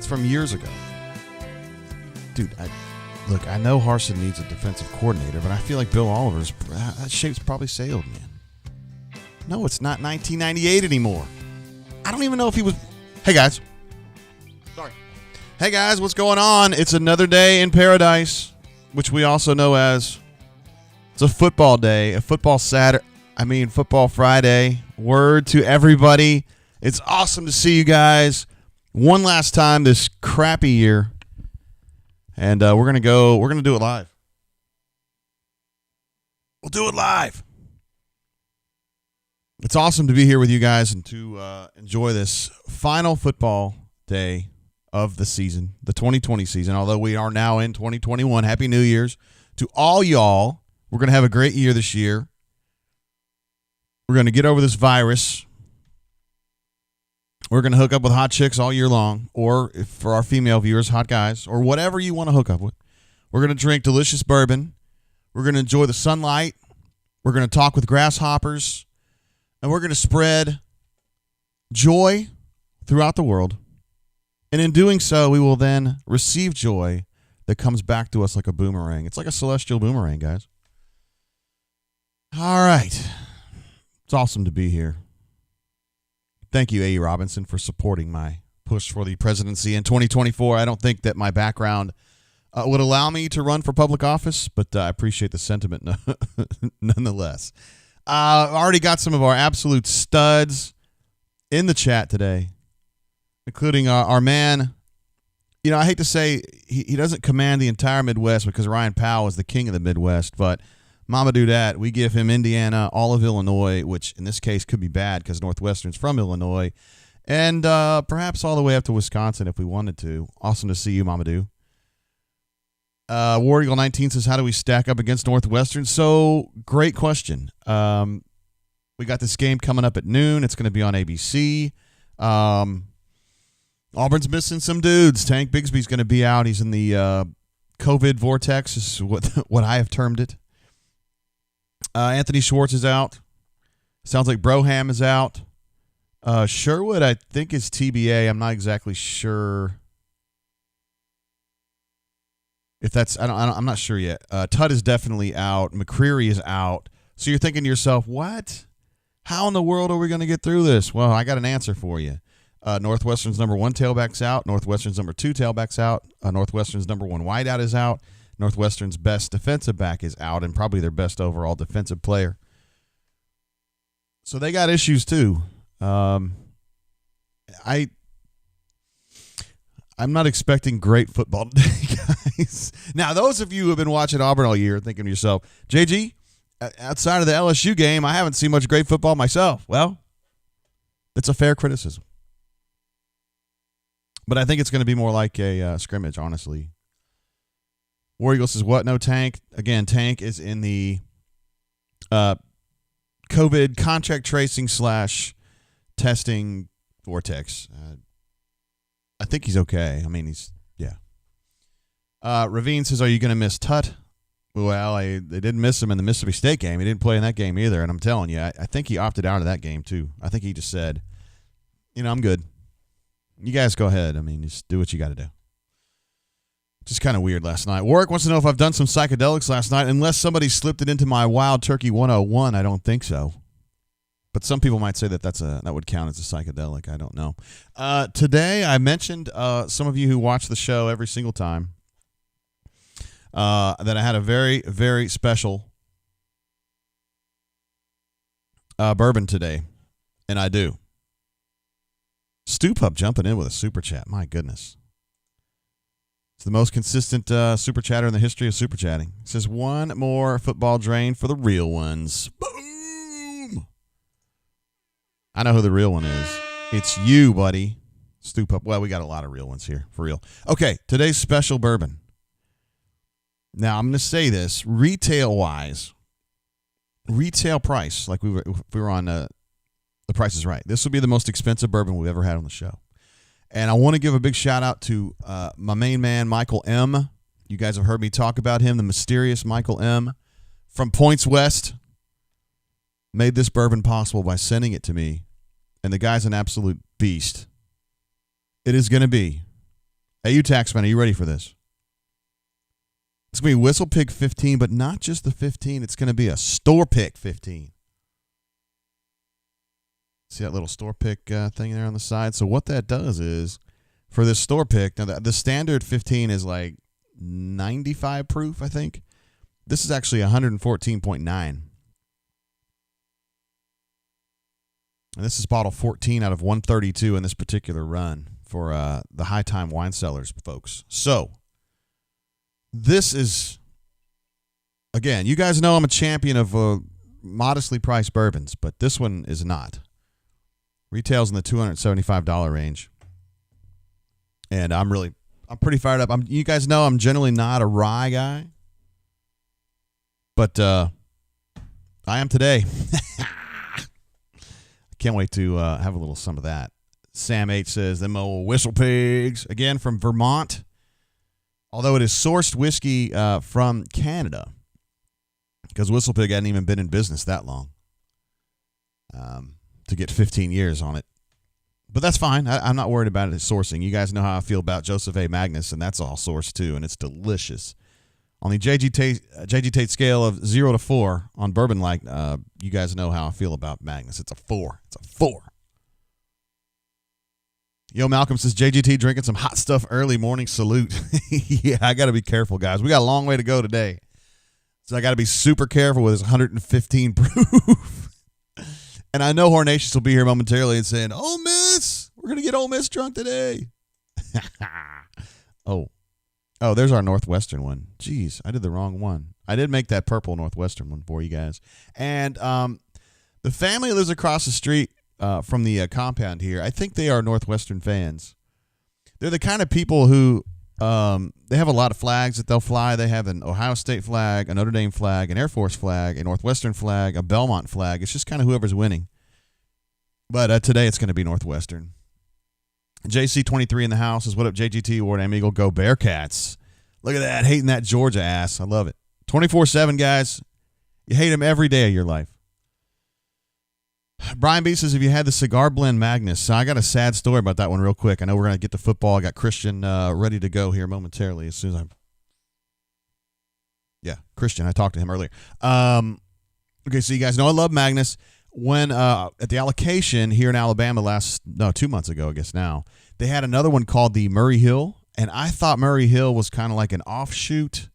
from years ago. Dude, I know Harsin needs a defensive coordinator, but I feel like Bill Oliver's that shape's probably sailed, man. No, it's not 1998 anymore. I don't even know if he was. Hey, guys. Sorry. Hey, guys, what's going on? It's another day in paradise, which we also know as it's a football day, a football football Friday. Word to everybody. It's awesome to see you guys one last time this crappy year. And we're going to do it live. We'll do it live. It's awesome to be here with you guys and to enjoy this final football day of the season, the 2020 season, although we are now in 2021. Happy New Year's to all y'all. We're going to have a great year this year. We're going to get over this virus. We're going to hook up with hot chicks all year long, or if for our female viewers, hot guys, or whatever you want to hook up with. We're going to drink delicious bourbon. We're going to enjoy the sunlight. We're going to talk with grasshoppers. And we're going to spread joy throughout the world. And in doing so, we will then receive joy that comes back to us like a boomerang. It's like a celestial boomerang, guys. All right. It's awesome to be here. Thank you, A.E. Robinson, for supporting my push for the presidency in 2024. I don't think that my background would allow me to run for public office, but I appreciate the sentiment nonetheless. Already got some of our absolute studs in the chat today, including our man. You know, I hate to say he doesn't command the entire Midwest because Ryan Powell is the king of the Midwest, but Mama do that. We give him Indiana, all of Illinois, which in this case could be bad because Northwestern's from Illinois, and perhaps all the way up to Wisconsin if we wanted to. Awesome to see you, Mama do. War Eagle 19 says, how do we stack up against Northwestern? So, great question. We got this game coming up at noon. It's going to be on ABC. Auburn's missing some dudes. Tank Bigsby's going to be out. He's in the COVID vortex, is what I have termed it. Anthony Schwartz is out. Sounds like Broham is out. Sherwood, I think, is TBA. I'm not exactly sure if that's. I'm not sure yet. Tutt is definitely out. McCreary is out. So you're thinking to yourself, what? How in the world are we going to get through this? Well, I got an answer for you. Northwestern's number 1 tailback's out. Northwestern's number 2 tailback's out. Northwestern's number 1 wideout is out. Northwestern's best defensive back is out, and probably their best overall defensive player. So they got issues too. I'm not expecting great football today, guys. Now, those of you who have been watching Auburn all year thinking to yourself, JG, outside of the LSU game, I haven't seen much great football myself. Well, that's a fair criticism. But I think it's going to be more like a scrimmage, honestly. War Eagle says, what? No Tank. Again, Tank is in the COVID contract tracing / testing vortex. I think he's okay. I mean, yeah. Ravine says, are you going to miss Tutt? Well, they didn't miss him in the Mississippi State game. He didn't play in that game either. And I'm telling you, I think he opted out of that game too. I think he just said, I'm good. You guys go ahead. I mean, just do what you got to do. Just kind of weird last night. Warwick wants to know if I've done some psychedelics last night. Unless somebody slipped it into my Wild Turkey 101, I don't think so. But some people might say that would count as a psychedelic. I don't know. Today, I mentioned some of you who watch the show every single time that I had a very, very special bourbon today, and I do. Stu Pup jumping in with a super chat. My goodness. It's the most consistent super chatter in the history of super chatting. It says, one more football drain for the real ones. Boom! I know who the real one is. It's you, buddy. Stoop up. Well, we got a lot of real ones here, for real. Okay, today's special bourbon. Now, I'm going to say this, retail-wise, retail price, like if we were on The Price is Right. This will be the most expensive bourbon we've ever had on the show. And I want to give a big shout-out to my main man, Michael M. You guys have heard me talk about him, the mysterious Michael M. from Points West. Made this bourbon possible by sending it to me. And the guy's an absolute beast. It is going to be Hey, you taxman, are you ready for this? It's going to be Whistle Pig 15, but not just the 15. It's going to be a store pick 15. See that little store pick thing there on the side? So what that does is, for this store pick, now the standard 15 is like 95 proof, I think. This is actually 114.9. And this is bottle 14 out of 132 in this particular run for the High Time Wine Cellars folks. So this is, again, you guys know I'm a champion of modestly priced bourbons, but this one is not. Retails in the $275 range. And I'm pretty fired up. You guys know I'm generally not a rye guy, but I am today. Can't wait to have a little some of that. Sam H says, them old Whistle Pigs, again from Vermont. Although it is sourced whiskey from Canada, because Whistle Pig hadn't even been in business that long to get 15 years on it. But that's fine. I'm not worried about it sourcing. You guys know how I feel about Joseph A. Magnus, and that's all sourced too, and it's delicious. On the JG Tate scale of 0 to 4 on bourbon, you guys know how I feel about Magnus. It's a 4. It's a 4. Yo, Malcolm says, JGT drinking some hot stuff early morning. Salute. Yeah, I got to be careful, guys. We got a long way to go today. So I got to be super careful with this 115 proof. And I know Hornatius will be here momentarily and saying, Ole Miss, we're going to get Ole Miss drunk today. Oh, there's our Northwestern one. Jeez, I did the wrong one. I did make that purple Northwestern one for you guys. And the family lives across the street from the compound here. I think they are Northwestern fans. They're the kind of people who they have a lot of flags that they'll fly. They have an Ohio State flag, a Notre Dame flag, an Air Force flag, a Northwestern flag, a Belmont flag. It's just kind of whoever's winning. But today it's going to be Northwestern. JC23 in the house is what up, JGT, Ward Am Eagle, go Bearcats. Look at that, hating that Georgia ass. I love it. 24/7, guys. You hate them every day of your life. Brian B says, if you had the cigar blend Magnus. So I got a sad story about that one real quick. I know we're going to get to football. I got Christian ready to go here momentarily as soon as Christian. I talked to him earlier. Okay, so you guys know I love Magnus. When at the allocation here in Alabama 2 months ago, I guess now, they had another one called the Murray Hill. And I thought Murray Hill was kind of like an offshoot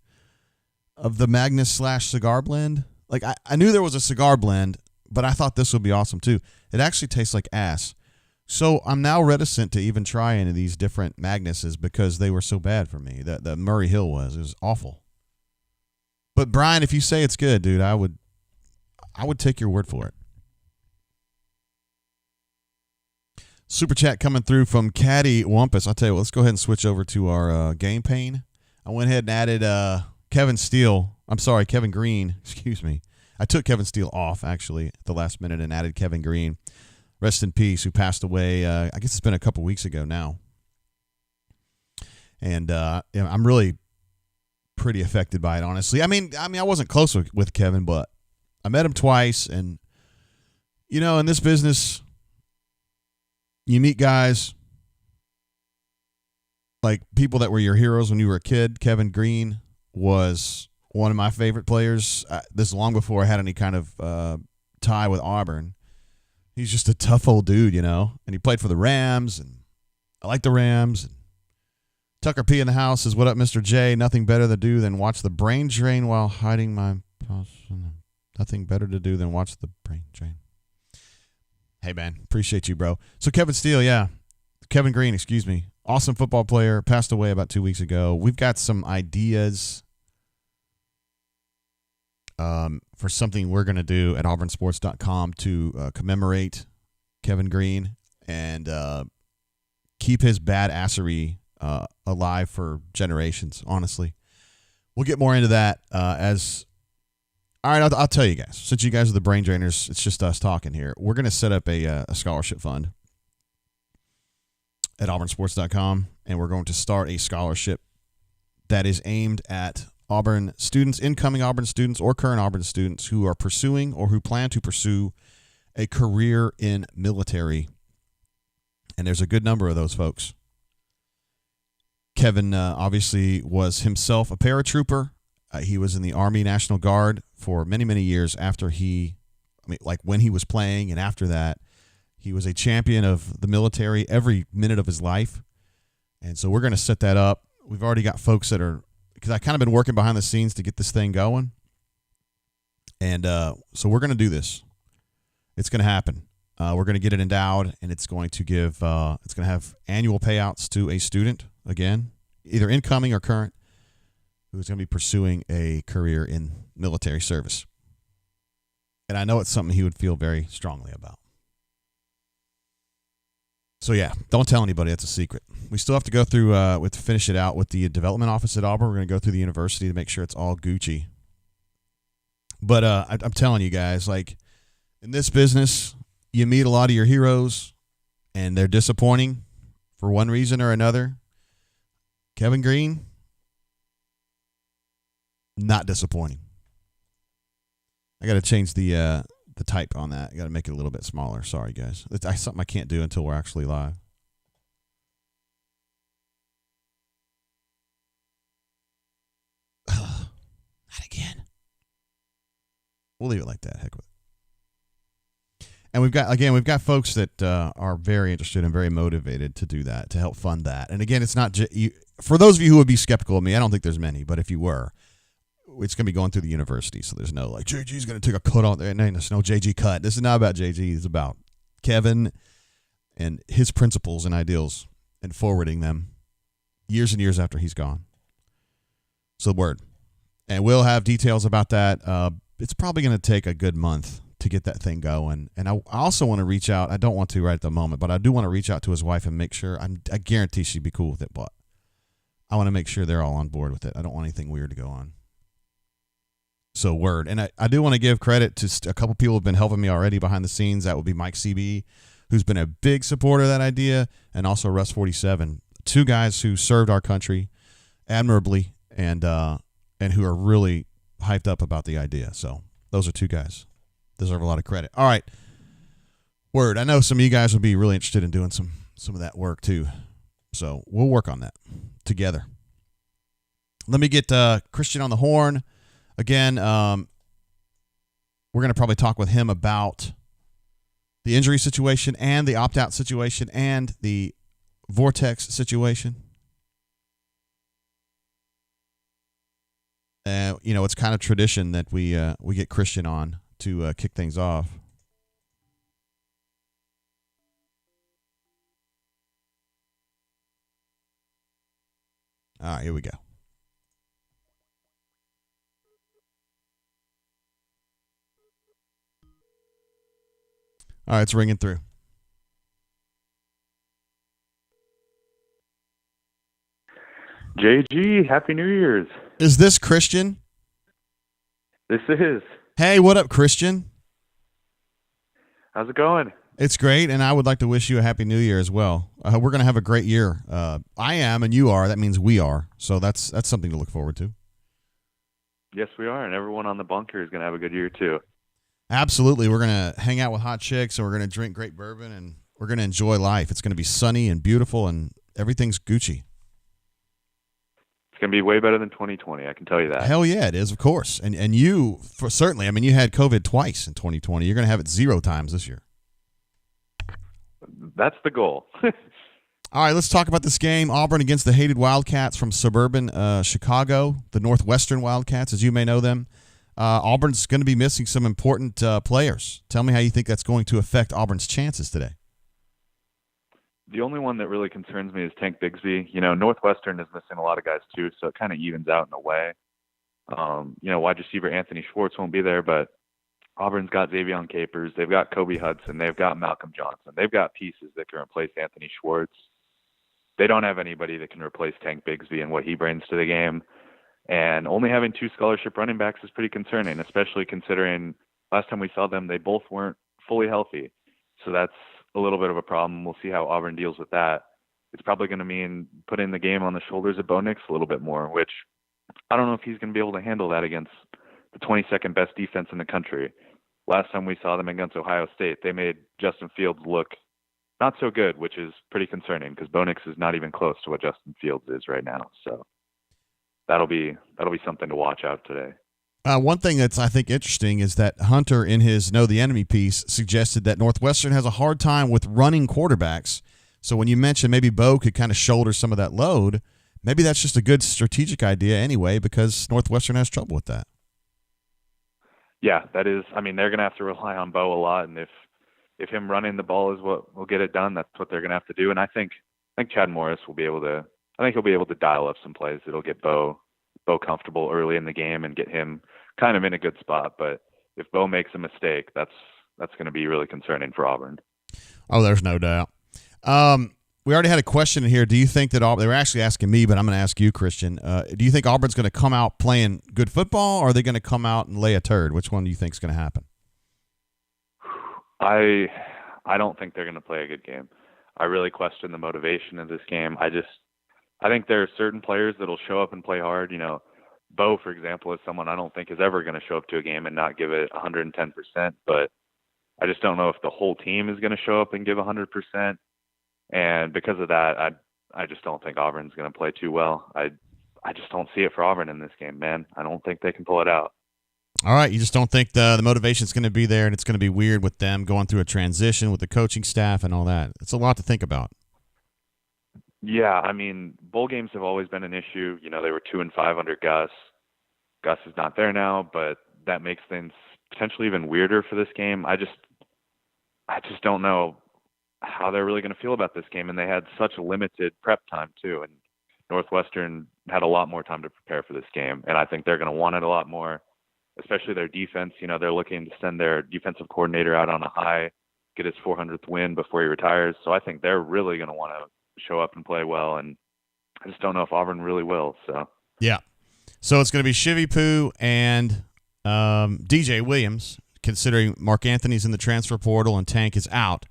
of the Magnus / cigar blend. Like I knew there was a cigar blend, but I thought this would be awesome too. It actually tastes like ass. So I'm now reticent to even try any of these different Magnuses because they were so bad for me. The Murray Hill was. It was awful. But Brian, if you say it's good, dude, I would take your word for it. Super chat coming through from Caddy Wumpus. I'll tell you what, let's go ahead and switch over to our game pane. I went ahead and added Kevin Greene, excuse me. I took Kevin Steele off, actually, at the last minute and added Kevin Greene. Rest in peace, who passed away, I guess it's been a couple weeks ago now. And I'm really pretty affected by it, honestly. I mean, I wasn't close with Kevin, but I met him twice. And, in this business, you meet guys like people that were your heroes when you were a kid. Kevin Greene was one of my favorite players. This is long before I had any kind of tie with Auburn. He's just a tough old dude, and he played for the Rams, and I like the Rams. And Tucker P in the house says, what up, Mr. J? Nothing better to do than watch the brain drain while hiding my... Nothing better to do than watch the brain drain. Hey, man, appreciate you, bro. So Kevin Greene, excuse me. Awesome football player, passed away about 2 weeks ago. We've got some ideas for something we're going to do at auburnsports.com to commemorate Kevin Greene and keep his badassery alive for generations, honestly. We'll get more into that as... All right, I'll tell you guys. Since you guys are the brain drainers, it's just us talking here. We're going to set up a scholarship fund at auburnsports.com, and we're going to start a scholarship that is aimed at Auburn students, incoming Auburn students or current Auburn students who are pursuing or who plan to pursue a career in military. And there's a good number of those folks. Kevin obviously was himself a paratrooper. He was in the Army National Guard for many, many years after when he was playing, and after that, he was a champion of the military every minute of his life. And so we're going to set that up. We've already got folks that are, because I kind of been working behind the scenes to get this thing going. And so we're going to do this. It's going to happen. We're going to get it endowed, and it's going to it's going to have annual payouts to a student, again, either incoming or current, who's going to be pursuing a career in military service. And I know it's something he would feel very strongly about. So, yeah, don't tell anybody. That's a secret. We still have to go through, we have to finish it out with the development office at Auburn. We're going to go through the university to make sure it's all Gucci. But I'm telling you guys, like, in this business, you meet a lot of your heroes, and they're disappointing for one reason or another. Kevin Greene, not disappointing. I got to change the type on that. I got to make it a little bit smaller. Sorry, guys. It's something I can't do until we're actually live. Not again. We'll leave it like that. Heck with it. And we've got folks that are very interested and very motivated to do that, to help fund that. And again, it's not for those of you who would be skeptical of me. I don't think there's many, but if you were, it's going to be going through the university, so there's no like JG's going to take a cut on there. No, there's no JG cut. This is not about JG. It's about Kevin and his principles and ideals and forwarding them years and years after he's gone. So word. And we'll have details about that. It's probably going to take a good month to get that thing going. And I also want to reach out. I don't want to right at the moment, but I do want to reach out to his wife and make sure. I guarantee she'd be cool with it, but I want to make sure they're all on board with it. I don't want anything weird to go on. So word. And I do want to give credit to a couple people who have been helping me already behind the scenes. That would be Mike CB, who's been a big supporter of that idea, and also Russ 47. Two guys who served our country admirably and who are really hyped up about the idea. So those are two guys. Deserve a lot of credit. All right. Word. I know some of you guys would be really interested in doing some of that work too. So we'll work on that together. Let me get Christian on the horn. Again, we're going to probably talk with him about the injury situation and the opt-out situation and the vortex situation. It's kind of tradition that we get Christian on to kick things off. All right, here we go. All right, it's ringing through. JG, Happy New Year's. Is this Christian? This is. Hey, what up, Christian? How's it going? It's great, and I would like to wish you a Happy New Year as well. We're going to have a great year. I am, and you are. That means we are. So that's something to look forward to. Yes, we are, and everyone on the bunker is going to have a good year, too. Absolutely. We're going to hang out with hot chicks, and we're going to drink great bourbon, and we're going to enjoy life. It's going to be sunny and beautiful, and everything's Gucci. It's going to be way better than 2020, I can tell you that. Hell yeah, it is, of course. And you, for certainly, I mean, you had COVID twice in 2020. You're going to have it 0 times this year. That's the goal. All right, let's talk about this game. Auburn against the hated Wildcats from suburban Chicago, the Northwestern Wildcats, as you may know them. Auburn's going to be missing some important players. Tell me how you think that's going to affect Auburn's chances today. The only one that really concerns me is Tank Bigsby. Northwestern is missing a lot of guys too, so it kind of evens out in a way. Wide receiver Anthony Schwartz won't be there, but Auburn's got Xavion Capers. They've got Kobe Hudson. They've got Malcolm Johnson. They've got pieces that can replace Anthony Schwartz. They don't have anybody that can replace Tank Bigsby and what he brings to the game. And only having 2 scholarship running backs is pretty concerning, especially considering last time we saw them, they both weren't fully healthy. So that's a little bit of a problem. We'll see how Auburn deals with that. It's probably going to mean putting the game on the shoulders of Bo Nix a little bit more, which I don't know if he's going to be able to handle that against the 22nd best defense in the country. Last time we saw them against Ohio State, they made Justin Fields look not so good, which is pretty concerning because Bo Nix is not even close to what Justin Fields is right now. So that'll be something to watch out today. One thing that's, I think, interesting is that Hunter, in his Know the Enemy piece, suggested that Northwestern has a hard time with running quarterbacks. So when you mentioned maybe Bo could kind of shoulder some of that load, maybe that's just a good strategic idea anyway, because Northwestern has trouble with that. Yeah, that is. I mean, they're going to have to rely on Bo a lot, and if him running the ball is what will get it done, that's what they're going to have to do. And I think Chad Morris will be able to. I think he'll be able to dial up some plays that'll get Bo comfortable early in the game and get him kind of in a good spot. But if Bo makes a mistake, that's going to be really concerning for Auburn. Oh, there's no doubt. We already had a question in here. Do you think that they were actually asking me, but I'm going to ask you, Christian. Do you think Auburn's going to come out playing good football, or are they going to come out and lay a turd? Which one do you think is going to happen? I don't think they're going to play a good game. I really question the motivation of this game. I think there are certain players that'll show up and play hard. You know, Bo, for example, is someone I don't think is ever going to show up to a game and not give it 110%. But I just don't know if the whole team is going to show up and give 100%. And because of that, I just don't think Auburn's going to play too well. I just don't see it for Auburn in this game, man. I don't think they can pull it out. All right, you just don't think the motivation is going to be there, and it's going to be weird with them going through a transition with the coaching staff and all that. It's a lot to think about. Yeah, I mean, bowl games have always been an issue. You know, they were 2-5 under Gus. Gus is not there now, but that makes things potentially even weirder for this game. I just don't know how they're really going to feel about this game, and they had such limited prep time too. And Northwestern had a lot more time to prepare for this game, and I think they're going to want it a lot more. Especially their defense. You know, they're looking to send their defensive coordinator out on a high, get his 400th win before he retires. So I think they're really going to want to show up and play well, and I just don't know if Auburn really will. So yeah, so it's going to be Shivy Poo and DJ Williams, considering Mark Anthony's in the transfer portal and Tank is out.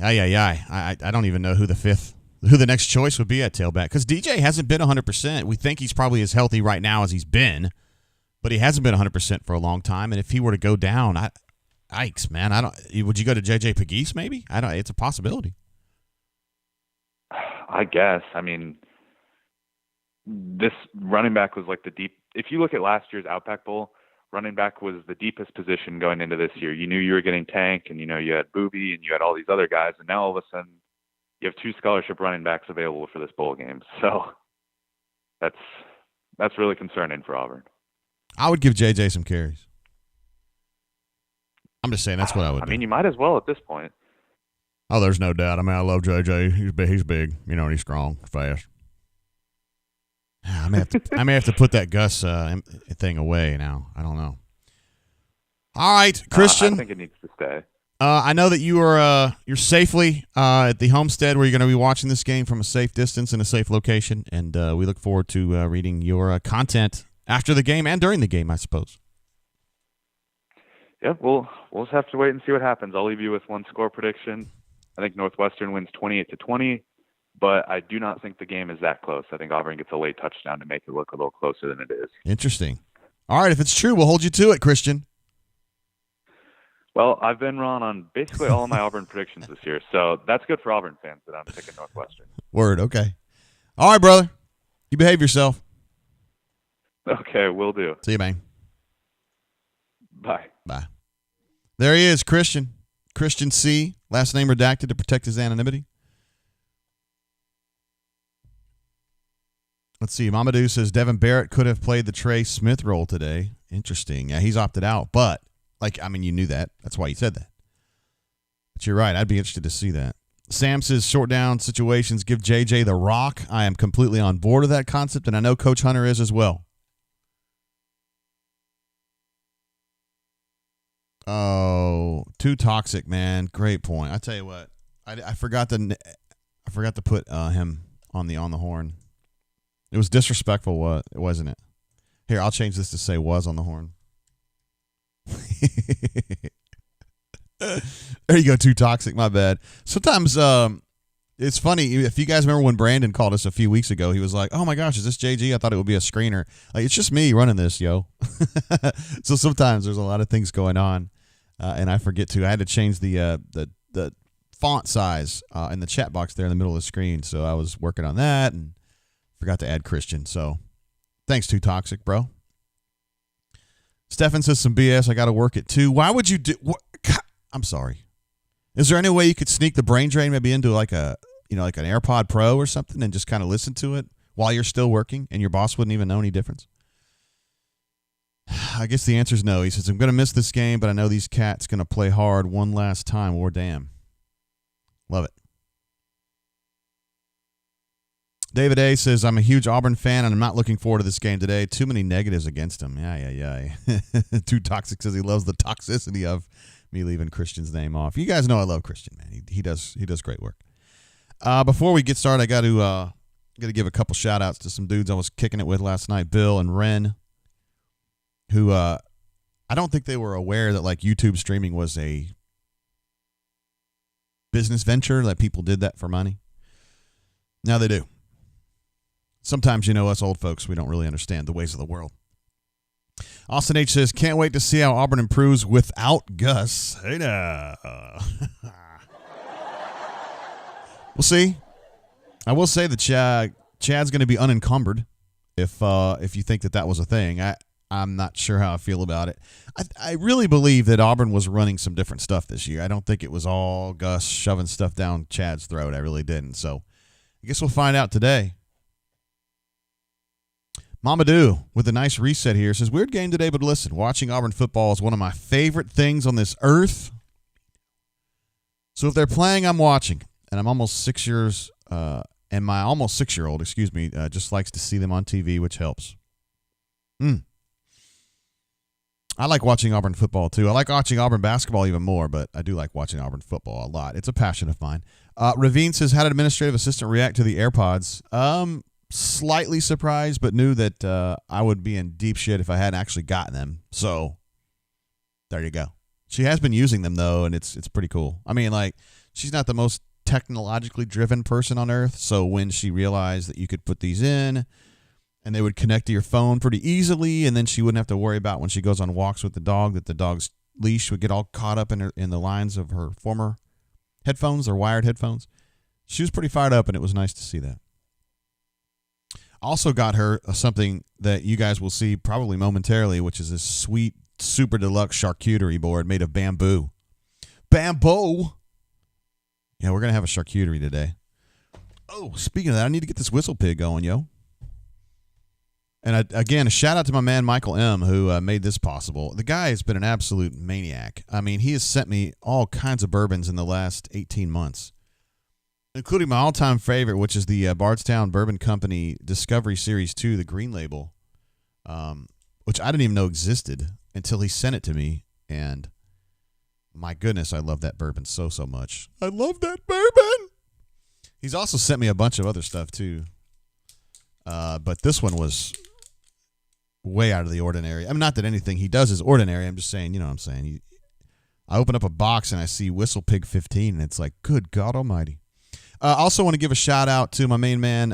I don't even know who the next choice would be at tailback, because DJ hasn't been 100%. We think he's probably as healthy right now as he's been, but he hasn't been 100% for a long time. And if he were to go down, yikes, man. Would you go to JJ Pegues maybe? It's a possibility. I guess. I mean, this running back was like if you look at last year's Outback Bowl, running back was the deepest position going into this year. You knew you were getting Tank, and you know you had Booby, and you had all these other guys, and now all of a sudden you have 2 scholarship running backs available for this bowl game. So that's really concerning for Auburn. I would give JJ some carries. I'm just saying that's what I would do. I mean, you might as well at this point. Oh, there's no doubt. I mean, I love JJ. He's big, you know, and he's strong, fast. I may have to put that Gus thing away now. I don't know. All right, Christian. I think it needs to stay. I know that you're safely at the homestead where you're going to be watching this game from a safe distance in a safe location, and we look forward to reading your content after the game and during the game, I suppose. Yeah, we'll just have to wait and see what happens. I'll leave you with one score prediction. I think Northwestern wins 28-20, but I do not think the game is that close. I think Auburn gets a late touchdown to make it look a little closer than it is. Interesting. All right, if it's true, we'll hold you to it, Christian. Well, I've been wrong on basically all of my Auburn predictions this year, so that's good for Auburn fans that I'm picking Northwestern. Word, okay. All right, brother. You behave yourself. Okay, will do. See you, man. Bye. Bye. There he is, Christian. Christian C., last name redacted to protect his anonymity. Let's see. Mamadou says Devin Barrett could have played the Trey Smith role today. Interesting. Yeah, he's opted out, but, you knew that. That's why you said that. But you're right. I'd be interested to see that. Sam says short down situations give JJ the rock. I am completely on board with that concept, and I know Coach Hunter is as well. Oh, too toxic, man. Great point. I tell you what, I forgot to put him on the horn. It was disrespectful, wasn't it? Here, I'll change this to say was on the horn. There you go. Too toxic. My bad. Sometimes it's funny. If you guys remember when Brandon called us a few weeks ago, he was like, "Oh my gosh, is this JG? I thought it would be a screener." It's just me running this, yo. So sometimes there's a lot of things going on, and I forget to. I had to change the font size in the chat box there in the middle of the screen. So I was working on that and forgot to add Christian. So thanks, Too Toxic, bro. Stefan says some BS. I got to work it too. Why would you do? I'm sorry. Is there any way you could sneak the brain drain maybe into like an AirPod Pro or something and just kind of listen to it while you're still working and your boss wouldn't even know any difference? I guess the answer is no. He says, I'm going to miss this game, but I know these cats going to play hard one last time. Or damn. Love it. David A. says, I'm a huge Auburn fan, and I'm not looking forward to this game today. Too many negatives against him. Yeah. Too Toxic says he loves the toxicity of me leaving Christian's name off. You guys know I love Christian, man. He does great work. Before we get started, I got to give a couple shout-outs to some dudes I was kicking it with last night, Bill and Ren, who I don't think they were aware that like YouTube streaming was a business venture, that people did that for money. Now they do. Sometimes, us old folks, we don't really understand the ways of the world. Austin H. says, can't wait to see how Auburn improves without Gus. Hey now. We'll see. I will say that Chad's going to be unencumbered if you think that was a thing. I'm not sure how I feel about it. I really believe that Auburn was running some different stuff this year. I don't think it was all Gus shoving stuff down Chad's throat. I really didn't. So I guess we'll find out today. Mamadou with a nice reset here says, weird game today, but listen, watching Auburn football is one of my favorite things on this earth. So if they're playing, I'm watching. And I'm almost 6 years, and my almost 6-year-old, just likes to see them on TV, which helps. I like watching Auburn football, too. I like watching Auburn basketball even more, but I do like watching Auburn football a lot. It's a passion of mine. Ravine says, how did administrative assistant react to the AirPods? Slightly surprised, but knew that I would be in deep shit if I hadn't actually gotten them. So there you go. She has been using them, though, and it's pretty cool. I mean, like, she's not the most technologically driven person on earth, so when she realized that you could put these in and they would connect to your phone pretty easily, and then she wouldn't have to worry about when she goes on walks with the dog that the dog's leash would get all caught up in the lines of her former headphones or wired headphones. She was pretty fired up, and it was nice to see that. Also got her something that you guys will see probably momentarily, which is this sweet, super deluxe charcuterie board made of bamboo. Bamboo! Yeah, we're going to have a charcuterie today. Oh, speaking of that, I need to get this whistle pig going, yo. And again, a shout out to my man Michael M., who made this possible. The guy has been an absolute maniac. I mean, he has sent me all kinds of bourbons in the last 18 months, including my all-time favorite, which is the Bardstown Bourbon Company Discovery Series 2, the Greene label, which I didn't even know existed until he sent it to me. And my goodness, I love that bourbon so much. I love that bourbon. He's also sent me a bunch of other stuff, too. But this one was way out of the ordinary. I mean, not that anything he does is ordinary. I'm just saying, you know what I'm saying. I open up a box and I see Whistle Pig 15, and it's like, good God almighty. I also want to give a shout out to my main man,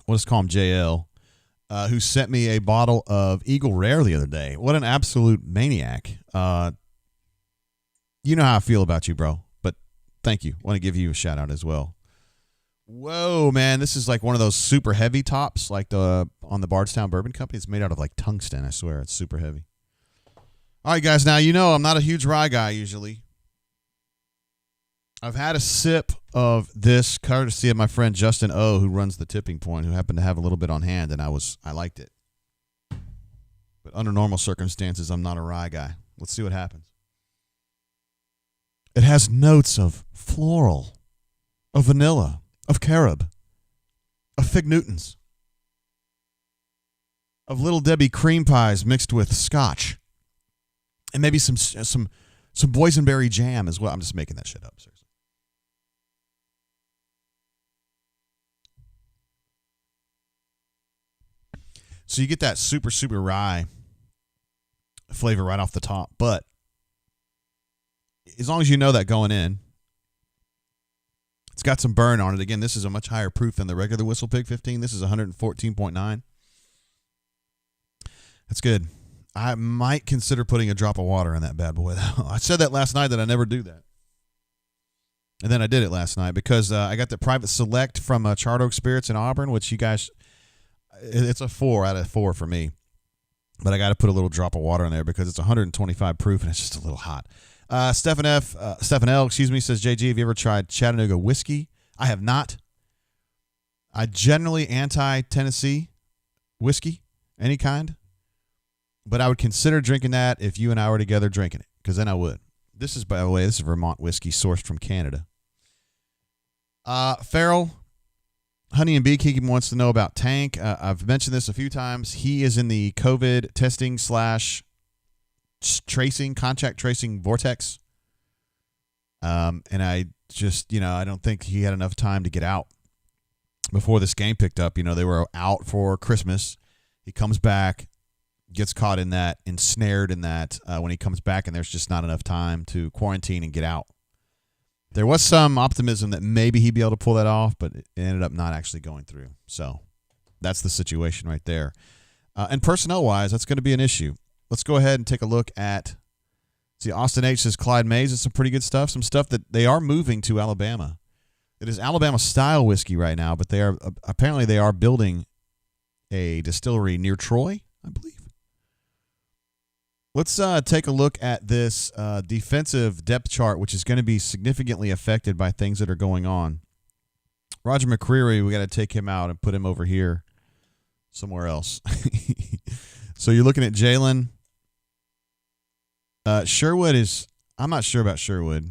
let's call him JL, who sent me a bottle of Eagle Rare the other day. What an absolute maniac. You know how I feel about you, bro, but thank you. Want to give you a shout out as well. Whoa, man, this is like one of those super heavy tops, like on the Bardstown Bourbon Company. It's made out of like tungsten, I swear. It's super heavy. All right, guys, now I'm not a huge rye guy usually. I've had a sip of this courtesy of my friend Justin O., who runs the Tipping Point, who happened to have a little bit on hand, and I liked it. But under normal circumstances, I'm not a rye guy. Let's see what happens. It has notes of floral, of vanilla, of carob, of fig Newtons, of Little Debbie cream pies mixed with scotch, and maybe some boysenberry jam as well. I'm just making that shit up, seriously. So you get that super, super rye flavor right off the top, but as long as you know that going in, it's got some burn on it. Again, this is a much higher proof than the regular Whistle Pig 15. This is 114.9. That's good. I might consider putting a drop of water in that bad boy, though. I said that last night that I never do that. And then I did it last night because I got the private select from Charred Oak Spirits in Auburn, which you guys, it's a 4 out of 4 for me. But I got to put a little drop of water in there because it's 125 proof and it's just a little hot. Stephen L, says, JG, have you ever tried Chattanooga whiskey? I have not. I generally anti-Tennessee whiskey, any kind. But I would consider drinking that if you and I were together drinking it, because then I would. This is, by the way, this is Vermont whiskey sourced from Canada. Farrell, Honey and Beekeeping wants to know about Tank. I've mentioned this a few times. He is in the COVID testing / contact tracing vortex. And I just, I don't think he had enough time to get out before this game picked up. They were out for Christmas. He comes back, gets caught in that, ensnared in that when he comes back, and there's just not enough time to quarantine and get out. There was some optimism that maybe he'd be able to pull that off, but it ended up not actually going through. So that's the situation right there. And personnel-wise, that's going to be an issue. Let's go ahead and take a look at, Austin H. says Clyde Mays is some pretty good stuff, some stuff that they are moving to Alabama. It is Alabama-style whiskey right now, but apparently they are building a distillery near Troy, I believe. Let's take a look at this defensive depth chart, which is going to be significantly affected by things that are going on. Roger McCreary, we got to take him out and put him over here somewhere else. So you're looking at Jalen. Sherwood is – I'm not sure about Sherwood.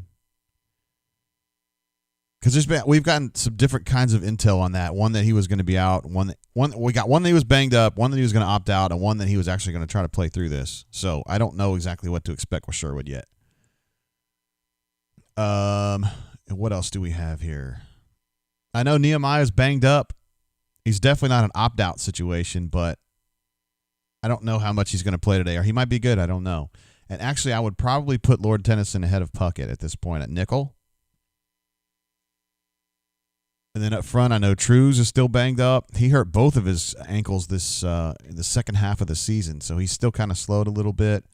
Because we've gotten some different kinds of intel on that. One that he was going to be out. We got one that he was banged up. One that he was going to opt out, and one that he was actually going to try to play through this. So I don't know exactly what to expect with Sherwood yet. What else do we have here? I know Nehemiah's banged up. He's definitely not an opt out situation, but I don't know how much he's going to play today, or he might be good. I don't know. And actually, I would probably put Lord Tennyson ahead of Puckett at this point at nickel. And then up front, I know Trues is still banged up. He hurt both of his ankles in the second half of the season, so he's still kind of slowed a little bit.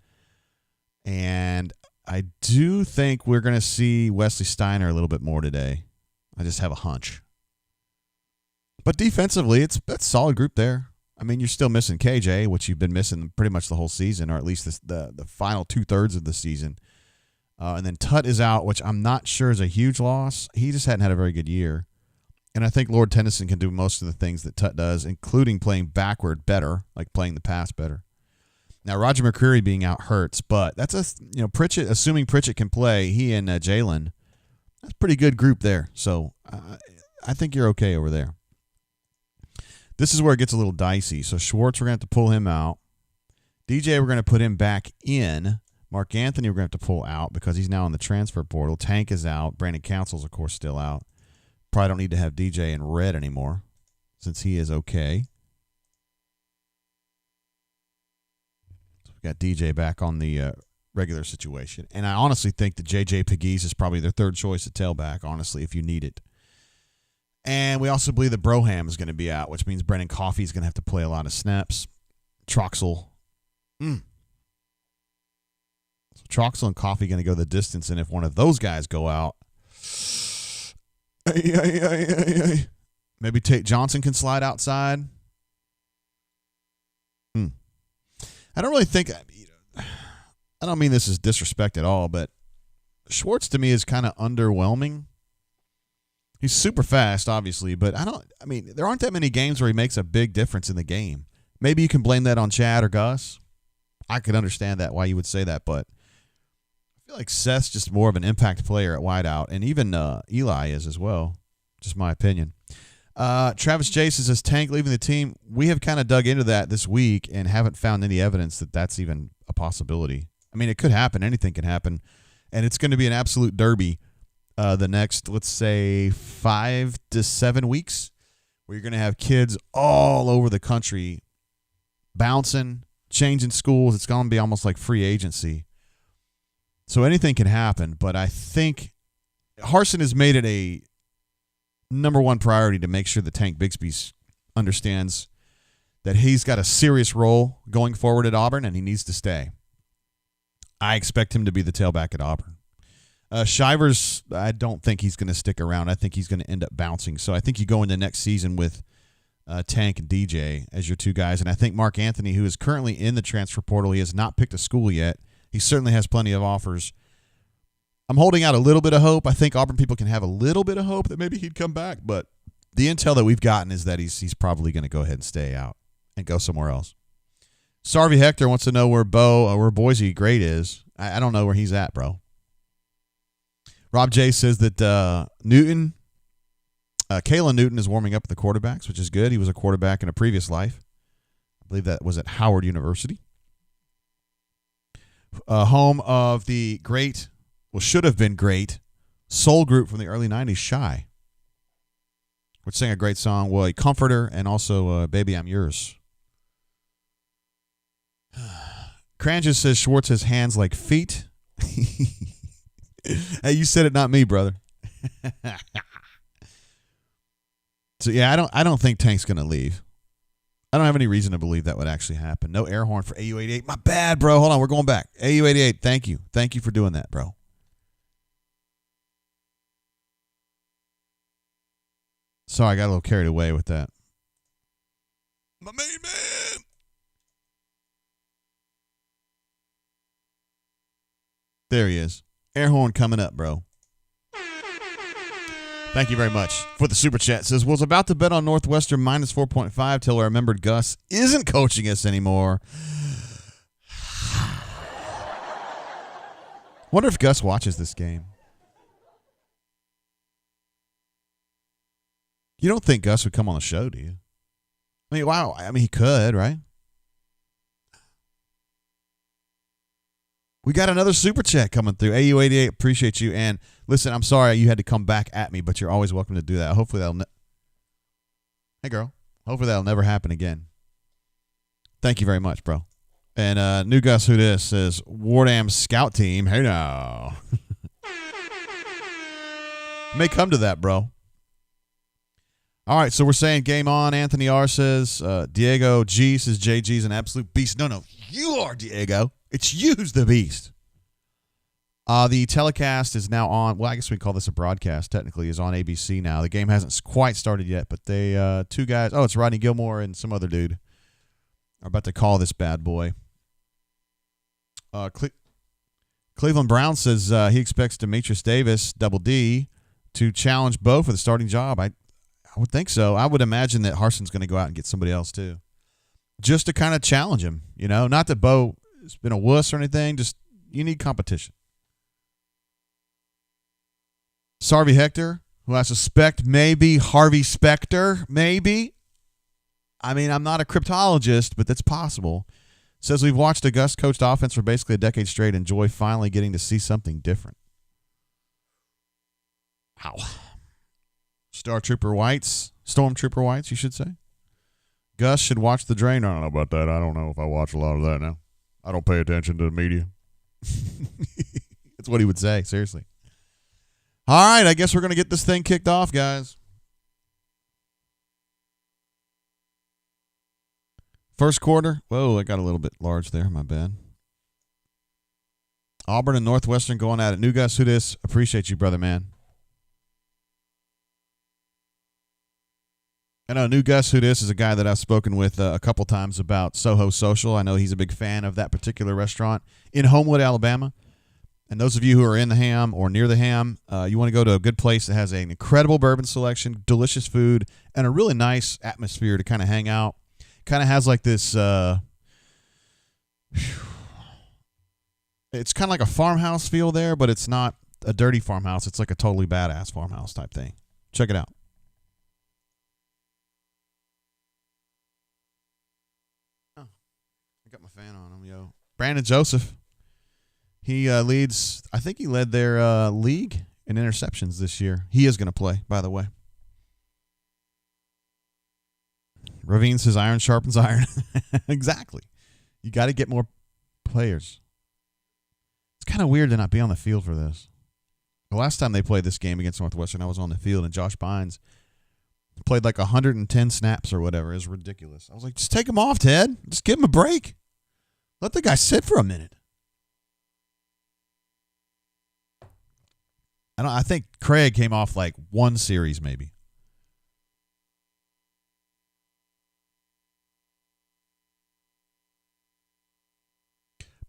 And I do think we're going to see Wesley Steiner a little bit more today. I just have a hunch. But defensively, it's a solid group there. I mean, you're still missing KJ, which you've been missing pretty much the whole season, or at least the final 2/3 of the season. And then Tut is out, which I'm not sure is a huge loss. He just hadn't had a very good year. And I think Lord Tennyson can do most of the things that Tut does, including playing backward better, like playing the pass better. Now, Roger McCreary being out hurts, but that's Pritchett, assuming Pritchett can play, he and Jalen, that's a pretty good group there. So I think you're okay over there. This is where it gets a little dicey. So Schwartz, we're going to have to pull him out. DJ, we're going to put him back in. Mark Anthony, we're going to have to pull out because he's now in the transfer portal. Tank is out. Brandon Council's, of course, still out. Probably don't need to have DJ in red anymore since he is okay. So we got DJ back on the regular situation. And I honestly think that J.J. Pegues is probably their third choice at tailback, honestly, if you need it. And we also believe that Broham is going to be out, which means Brennan Coffey is going to have to play a lot of snaps. Troxel. So Troxel and Coffey going to go the distance, and if one of those guys go out, maybe Tate Johnson can slide outside. I don't really think – I don't mean this is disrespect at all, but Schwartz to me is kind of underwhelming. He's super fast, obviously, but there aren't that many games where he makes a big difference in the game. Maybe you can blame that on Chad or Gus. I could understand that, why you would say that, but I feel like Seth's just more of an impact player at wideout, and even Eli is as well. Just my opinion. Travis Jason says, Tank leaving the team. We have kind of dug into that this week and haven't found any evidence that that's even a possibility. I mean, it could happen. Anything can happen, and it's going to be an absolute derby the next, let's say, 5 to 7 weeks, where you're going to have kids all over the country bouncing, changing schools. It's going to be almost like free agency. So anything can happen, but I think Harsin has made it a number one priority to make sure that Tank Bigsby understands that he's got a serious role going forward at Auburn, and he needs to stay. I expect him to be the tailback at Auburn. Shivers, I don't think he's going to stick around. I think he's going to end up bouncing. So I think you go into next season with Tank and DJ as your two guys. And I think Mark Anthony, who is currently in the transfer portal, he has not picked a school yet. He certainly has plenty of offers. I'm holding out a little bit of hope. I think Auburn people can have a little bit of hope that maybe he'd come back. But the intel that we've gotten is that he's probably going to go ahead and stay out and go somewhere else. Sarvi Hector wants to know where Boise Great is. I don't know where he's at, bro. Rob J says that Kalen Newton is warming up at the quarterbacks, which is good. He was a quarterback in a previous life. I believe that was at Howard University. Home of the great, should have been great, soul group from the early 90s, Shy, which sang a great song, well, Comforter, and also Baby I'm Yours. Cranges says Schwartz has hands like feet. Hey, you said it, not me, brother. So yeah, I don't think Tank's gonna leave. I don't have any reason to believe that would actually happen. No air horn for AU88. My bad, bro. Hold on, we're going back. AU88, thank you. Thank you for doing that, bro. Sorry, I got a little carried away with that. My main man. There he is. Air horn coming up, bro. Thank you very much for the super chat. Says, was about to bet on Northwestern minus 4.5 till I remembered Gus isn't coaching us anymore. Wonder if Gus watches this game. You don't think Gus would come on the show, do you? I mean, wow. I mean, he could, right? We got another super chat coming through. AU88, appreciate you. And listen, I'm sorry you had to come back at me, but you're always welcome to do that. Hopefully that'll Hey, girl. Hopefully that'll never happen again. Thank you very much, bro. And new Gus Who Dis says, Wardam Scout Team. Hey, now. May come to that, bro. All right, so we're saying game on. Anthony R says, Diego G says JG's an absolute beast. No, you are, Diego. It's you who's the beast. The telecast is now on. Well, I guess we can call this a broadcast. Technically, is on ABC now. The game hasn't quite started yet, but they two guys. Oh, it's Rodney Gilmore and some other dude are about to call this bad boy. Cleveland Brown says he expects Demetrius Davis, Double D, to challenge Bo for the starting job. I would think so. I would imagine that Harson's going to go out and get somebody else too, just to kind of challenge him. You know, not that Bo has been a wuss or anything. Just you need competition. Sarvi Hector, who I suspect may be Harvey Specter, maybe. I mean, I'm not a cryptologist, but that's possible. Says we've watched a Gus coached offense for basically a decade straight. Enjoy finally getting to see something different. Wow. Stormtrooper Whites, you should say. Gus should watch the drain. I don't know about that. I don't know if I watch a lot of that now. I don't pay attention to the media. That's what he would say, seriously. All right, I guess we're going to get this thing kicked off, guys. First quarter. Whoa, I got a little bit large there. My bad. Auburn and Northwestern going at it. New Gus Who Dis. Appreciate you, brother, man. I know New Gus Who Dis is a guy that I've spoken with a couple times about Soho Social. I know he's a big fan of that particular restaurant in Homewood, Alabama. And those of you who are in the Ham or near the Ham, you want to go to a good place that has an incredible bourbon selection, delicious food, and a really nice atmosphere to kind of hang out. Kind of has like this, it's kind of like a farmhouse feel there, but it's not a dirty farmhouse. It's like a totally badass farmhouse type thing. Check it out. Oh, I got my fan on him, yo. Brandon Joseph. He leads, I think he led their league in interceptions this year. He is going to play, by the way. Ravine says iron sharpens iron. Exactly. You got to get more players. It's kind of weird to not be on the field for this. The last time they played this game against Northwestern, I was on the field, and Josh Bynes played like 110 snaps or whatever. It was ridiculous. I was like, just take him off, Ted. Just give him a break. Let the guy sit for a minute. I think Craig came off like one series maybe.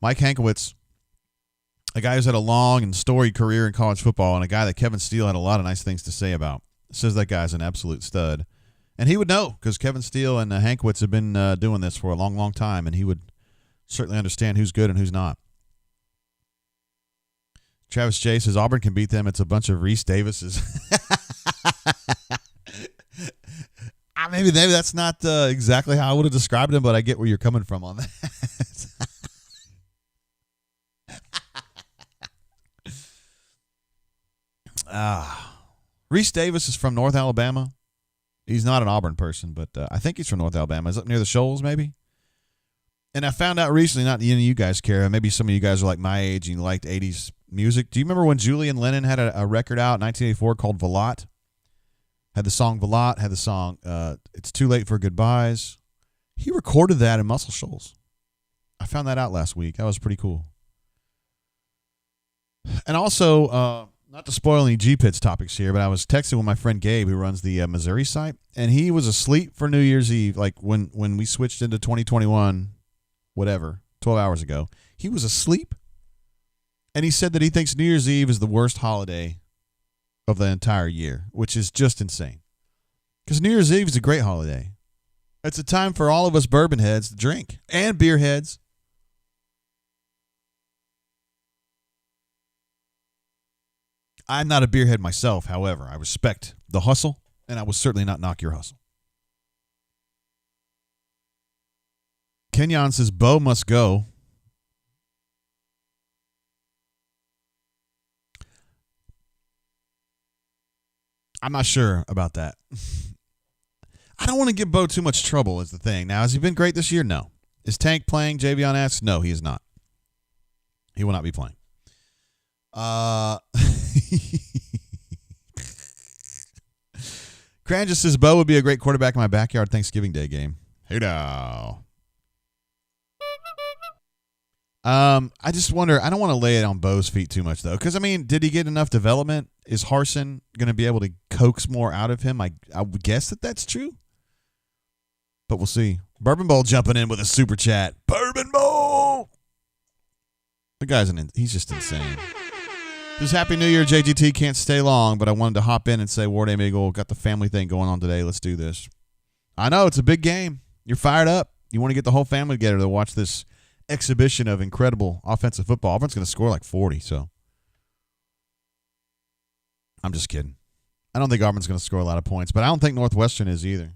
Mike Hankwitz, a guy who's had a long and storied career in college football, and a guy that Kevin Steele had a lot of nice things to say about. Says that guy's an absolute stud. And he would know, because Kevin Steele and Hankwitz have been doing this for a long, long time, and he would certainly understand who's good and who's not. Travis J says Auburn can beat them. It's a bunch of Reese Davises. Maybe that's not exactly how I would have described him, but I get where you're coming from on that. Reese Davis is from North Alabama. He's not an Auburn person, but I think he's from North Alabama. Is up near the Shoals, maybe? And I found out recently, not any of you guys care, maybe some of you guys are like my age and you liked 80s music. Do you remember when Julian Lennon had a record out in 1984 called Velotte? Had the song Velotte, had the song It's Too Late for Goodbyes. He recorded that in Muscle Shoals. I found that out last week. That was pretty cool. And also, not to spoil any G-Pits topics here, but I was texting with my friend Gabe, who runs the Missouri site, and he was asleep for New Year's Eve, like when we switched into 2021, whatever, 12 hours ago. He was asleep, and he said that he thinks New Year's Eve is the worst holiday of the entire year, which is just insane. Because New Year's Eve is a great holiday. It's a time for all of us bourbon heads to drink, and beer heads. I'm not a beerhead myself, however. I respect the hustle, and I will certainly not knock your hustle. Kenyon says, Bo must go. I'm not sure about that. I don't want to give Bo too much trouble is the thing. Now, has he been great this year? No. Is Tank playing? Javion asks. No, he is not. He will not be playing. Cran just says, Bo would be a great quarterback in my backyard Thanksgiving Day game. Hey now. I just wonder, I don't want to lay it on Bo's feet too much, though. Because, I mean, did he get enough development? Is Harsin going to be able to coax more out of him? I would guess that that's true. But we'll see. Bourbon Bowl jumping in with a super chat. Bourbon Bowl! The guy's he's just insane. Just Happy New Year, JGT. Can't stay long, but I wanted to hop in and say, War Dame Eagle, got the family thing going on today. Let's do this. I know, it's a big game. You're fired up. You want to get the whole family together to watch this exhibition of incredible offensive football. Auburn's going to score like 40, so. I'm just kidding. I don't think Auburn's going to score a lot of points, but I don't think Northwestern is either.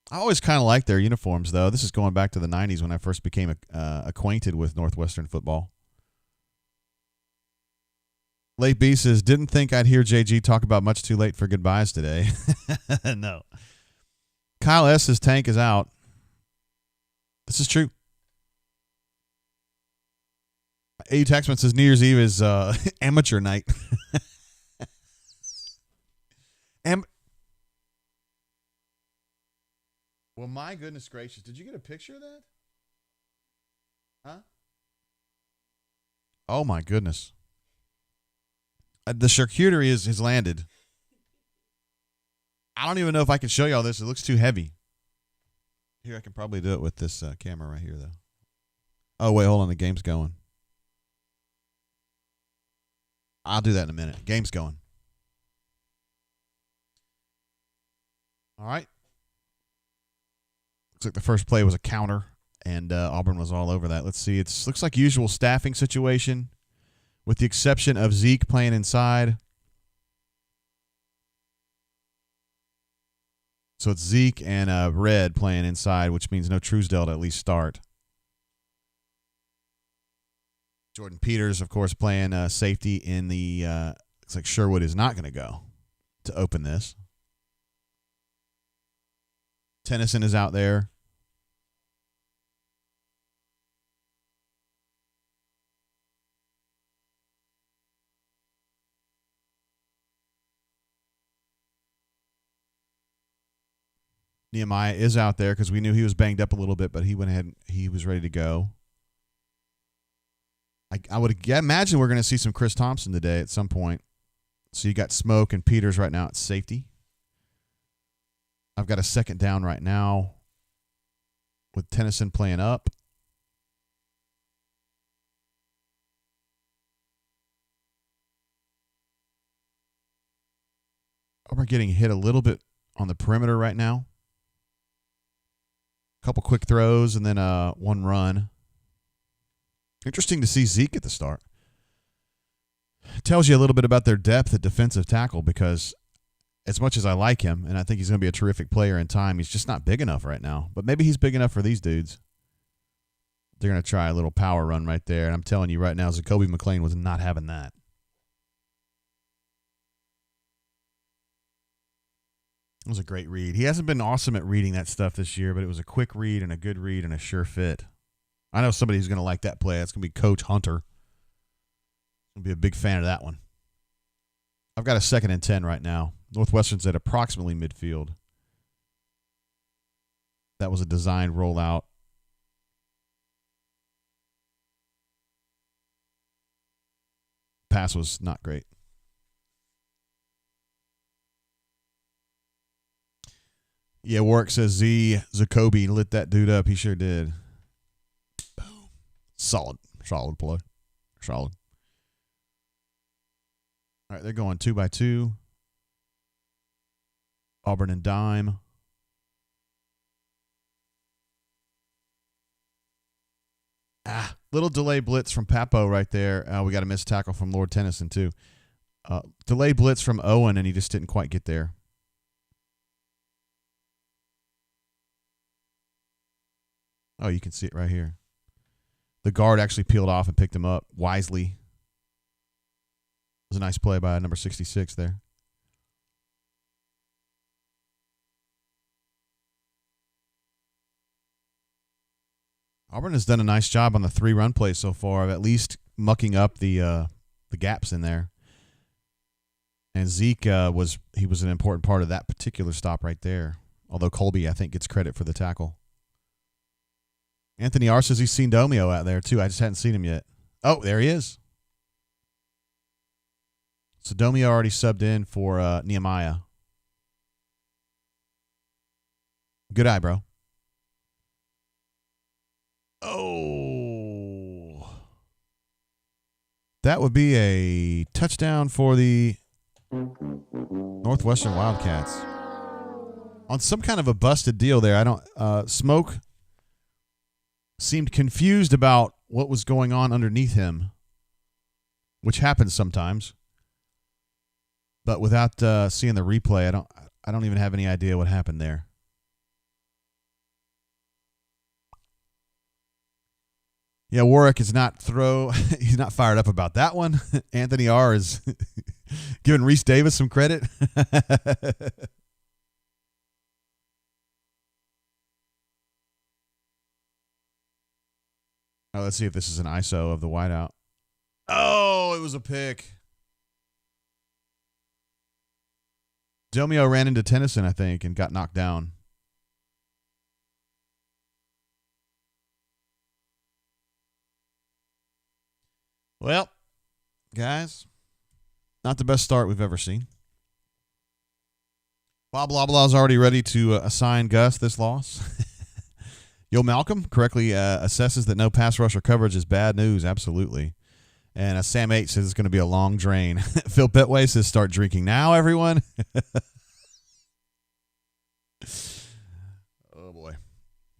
I always kind of like their uniforms, though. This is going back to the 90s when I first became acquainted with Northwestern football. Late B says, didn't think I'd hear JG talk about much too late for goodbyes today. No. Kyle S. says Tank is out. This is true. A. Taxman says New Year's Eve is amateur night. Well, my goodness gracious. Did you get a picture of that? Huh? Oh, my goodness. The charcuterie has landed. I don't even know if I can show y'all this. It looks too heavy. Here, I can probably do it with this camera right here, though. Oh, wait, hold on. The game's going. I'll do that in a minute. Game's going. All right. Looks like the first play was a counter, and Auburn was all over that. Let's see. It looks like usual staffing situation, with the exception of Zeke playing inside. So it's Zeke and Red playing inside, which means no Truesdale to at least start. Jordan Peters, of course, playing safety in the looks like Sherwood is not going to go to open this. Tennyson is out there. Nehemiah is out there because we knew he was banged up a little bit, but he went ahead and he was ready to go. I would imagine we're going to see some Chris Thompson today at some point. So you got Smoke and Peters right now at safety. I've got a second down right now with Tennyson playing up. We're getting hit a little bit on the perimeter right now. A couple quick throws and then one run. Interesting to see Zeke at the start. It tells you a little bit about their depth at defensive tackle because as much as I like him, and I think he's going to be a terrific player in time, he's just not big enough right now. But maybe he's big enough for these dudes. They're going to try a little power run right there. And I'm telling you right now, Zacoby McClain was not having that. It was a great read. He hasn't been awesome at reading that stuff this year, but it was a quick read and a good read and a sure fit. I know somebody who's going to like that play. That's going to be Coach Hunter. I'll be a big fan of that one. I've got a 2nd and 10 right now. Northwestern's at approximately midfield. That was a designed rollout. Pass was not great. Yeah, Warwick says Zacoby lit that dude up. He sure did. Boom. Solid play. Solid. All right, they're going 2-by-2. Auburn and dime. Little delay blitz from Papo right there. We got a missed tackle from Lord Tennyson, too. Delay blitz from Owen, and he just didn't quite get there. Oh, you can see it right here. The guard actually peeled off and picked him up wisely. It was a nice play by number 66 there. Auburn has done a nice job on the 3 run plays so far of at least mucking up the gaps in there. And Zeke was an important part of that particular stop right there. Although Colby, I think, gets credit for the tackle. Anthony R says he's seen Domio out there, too. I just hadn't seen him yet. Oh, there he is. So Domio already subbed in for Nehemiah. Good eye, bro. Oh. That would be a touchdown for the Northwestern Wildcats. On some kind of a busted deal there. Smoke seemed confused about what was going on underneath him, which happens sometimes. But without seeing the replay, I don't even have any idea what happened there. Yeah, Warwick is he's not fired up about that one. Anthony R is giving Reese Davis some credit. Oh, let's see if this is an ISO of the wideout. Oh, it was a pick. Domio ran into Tennyson, I think, and got knocked down. Well, guys, not the best start we've ever seen. Bob Loblaw's already ready to assign Gus this loss. Yo Malcolm correctly assesses that no pass rush or coverage is bad news. Absolutely. And Sam H says it's going to be a long drain. Phil Petway says start drinking now, everyone. Oh, boy.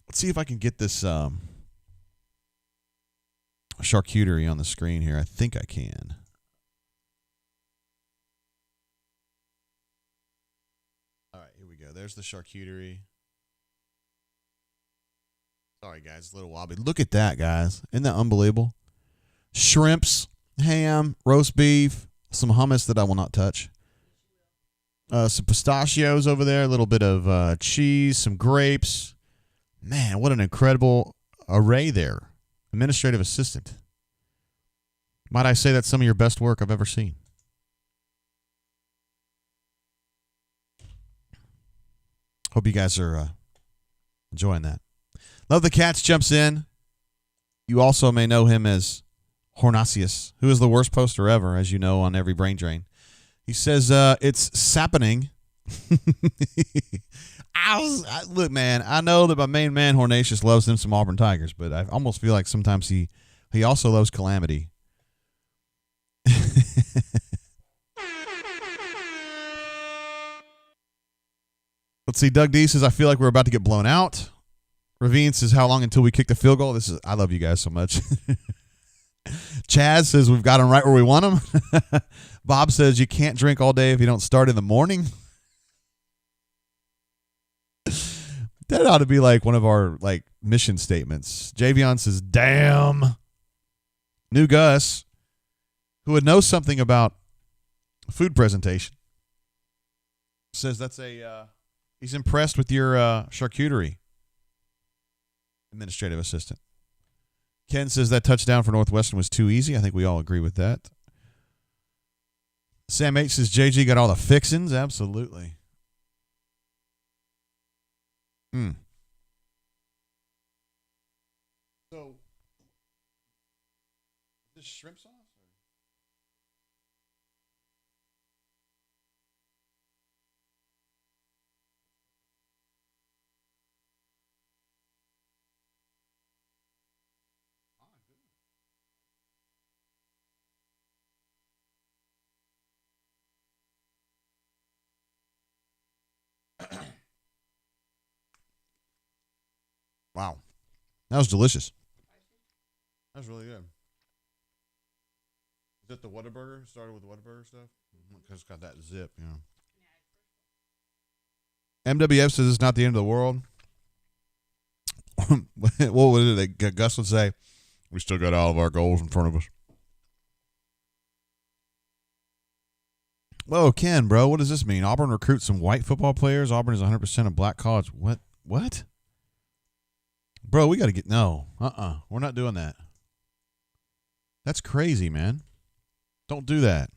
Let's see if I can get this charcuterie on the screen here. I think I can. All right, here we go. There's the charcuterie. Sorry, guys, a little wobbly. Look at that, guys. Isn't that unbelievable? Shrimps, ham, roast beef, some hummus that I will not touch. Some pistachios over there, a little bit of cheese, some grapes. Man, what an incredible array there. Administrative assistant. Might I say that's some of your best work I've ever seen. Hope you guys are enjoying that. Love the Cats jumps in. You also may know him as Hornacius, who is the worst poster ever, as you know, on every Brain Drain. He says it's sappening. Look, man, I know that my main man Hornatius loves him some Auburn Tigers, but I almost feel like sometimes he also loves calamity. Let's see. Doug D says, I feel like we're about to get blown out. Ravine says, how long until we kick the field goal? I love you guys so much. Chaz says, we've got them right where we want them. Bob says, you can't drink all day if you don't start in the morning. That ought to be like one of our mission statements. Javion says, damn. New Gus, who would know something about food presentation, says that's he's impressed with your charcuterie. Administrative assistant. Ken says that touchdown for Northwestern was too easy. I think we all agree with that. Sam H says JG got all the fixins. Absolutely. So, this shrimp sauce? Wow. That was delicious. That was really good. Is that the Whataburger? Started with the Whataburger stuff? Because it's got that zip, you know. MWF says it's not the end of the world. What would it? Gus would say, we still got all of our goals in front of us. Whoa, Ken, bro, what does this mean? Auburn recruits some white football players. Auburn is 100% a black college. What? Bro, we got to get... No. We're not doing that. That's crazy, man. Don't do that.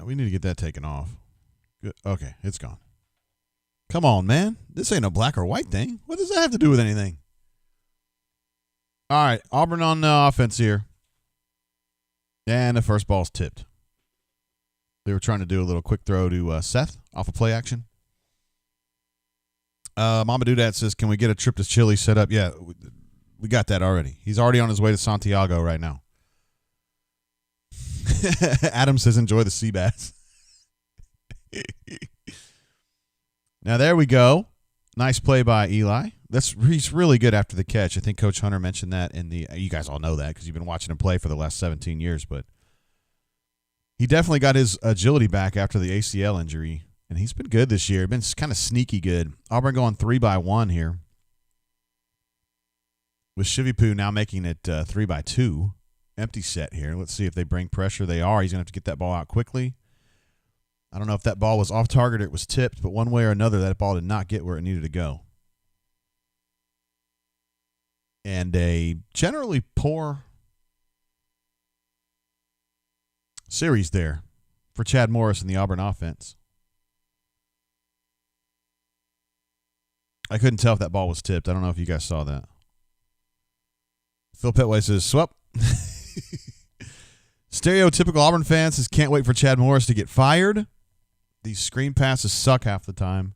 We need to get that taken off. Good. Okay, it's gone. Come on, man. This ain't a black or white thing. What does that have to do with anything? All right, Auburn on offense here. And the first ball's tipped. They were trying to do a little quick throw to Seth off of play action. Mama Doodad says, can we get a trip to Chile set up? Yeah, we got that already. He's already on his way to Santiago right now. Adam says, enjoy the sea bass. Now, there we go. Nice play by Eli. He's really good after the catch. I think Coach Hunter mentioned that you guys all know that because you've been watching him play for the last 17 years, but he definitely got his agility back after the ACL injury. And he's been good this year. Been kind of sneaky good. Auburn going 3-by-1 here. With Shivipu now making it 3-by-2. Empty set here. Let's see if they bring pressure. They are. He's going to have to get that ball out quickly. I don't know if that ball was off target or it was tipped, but one way or another, that ball did not get where it needed to go. And a generally poor series there for Chad Morris and the Auburn offense. I couldn't tell if that ball was tipped. I don't know if you guys saw that. Phil Petway says, swap. Stereotypical Auburn fan says, can't wait for Chad Morris to get fired. These screen passes suck half the time.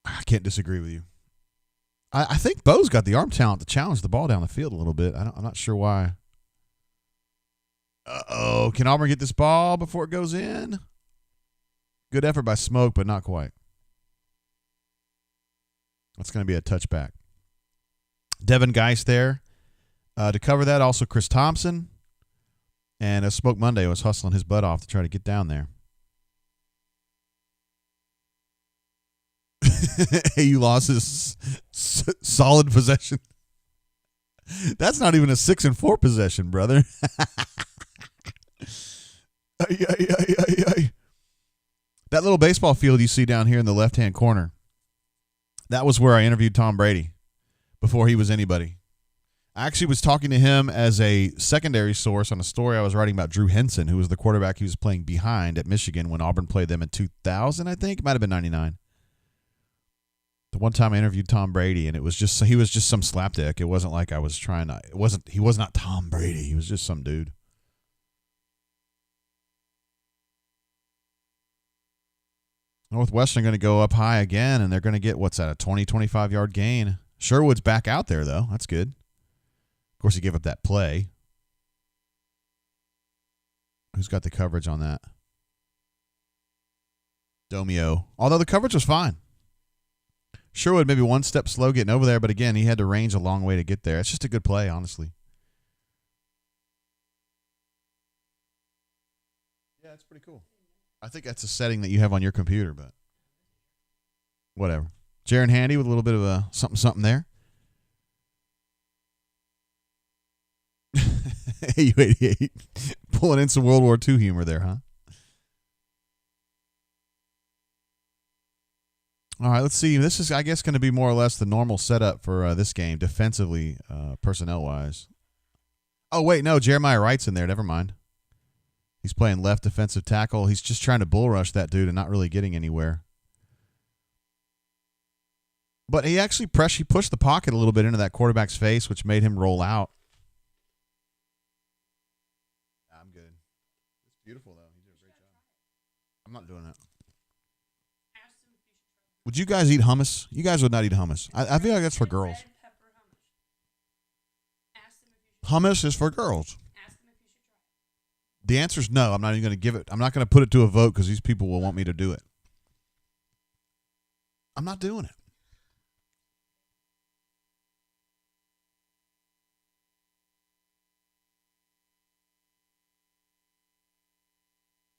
I can't disagree with you. I think Bo's got the arm talent to challenge the ball down the field a little bit. I'm not sure why. Uh-oh. Can Auburn get this ball before it goes in? Good effort by Smoke, but not quite. That's going to be a touchback. Devin Geist there to cover that. Also Chris Thompson. And Smoke Monday was hustling his butt off to try to get down there. AU losses solid possession. That's not even a 6-4 possession, brother. That little baseball field you see down here in the left-hand corner, that was where I interviewed Tom Brady before he was anybody. I actually was talking to him as a secondary source on a story I was writing about Drew Henson, who was the quarterback he was playing behind at Michigan when Auburn played them in 2000, I think. It might have been 99. The one time I interviewed Tom Brady, and he was just some slapdick. It wasn't like I was trying to. He was not Tom Brady. He was just some dude. Northwestern going to go up high again, and they're going to get, what's that, a 20, 25-yard gain. Sherwood's back out there, though. That's good. Of course, he gave up that play. Who's got the coverage on that? Domio. Although the coverage was fine. Sherwood maybe one step slow getting over there, but again, he had to range a long way to get there. It's just a good play, honestly. Yeah, it's pretty cool. I think that's a setting that you have on your computer, but whatever. Jaron Handy with a little bit of a something there. AU88. Pulling in some World War II humor there, huh? All right, let's see. This is, I guess, going to be more or less the normal setup for this game, defensively, personnel-wise. Oh, wait, no, Jeremiah Wright's in there. Never mind. He's playing left defensive tackle. He's just trying to bull rush that dude and not really getting anywhere. But he actually pushed the pocket a little bit into that quarterback's face, which made him roll out. I'm good. It's beautiful, though. He did a great job. I'm not doing that. Would you guys eat hummus? You guys would not eat hummus. I feel like that's for girls. Hummus is for girls. The answer is no. I'm not even going to give it. I'm not going to put it to a vote because these people will want me to do it. I'm not doing it.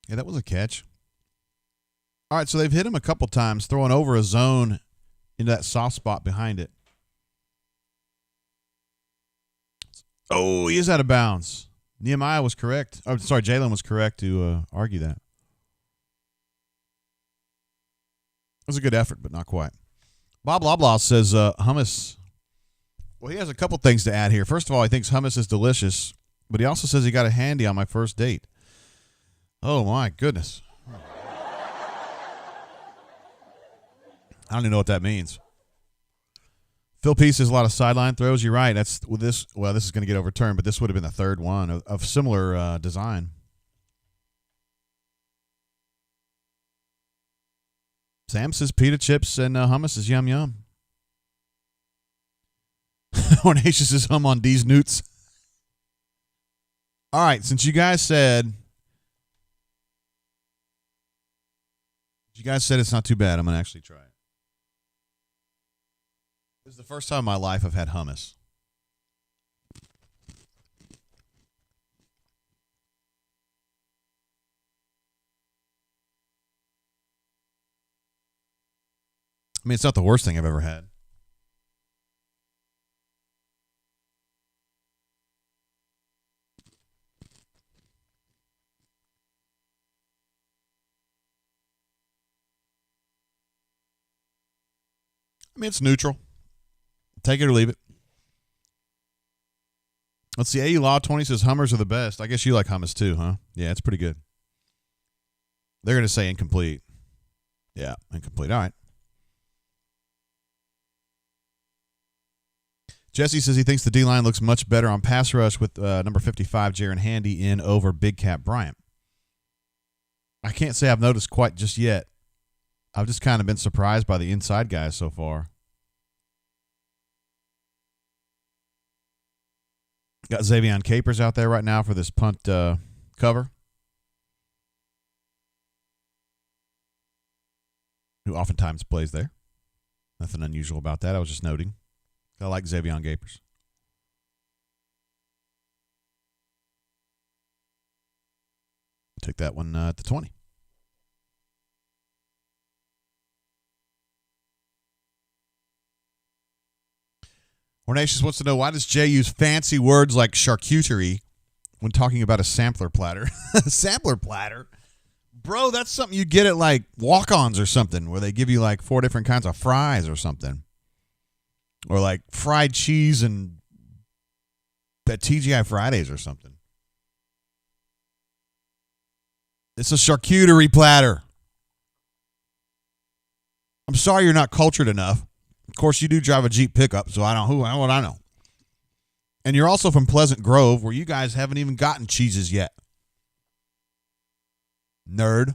Yeah, that was a catch. All right, so they've hit him a couple times, throwing over a zone into that soft spot behind it. Oh, he is out of bounds. Nehemiah was correct. Oh, sorry, Jalen was correct to argue that. It was a good effort, but not quite. Bob Loblaw says hummus. Well, he has a couple things to add here. First of all, he thinks hummus is delicious, but he also says he got a handy on my first date. Oh, my goodness. I don't even know what that means. Phil Peace has a lot of sideline throws. You're right. That's with this. Well, this is going to get overturned, but this would have been the third one of similar design. Sam says pita chips and hummus is yum yum. Hornatius is hum on D's Newts. All right, since you guys said it's not too bad, I'm going to actually try it. This is the first time in my life I've had hummus. I mean, it's not the worst thing I've ever had. I mean, it's neutral. Take it or leave it. Let's see. AU Law 20 says Hummers are the best. I guess you like hummus too, huh? Yeah, it's pretty good. They're going to say incomplete. Yeah, incomplete. All right. Jesse says he thinks the D-line looks much better on pass rush with number 55, Jaron Handy, in over Big Cat Bryant. I can't say I've noticed quite just yet. I've just kind of been surprised by the inside guys so far. Got Xavion Capers out there right now for this punt cover, who oftentimes plays there. Nothing unusual about that. I was just noting. I like Xavion Capers. Take that one at the 20. Hornatius wants to know, why does Jay use fancy words like charcuterie when talking about a sampler platter? Sampler platter? Bro, that's something you get at like walk-ons or something, where they give you like 4 different kinds of fries or something. Or like fried cheese and at TGI Fridays or something. It's a charcuterie platter. I'm sorry you're not cultured enough. Of course, you do drive a Jeep pickup, so I don't what I know. And you're also from Pleasant Grove, where you guys haven't even gotten cheeses yet. Nerd.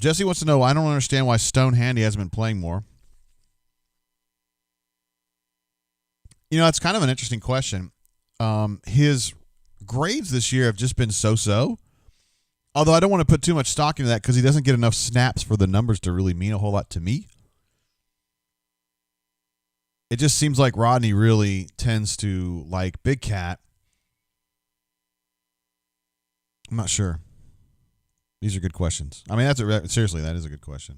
Jesse wants to know, I don't understand why Stone Handy hasn't been playing more. You know, it's kind of an interesting question. His grades this year have just been so-so. Although I don't want to put too much stock into that because he doesn't get enough snaps for the numbers to really mean a whole lot to me. It just seems like Rodney really tends to like Big Cat. I'm not sure. These are good questions. I mean, seriously, that is a good question.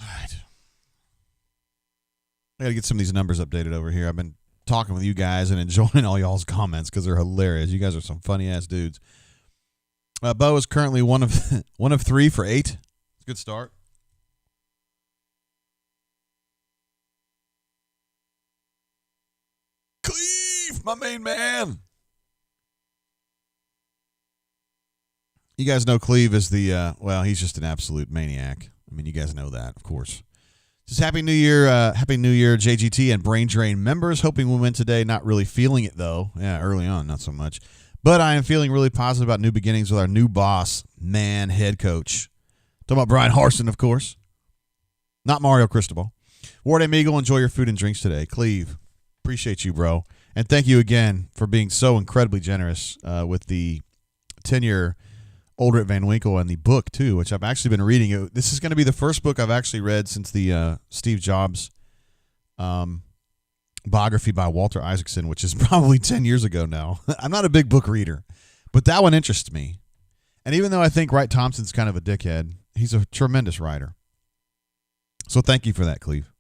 All right. I got to get some of these numbers updated over here. I've been talking with you guys and enjoying all y'all's comments because they're hilarious. You guys are some funny-ass dudes. Bo is currently one of 3 for 8. It's a good start. Cleve, my main man. You guys know Cleve is he's just an absolute maniac. I mean, you guys know that, of course. Just Happy New Year, JGT and Brain Drain members. Hoping we win today. Not really feeling it, though. Yeah, early on, not so much. But I am feeling really positive about new beginnings with our new boss, head coach. Talking about Brian Harsin, of course. Not Mario Cristobal. Ward Amigo, enjoy your food and drinks today. Cleve, appreciate you, bro. And thank you again for being so incredibly generous with the 10-year Old Van Winkle and the book, too, which I've actually been reading. This is going to be the first book I've actually read since the Steve Jobs biography by Walter Isaacson, which is probably 10 years ago now. I'm not a big book reader, but that one interests me. And even though I think Wright Thompson's kind of a dickhead, he's a tremendous writer. So thank you for that, Cleve.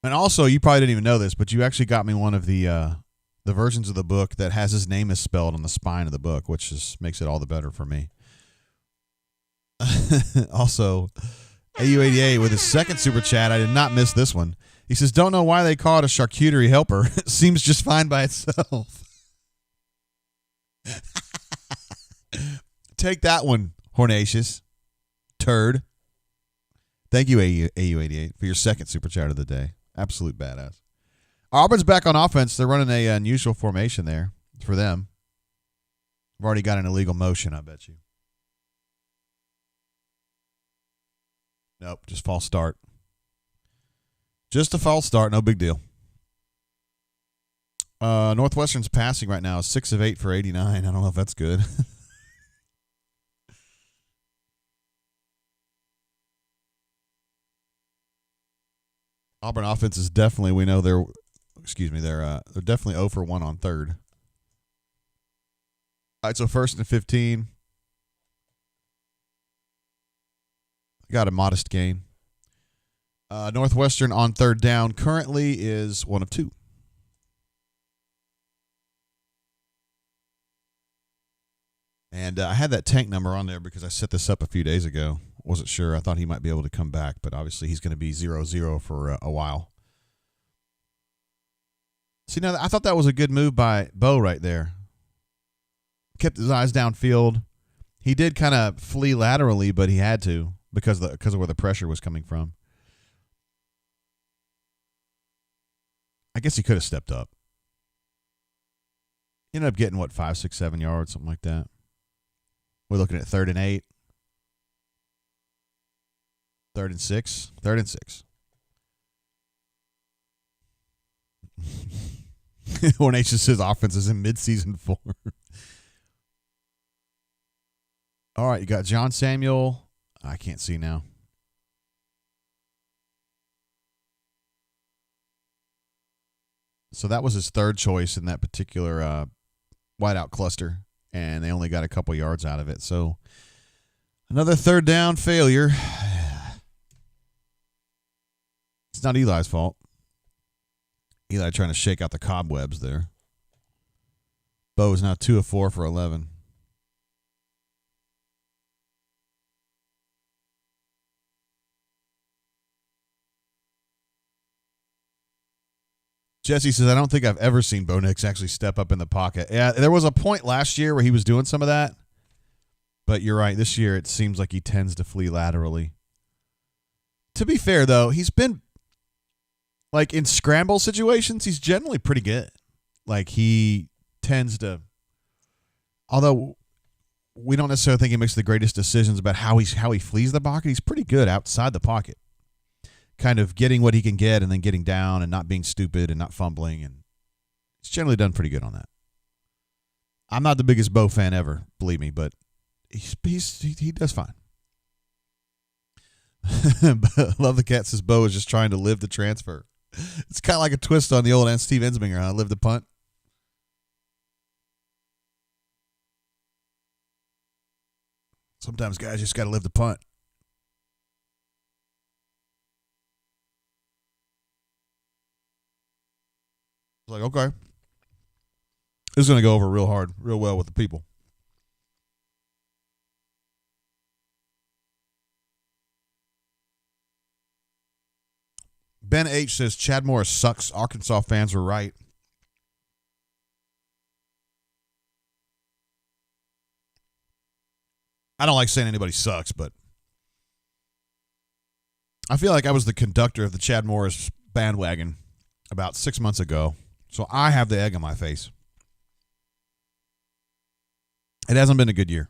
And also, you probably didn't even know this, but you actually got me one of the versions of the book that has his name misspelled on the spine of the book, which just makes it all the better for me. Also, AU88 with his second super chat. I did not miss this one. He says, don't know why they call it a charcuterie helper. It seems just fine by itself. Take that one, Hornatius. Turd. Thank you, AU88, for your second super chat of the day. Absolute badass. Auburn's back on offense. They're running a unusual formation there for them. I've already got an illegal motion, I bet you. Nope, just false start. Just a false start, no big deal. Northwestern's passing right now is 6 of 8 for 89. I don't know if that's good. Auburn offense is definitely, we know they're definitely 0 for 1 on third. All right, so 1st and 15. Got a modest gain. Northwestern on third down currently is 1 of 2. And I had that tank number on there because I set this up a few days ago. Wasn't sure. I thought he might be able to come back, but obviously he's going to be 0-0 for a while. See, now I thought that was a good move by Bo right there. Kept his eyes downfield. He did kind of flee laterally, but he had to because of where the pressure was coming from. I guess he could have stepped up. He ended up getting, 5, 6, 7 yards, something like that. We're looking at 3rd and 8. 3rd and 6. 3rd and 6. Hornatius says offense is in midseason form. All right, you got John Samuel. I can't see now. So that was his third choice in that particular wideout cluster, and they only got a couple yards out of it. So another 3rd down failure. It's not Eli's fault. Eli trying to shake out the cobwebs there. Bo is now 2 of 4 for 11. Jesse says, I don't think I've ever seen Bo Nix actually step up in the pocket. Yeah, there was a point last year where he was doing some of that. But you're right. This year it seems like he tends to flee laterally. To be fair, though, he's been, in scramble situations, he's generally pretty good. He tends to, although we don't necessarily think he makes the greatest decisions about how he flees the pocket. He's pretty good outside the pocket, kind of getting what he can get and then getting down and not being stupid and not fumbling. And he's generally done pretty good on that. I'm not the biggest Bo fan ever, believe me, but he does fine. Love the Cat says Bo is just trying to live the transfer. It's kind of like a twist on the old Steve Ensminger, huh? Live the punt. Sometimes guys just got to live the punt. It's like, okay. This is going to go over real hard, real well with the people. Ben H. says Chad Morris sucks. Arkansas fans were right. I don't like saying anybody sucks, but I feel like I was the conductor of the Chad Morris bandwagon about 6 months ago, so I have the egg on my face. It hasn't been a good year.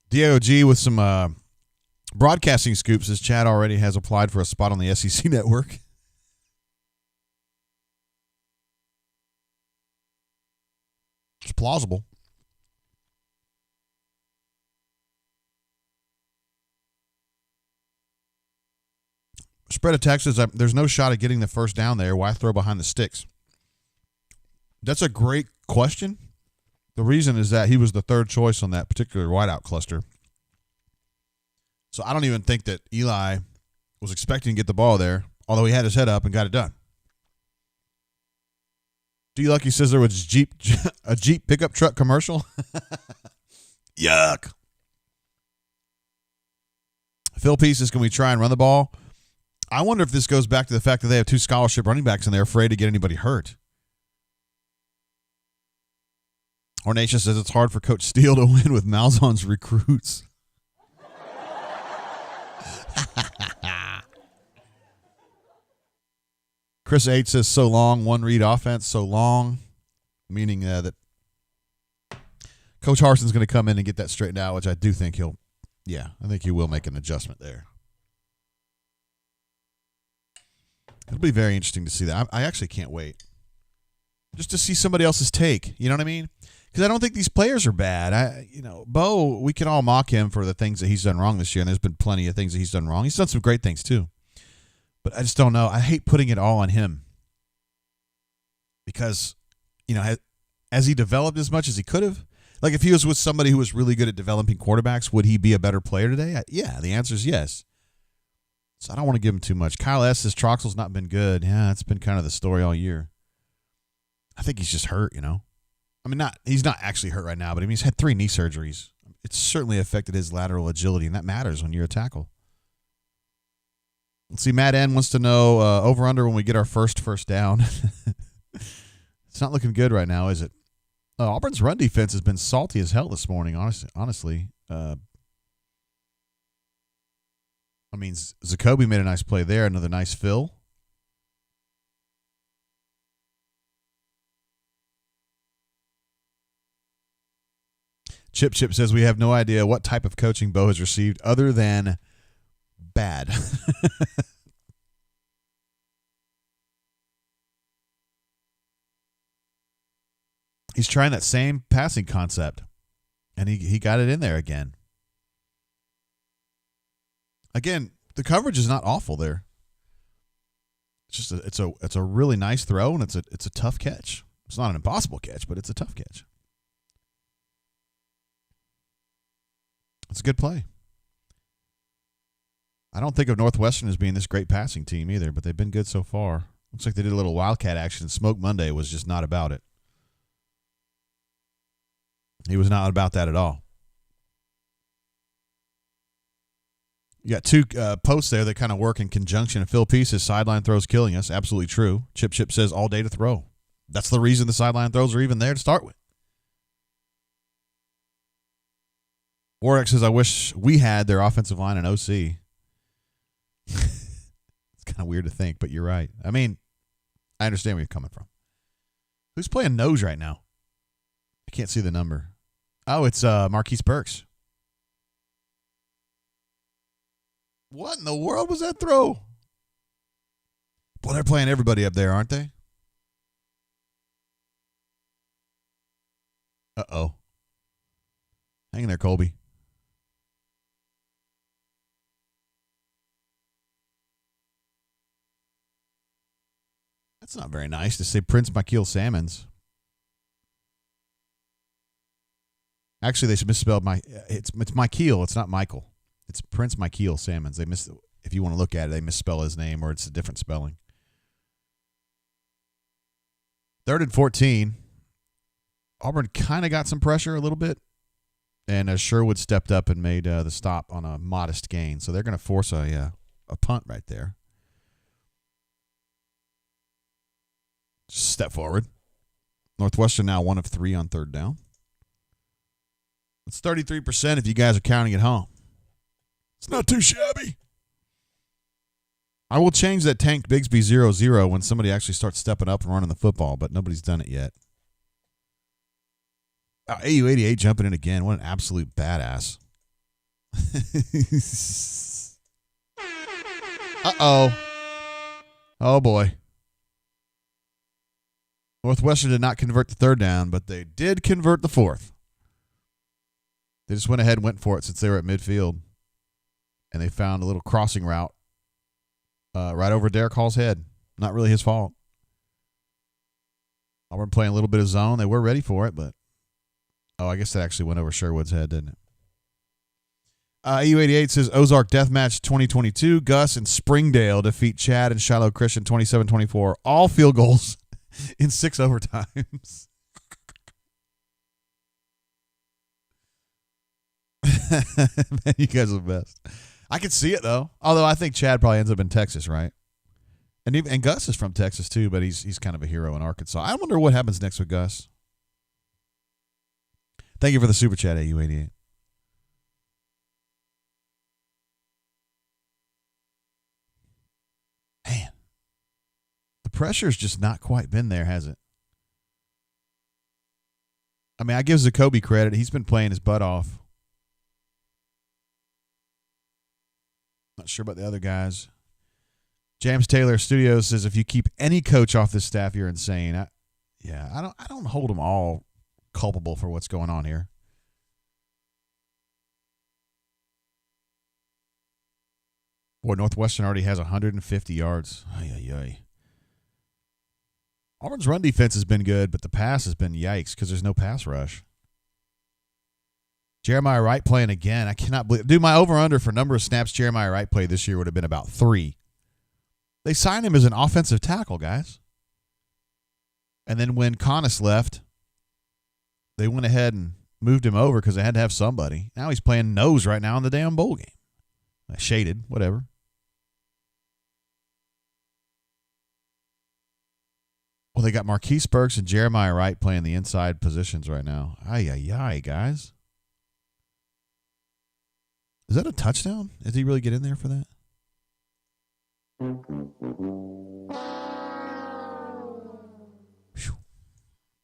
DOG with some broadcasting scoops says Chad already has applied for a spot on the SEC network. It's plausible. Spread of text is there's no shot at getting the first down there. Why throw behind the sticks? That's a great question. The reason is that he was the third choice on that particular wideout cluster. So I don't even think that Eli was expecting to get the ball there, although he had his head up and got it done. D. Lucky says there was a Jeep pickup truck commercial. Yuck. Phil Pieces, can we try and run the ball? I wonder if this goes back to the fact that they have two scholarship running backs and they're afraid to get anybody hurt. Ornacia says it's hard for Coach Steele to win with Malzahn's recruits. Chris H says so long, one read offense, so long, meaning that Coach Harson's going to come in and get that straightened out, which I do think I think he will make an adjustment there. It'll be very interesting to see that. I actually can't wait just to see somebody else's take. You know what I mean? Because I don't think these players are bad. Bo, we can all mock him for the things that he's done wrong this year, and there's been plenty of things that he's done wrong. He's done some great things too. But I just don't know. I hate putting it all on him because, has he developed as much as he could have? Like if he was with somebody who was really good at developing quarterbacks, would he be a better player today? Yeah, the answer is yes. So I don't want to give him too much. Kyle S. says Troxell's not been good. Yeah, that's been kind of the story all year. I think he's just hurt, I mean, he's not actually hurt right now, but he's had 3 knee surgeries. It's certainly affected his lateral agility, and that matters when you're a tackle. Let's see, Matt N wants to know over-under when we get our first down. It's not looking good right now, is it? Auburn's run defense has been salty as hell this morning, honestly. Zacoby made a nice play there, another nice fill. Chip says we have no idea what type of coaching Bo has received other than bad. He's trying that same passing concept, and he got it in there again. Again, the coverage is not awful there. It's just it's a really nice throw, and it's a tough catch. It's not an impossible catch, but it's a tough catch. It's a good play. I don't think of Northwestern as being this great passing team either, but they've been good so far. Looks like they did a little Wildcat action. Smoke Monday was just not about it. He was not about that at all. You got 2 posts there that kind of work in conjunction. Phil Peace, sideline throws killing us. Absolutely true. Chip says all day to throw. That's the reason the sideline throws are even there to start with. Warwick says, I wish we had their offensive line and OC. It's kind of weird to think, but you're right. I mean, I understand where you're coming from. Who's playing nose right now? can't see the number. Oh, it's Marquise Burks. What in the world was that throw? Boy, they're playing everybody up there, aren't they? Uh-oh. Hang in there, Colby. That's not very nice to say Prince Michael Salmons. Actually, they should misspell it's Michael. It's not Michael. It's Prince Michael Salmons. If you want to look at it, they misspell his name or it's a different spelling. 3rd and 14. Auburn kind of got some pressure a little bit, and Sherwood stepped up and made the stop on a modest gain. So they're going to force a punt right there. Just step forward. Northwestern now 1 of 3 on 3rd down. It's 33% if you guys are counting at home. It's not too shabby. I will change that Tank Bigsby 0-0 when somebody actually starts stepping up and running the football, but nobody's done it yet. AU88 jumping in again. What an absolute badass. Uh-oh. Oh, boy. Northwestern did not convert the 3rd down, but they did convert the 4th. They just went ahead and went for it since they were at midfield. And they found a little crossing route right over Derek Hall's head. Not really his fault. Auburn playing a little bit of zone. They were ready for it, but I guess that actually went over Sherwood's head, didn't it? EU88 says Ozark Deathmatch 2022. Gus and Springdale defeat Chad and Shiloh Christian 27-24. All field goals in 6 overtimes. Man, you guys are the best. I can see it, though. Although I think Chad probably ends up in Texas, right? And Gus is from Texas, too, but he's kind of a hero in Arkansas. I wonder what happens next with Gus. Thank you for the super chat, AU88. Man, the pressure's just not quite been there, has it? I mean, I give Zacoby credit. He's been playing his butt off. Not sure about the other guys. James Taylor Studios says if you keep any coach off this staff, you're insane. I don't hold them all culpable for what's going on here. Boy, Northwestern already has 150 yards. Ay. Auburn's run defense has been good, but the pass has been yikes because there's no pass rush. Jeremiah Wright playing again. I cannot believe. Dude, my over-under for number of snaps Jeremiah Wright played this year would have been about 3. They signed him as an offensive tackle, guys. And then when Connis left, they went ahead and moved him over because they had to have somebody. Now he's playing nose right now in the damn bowl game. Shaded, whatever. Well, they got Marquise Burks and Jeremiah Wright playing the inside positions right now. Ay, guys. Is that a touchdown? Did he really get in there for that? Whew.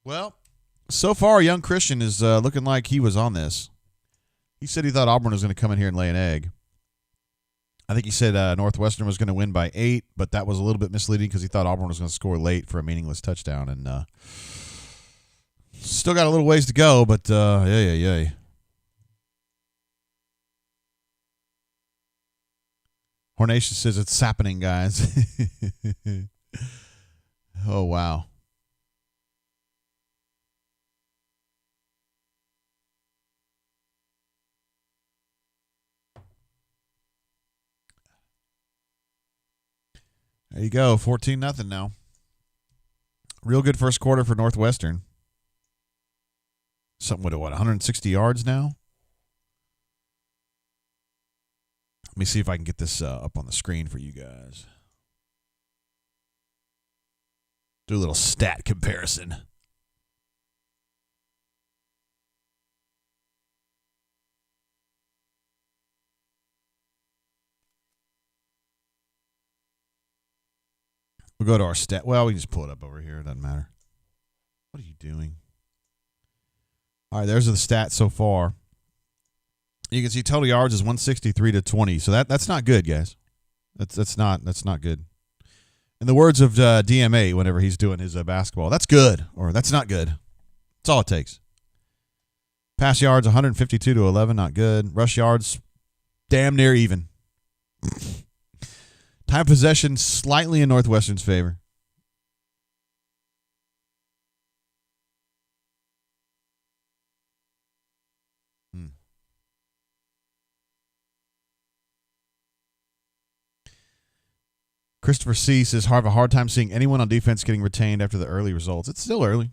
Well, so far, young Christian is looking like he was on this. He said he thought Auburn was going to come in here and lay an egg. I think he said Northwestern was going to win by 8, but that was a little bit misleading because he thought Auburn was going to score late for a meaningless touchdown. And still got a little ways to go, but yay. Hornation says it's happening, guys. Oh, wow. There you go, 14-0 now. Real good first quarter for Northwestern. Something with 160 yards now? Let me see if I can get this up on the screen for you guys. Do a little stat comparison. We'll go to our stat. Well, we can just pull it up over here. It doesn't matter. What are you doing? All right, there's the stats so far. You can see total yards is 163 to 20. So that's not good, guys. That's not good. In the words of DMA, whenever he's doing his basketball, that's good or that's not good. That's all it takes. Pass yards 152 to 11, not good. Rush yards damn near even. Time of possession slightly in Northwestern's favor. Christopher C. says, have a hard time seeing anyone on defense getting retained after the early results. It's still early.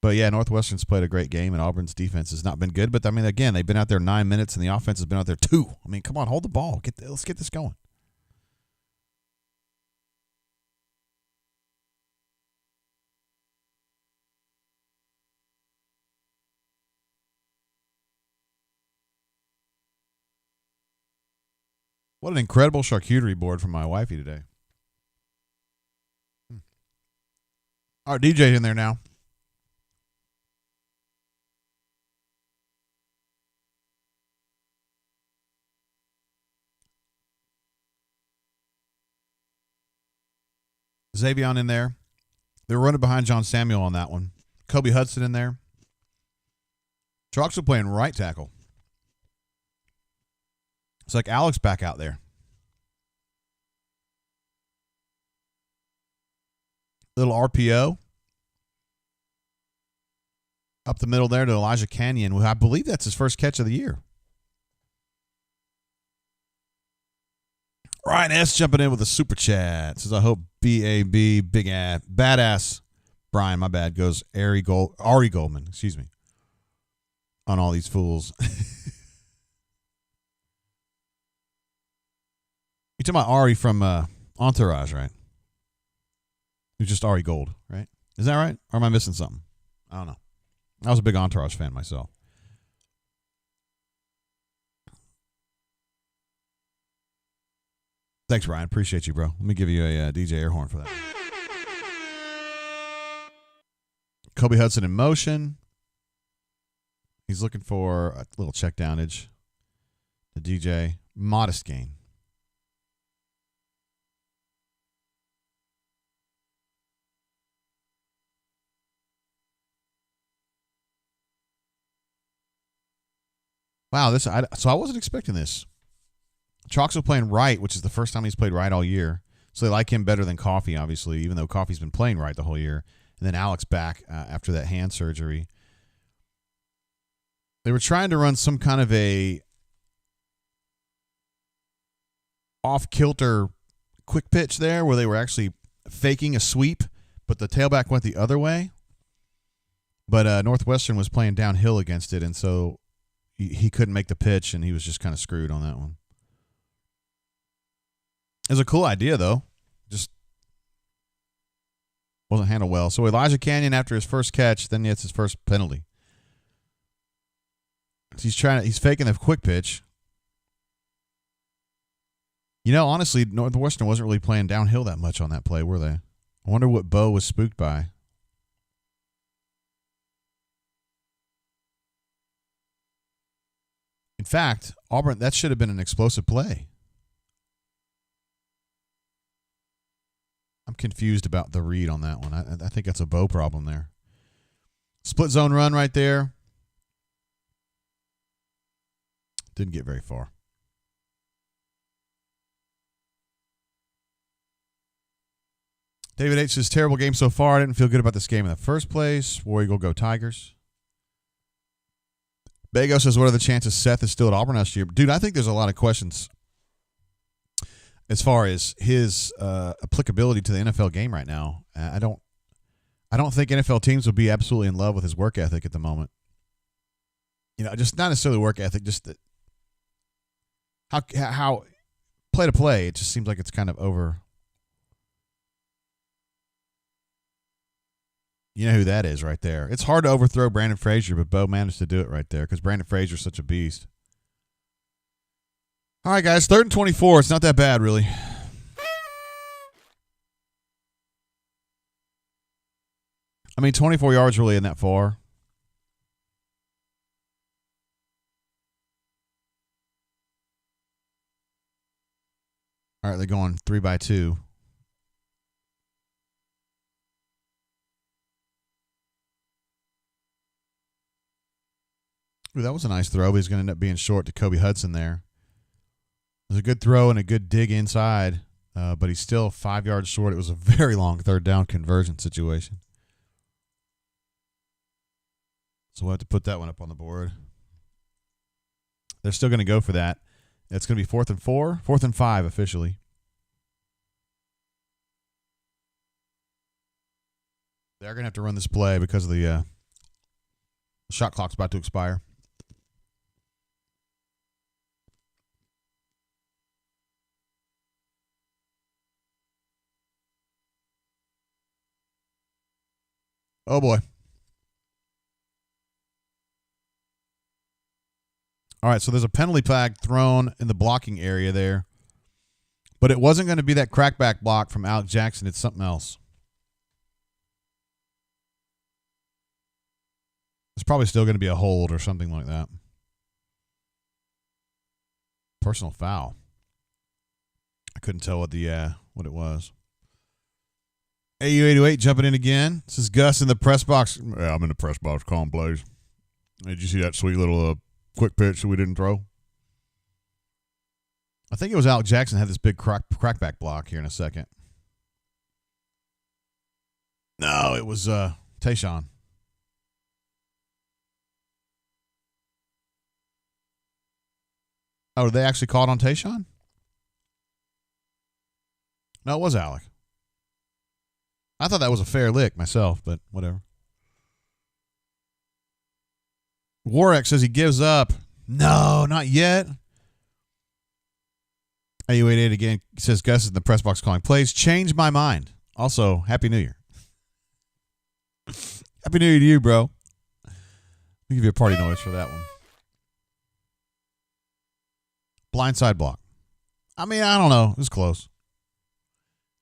But, yeah, Northwestern's played a great game, and Auburn's defense has not been good. But, I mean, again, they've been out there 9 minutes, and the offense has been out there 2. I mean, come on, hold the ball. Let's get this going. What an incredible charcuterie board from my wifey today. Our DJ's in there now. Xavion in there. They're running behind John Samuel on that one. Kobe Hudson in there. Chalks are playing right tackle. It's like Alex back out there. Little RPO. Up the middle there to Elijah Canyon. I believe that's his first catch of the year. Ryan S. jumping in with a super chat. Says, I hope BAB, big ass, badass Brian, my bad, goes Ari Goldman, excuse me, on all these fools. You're talking about Ari from Entourage, right? Who's just Ari Gold, right? Is that right? Or am I missing something? I don't know. I was a big Entourage fan myself. Thanks, Ryan. Appreciate you, bro. Let me give you a DJ air horn for that. Kobe Hudson in motion. He's looking for a little check downage. The DJ. Modest gain. Wow, so I wasn't expecting this. Chalks was playing right, which is the first time he's played right all year. So they like him better than Coffee, obviously, even though Coffee's been playing right the whole year. And then Alex back after that hand surgery. They were trying to run some kind of a off-kilter quick pitch there where they were actually faking a sweep, but the tailback went the other way. But Northwestern was playing downhill against it, and so he couldn't make the pitch, and he was just kind of screwed on that one. It was a cool idea, though. Just wasn't handled well. So Elijah Canyon, after his first catch, then gets his first penalty. He's faking the quick pitch. You know, honestly, Northwestern wasn't really playing downhill that much on that play, were they? I wonder what Bo was spooked by. In fact, Auburn, that should have been an explosive play. I'm confused about the read on that one. I think that's a Bo problem there. Split zone run right there. Didn't get very far. David H. says, terrible game so far. I didn't feel good about this game in the first place. War Eagle, go Tigers. Bago says, what are the chances Seth is still at Auburn next year? Dude, I think there's a lot of questions as far as his applicability to the NFL game right now. I don't think NFL teams would be absolutely in love with his work ethic at the moment. You know, just not necessarily work ethic, just that how play to play, it just seems like it's kind of over. You know who that is right there. It's hard to overthrow Brandon Frazier, but Bo managed to do it right there because Brandon Frazier's such a beast. All right, guys, 3rd and 24. It's not that bad, really. I mean, 24 yards really isn't that far. All right, they're going 3-2. Ooh, that was a nice throw, but he's going to end up being short to Kobe Hudson there. It was a good throw and a good dig inside, but he's still 5 yards short. It was a very long third down conversion situation. So we'll have to put that one up on the board. They're still going to go for that. It's going to be 4th and 4, 4th and 5 officially. They're going to have to run this play because of the shot clock's about to expire. Oh, boy. All right, so there's a penalty flag thrown in the blocking area there. But it wasn't going to be that crackback block from Alex Jackson. It's something else. It's probably still going to be a hold or something like that. Personal foul. I couldn't tell what it was. AU808 jumping in again. This is Gus in the press box. Yeah, I'm in the press box calling plays. Did you see that sweet little quick pitch that we didn't throw? I think it was Alex Jackson had this big crackback block here in a second. No, it was Tayshawn. Oh, did they actually call it on Tayshawn? No, it was Alec. I thought that was a fair lick myself, but whatever. Warwick says he gives up. No, not yet. AU88 again says Gus is in the press box calling plays. Change my mind. Also, Happy New Year. Happy New Year to you, bro. I'll give you a party noise for that one. Blindside block. I mean, I don't know. It was close.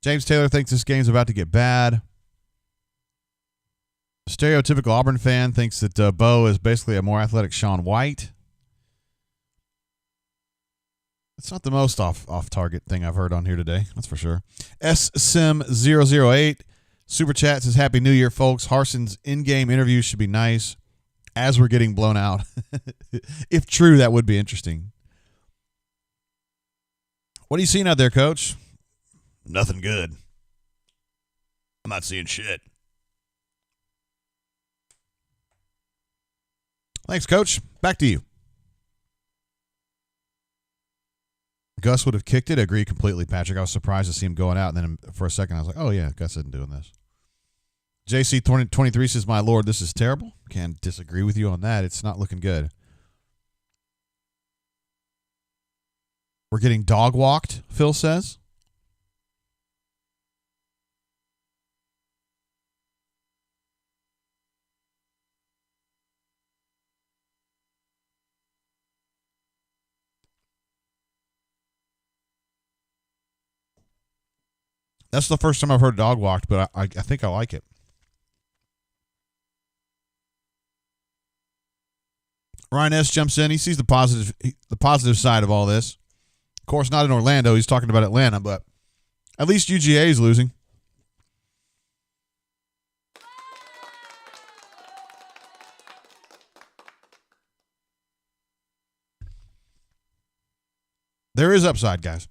James Taylor thinks this game's about to get bad. A stereotypical Auburn fan thinks that Bo is basically a more athletic Sean White. It's not the most off-target thing I've heard on here today. That's for sure. SSim008 Super Chat says, Happy New Year, folks. Harson's in-game interview should be nice as we're getting blown out. If true, that would be interesting. What are you seeing out there, Coach? Nothing good. I'm not seeing shit. Thanks, Coach. Back to you. Gus would have kicked it. I agree completely, Patrick. I was surprised to see him going out, and then for a second I was like, oh, yeah, Gus isn't doing this. JC23 says, my Lord, this is terrible. Can't disagree with you on that. It's not looking good. We're getting dog walked, Phil says. That's the first time I've heard dog walked, but I think I like it. Ryan S. jumps in. He sees the positive side of all this. Of course, not in Orlando. He's talking about Atlanta, but at least UGA is losing. There is upside, guys.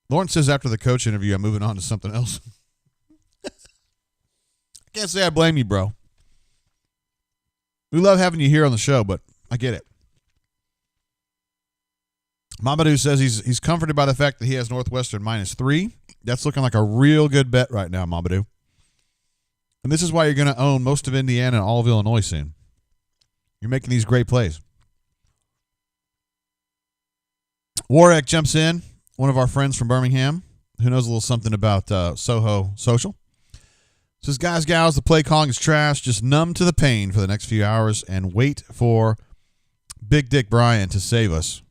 Lawrence says after the coach interview, I'm moving on to something else. I can't say I blame you, bro. We love having you here on the show, but I get it. Mamadou says he's comforted by the fact that he has Northwestern -3. That's looking like a real good bet right now, Mamadou. And this is why you're going to own most of Indiana and all of Illinois soon. You're making these great plays. Warwick jumps in. One of our friends from Birmingham who knows a little something about Soho Social. Says, guys, gals, the play calling is trash. Just numb to the pain for the next few hours and wait for Big Dick Brian to save us.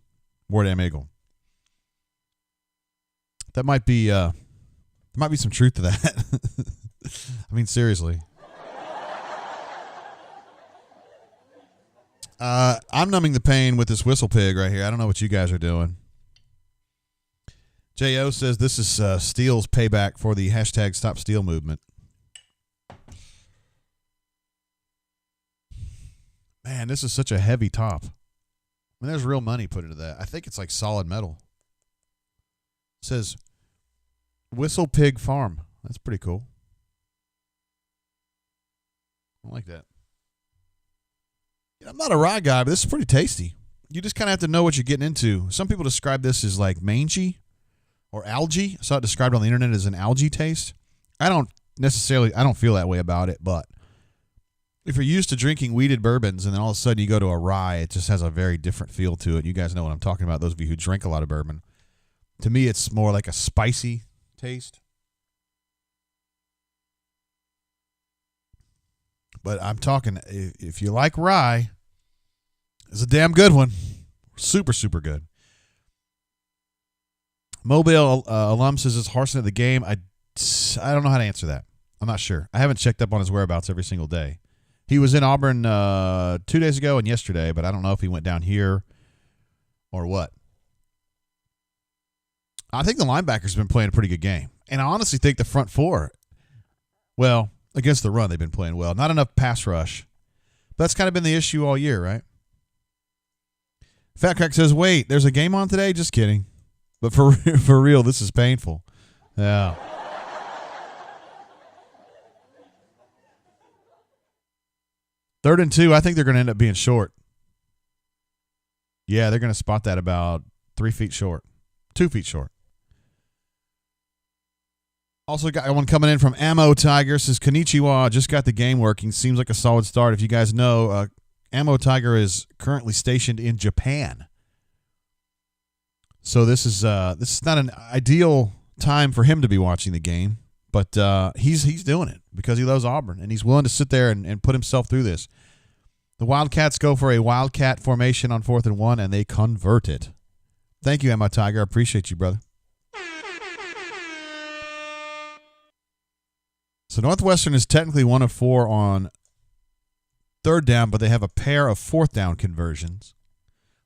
War Damn Eagle. That might be there might be some truth to that. I mean, seriously. I'm numbing the pain with this whistle pig right here. I don't know what you guys are doing. J.O. says this is Steele's payback for the hashtag Stop Steele movement. Man, this is such a heavy top. I mean, there's real money put into that. I think it's like solid metal. It says Whistle Pig Farm. That's pretty cool. I like that. I'm not a rye guy, but this is pretty tasty. You just kind of have to know what you're getting into. Some people describe this as like mangy or algae. I saw it described on the internet as an algae taste. I don't feel that way about it, but if you're used to drinking weeded bourbons and then all of a sudden you go to a rye, it just has a very different feel to it. You guys know what I'm talking about, those of you who drink a lot of bourbon. To me, it's more like a spicy taste. But I'm talking, if you like rye, it's a damn good one. Super, super good. Mobile alum says it's Harsin at the game. I don't know how to answer that. I'm not sure. I haven't checked up on his whereabouts every single day. He was in Auburn 2 days ago and yesterday, but I don't know if he went down here or what. I think the linebackers have been playing a pretty good game. And I honestly think the front four, well, against the run, they've been playing well. Not enough pass rush. But that's kind of been the issue all year, right? Fat Crack says, wait, there's a game on today? Just kidding. But for real, this is painful. Yeah. Third and 2, I think they're going to end up being short. Yeah, they're going to spot that about 3 feet short. 2 feet short. Also got one coming in from Ammo Tiger. Says, Konnichiwa, just got the game working. Seems like a solid start. If you guys know, Ammo Tiger is currently stationed in Japan. So this is not an ideal time for him to be watching the game. But he's doing it because he loves Auburn, and he's willing to sit there and put himself through this. The Wildcats go for a Wildcat formation on 4th and 1, and they convert it. Thank you, Emma Tiger. I appreciate you, brother. So Northwestern is technically 1 of 4 on 3rd down, but they have a pair of 4th down conversions.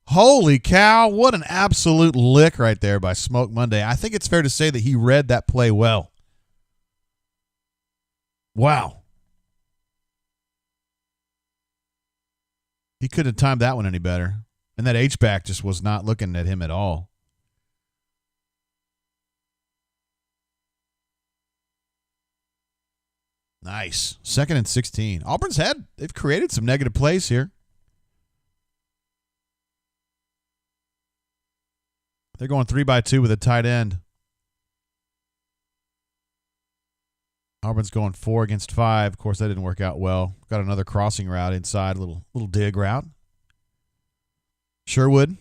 Holy cow, what an absolute lick right there by Smoke Monday. I think it's fair to say that he read that play well. Wow. He couldn't have timed that one any better. And that H-back just was not looking at him at all. Nice. 2nd and 16. They've created some negative plays here. They're going 3-by-2 with a tight end. Auburn's going 4 against 5. Of course, that didn't work out well. Got another crossing route inside, little dig route. Sherwood,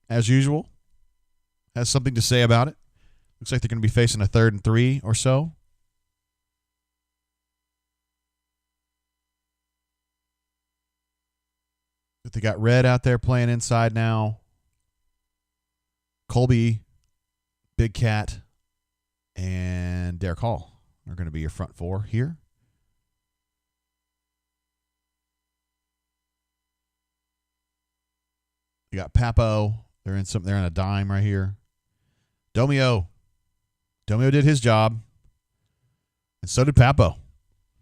as usual, has something to say about it. Looks like they're going to be facing a 3rd and 3 or so. But they got Red out there playing inside now. Colby, Big Cat, and Derek Hall are going to be your front 4 here. You got Papo. They're in a dime right here. Domio did his job. And so did Papo.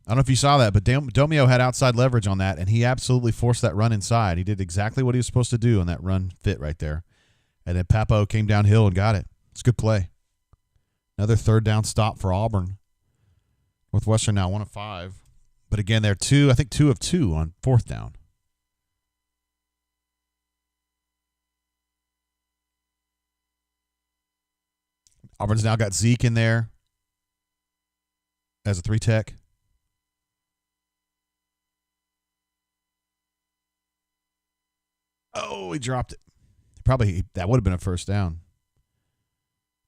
I don't know if you saw that, but Domio had outside leverage on that, and he absolutely forced that run inside. He did exactly what he was supposed to do on that run fit right there. And then Papo came downhill and got it. It's a good play. Another 3rd down stop for Auburn. Northwestern now 1 of 5. But again, they're 2 of 2 on 4th down. Auburn's now got Zeke in there as a 3-tech. Oh, he dropped it. That would have been a 1st down.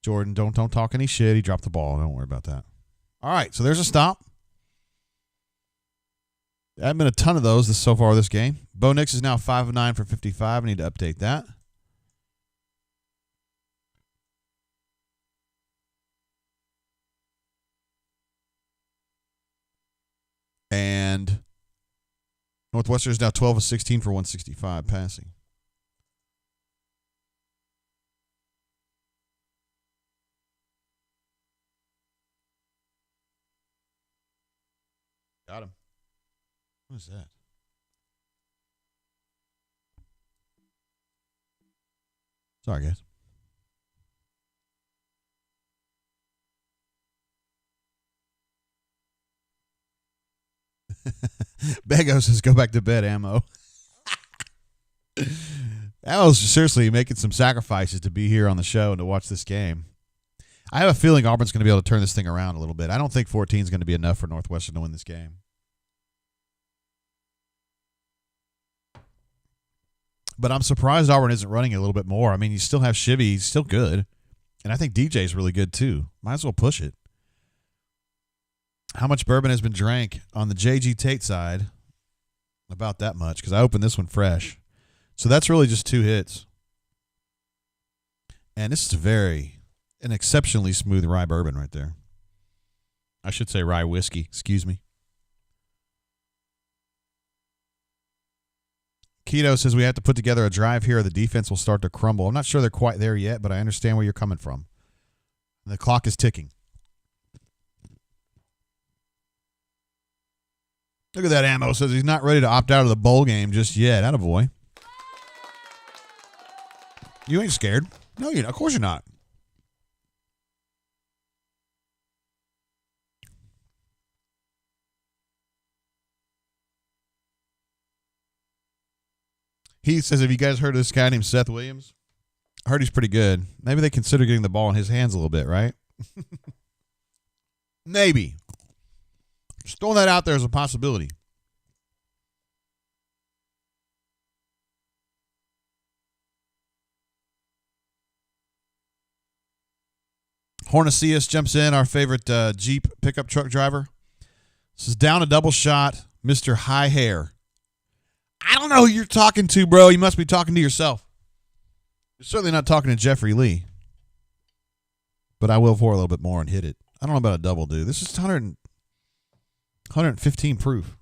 Jordan, don't talk any shit. He dropped the ball. Don't worry about that. All right, so there's a stop. There haven't been a ton of those so far this game. Bo Nix is now 5 of 9 for 55. I need to update that. Northwestern is now 12 of 16 for 165 passing. Got him. What is that? Sorry, guys. Bego says, go back to bed, Ammo. Ammo's seriously making some sacrifices to be here on the show and to watch this game. I have a feeling Auburn's going to be able to turn this thing around a little bit. I don't think 14 is going to be enough for Northwestern to win this game. But I'm surprised Auburn isn't running it a little bit more. I mean, you still have Shivy. He's still good. And I think DJ's really good, too. Might as well push it. How much bourbon has been drank on the JG Tate side? About that much, because I opened this one fresh. So that's really just 2 hits. And this is an exceptionally smooth rye bourbon right there. I should say rye whiskey. Excuse me. Keto says we have to put together a drive here or the defense will start to crumble. I'm not sure they're quite there yet, but I understand where you're coming from. The clock is ticking. Look at that. Ammo says he's not ready to opt out of the bowl game just yet. Attaboy. You ain't scared. No, you're not. Of course you're not. He says, have you guys heard of this guy named Seth Williams? I heard he's pretty good. Maybe they consider getting the ball in his hands a little bit, right? Maybe. Just throwing that out there as a possibility. Hornicius jumps in, our favorite Jeep pickup truck driver. This is down a double shot, Mr. High Hair. I don't know who you're talking to, bro. You must be talking to yourself. You're certainly not talking to Jeffrey Lee. But I will pour a little bit more and hit it. I don't know about a double, dude. This is 115 proof.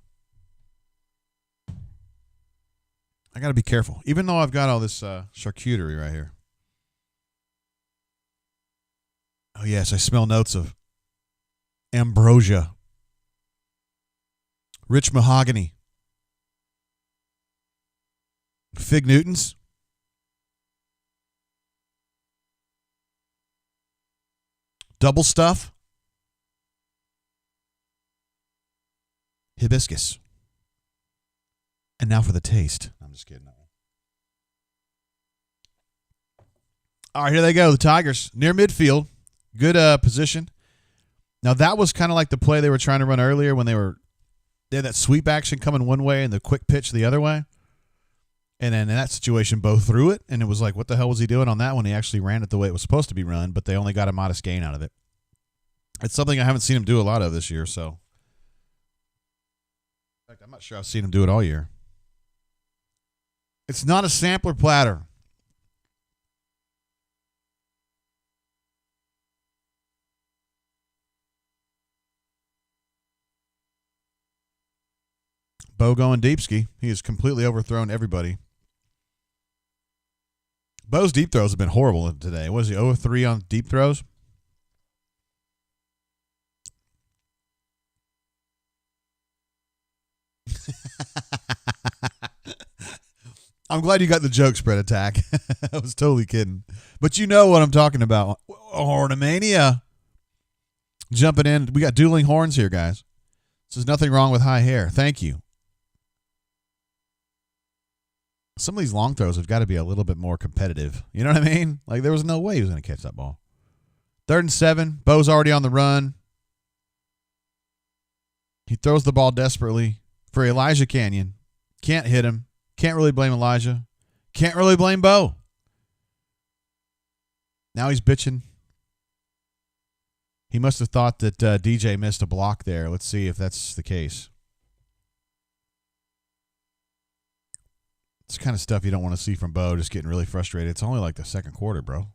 I got to be careful. Even though I've got all this charcuterie right here. Oh, yes. I smell notes of ambrosia. Rich mahogany. Fig Newtons. Double stuff. Hibiscus. And now for the taste. I'm just kidding. All right, here they go. The Tigers near midfield. Good position. Now, that was kind of like the play they were trying to run earlier when they had that sweep action coming one way and the quick pitch the other way. And then in that situation, Bo threw it, and it was like, what the hell was he doing on that one? He actually ran it the way it was supposed to be run, but they only got a modest gain out of it. It's something I haven't seen him do a lot of this year, so. In fact, I'm not sure I've seen him do it all year. It's not a sampler platter. Bo going deep ski. He has completely overthrown everybody. Bo's deep throws have been horrible today. Was he 0-3 on deep throws? I'm glad you got the joke spread attack. I was totally kidding. But you know what I'm talking about. Hornomania. Jumping in. We got dueling horns here, guys. There's nothing wrong with high hair. Thank you. Some of these long throws have got to be a little bit more competitive. You know what I mean? Like, there was no way he was going to catch that ball. 3rd and 7. Bo's already on the run. He throws the ball desperately for Elijah Canyon. Can't hit him. Can't really blame Elijah. Can't really blame Bo. Now he's bitching. He must have thought that DJ missed a block there. Let's see if that's the case. It's the kind of stuff you don't want to see from Bo, just getting really frustrated. It's only like the second quarter, bro.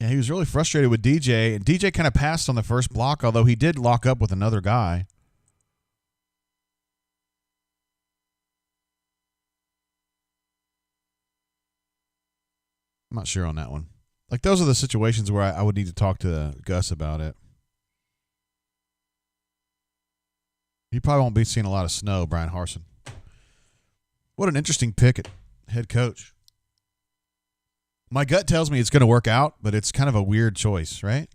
Yeah, he was really frustrated with DJ. And DJ kind of passed on the first block, although he did lock up with another guy. I'm not sure on that one. Like, those are the situations where I would need to talk to Gus about it. He probably won't be seeing a lot of snow, Brian Harsin. What an interesting pick at head coach. My gut tells me it's going to work out, but it's kind of a weird choice, right?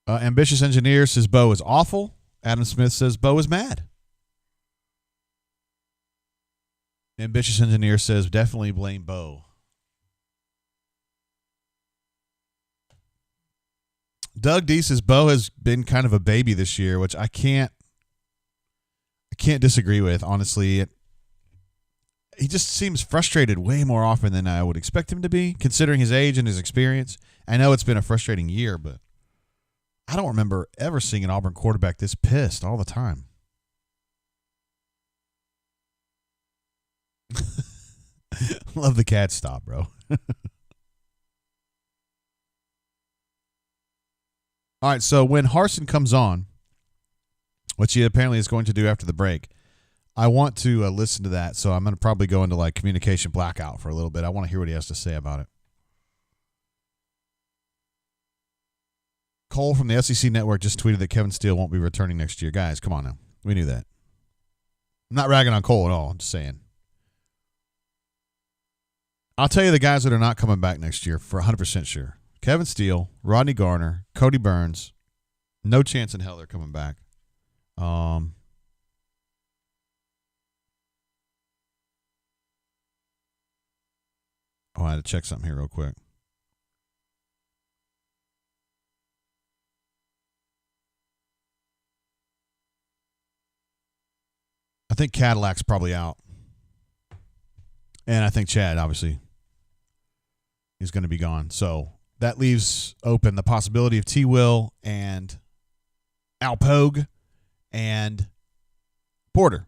Ambitious Engineer says Bo is awful. Adam Smith says Bo is mad. Ambitious Engineer says definitely blame Bo. Doug D says Bo has been kind of a baby this year, which I can't disagree with, honestly. He just seems frustrated way more often than I would expect him to be, considering his age and his experience. I know it's been a frustrating year, but I don't remember ever seeing an Auburn quarterback this pissed all the time. Love the cat stop, bro. All right, so when Harsin comes on, which he apparently is going to do after the break, I want to listen to that, so I'm going to probably go into like communication blackout for a little bit. I want to hear what he has to say about it. Cole from the SEC Network just tweeted that Kevin Steele won't be returning next year. Guys, come on now. We knew that. I'm not ragging on Cole at all. I'm just saying. I'll tell you the guys that are not coming back next year for 100% sure. Kevin Steele, Rodney Garner, Cody Burns. No chance in hell they're coming back. I had to check something here real quick. I think Cadillac's probably out. And I think Chad, obviously, is going to be gone. So that leaves open the possibility of T. Will and Al Pogue and Porter.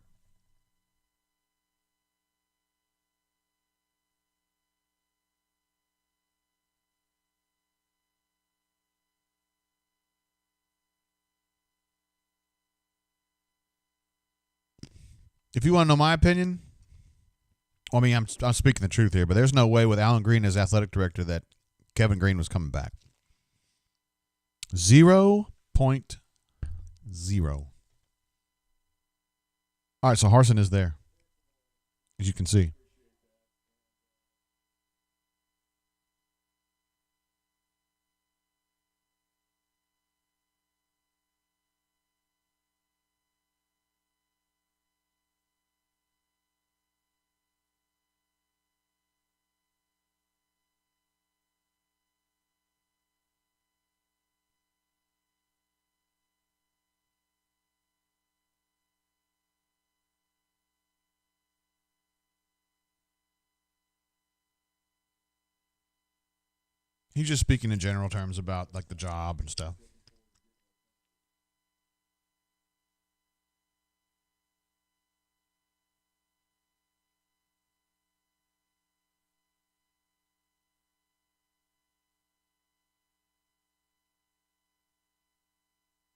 If you want to know my opinion, I mean, I'm speaking the truth here, but there's no way with Alan Greene as athletic director that Kevin Greene was coming back. 0.0. All right, so Harsin is there, as you can see. He's just speaking in general terms about like the job and stuff.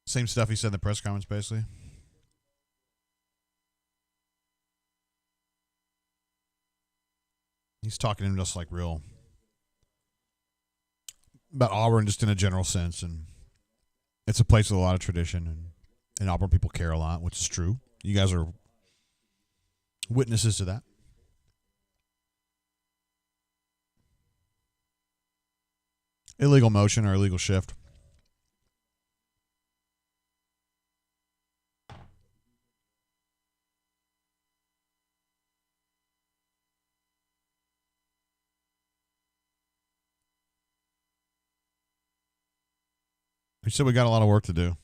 Same stuff he said in the press conference, basically. He's talking to him just like real about Auburn, just in a general sense, and it's a place with a lot of tradition, and Auburn people care a lot, which is true. You guys are witnesses to that. Illegal motion or illegal shift. He said we got a lot of work to do.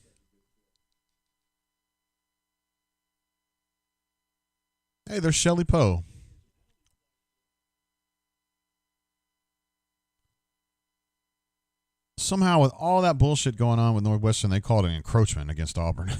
Hey, there's Shelly Poe. Somehow, with all that bullshit going on with Northwestern, they called it an encroachment against Auburn.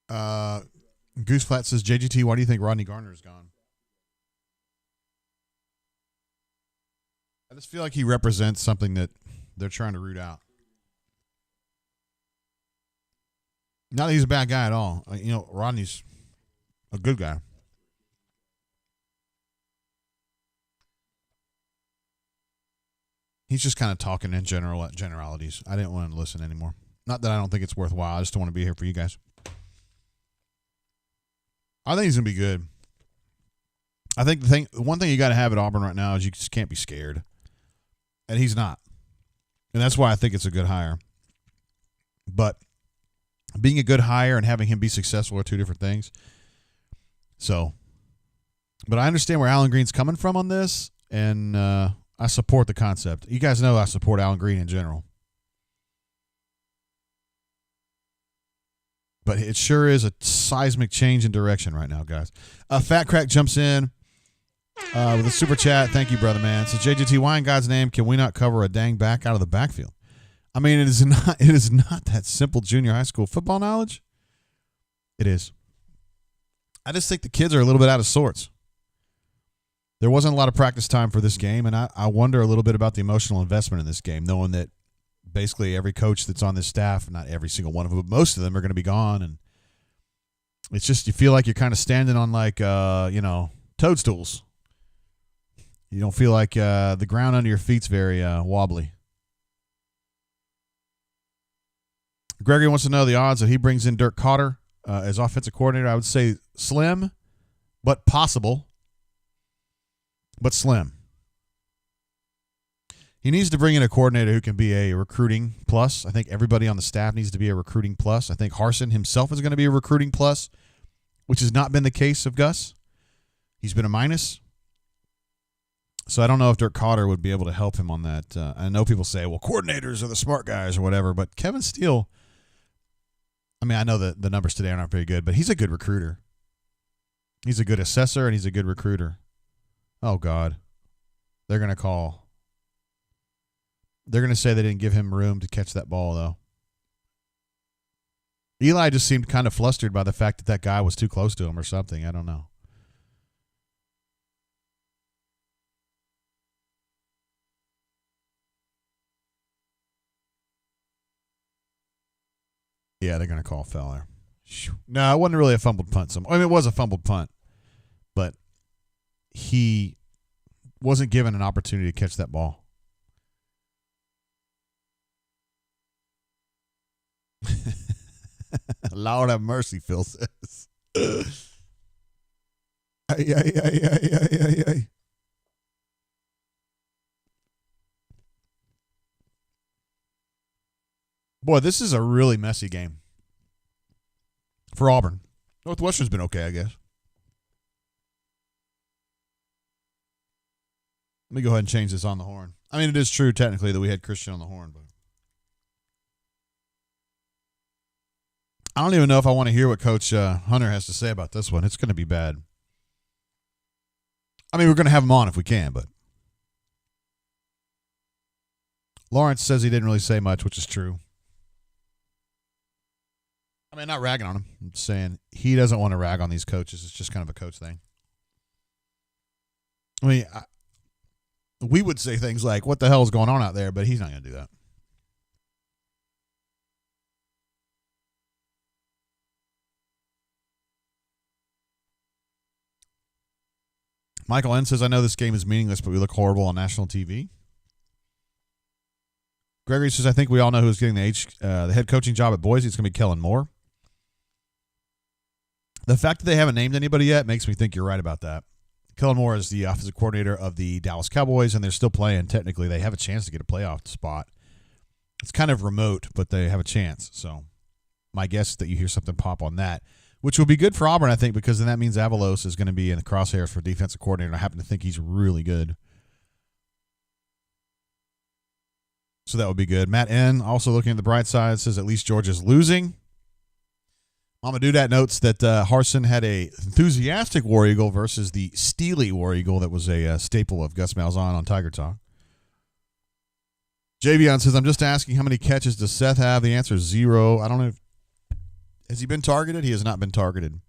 Goose Flat says, JGT, why do you think Rodney Garner is gone? I just feel like he represents something that they're trying to root out. Not that he's a bad guy at all. Rodney's a good guy. He's just kind of talking in generalities. I didn't want to listen anymore. Not that I don't think it's worthwhile. I just don't want to be here for you guys. I think he's going to be good. I think the one thing you got to have at Auburn right now is you just can't be scared. And he's not. And that's why I think it's a good hire. But being a good hire and having him be successful are two different things. So, but I understand where Alan Greene's coming from on this, and I support the concept. You guys know I support Alan Greene in general. But it sure is a seismic change in direction right now, guys. Fat Crack jumps in with a super chat. Thank you, brother, man. So, JGT, why in God's name can we not cover a dang back out of the backfield? I mean, it is not that simple junior high school football knowledge. It is. I just think the kids are a little bit out of sorts. There wasn't a lot of practice time for this game, and I wonder a little bit about the emotional investment in this game, knowing that basically every coach that's on this staff, not every single one of them, but most of them are going to be gone, and it's just you feel like you're kind of standing on like toadstools. You don't feel like the ground under your feet's very wobbly. Gregory wants to know the odds that he brings in Dirk Cotter as offensive coordinator. I would say slim, but possible, but slim. He needs to bring in a coordinator who can be a recruiting plus. I think everybody on the staff needs to be a recruiting plus. I think Harsin himself is going to be a recruiting plus, which has not been the case of Gus. He's been a minus. So I don't know if Dirk Cotter would be able to help him on that. I know people say, well, coordinators are the smart guys or whatever, but Kevin Steele, I mean, I know that the numbers today are not very good, but he's a good recruiter. He's a good assessor, and he's a good recruiter. Oh, God. They're going to call. They're going to say they didn't give him room to catch that ball, though. Eli just seemed kind of flustered by the fact that that guy was too close to him or something. I don't know. Yeah, they're going to call a foul there. No, it wasn't really a fumbled punt. I mean, it was a fumbled punt, but he wasn't given an opportunity to catch that ball. Lord have mercy, Phil says. Ay. Boy, this is a really messy game for Auburn. Northwestern's been okay, I guess. Let me go ahead and change this on the horn. I mean, it is true technically that we had Christian on the horn, but I don't even know if I want to hear what Coach Hunter has to say about this one. It's going to be bad. I mean, we're going to have him on if we can, but Lawrence says he didn't really say much, which is true. I mean, not ragging on him. I'm saying he doesn't want to rag on these coaches. It's just kind of a coach thing. I mean, we would say things like, what the hell is going on out there? But he's not going to do that. Michael N. says, I know this game is meaningless, but we look horrible on national TV. Gregory says, I think we all know who's getting the head coaching job at Boise. It's going to be Kellen Moore. The fact that they haven't named anybody yet makes me think you're right about that. Kellen Moore is the offensive coordinator of the Dallas Cowboys, and they're still playing. Technically, they have a chance to get a playoff spot. It's kind of remote, but they have a chance. So my guess is that you hear something pop on that, which will be good for Auburn, I think, because then that means Avalos is going to be in the crosshairs for defensive coordinator. I happen to think he's really good. So that would be good. Matt N., also looking at the bright side, says at least Georgia's losing. Mama Doodat notes that Harsin had a enthusiastic War Eagle versus the steely War Eagle that was a staple of Gus Malzahn on Tiger Talk. Javion says, I'm just asking how many catches does Seth have? The answer is 0. I don't know Has he been targeted? He has not been targeted.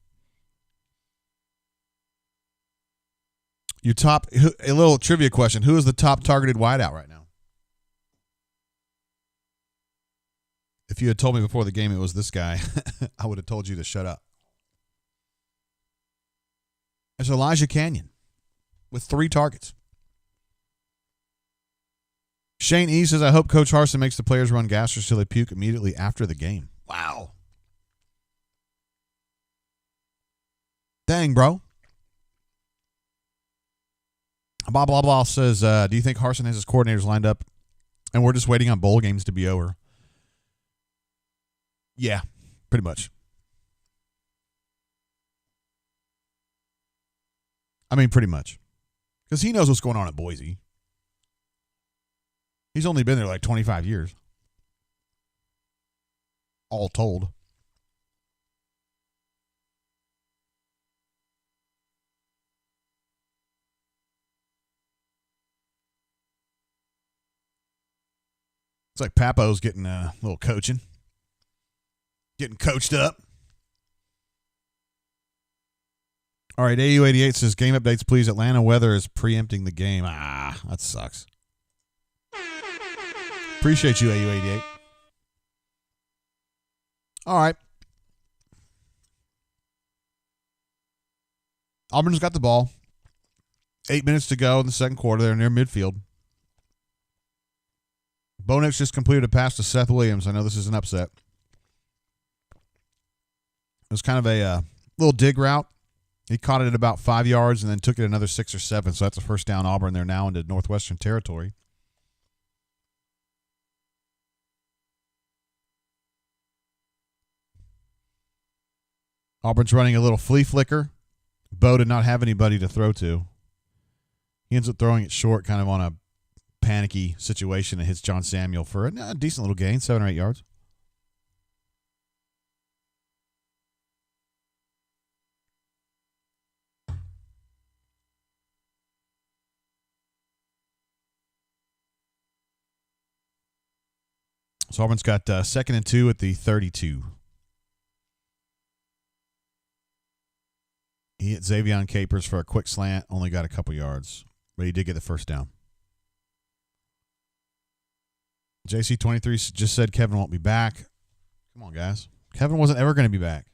A little trivia question. Who is the top targeted wideout right now? If you had told me before the game it was this guy, I would have told you to shut up. It's Elijah Canyon with 3 targets. Shane E says, I hope Coach Harsin makes the players run gassers till they puke immediately after the game. Wow. Dang, bro. Blah, blah, blah says, do you think Harsin has his coordinators lined up and we're just waiting on bowl games to be over? Yeah, pretty much. I mean, pretty much. Because he knows what's going on at Boise. He's only been there like 25 years. All told. It's like Papo's getting a little coaching. Getting coached up. All right, AU88 says, game updates, please. Atlanta weather is preempting the game. Ah, that sucks. Appreciate you, AU88. All right. Auburn's got the ball. 8 minutes to go in the second quarter. They're near midfield. Bo Nix just completed a pass to Seth Williams. I know this is an upset. It was kind of a little dig route. He caught it at about 5 yards and then took it another 6 or 7. So that's a first down Auburn. They're now into Northwestern territory. Auburn's running a little flea flicker. Bo did not have anybody to throw to. He ends up throwing it short, kind of on a panicky situation. It hits John Samuel for a decent little gain, 7 or 8 yards. So Auburn's got 2nd and 2 at the 32. He hit Xavion Capers for a quick slant, only got a couple yards, but he did get the first down. JC23 just said Kevin won't be back. Come on, guys. Kevin wasn't ever going to be back.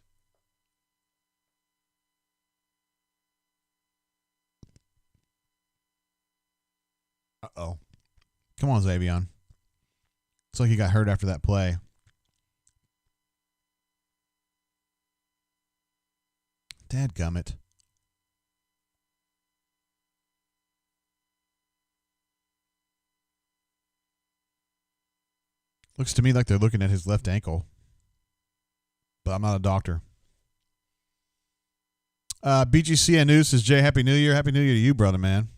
Uh-oh. Come on, Xavion. Looks like he got hurt after that play. Dadgummit. Looks to me like they're looking at his left ankle. But I'm not a doctor. BGCN News says, Jay, Happy New Year. Happy New Year to you, brother, man.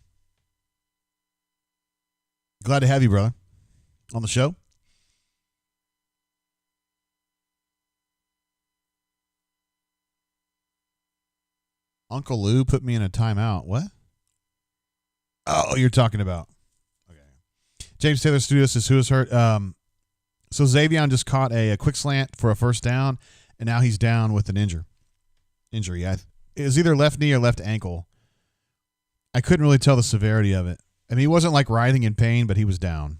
Glad to have you, brother, on the show. Uncle Lou put me in a timeout. What? Oh, you're talking about. Okay. James Taylor Studio says, who is hurt? So Xavion just caught a quick slant for a first down, and now he's down with an injury. It was either left knee or left ankle. I couldn't really tell the severity of it. I mean, he wasn't like writhing in pain, but he was down.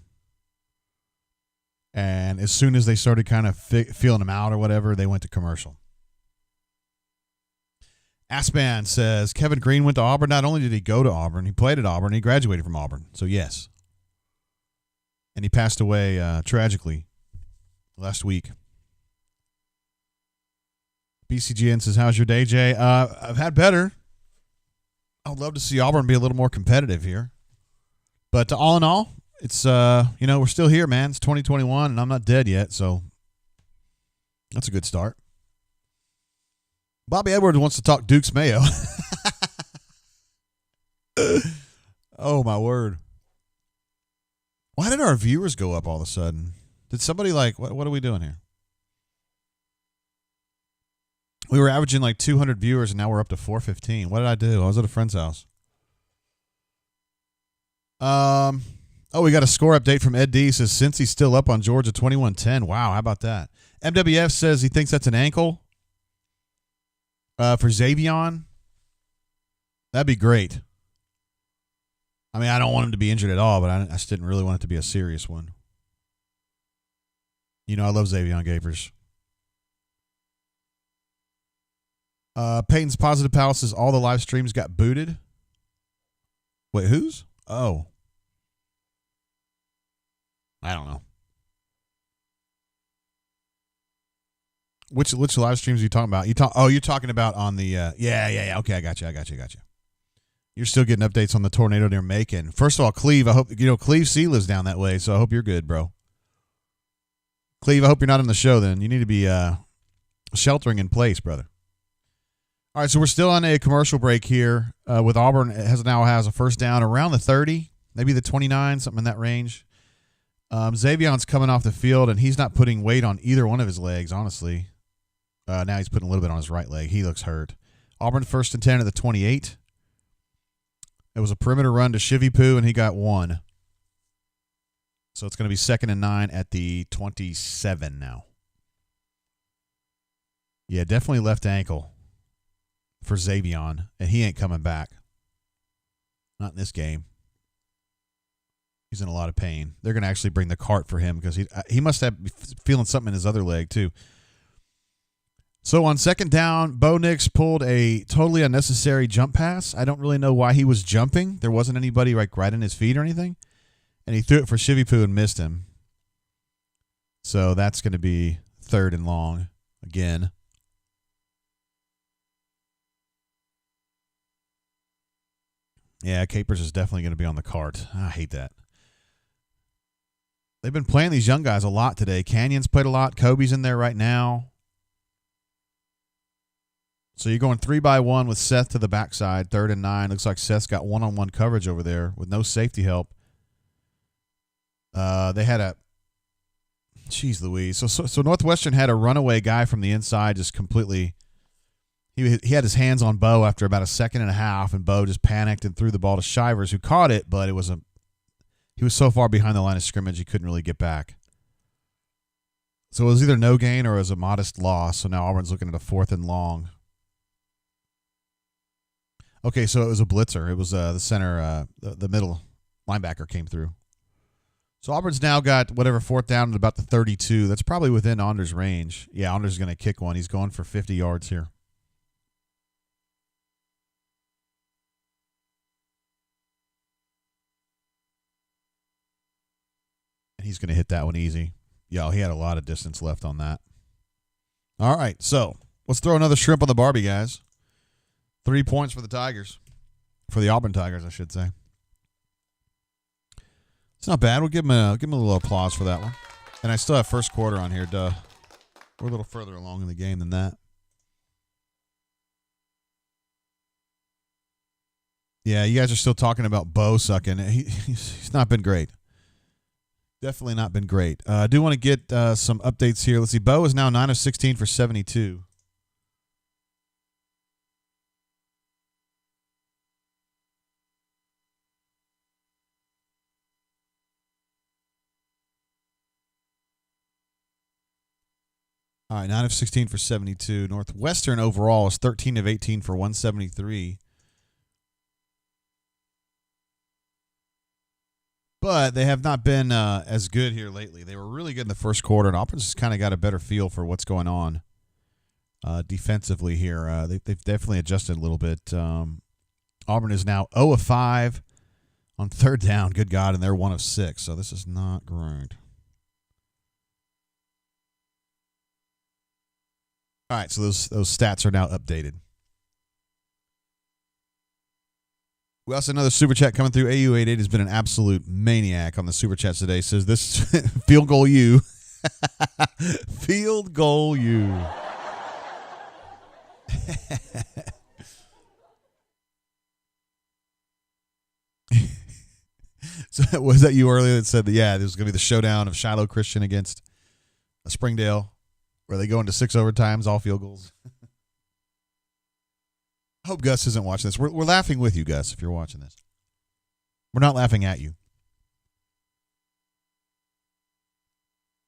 And as soon as they started kind of feeling him out or whatever, they went to commercial. Aspan says, Kevin Greene went to Auburn. Not only did he go to Auburn, he played at Auburn. He graduated from Auburn. So, yes. And he passed away tragically last week. BCGN says, how's your day, Jay? I've had better. I would love to see Auburn be a little more competitive here. But all in all, it's, we're still here, man. It's 2021, and I'm not dead yet, so that's a good start. Bobby Edwards wants to talk Duke's Mayo. Oh, my word. Why did our viewers go up all of a sudden? Did somebody what are we doing here? We were averaging like 200 viewers, and now we're up to 415. What did I do? I was at a friend's house. We got a score update from Ed D. Says, since he's still up on Georgia 21-10. Wow, how about that? MWF says he thinks that's an ankle. For Xavion, that'd be great. I mean, I don't want him to be injured at all, but I just didn't really want it to be a serious one. You know, I love Xavion Gapers. Peyton's Positive Palace says all the live streams got booted. Wait, whose? Oh. I don't know. Which live streams are you talking about? You're talking about on the yeah. Okay, I got you. You're still getting updates on the tornado near Macon. First of all, Cleve, I hope Cleve C lives down that way, so I hope you're good, bro. Cleve, I hope you're not on the show then. You need to be sheltering in place, brother. All right, so we're still on a commercial break here with Auburn. It now has a first down around the 30, maybe the 29, something in that range. Xavion's coming off the field, and he's not putting weight on either one of his legs, honestly. Now he's putting a little bit on his right leg. He looks hurt. Auburn 1st and 10 at the 28. It was a perimeter run to Shivy Poo, and he got 1. So it's going to be 2nd and 9 at the 27 now. Yeah, definitely left ankle for Xavion, and he ain't coming back. Not in this game. He's in a lot of pain. They're going to actually bring the cart for him because he must have feeling something in his other leg too. So on 2nd down, Bo Nix pulled a totally unnecessary jump pass. I don't really know why he was jumping. There wasn't anybody like right in his feet or anything. And he threw it for Shivy Poo and missed him. So that's going to be 3rd and long again. Yeah, Capers is definitely going to be on the cart. I hate that. They've been playing these young guys a lot today. Canyon's played a lot. Kobe's in there right now. So you're going 3-by-1 with Seth to the backside, 3rd and 9. Looks like Seth's got one-on-one coverage over there with no safety help. They had a – jeez Louise. So Northwestern had a runaway guy from the inside just completely – he had his hands on Bo after about a second and a half, and Bo just panicked and threw the ball to Shivers, who caught it, but he was so far behind the line of scrimmage he couldn't really get back. So it was either no gain or it was a modest loss. So now Auburn's looking at a 4th and long. Okay, so it was a blitzer. It was the center, the middle linebacker came through. So Auburn's now got whatever 4th down at about the 32. That's probably within Anders' range. Yeah, Anders is going to kick one. He's going for 50 yards here. He's going to hit that one easy. Yo, he had a lot of distance left on that. All right, so let's throw another shrimp on the Barbie, guys. 3 points for the Tigers. For the Auburn Tigers, I should say. It's not bad. We'll give him a little applause for that one. And I still have first quarter on here. Duh. We're a little further along in the game than that. Yeah, you guys are still talking about Bo sucking. He's not been great. Definitely not been great. I do want to get some updates here. Let's see. Bo is now 9 of 16 for 72. All right, 9 of 16 for 72. Northwestern overall is 13 of 18 for 173. But they have not been as good here lately. They were really good in the first quarter, and Auburn's just kind of got a better feel for what's going on defensively here. They've definitely adjusted a little bit. Auburn is now 0 of 5 on 3rd down. Good God, and they're 1 of 6, so this is not great. All right, so those stats are now updated. We also have another super chat coming through. AU88 has been an absolute maniac on the super chats today. Says this field goal you. Field goal you. So was that you earlier that said that, yeah, this was going to be the showdown of Shiloh Christian against Springdale, where they go into 6 overtimes, all field goals? I hope Gus isn't watching this. We're laughing with you, Gus, if you're watching this. We're not laughing at you.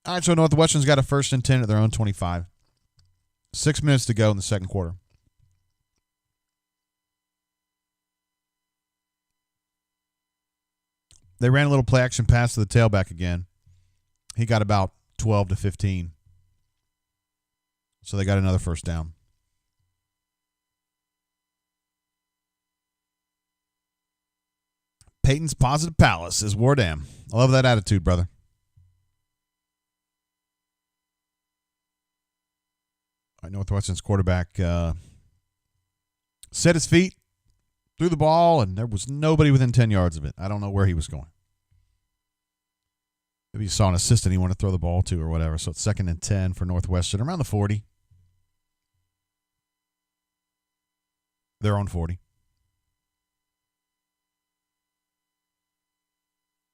All right, so Northwestern's got a 1st and 10 at their own 25. 6 minutes to go in the second quarter. They ran a little play action pass to the tailback again. He got about 12 to 15. So they got another first down. Peyton's Positive Palace is Wardam. I love that attitude, brother. All right, Northwestern's quarterback set his feet, threw the ball, and there was nobody within 10 yards of it. I don't know where he was going. Maybe he saw an assistant he wanted to throw the ball to or whatever. So it's 2nd and 10 for Northwestern, around the 40. Their own 40.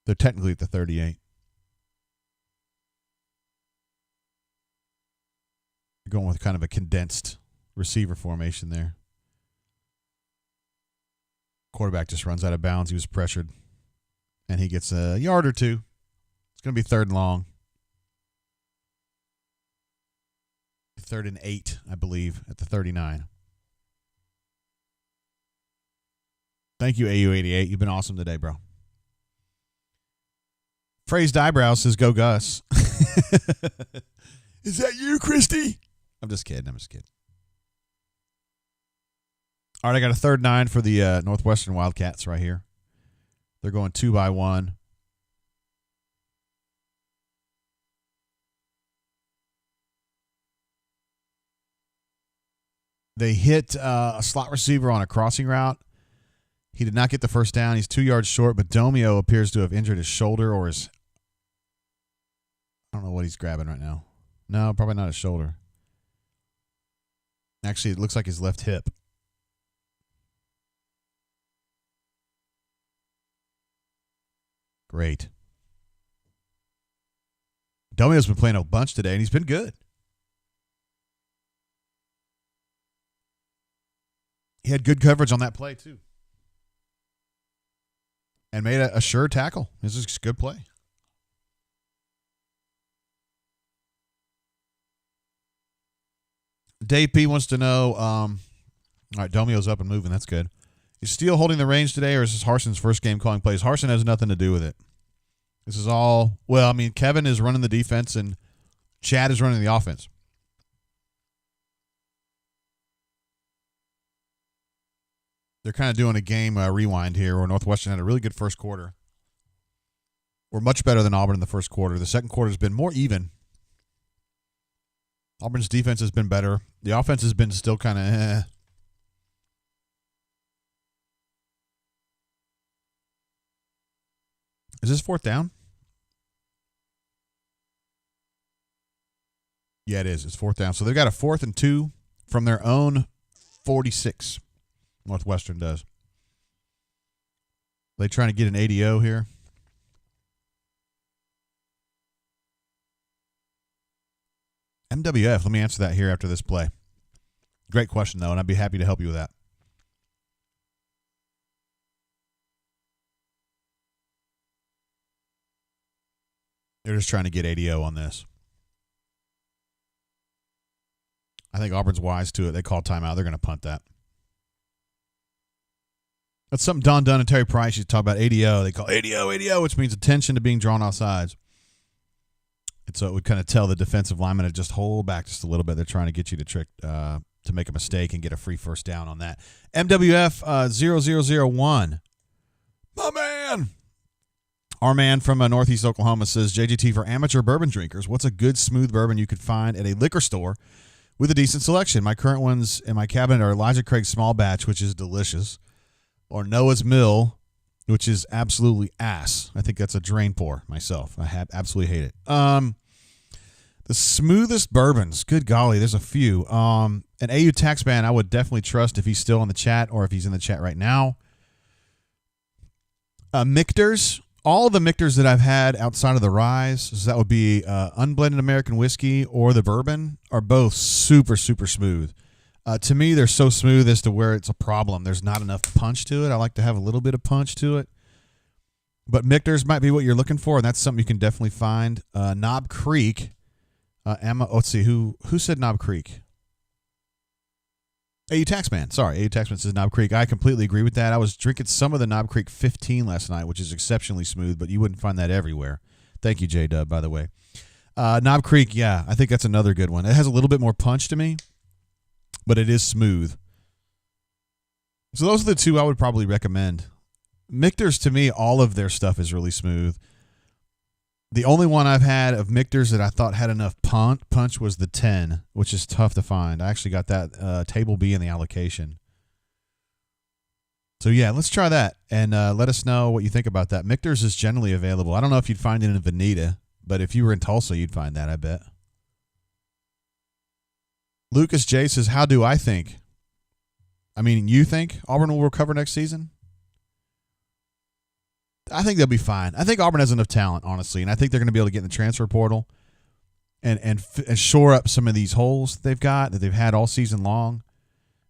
They're technically at the 38. You're going with kind of a condensed receiver formation there. Quarterback just runs out of bounds. He was pressured. And he gets a yard or two. It's going to be 3rd and long. 3rd and 8, I believe, at the 39. Thank you, AU88. You've been awesome today, bro. Phrased Eyebrows says, go Gus. Is that you, Christy? I'm just kidding. All right, I got a 3rd 9 for the Northwestern Wildcats right here. They're going 2 by 1. They hit a slot receiver on a crossing route. He did not get the first down. He's 2 yards short, but Domio appears to have injured his shoulder or his... I don't know what he's grabbing right now. No, probably not his shoulder. Actually, it looks like his left hip. Great. Domio's been playing a bunch today, and he's been good. He had good coverage on that play, too. And made a sure tackle. This is a good play. Dave P wants to know, all right, Domio's up and moving. That's good. Is Steele holding the reins today, or is this Harson's first game calling plays? Harson has nothing to do with it. This is all, well, I mean, Kevin is running the defense, and Chad is running the offense. They're kind of doing a game rewind here where Northwestern had a really good first quarter. We're much better than Auburn in the first quarter. The second quarter has been more even. Auburn's defense has been better. The offense has been still kind of Is this 4th down? Yeah, it is. It's 4th down. So they've got a 4th and 2 from their own 46. Northwestern does. They trying to get an ADO here. MWF, let me answer that here after this play. Great question, though, and I'd be happy to help you with that. They're just trying to get ADO on this. I think Auburn's wise to it. They call timeout. They're going to punt that. That's something Don Dunn and Terry Price used to talk about. ADO. They call ADO, which means attention to being drawn off sides. And so it would kind of tell the defensive lineman to just hold back just a little bit. They're trying to get you to trick to make a mistake and get a free first down on that. MWF 0001. My man. Our man from Northeast Oklahoma says, JGT, for amateur bourbon drinkers, what's a good smooth bourbon you could find at a liquor store with a decent selection? My current ones in my cabinet are Elijah Craig Small Batch, which is delicious, or Noah's Mill, which is absolutely ass. I think that's a drain pour myself. I absolutely hate it. The smoothest bourbons, good golly, there's a few. An AU Taxman I would definitely trust if he's still in the chat or if he's in the chat right now. Michter's, all of the Michter's that I've had outside of the Rise, so that would be unblended American whiskey or the bourbon, are both super, super smooth. To me, they're so smooth as to where it's a problem. There's not enough punch to it. I like to have a little bit of punch to it. But Michter's might be what you're looking for, and that's something you can definitely find. Knob Creek. Let's see, who said Knob Creek? AU Taxman. Sorry, AU Taxman says Knob Creek. I completely agree with that. I was drinking some of the Knob Creek 15 last night, which is exceptionally smooth, but you wouldn't find that everywhere. Thank you, J-Dub, by the way. Knob Creek, yeah, I think that's another good one. It has a little bit more punch to me, but it is smooth. So those are the two I would probably recommend. Michter's, to me, all of their stuff is really smooth. The only one I've had of Michter's that I thought had enough punch was the 10, which is tough to find. I actually got that table B in the allocation. So, yeah, let's try that and let us know what you think about that. Michter's is generally available. I don't know if you'd find it in Veneta, but if you were in Tulsa, you'd find that, I bet. Lucas J says, how do I think? I mean, you think Auburn will recover next season? I think they'll be fine. I think Auburn has enough talent, honestly, and I think they're going to be able to get in the transfer portal and shore up some of these holes they've got that they've had all season long,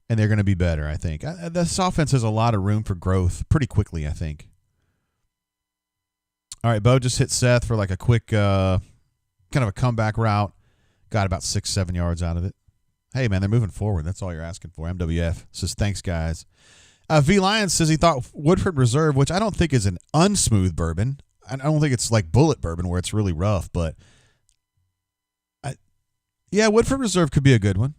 and they're going to be better, I think. This offense has a lot of room for growth pretty quickly, I think. All right, Bo just hit Seth for like a quick kind of a comeback route. Got about 6-7 yards out of it. Hey, man, they're moving forward. That's all you're asking for. MWF says, thanks, guys. V. Lyons says he thought Woodford Reserve, which I don't think is an unsmooth bourbon. I don't think it's like Bullet Bourbon where it's really rough, but yeah, Woodford Reserve could be a good one.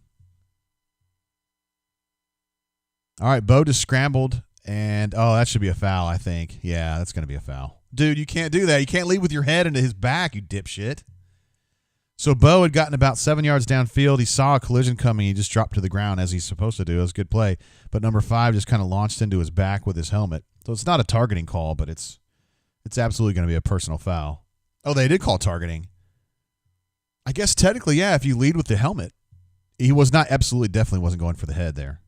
All right, Bo just scrambled, and that should be a foul, I think. Yeah, that's going to be a foul. Dude, you can't do that. You can't lead with your head into his back, you dipshit. So Bo had gotten about 7 yards downfield. He saw a collision coming. He just dropped to the ground as he's supposed to do. It was a good play. But number 5 just kind of launched into his back with his helmet. So it's not a targeting call, but it's absolutely going to be a personal foul. Oh, they did call targeting. I guess technically, yeah, if you lead with the helmet. He was not definitely wasn't going for the head there.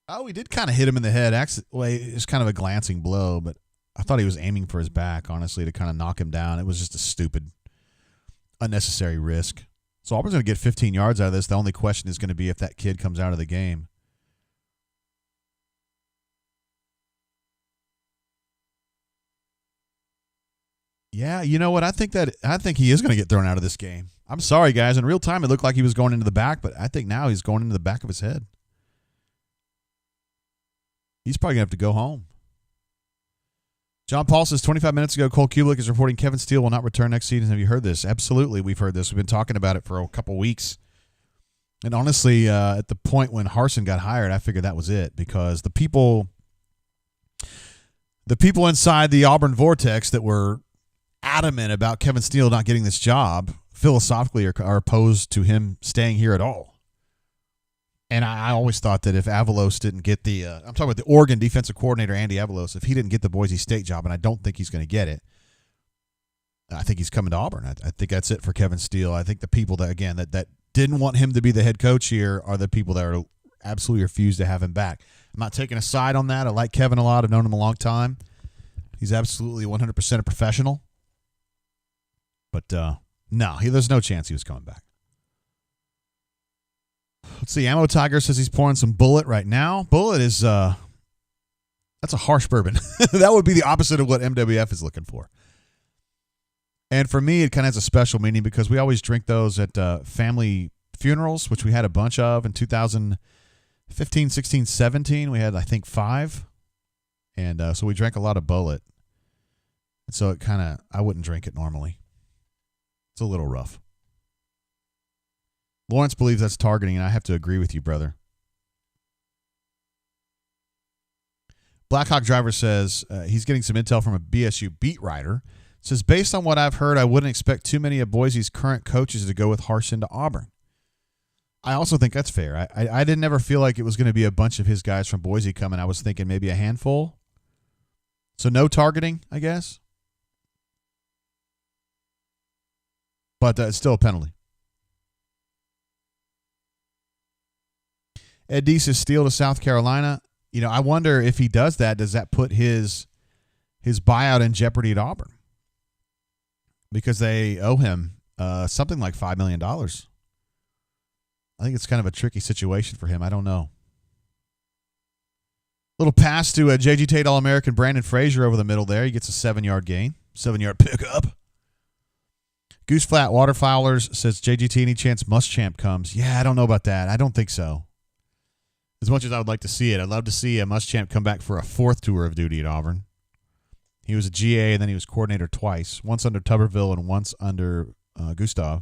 Oh, he did kind of hit him in the head. Actually, it's kind of a glancing blow, but I thought he was aiming for his back, honestly, to kind of knock him down. It was just a stupid, unnecessary risk. So Auburn's going to get 15 yards out of this. The only question is going to be if that kid comes out of the game. Yeah, you know what? I think he is going to get thrown out of this game. I'm sorry, guys. In real time, it looked like he was going into the back, but I think now he's going into the back of his head. He's probably going to have to go home. John Paul says 25 minutes ago, Cole Kubelik is reporting Kevin Steele will not return next season. Have you heard this? Absolutely, we've heard this. We've been talking about it for a couple weeks. And honestly, at the point when Harsin got hired, I figured that was it because the people inside the Auburn Vortex that were adamant about Kevin Steele not getting this job philosophically are opposed to him staying here at all. And I always thought that if Avalos didn't get I'm talking about the Oregon defensive coordinator, Andy Avalos, if he didn't get the Boise State job, and I don't think he's going to get it, I think he's coming to Auburn. I think that's it for Kevin Steele. I think the people that didn't want him to be the head coach here are the people that are absolutely refuse to have him back. I'm not taking a side on that. I like Kevin a lot. I've known him a long time. He's absolutely 100% a professional. But no, there's no chance he was coming back. Let's see. Ammo Tiger says he's pouring some Bullet right now. Bullet is that's a harsh bourbon. That would be the opposite of what MWF is looking for. And for me, it kind of has a special meaning because we always drink those at family funerals, which we had a bunch of in 2015, 16, 17. We had, I think, 5. And so we drank a lot of Bullet. And so I wouldn't drink it normally. It's a little rough. Lawrence believes that's targeting, and I have to agree with you, brother. Blackhawk Driver says he's getting some intel from a BSU beat writer. Says, based on what I've heard, I wouldn't expect too many of Boise's current coaches to go with Harsin to Auburn. I also think that's fair. I didn't ever feel like it was going to be a bunch of his guys from Boise coming. I was thinking maybe a handful. So no targeting, I guess. But it's still a penalty. Ed D says Steele to South Carolina. You know, I wonder if he does that, does that put his buyout in jeopardy at Auburn? Because they owe him something like $5 million. I think it's kind of a tricky situation for him. I don't know. Little pass to J.G. Tate All-American Brandon Frazier over the middle there. He gets a 7-yard gain, 7-yard pickup. Goose Flat Waterfowlers says, JGT, any chance Muschamp comes? Yeah, I don't know about that. I don't think so. As much as I would like to see it, I'd love to see a Muschamp come back for a fourth tour of duty at Auburn. He was a GA, and then he was coordinator twice, once under Tuberville and once under Gustav.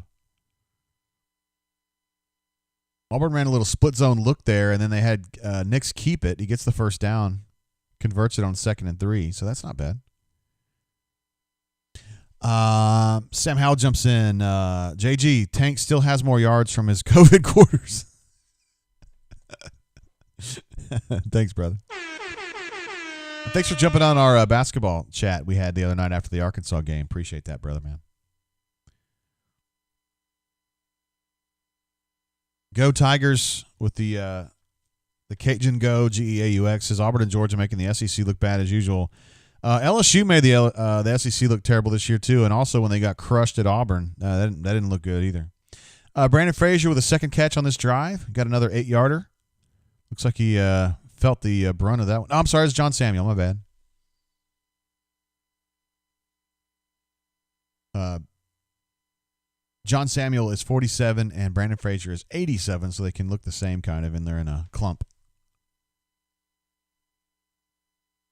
Auburn ran a little split zone look there, and then they had Nix keep it. He gets the first down, converts it on 2nd and 3, so that's not bad. Sam Howell jumps in. JG, Tank still has more yards from his COVID quarters. Thanks, brother. Thanks for jumping on our basketball chat we had the other night after the Arkansas game. Appreciate that, brother, man. Go Tigers with the Cajun Go, GEAUX. Says Auburn and Georgia making the SEC look bad as usual. LSU made the SEC look terrible this year, too, and also when they got crushed at Auburn, that didn't look good either. Brandon Frazier with a second catch on this drive. Got another 8-yarder. Looks like he felt the brunt of that one. Oh, I'm sorry, it's John Samuel. My bad. John Samuel is 47 and Brandon Frazier is 87, so they can look the same kind of, and they're in a clump.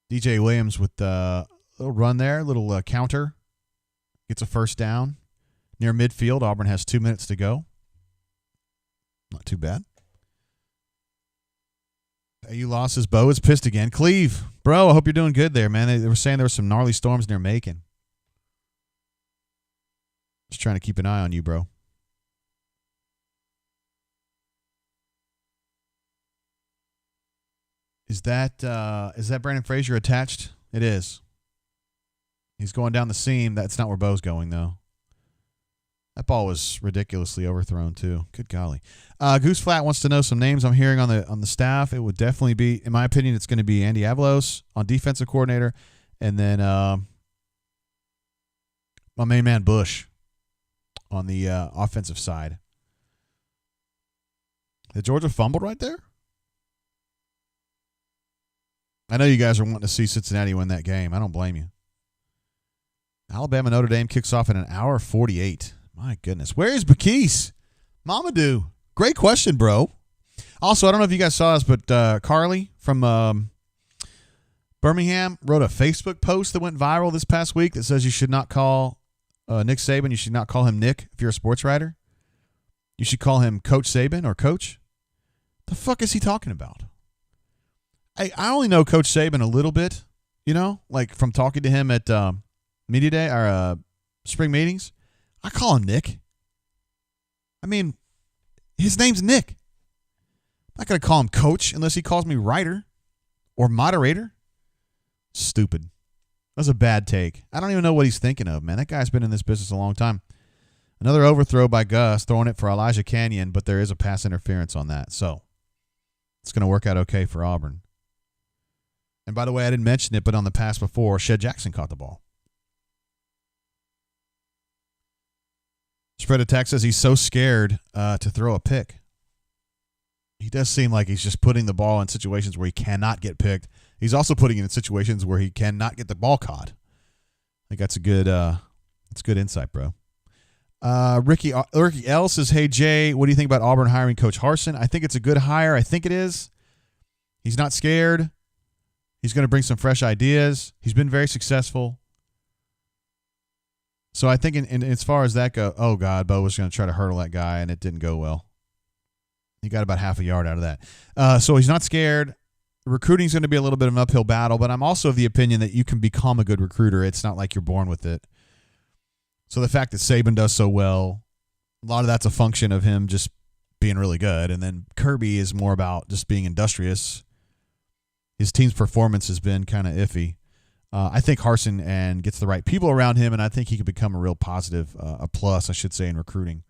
DJ Williams with a little run there, little counter. Gets a first down. Near midfield, Auburn has 2 minutes to go. Not too bad. AU losses. Bo is pissed again. Cleve, bro, I hope you're doing good there, man. They were saying there were some gnarly storms near Macon. Just trying to keep an eye on you, bro. Is that Brandon Frazier attached? It is. He's going down the seam. That's not where Bo's going, though. That ball was ridiculously overthrown, too. Good golly. Goose Flat wants to know some names I'm hearing on the staff. It would definitely be, in my opinion, it's going to be Andy Avalos on defensive coordinator, and then my main man Bush on the offensive side. Did Georgia fumble right there? I know you guys are wanting to see Cincinnati win that game. I don't blame you. Alabama Notre Dame kicks off in an hour 48. My goodness. Where is Bakis? Mamadou. Great question, bro. Also, I don't know if you guys saw this, but Carly from Birmingham wrote a Facebook post that went viral this past week that says you should not call Nick Saban. You should not call him Nick if you're a sports writer. You should call him Coach Saban or Coach. The fuck is he talking about? I only know Coach Saban a little bit, like from talking to him at media day or spring meetings. I call him Nick. I mean, his name's Nick. I'm not going to call him Coach unless he calls me writer or moderator. Stupid. That's a bad take. I don't even know what he's thinking of, man. That guy's been in this business a long time. Another overthrow by Gus, throwing it for Elijah Canyon, but there is a pass interference on that. So it's going to work out okay for Auburn. And by the way, I didn't mention it, but on the pass before, Shed Jackson caught the ball. Spread Attack says he's so scared to throw a pick. He does seem like he's just putting the ball in situations where he cannot get picked. He's also putting it in situations where he cannot get the ball caught. I think that's good insight, bro. Ricky L says, hey, Jay, what do you think about Auburn hiring Coach Harsin? I think it's a good hire. I think it is. He's not scared. He's going to bring some fresh ideas. He's been very successful. So I think in as far as that go, oh, God, Bo was going to try to hurdle that guy, and it didn't go well. He got about half a yard out of that. So he's not scared. Recruiting is going to be a little bit of an uphill battle, but I'm also of the opinion that you can become a good recruiter. It's not like you're born with it. So the fact that Saban does so well, a lot of that's a function of him just being really good. And then Kirby is more about just being industrious. His team's performance has been kind of iffy. I think Harsin and gets the right people around him, and I think he could become a real positive, a plus, I should say, in recruiting.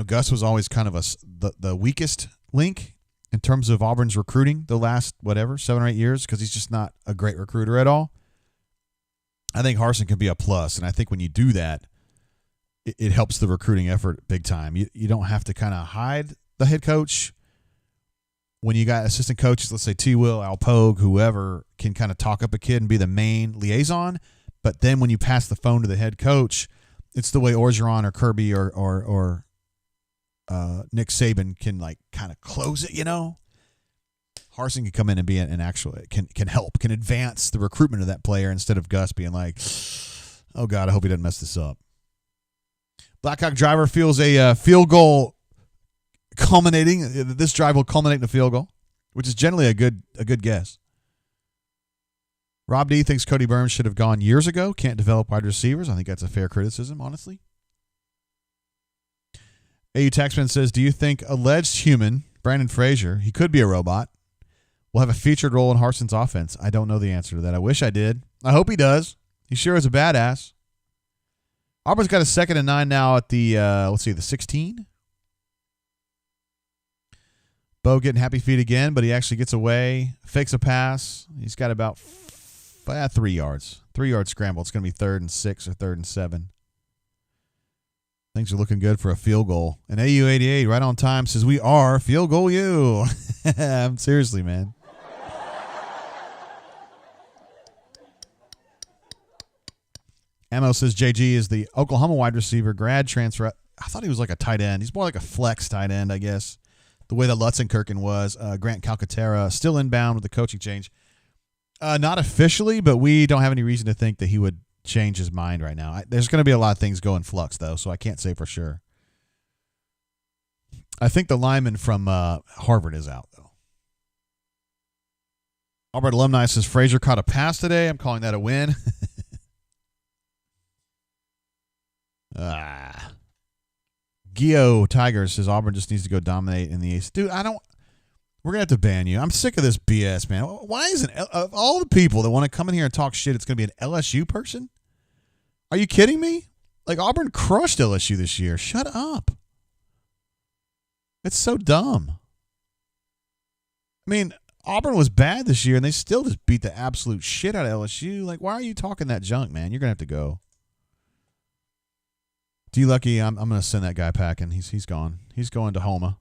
Gus was always kind of the weakest link in terms of Auburn's recruiting the last, 7 or 8 years, because he's just not a great recruiter at all. I think Harsin can be a plus, and I think when you do that, it helps the recruiting effort big time. You don't have to kind of hide the head coach. When you got assistant coaches, let's say T. Will, Al Pogue, whoever, can kind of talk up a kid and be the main liaison, but then when you pass the phone to the head coach, It's the way Orgeron or Kirby or Nick Saban can like kind of close it, you know. Harsin can come in and be an actual can help, can advance the recruitment of that player instead of Gus being like, oh God, I hope he doesn't mess this up. Blackhawk driver feels a field goal culminating. This drive will culminate in a field goal, which is generally a good guess. Rob D thinks Cody Burns should have gone years ago. Can't develop wide receivers. I think that's a fair criticism, honestly. AU Taxman says, do you think alleged human Brandon Frazier, he could be a robot, will have a featured role in Harsin's offense? I don't know the answer to that. I wish I did. I hope he does. He sure is a badass. Auburn's got a 2nd and 9 now at the, the 16. Bo getting happy feet again, but he actually gets away, fakes a pass. He's got about 3 yards. 3-yard scramble. It's going to be 3rd and 6 or 3rd and 7. Things are looking good for a field goal. And AU88 right on time says, we are field goal you. Seriously, man. Ammo says JG is the Oklahoma wide receiver, grad transfer. I thought he was like a tight end. He's more like a flex tight end, I guess, the way that Lutzenkirchen was. Grant Calcaterra still inbound with the coaching change. Not officially, but we don't have any reason to think that he would change his mind right now. There's going to be a lot of things go in flux, though, so I can't say for sure. I think the lineman from Harvard is out, though. Auburn alumni says Frazier caught a pass today. I'm calling that a win. Gio Tigers says Auburn just needs to go dominate in the East. Dude, we're going to have to ban you. I'm sick of this BS, man. Why isn't, of all the people that want to come in here and talk shit, it's going to be an LSU person? Are you kidding me? Like, Auburn crushed LSU this year. Shut up. It's so dumb. I mean, Auburn was bad this year, and they still just beat the absolute shit out of LSU. Like, why are you talking that junk, man? You're going to have to go. D Lucky, I'm going to send that guy packing. He's gone. He's going to Homa.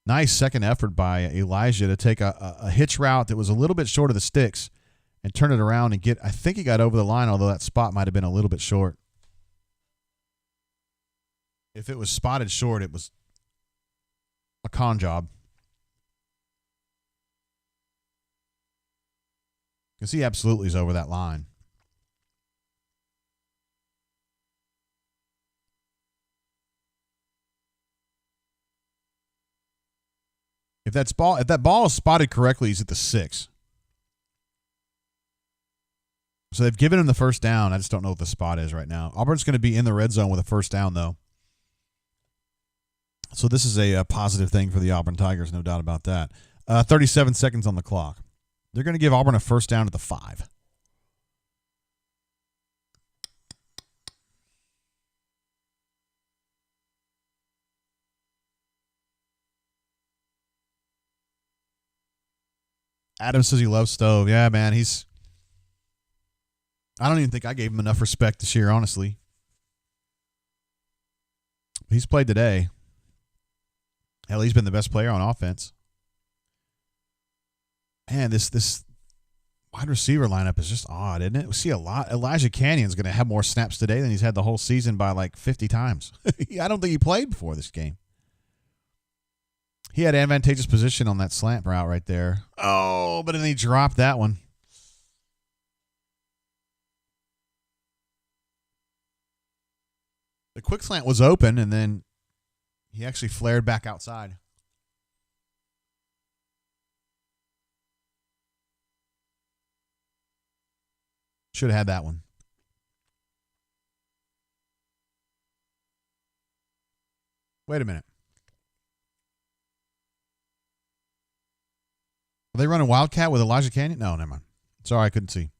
Nice second effort by Elijah to take a hitch route that was a little bit short of the sticks and turn it around and I think he got over the line, although that spot might have been a little bit short. If it was spotted short, it was a con job. Because he absolutely is over that line. If that ball is spotted correctly, he's at the 6. So they've given him the first down. I just don't know what the spot is right now. Auburn's going to be in the red zone with a first down, though. So this is a positive thing for the Auburn Tigers, no doubt about that. 37 seconds on the clock. They're going to give Auburn a first down at the 5. Adam says he loves Stove. Yeah, man, I don't even think I gave him enough respect this year, honestly. He's played today. Hell, he's been the best player on offense. Man, this wide receiver lineup is just odd, isn't it? We see a lot. Elijah Canyon's going to have more snaps today than he's had the whole season by like 50 times. I don't think he played before this game. He had advantageous position on that slant route right there. Oh, but then he dropped that one. The quick slant was open, and then he actually flared back outside. Should have had that one. Wait a minute. Are they running Wildcat with Elijah Canyon? No, never mind. Sorry, I couldn't see.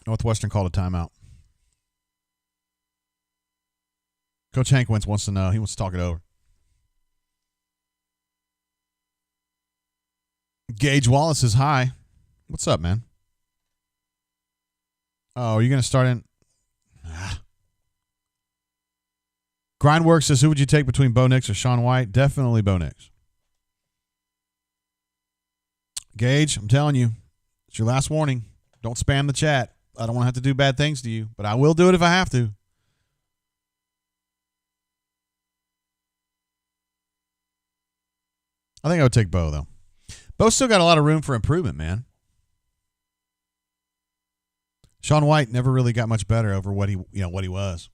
Northwestern called a timeout. Coach Hankwitz wants to know. He wants to talk it over. Gage Wallace is hi. What's up, man? Oh, are you going to start in? Grindworks says, who would you take between Bo Nix or Sean White? Definitely Bo Nix. Gage, I'm telling you, It's your last warning. Don't spam the chat. I don't want to have to do bad things to you, but I will do it if I have to. I think I would take Bo, though. Bo's still got a lot of room for improvement, man. Sean White never really got much better over what he was.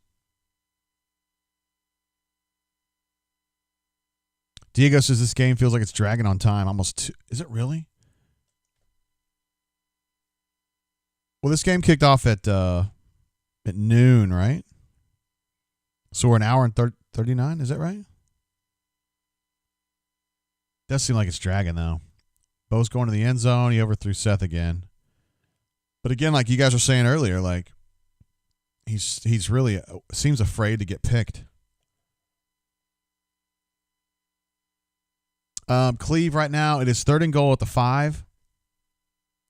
Diego says this game feels like it's dragging on time. Is it really? Well, this game kicked off at noon, right? So we're an hour and 39. Is that right? Does seem like it's dragging, though. Bo's going to the end zone. He overthrew Seth again. But again, like you guys were saying earlier, like he's really seems afraid to get picked. Cleve right now, it is 3rd and goal at the 5.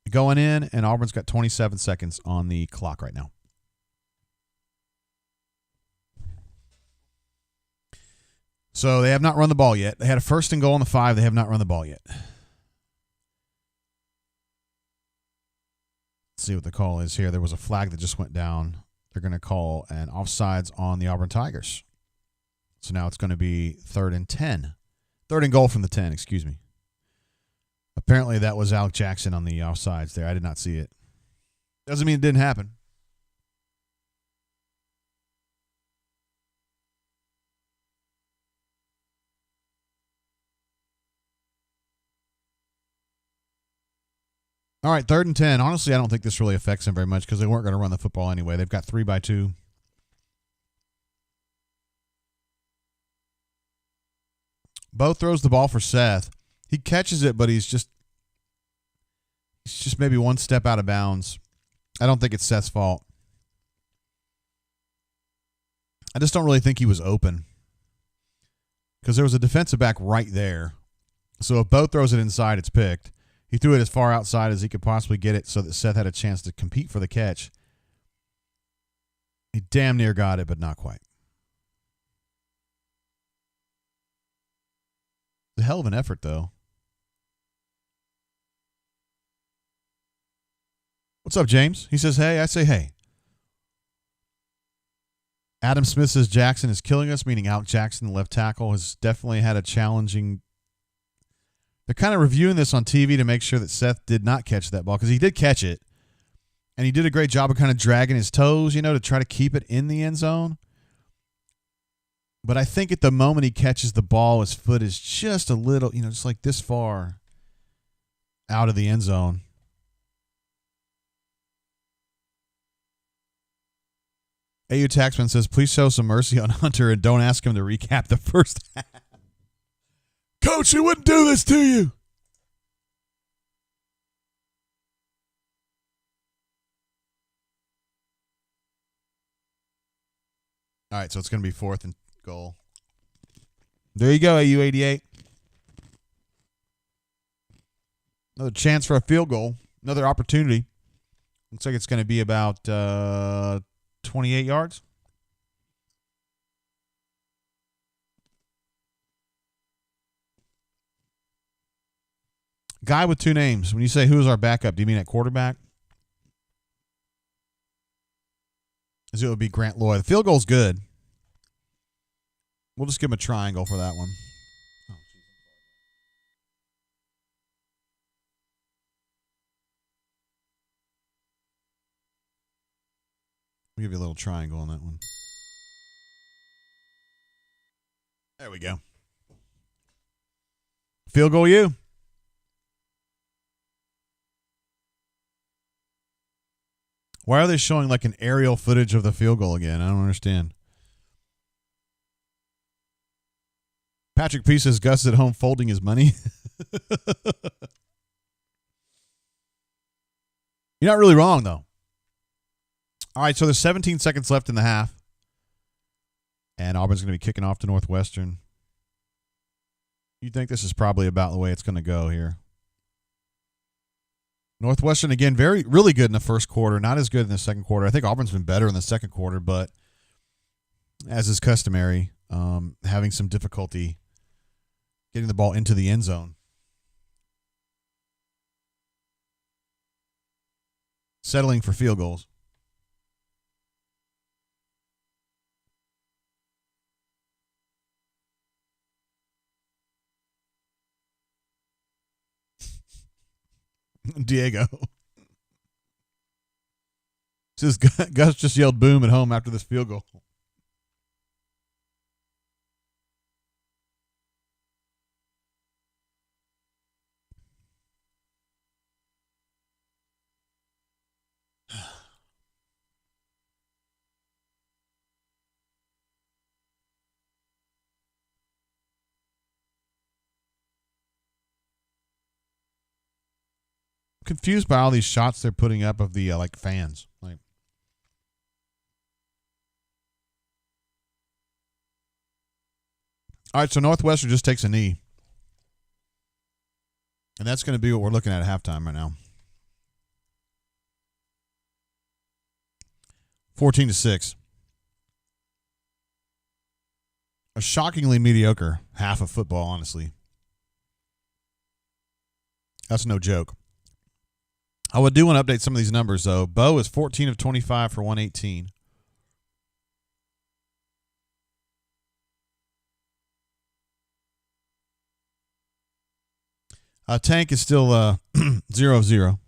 Going in, and Auburn's got 27 seconds on the clock right now. So they have not run the ball yet. They had a 1st and goal on the 5. They have not run the ball yet. Let's see what the call is here. There was a flag that just went down. They're going to call an offsides on the Auburn Tigers. So now it's going to be 3rd and 10. 3rd and goal from the 10, excuse me. Apparently that was Alec Jackson on the offsides there. I did not see it. Doesn't mean it didn't happen. All right, 3rd and 10. Honestly, I don't think this really affects them very much because they weren't going to run the football anyway. They've got 3-by-2. Bo throws the ball for Seth. He catches it, but he's just maybe one step out of bounds. I don't think it's Seth's fault. I just don't really think he was open because there was a defensive back right there. So if Bo throws it inside, it's picked. He threw it as far outside as he could possibly get it so that Seth had a chance to compete for the catch. He damn near got it, but not quite. It's a hell of an effort, though. What's up, James? He says, hey. I say, hey. Adam Smith says Jackson is killing us, meaning Alec Jackson, the left tackle, has definitely had a challenging. They're kind of reviewing this on TV to make sure that Seth did not catch that ball because he did catch it. And he did a great job of kind of dragging his toes, to try to keep it in the end zone. But I think at the moment he catches the ball, his foot is just a little, just like this far out of the end zone. AU Taxman says, please show some mercy on Hunter and don't ask him to recap the first half. Coach, he wouldn't do this to you. All right, so it's going to be 4th and goal. There you go, AU88. Another chance for a field goal. Another opportunity. Looks like it's going to be about 28 yards. Guy with 2 names. When you say who's our backup, do you mean at quarterback? As it would be Grant Lloyd. The field goal's good. We'll just give him a triangle for that one. We'll give you a little triangle on that one. There we go. Field goal you. Why are they showing like an aerial footage of the field goal again? I don't understand. Patrick P says Gus is at home folding his money. You're not really wrong, though. All right, so there's 17 seconds left in the half. And Auburn's going to be kicking off to Northwestern. You think this is probably about the way it's going to go here. Northwestern, again, really good in the first quarter, not as good in the second quarter. I think Auburn's been better in the second quarter, but as is customary, having some difficulty getting the ball into the end zone. settling for field goals. Diego. Says Gus just yelled boom at home after this field goal. Confused by all these shots they're putting up of the like fans. Like, all right, so Northwestern just takes a knee, and that's going to be what we're looking at halftime right now. 14-6. A shockingly mediocre half of football, honestly. That's no joke. I do want to update some of these numbers, though. Bo is 14 of 25 for 118. Tank is still 0 of 0.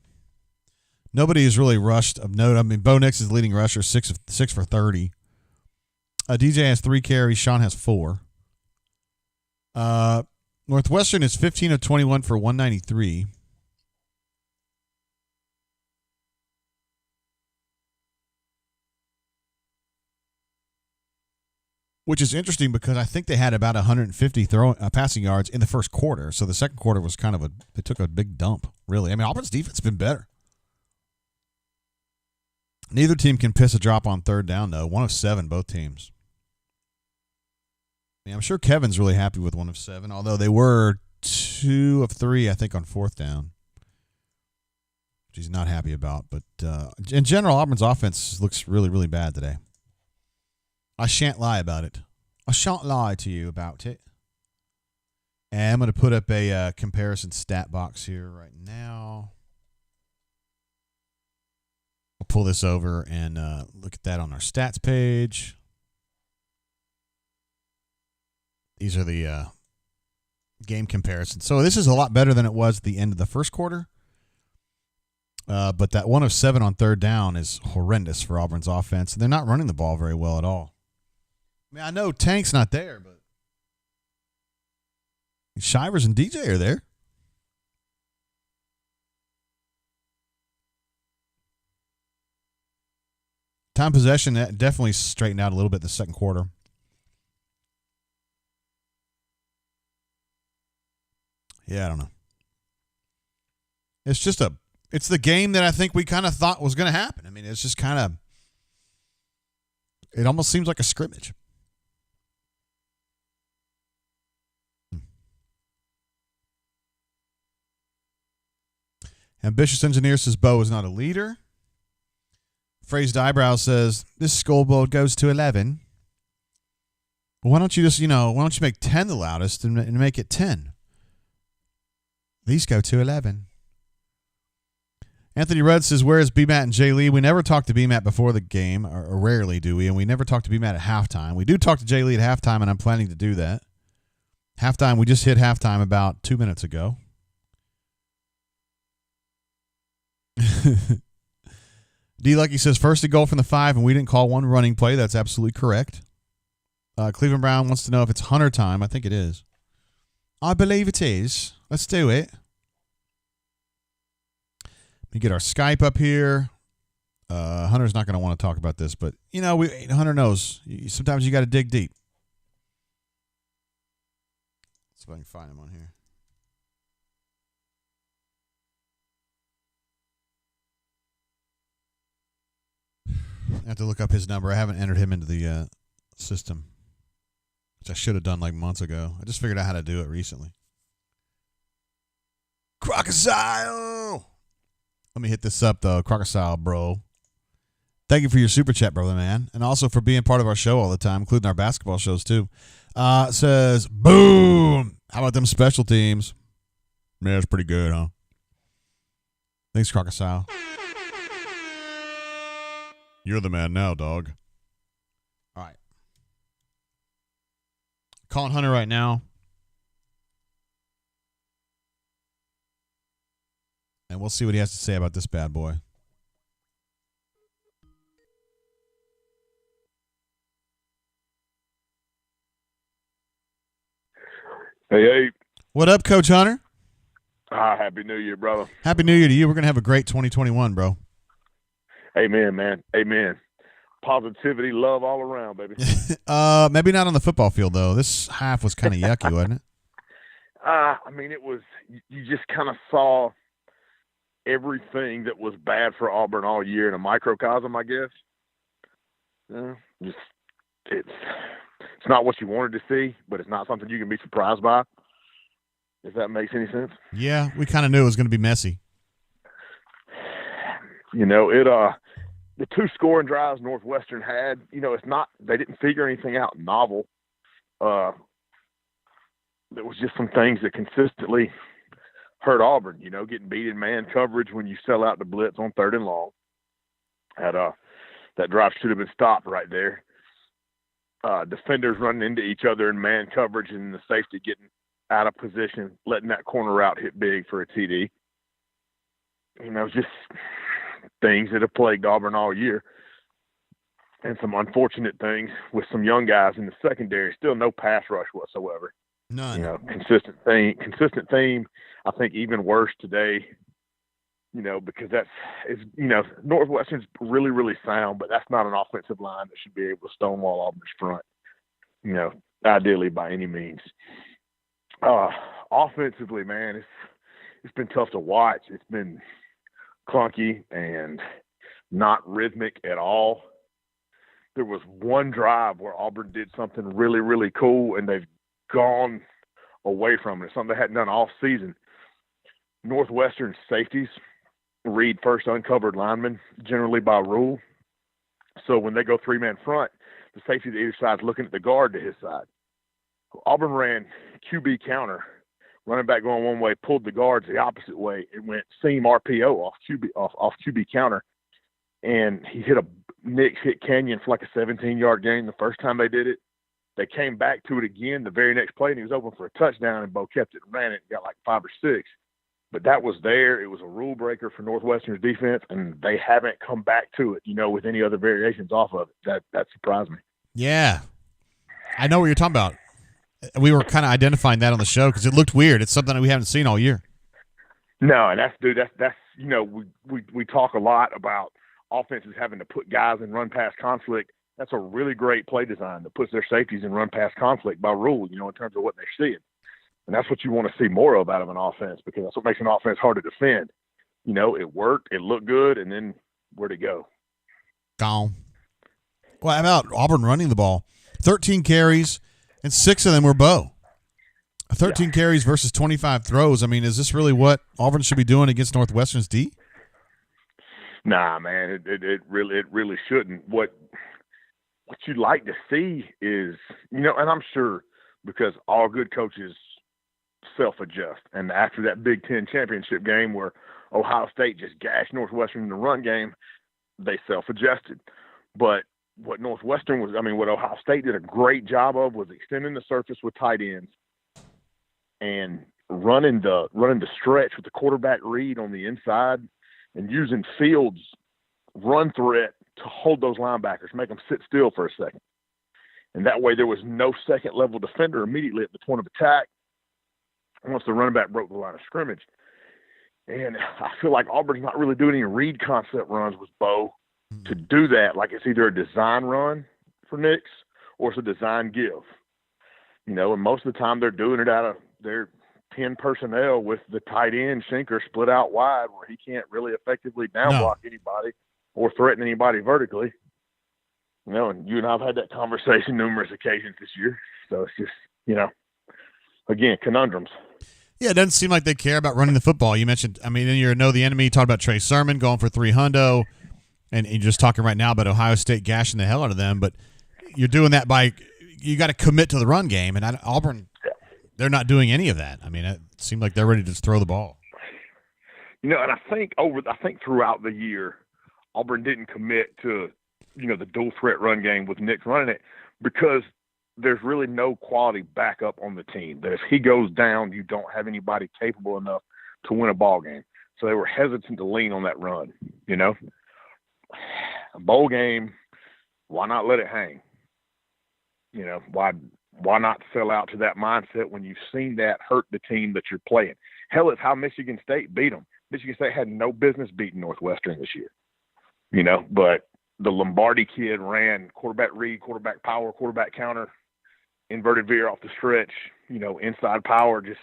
Nobody has really rushed of note. I mean, Bo Nix is leading rusher, 6 for 30. DJ has 3 carries. Sean has 4. Northwestern is 15 of 21 for 193. Which is interesting because I think they had about 150 passing yards in the first quarter. So the second quarter was kind of they took a big dump, really. I mean, Auburn's defense has been better. Neither team can piss a drop on third down, though. 1 of 7, both teams. I mean, I'm sure Kevin's really happy with 1 of 7, although they were 2 of 3, I think, on fourth down, which he's not happy about. But in general, Auburn's offense looks really, really bad today. I shan't lie about it. I shan't lie to you about it. And I'm going to put up a comparison stat box here right now. I'll pull this over and look at that on our stats page. These are the game comparisons. So this is a lot better than it was at the end of the first quarter. But that 1 of 7 on third down is horrendous for Auburn's offense. And they're not running the ball very well at all. I mean, I know Tank's not there, but Shivers and DJ are there. Time possession definitely straightened out a little bit in the second quarter. Yeah, I don't know. It's just it's the game that I think we kind of thought was going to happen. I mean, it's just kind of, it almost seems like a scrimmage. Ambitious Engineer says Bo is not a leader. Phrased Eyebrow says this scoreboard goes to 11. Well, why don't you just, why don't you make 10 the loudest and make it 10? These go to 11. Anthony Rudd says, where is BMAT and Jay Lee? We never talk to BMAT before the game, or rarely do we, and we never talk to BMAT at halftime. We do talk to Jay Lee at halftime, and I'm planning to do that. Halftime, we just hit halftime about 2 minutes ago. D. Lucky says, first and goal from the 5, and we didn't call one running play. That's absolutely correct. Cleveland Brown wants to know if it's Hunter time. I think it is. I believe it is. Let's do it. Let me get our Skype up here. Hunter's not going to want to talk about this, but, Hunter knows. Sometimes you got to dig deep. Let's see if I can find him on here. I have to look up his number. I haven't entered him into the system, which I should have done like months ago. I just figured out how to do it recently. Crocodile! Let me hit this up, though. Crocodile, bro. Thank you for your super chat, brother, man. And also for being part of our show all the time, including our basketball shows, too. It says, boom! How about them special teams? Yeah, that's pretty good, huh? Thanks, Crocodile. You're the man now, dog. All right. Calling Hunter right now. And we'll see what he has to say about this bad boy. Hey. What up, Coach Hunter? Happy New Year, brother. Happy New Year to you. We're going to have a great 2021, bro. Amen, man. Amen. Positivity, love all around, baby. Maybe not on the football field, though. This half was kind of yucky, wasn't it? I mean, it was – you just kind of saw everything that was bad for Auburn all year in a microcosm, I guess. It's not what you wanted to see, but it's not something you can be surprised by, if that makes any sense. Yeah, we kind of knew it was going to be messy. You know, the two scoring drives Northwestern had, you know, they didn't figure anything out novel. There was just some things that consistently hurt Auburn, you know, getting beat in man coverage when you sell out the blitz on 3rd and long. That drive should have been stopped right there. Defenders running into each other in man coverage and the safety getting out of position, letting that corner route hit big for a TD. You know, just things that have plagued Auburn all year. And some unfortunate things with some young guys in the secondary. Still no pass rush whatsoever. None. You know, consistent theme. I think even worse today, you know, because Northwestern's really, really sound, but that's not an offensive line that should be able to stonewall Auburn's front, you know, ideally by any means. Offensively, man, it's been tough to watch. It's been clunky and not rhythmic at all. There was one drive where Auburn did something really, really cool, and they've gone away from it. Something they hadn't done all season. Northwestern safeties read first uncovered linemen generally by rule. So when they go 3-man front, the safety to either side is looking at the guard to his side. Auburn ran QB counter, running back going one way, pulled the guards the opposite way, and went seam RPO off QB counter. And he Nix hit Canyon for like a 17-yard gain the first time they did it. They came back to it again the very next play, and he was open for a touchdown, and Bo kept it and ran it and got like 5 or 6. But that was there. It was a rule breaker for Northwestern's defense, and they haven't come back to it, you know, with any other variations off of it. That surprised me. Yeah. I know what you're talking about. We were kind of identifying that on the show because it looked weird. It's something that we haven't seen all year. No, and that's you know, we talk a lot about offenses having to put guys in run-pass conflict. That's a really great play design that puts their safeties in run-pass conflict by rule, you know, in terms of what they're seeing. And that's what you want to see more of out of an offense because that's what makes an offense hard to defend. You know, it worked, it looked good, and then where'd it go? Gone. Well, how about Auburn running the ball? 13 carries, and 6 of them were Bo. 13 carries versus 25 throws. I mean, is this really what Auburn should be doing against Northwestern's D? Nah, man, it really shouldn't. What you'd like to see is, you know, and I'm sure because all good coaches self-adjust. And after that Big Ten championship game where Ohio State just gashed Northwestern in the run game, they self-adjusted. But what Ohio State did a great job of was extending the surface with tight ends and running the stretch with the quarterback read on the inside and using Fields' run threat to hold those linebackers, make them sit still for a second. And that way there was no second-level defender immediately at the point of attack once the running back broke the line of scrimmage. And I feel like Auburn's not really doing any read concept runs with Bo to do that. Like it's either a design run for Nix or it's a design give. You know, and most of the time they're doing it out of their 10 personnel with the tight end Schenker split out wide where he can't really effectively down block anybody or threaten anybody vertically. You know, and you and I have had that conversation numerous occasions this year. So it's just, you know, again, conundrums. Yeah, it doesn't seem like they care about running the football. You mentioned, I mean, in your Know the Enemy, you talked about Trey Sermon going for 300, and you're just talking right now about Ohio State gashing the hell out of them. But you're doing that by you got to commit to the run game, and Auburn, they're not doing any of that. I mean, it seemed like they're ready to just throw the ball. You know, and I think throughout the year, Auburn didn't commit to the dual threat run game with Nick running it, because there's really no quality backup on the team. That if he goes down, you don't have anybody capable enough to win a ball game. So they were hesitant to lean on that run. A bowl game, why not let it hang? Why not sell out to that mindset when you've seen that hurt the team that you're playing? Hell, it's how Michigan State beat them. Michigan State had no business beating Northwestern this year, but the Lombardi kid ran quarterback read, quarterback power, quarterback counter, inverted veer off the stretch, inside power, just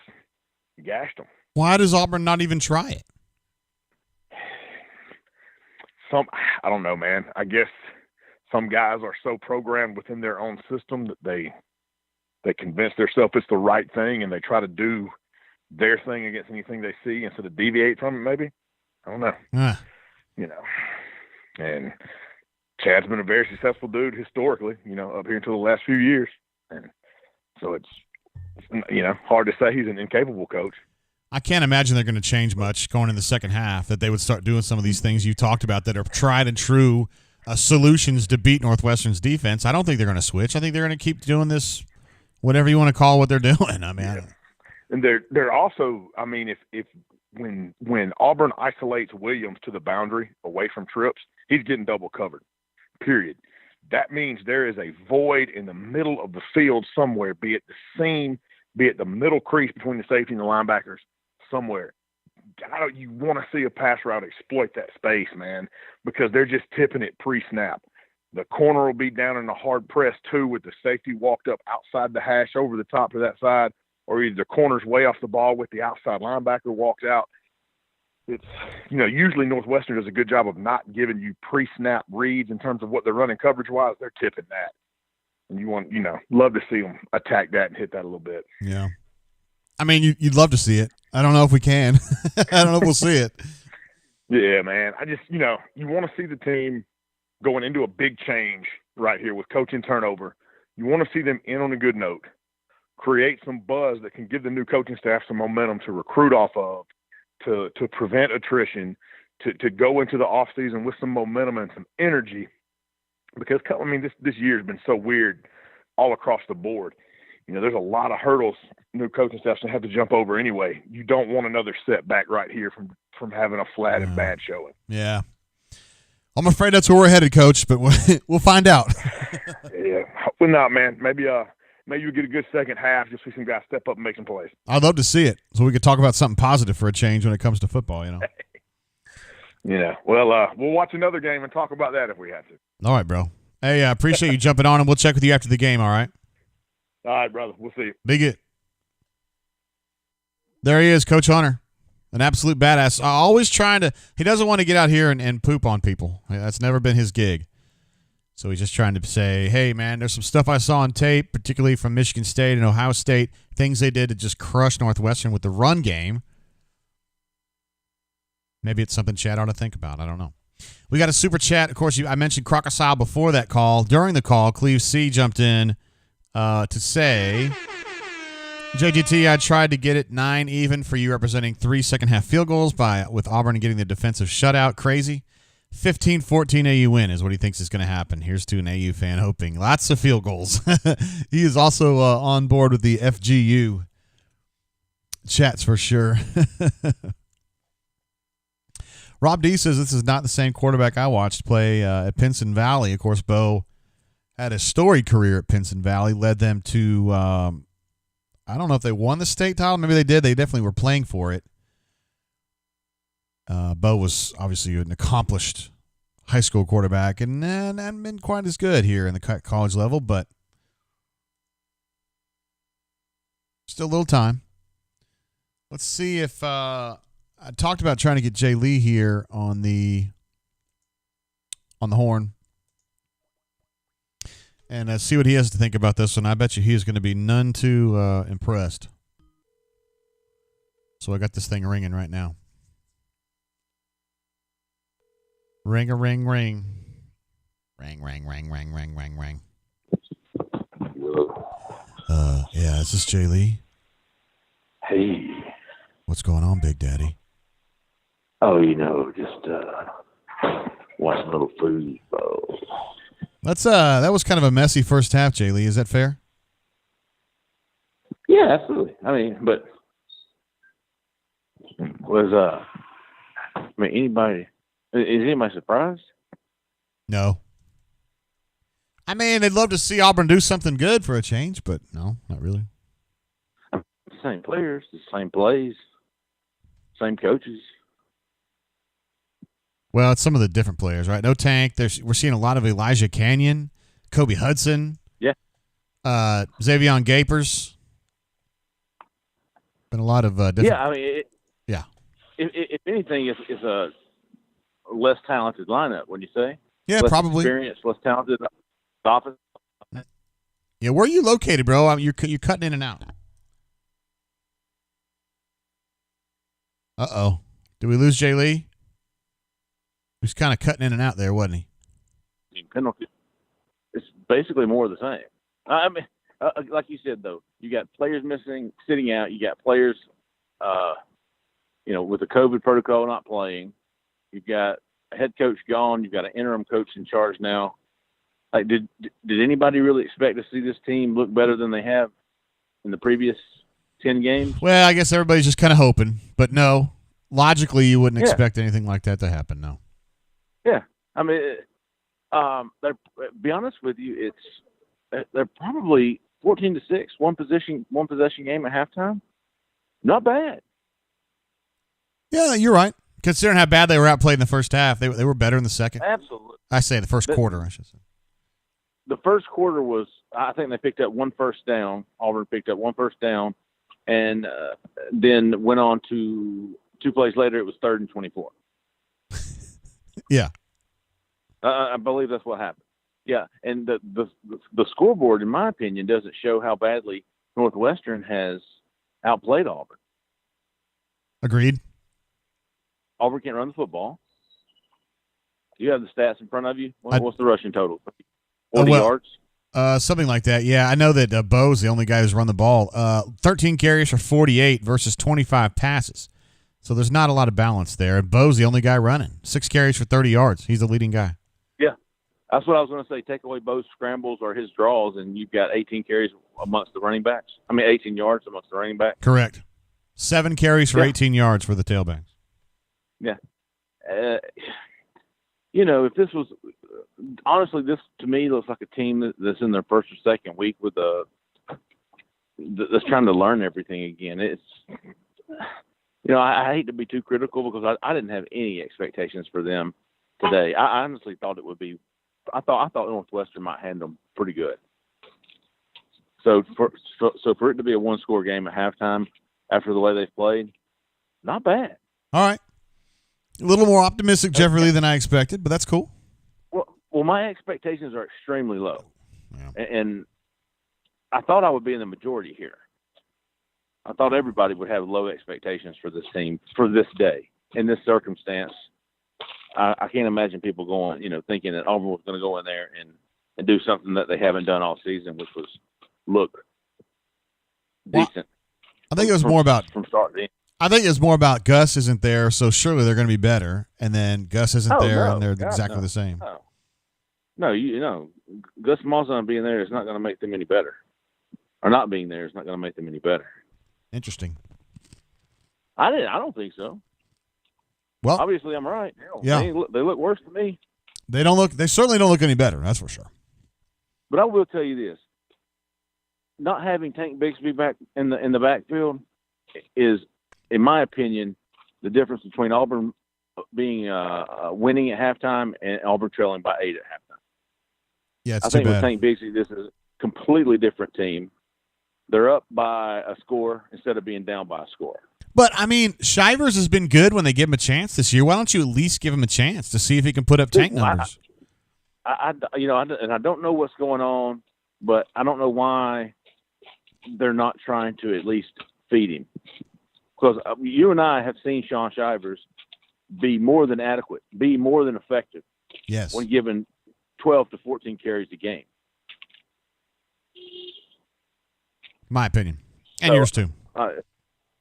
gashed them. Why does Auburn not even try it? I don't know, man. I guess some guys are so programmed within their own system that they convince themselves it's the right thing, and they try to do their thing against anything they see instead of deviate from it, maybe. I don't know. And Chad's been a very successful dude historically, up here until the last few years. And so it's hard to say he's an incapable coach. I can't imagine they're going to change much going in the second half, that they would start doing some of these things you talked about that are tried and true solutions to beat Northwestern's defense. I don't think they're going to switch. I think they're going to keep doing this, whatever you want to call what they're doing. I mean, and they're also, I mean, if when Auburn isolates Williams to the boundary away from trips, he's getting double covered, period. That means there is a void in the middle of the field somewhere, be it the seam, be it the middle crease between the safety and the linebackers, somewhere. You want to see a pass route exploit that space, man, because they're just tipping it pre-snap. The corner will be down in a hard press, too, with the safety walked up outside the hash over the top of that side, or either the corner's way off the ball with the outside linebacker walks out. It's, usually Northwestern does a good job of not giving you pre-snap reads in terms of what they're running coverage-wise. They're tipping that. And you want, love to see them attack that and hit that a little bit. Yeah. I mean, you'd love to see it. I don't know if we can. I don't know if we'll see it. Yeah, man. I just, you want to see the team going into a big change right here with coaching turnover. You want to see them in on a good note, create some buzz that can give the new coaching staff some momentum to recruit off of, to prevent attrition, to go into the offseason with some momentum and some energy. Because, this year has been so weird all across the board. There's a lot of hurdles new coaching staffs have to jump over anyway. You don't want another setback right here from having a flat and bad showing. Yeah. I'm afraid that's where we're headed, Coach, but we'll find out. Yeah. Hopefully not, man. Maybe you get a good second half, just see some guys step up and make some plays. I'd love to see it so we could talk about something positive for a change when it comes to football, Well, we'll watch another game and talk about that if we have to. All right, bro. Hey, I appreciate you jumping on, and we'll check with you after the game, all right? All right, brother. We'll see you. Big it. There he is, Coach Hunter. An absolute badass. Always trying to – he doesn't want to get out here and poop on people. That's never been his gig. So he's just trying to say, hey, man, there's some stuff I saw on tape, particularly from Michigan State and Ohio State, things they did to just crush Northwestern with the run game. Maybe it's something Chad ought to think about. I don't know. We got a super chat. Of course, I mentioned Crocodile before that call. During the call, Cleve C. jumped in to say, JGT, I tried to get it 9 even for you representing 3 second-half field goals with Auburn getting the defensive shutout. Crazy. 15-14 AU win is what he thinks is going to happen. Here's to an AU fan hoping. Lots of field goals. He is also on board with the FGU chats for sure. Rob D says this is not the same quarterback I watched play at Pinson Valley. Of course, Bo had a storied career at Pinson Valley, led them to, I don't know if they won the state title. Maybe they did. They definitely were playing for it. Bo was obviously an accomplished high school quarterback and hadn't been quite as good here in the college level, but still a little time. Let's see if I talked about trying to get Jay Lee here on the horn and see what he has to think about this one. I bet you he is going to be none too impressed. So I got this thing ringing right now. Ring-a-ring, ring. Ring, ring, ring, ring, ring, ring, ring. Yeah, is this Jay Lee? Hey. What's going on, Big Daddy? Oh, just watching a little foosball. That was kind of a messy first half, Jay Lee. Is that fair? Yeah, absolutely. I mean, but anybody is anybody surprised? No. I mean, they'd love to see Auburn do something good for a change, but no, not really. Same players, the same plays, same coaches. Well, it's some of the different players, right? No Tank. We're seeing a lot of Elijah Canyon, Kobe Hudson. Yeah. Xavion Gapers. Been a lot of different. Yeah, I mean, yeah. If anything, it's a less talented lineup, wouldn't you say? Yeah, less probably. Experience, less talented offense. Yeah, where are you located, bro? You're cutting in and out. Uh-oh. Did we lose Jay Lee? He was kind of cutting in and out there, wasn't he? I mean, penalty. It's basically more of the same. I mean, like you said, though, you got players missing, sitting out. You got players, with the COVID protocol not playing. You've got a head coach gone. You've got an interim coach in charge now. Like, did anybody really expect to see this team look better than they have in the previous 10 games? Well, I guess everybody's just kind of hoping, but no. Logically, you wouldn't expect anything like that to happen, no. Yeah, I mean, be honest with you, they're probably 14-6, one possession game at halftime. Not bad. Yeah, you're right. Considering how bad they were outplayed in the first half, they were better in the second. Absolutely. I say the first quarter, I should say. The first quarter was, I think they picked up one first down. Auburn picked up one first down, and then went on to 2 plays later. It was 3rd and 24. Yeah. I believe that's what happened. Yeah, and the scoreboard, in my opinion, doesn't show how badly Northwestern has outplayed Auburn. Agreed. Auburn can't run the football. Do you have the stats in front of you? What's the rushing total? 40 yards? Something like that. Yeah, I know that Bo's the only guy who's run the ball. 13 carries for 48 versus 25 passes. So there's not a lot of balance there. And Bo's the only guy running. 6 carries for 30 yards. He's the leading guy. Yeah, that's what I was going to say. Take away Bo's scrambles or his draws, and you've got 18 carries amongst the running backs. 18 yards amongst the running backs. Correct. 7 carries for 18 yards for the tailbacks. Yeah. If this was – honestly, this to me looks like a team that's in their first or second week with that's trying to learn everything again. It's I hate to be too critical because I didn't have any expectations for them today. I honestly thought it would be – I thought Northwestern might handle them pretty good. So for it to be a one-score game at halftime after the way they've played, not bad. All right. A little more optimistic, Jeffrey Lee, than I expected, but that's cool. Well, my expectations are extremely low. Yeah. And I thought I would be in the majority here. I thought everybody would have low expectations for this team for this day. In this circumstance, I can't imagine people going, thinking that Auburn was going to go in there and do something that they haven't done all season, which was look decent. I think it was more about from start to end. I think it's more about Gus isn't there, so surely they're going to be better. And then Gus isn't there, and they're exactly the same. No, Gus Malzahn being there is not going to make them any better. Or not being there is not going to make them any better. Interesting. I don't think so. Well, obviously I'm right. Yeah. They look worse to me. They certainly don't look any better, that's for sure. But I will tell you this. Not having Tank Bigsby back in the backfield is, in my opinion, the difference between Auburn being winning at halftime and Auburn trailing by 8 at halftime. Yeah, it's I too think bad. with Tank Bigsby, this is a completely different team. They're up by a score instead of being down by a score. But, Shivers has been good when they give him a chance this year. Why don't you at least give him a chance to see if he can put up Tank numbers? And I don't know what's going on, but I don't know why they're not trying to at least feed him. Because you and I have seen Sean Shivers be more than adequate, be more than effective. Yes. When given 12 to 14 carries a game. My opinion. And yours too.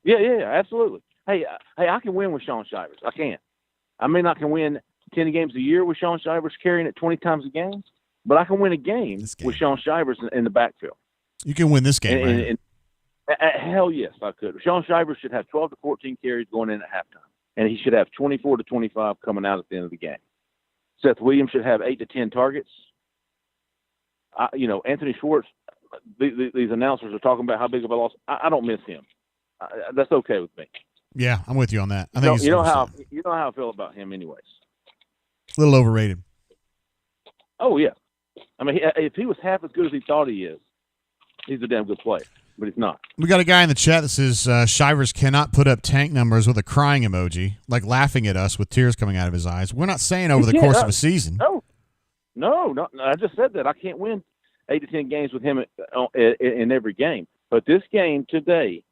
Yeah, absolutely. Hey, I can win with Sean Shivers. I can. I mean, I can win 10 games a year with Sean Shivers carrying it 20 times a game. But I can win a game game. with Sean Shivers in the backfield. You can win this game, right? Hell yes, I could. Sean Shivers should have 12 to 14 carries going in at halftime, and he should have 24 to 25 coming out at the end of the game. Seth Williams should have 8 to 10 targets. Anthony Schwartz, these announcers are talking about how big of a loss. I don't miss him. That's okay with me. Yeah, I'm with you on that. I think you know how I feel about him, anyways. A little overrated. Oh yeah, I mean, if he was half as good as he thought he is, he's a damn good player. But he's not. We got a guy in the chat that says Shivers cannot put up tank numbers with a crying emoji, like laughing at us with tears coming out of his eyes. We're not saying over the course of a season. No. I just said that. I can't win 8 to 10 games with him in every game. But this game today,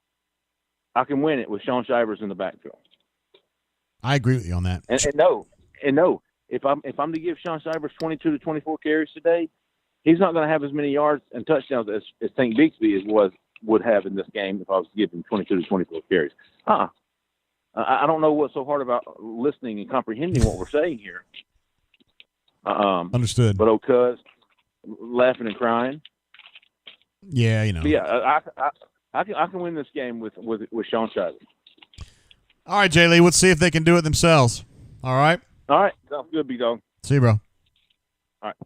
I can win it with Sean Shivers in the backfield. I agree with you on that. And no. If I'm to give Sean Shivers 22 to 24 carries today, he's not going to have as many yards and touchdowns as Tank Bigsby would have in this game if I was to give him 22 to 24 carries. I don't know what's so hard about listening and comprehending what we're saying here. Understood. But cuz laughing and crying. Yeah, But yeah, I can win this game with Sean Shivers. All right, Jay Lee, let's see if they can do it themselves. All right? All right. Sounds good, big dog. See you, bro. All right.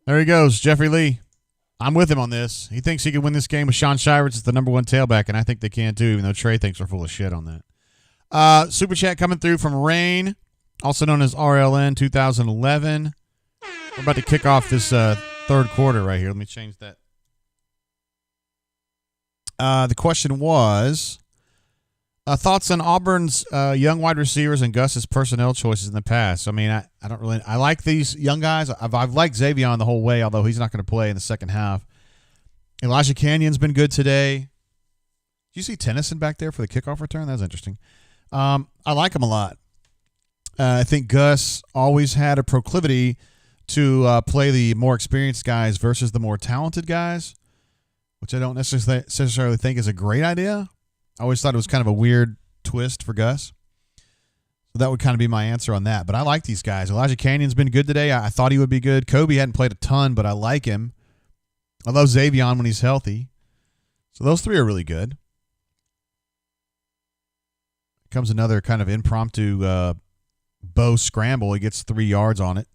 There he goes, Jeffrey Lee. I'm with him on this. He thinks he can win this game with Sean Shivers as the number one tailback, and I think they can too, even though Trey thinks we're full of shit on that. Super chat coming through from Rain, also known as RLN 2011. We're about to kick off this third quarter right here. Let me change that. The question was, thoughts on Auburn's young wide receivers and Gus's personnel choices in the past. I mean, I like these young guys. I've liked Xavier the whole way, although he's not going to play in the second half. Elijah Canyon's been good today. Did you see Tennyson back there for the kickoff return? That was interesting. I like him a lot. I think Gus always had a proclivity to play the more experienced guys versus the more talented guys, which I don't necessarily think is a great idea. I always thought it was kind of a weird twist for Gus. So that would kind of be my answer on that. But I like these guys. Elijah Canyon's been good today. I thought he would be good. Kobe hadn't played a ton, but I like him. I love Xavier when he's healthy. So those three are really good. Comes another kind of impromptu bow scramble. He gets 3 yards on it.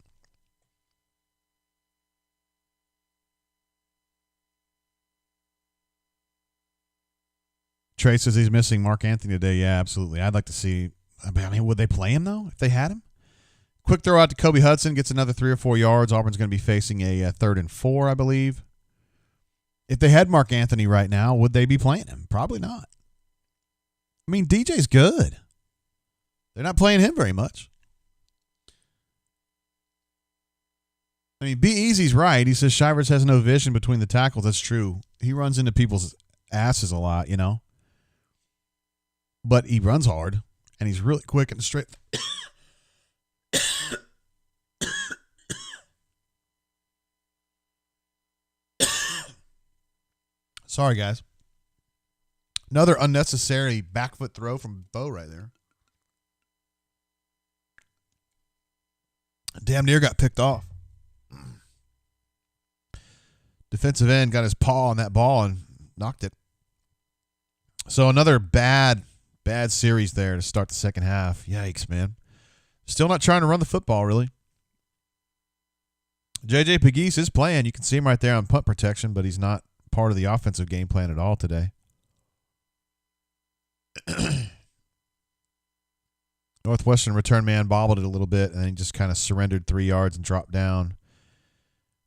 Trey says he's missing Mark Anthony today. Yeah, absolutely. I'd like to see. I mean, would they play him, though, if they had him? Quick throw out to Kobe Hudson. Gets another 3 or 4 yards. Auburn's going to be facing a 3rd and 4, I believe. If they had Mark Anthony right now, would they be playing him? Probably not. I mean, DJ's good. They're not playing him very much. I mean, Be Easy's right. He says Shivers has no vision between the tackles. That's true. He runs into people's asses a lot, But he runs hard, and he's really quick and straight. Sorry, guys. Another unnecessary back foot throw from Bo right there. Damn near got picked off. Defensive end got his paw on that ball and knocked it. So another bad series there to start the second half. Yikes, man. Still not trying to run the football, really. J.J. Pegues is playing. You can see him right there on punt protection, but he's not part of the offensive game plan at all today. Northwestern return man bobbled it a little bit, and then he just kind of surrendered 3 yards and dropped down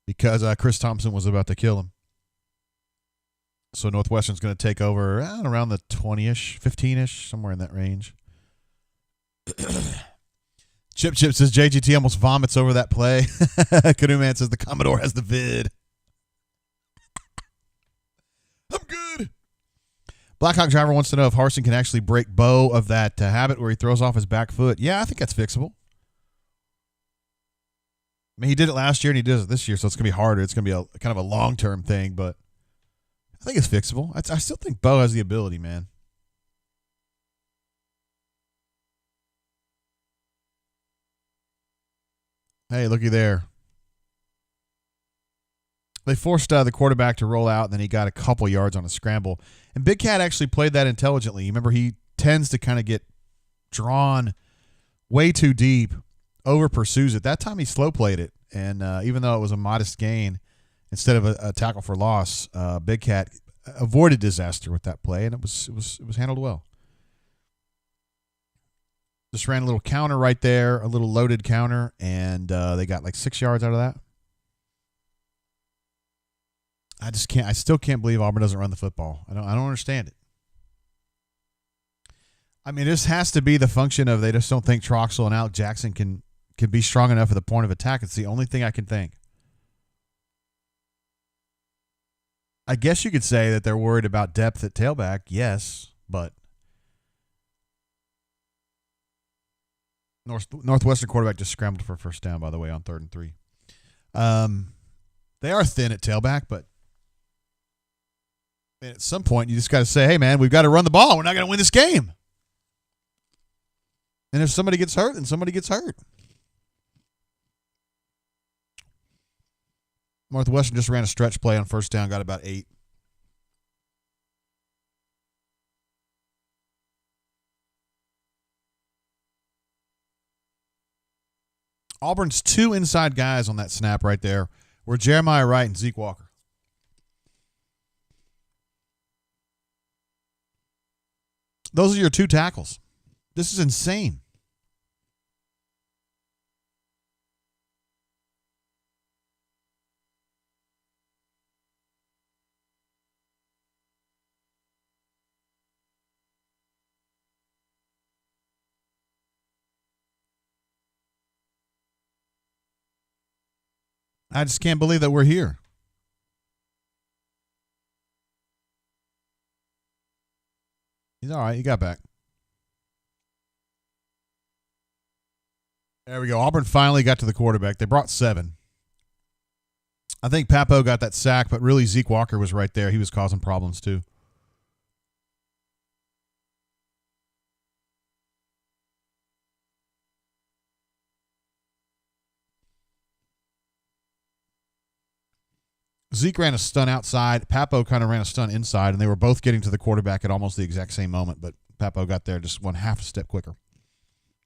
because Chris Thompson was about to kill him. So Northwestern's going to take over around the 20-ish, 15-ish, somewhere in that range. Chip says JGT almost vomits over that play. Canoe Man says the Commodore has the vid. I'm good. Blackhawk Driver wants to know if Harsin can actually break Bo of that habit where he throws off his back foot. Yeah, I think that's fixable. I mean, he did it last year and he does it this year, so it's going to be harder. It's going to be kind of a long-term thing, but I think it's fixable. I still think Bo has the ability, man. Hey, looky there. They forced the quarterback to roll out, and then he got a couple yards on a scramble. And Big Cat actually played that intelligently. You remember, he tends to kind of get drawn way too deep, over pursues it. That time he slow played it, and even though it was a modest gain, instead of a tackle for loss, Big Cat avoided disaster with that play, and it was handled well. Just ran a little counter right there, a little loaded counter, and they got like 6 yards out of that. I still can't believe Auburn doesn't run the football. I don't understand it. I mean, this has to be the function of they just don't think Troxell and Alec Jackson can be strong enough at the point of attack. It's the only thing I can think. I guess you could say that they're worried about depth at tailback, yes, but Northwestern quarterback just scrambled for a first down, by the way, on 3rd and 3. They are thin at tailback, but at some point you just got to say, hey, man, we've got to run the ball. We're not going to win this game. And if somebody gets hurt, then somebody gets hurt. Northwestern just ran a stretch play on first down, got about 8. Auburn's 2 inside guys on that snap right there were Jeremiah Wright and Zeke Walker. Those are your 2 tackles. This is insane. I just can't believe that we're here. He's all right. He got back. There we go. Auburn finally got to the quarterback. They brought 7. I think Papo got that sack, but really Zeke Walker was right there. He was causing problems too. Zeke ran a stunt outside. Papo kind of ran a stunt inside, and they were both getting to the quarterback at almost the exact same moment, but Papo got there just one half a step quicker.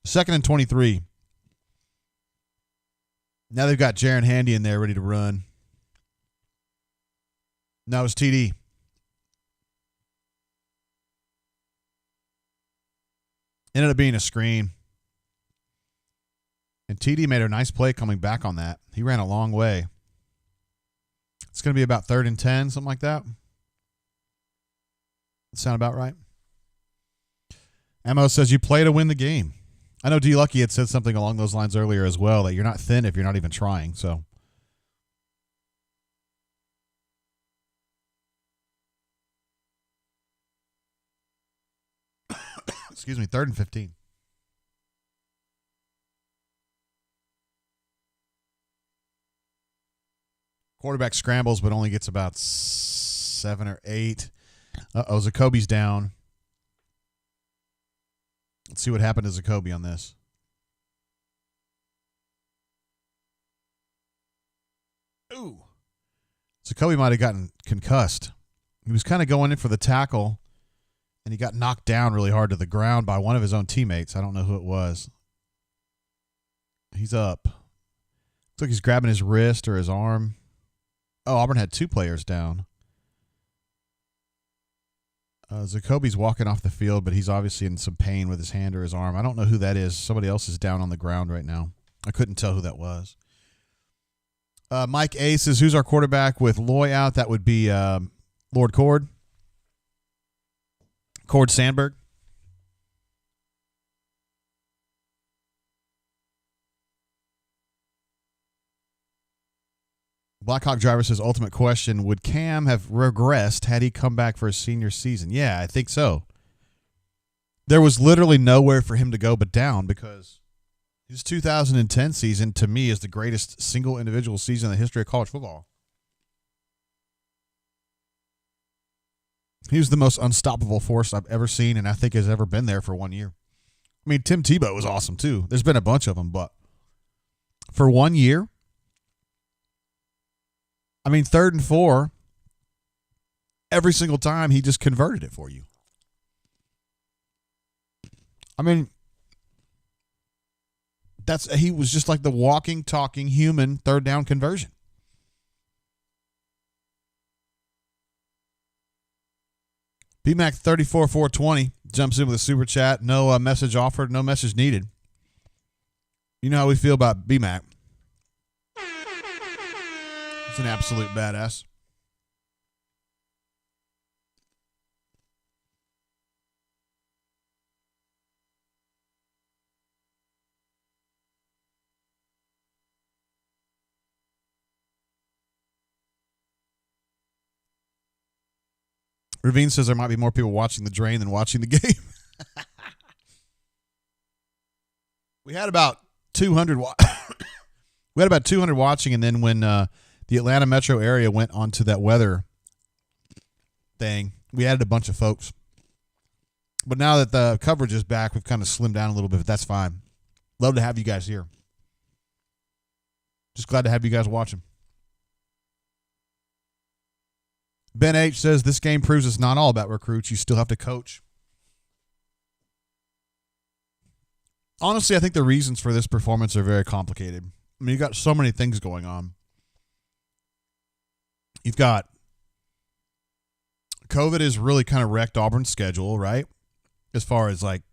2nd and 23. Now they've got Jaron Handy in there ready to run. Now it's TD. Ended up being a screen. And TD made a nice play coming back on that. He ran a long way. It's going to be about 3rd and 10, something like that. Sound about right? Ammo says you play to win the game. I know D. Lucky had said something along those lines earlier as well, that you're not thin if you're not even trying. So, excuse me, 3rd and 15. Quarterback scrambles, but only gets about 7 or 8. Zacoby's down. Let's see what happened to Zacoby on this. Ooh. Zacoby might have gotten concussed. He was kind of going in for the tackle, and he got knocked down really hard to the ground by one of his own teammates. I don't know who it was. He's up. Looks like he's grabbing his wrist or his arm. Oh, Auburn had 2 players down. Zacoby's walking off the field, but he's obviously in some pain with his hand or his arm. I don't know who that is. Somebody else is down on the ground right now. I couldn't tell who that was. Mike A says, who's our quarterback with Loy out? That would be Lord Cord. Cord Sandberg. Blackhawk Driver says, ultimate question, would Cam have regressed had he come back for his senior season? Yeah, I think so. There was literally nowhere for him to go but down, because his 2010 season, to me, is the greatest single individual season in the history of college football. He was the most unstoppable force I've ever seen, and I think has ever been there for 1 year. I mean, Tim Tebow was awesome too. There's been a bunch of them, but for 1 year, I mean, 3rd and 4, every single time he just converted it for you. I mean, he was just like the walking, talking human 3rd down conversion. BMAC 34-420 jumps in with a super chat. No message offered, no message needed. You know how we feel about BMAC. It's an absolute badass. Ravine says there might be more people watching the drain than watching the game. We had about 200. We had about 200 watching, and then when the Atlanta metro area went onto that weather thing, we added a bunch of folks. But now that the coverage is back, we've kind of slimmed down a little bit, but that's fine. Love to have you guys here. Just glad to have you guys watching. Ben H. says this game proves it's not all about recruits. You still have to coach. Honestly, I think the reasons for this performance are very complicated. I mean, you've got so many things going on. You've got COVID has really kind of wrecked Auburn's schedule, right? As far as like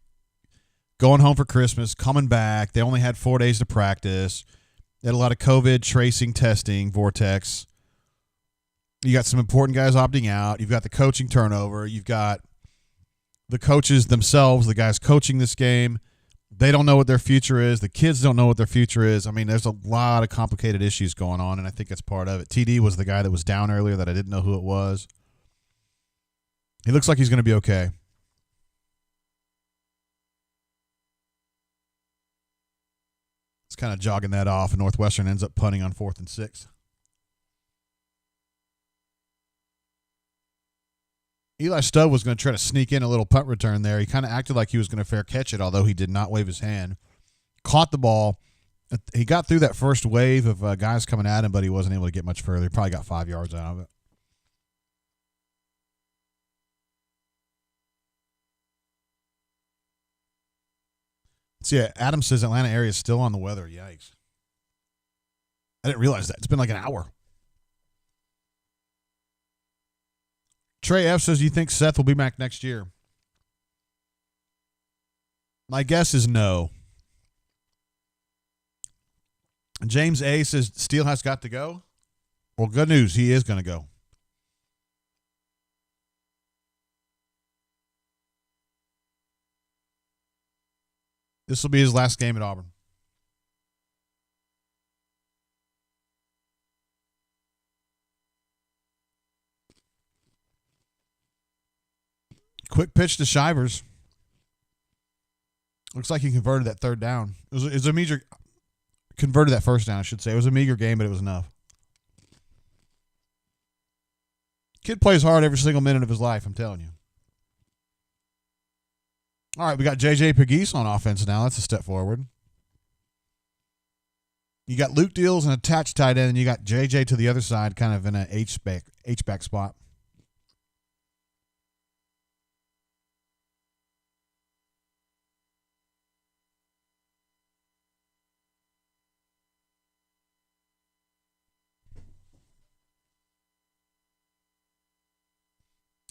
going home for Christmas, coming back. They only had 4 days to practice. They had a lot of COVID tracing, testing, vortex. You got some important guys opting out. You've got the coaching turnover. You've got the coaches themselves, the guys coaching this game. They don't know what their future is. The kids don't know what their future is. I mean, there's a lot of complicated issues going on, and I think that's part of it. TD was the guy that was down earlier that I didn't know who it was. He looks like he's going to be okay. It's kind of jogging that off, and Northwestern ends up punting on 4th and 6. Eli Stubb was going to try to sneak in a little punt return there. He kind of acted like he was going to fair catch it, although he did not wave his hand. Caught the ball. He got through that first wave of guys coming at him, but he wasn't able to get much further. He probably got 5 yards out of it. So, yeah, Adam says Atlanta area is still on the weather. Yikes. I didn't realize that. It's been like an hour. Trey F. says, you think Seth will be back next year? My guess is no. James A. says, Steele has got to go. Well, good news. He is going to go. This will be his last game at Auburn. Quick pitch to Shivers. Looks like he converted that 3rd down. It was a meager, converted that 1st down, I should say. It was a meager game, but it was enough. Kid plays hard every single minute of his life, I'm telling you. All right, we got J.J. Pegues on offense now. That's a step forward. You got Luke Deals and attached tight end, and you got J.J. to the other side, kind of in an H-back spot.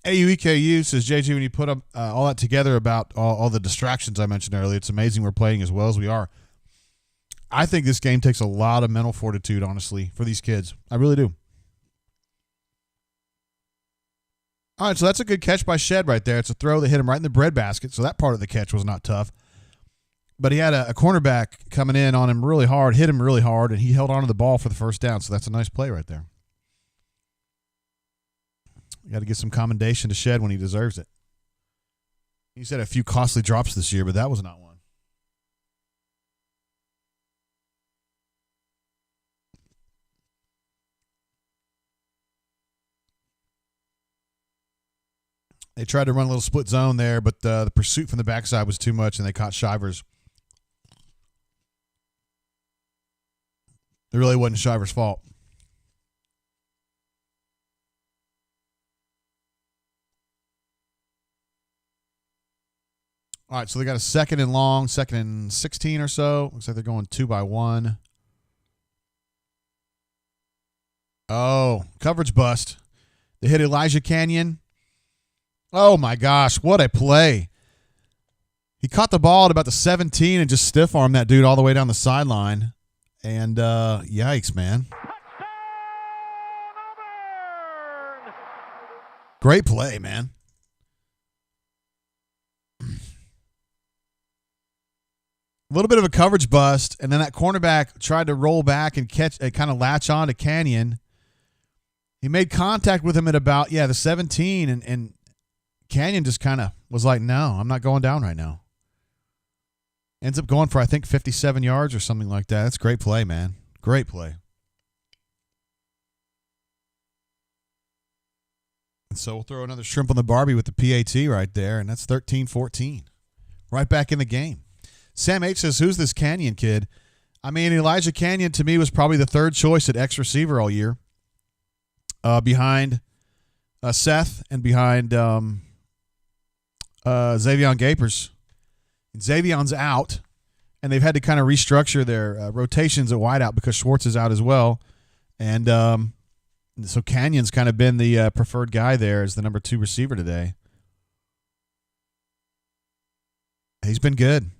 AUEKU says, JG, when you put up all that together about all the distractions I mentioned earlier, it's amazing we're playing as well as we are. I think this game takes a lot of mental fortitude, honestly, for these kids. I really do. All right, so that's a good catch by Shed right there. It's a throw that hit him right in the breadbasket, so that part of the catch was not tough. But he had a cornerback coming in on him really hard, hit him really hard, and he held on to the ball for the 1st down, so that's a nice play right there. You got to give some commendation to Shed when he deserves it. He's had a few costly drops this year, but that was not one. They tried to run a little split zone there, but the pursuit from the backside was too much, and they caught Shivers. It really wasn't Shivers' fault. All right, so they got a second and long, second and 16 or so. Looks like they're going 2-by-1. Oh, coverage bust. They hit Elijah Canyon. Oh, my gosh, what a play. He caught the ball at about the 17 and just stiff-armed that dude all the way down the sideline. And yikes, man. Great play, man. A little bit of a coverage bust, and then that cornerback tried to roll back and catch, kind of latch on to Canyon. He made contact with him at about, the 17, and Canyon just kind of was like, no, I'm not going down right now. Ends up going for, I think, 57 yards or something like that. That's a great play, man. Great play. And so we'll throw another shrimp on the Barbie with the PAT right there, and that's 13-14. Right back in the game. Sam H. says, who's this Canyon kid? I mean, Elijah Canyon, to me, was probably the third choice at X receiver all year. Behind Seth and behind Xavion Gapers. And Xavion's out, and they've had to kind of restructure their rotations at wideout because Schwartz is out as well. And so Canyon's kind of been the preferred guy there as the number 2 receiver today. He's been good.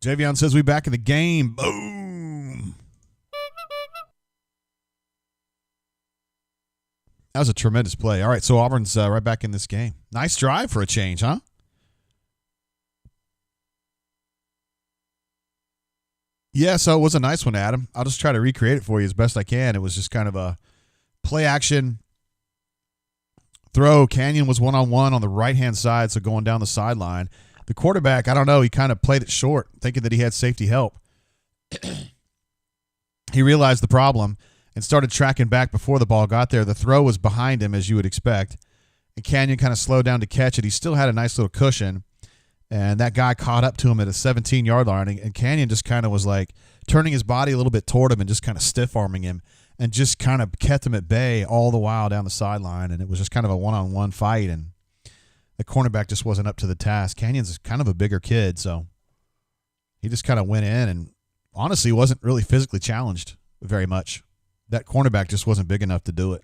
Javion says we back in the game. Boom. That was a tremendous play. All right, so Auburn's right back in this game. Nice drive for a change, huh? Yeah, so it was a nice one, Adam. I'll just try to recreate it for you as best I can. It was just kind of a play action throw. Canyon was one-on-one on the right-hand side, so going down the sideline. The quarterback, I don't know, he kind of played it short, thinking that he had safety help. He realized the problem and started tracking back before the ball got there. The throw was behind him, as you would expect, and Canyon kind of slowed down to catch it. He still had a nice little cushion, and that guy caught up to him at a 17-yard line, and Canyon just kind of was like turning his body a little bit toward him and just kind of stiff-arming him and just kind of kept him at bay all the while down the sideline, and it was just kind of a one-on-one fight, and the cornerback just wasn't up to the task. Canyon's kind of a bigger kid, so he just kind of went in and honestly wasn't really physically challenged very much. That cornerback just wasn't big enough to do it.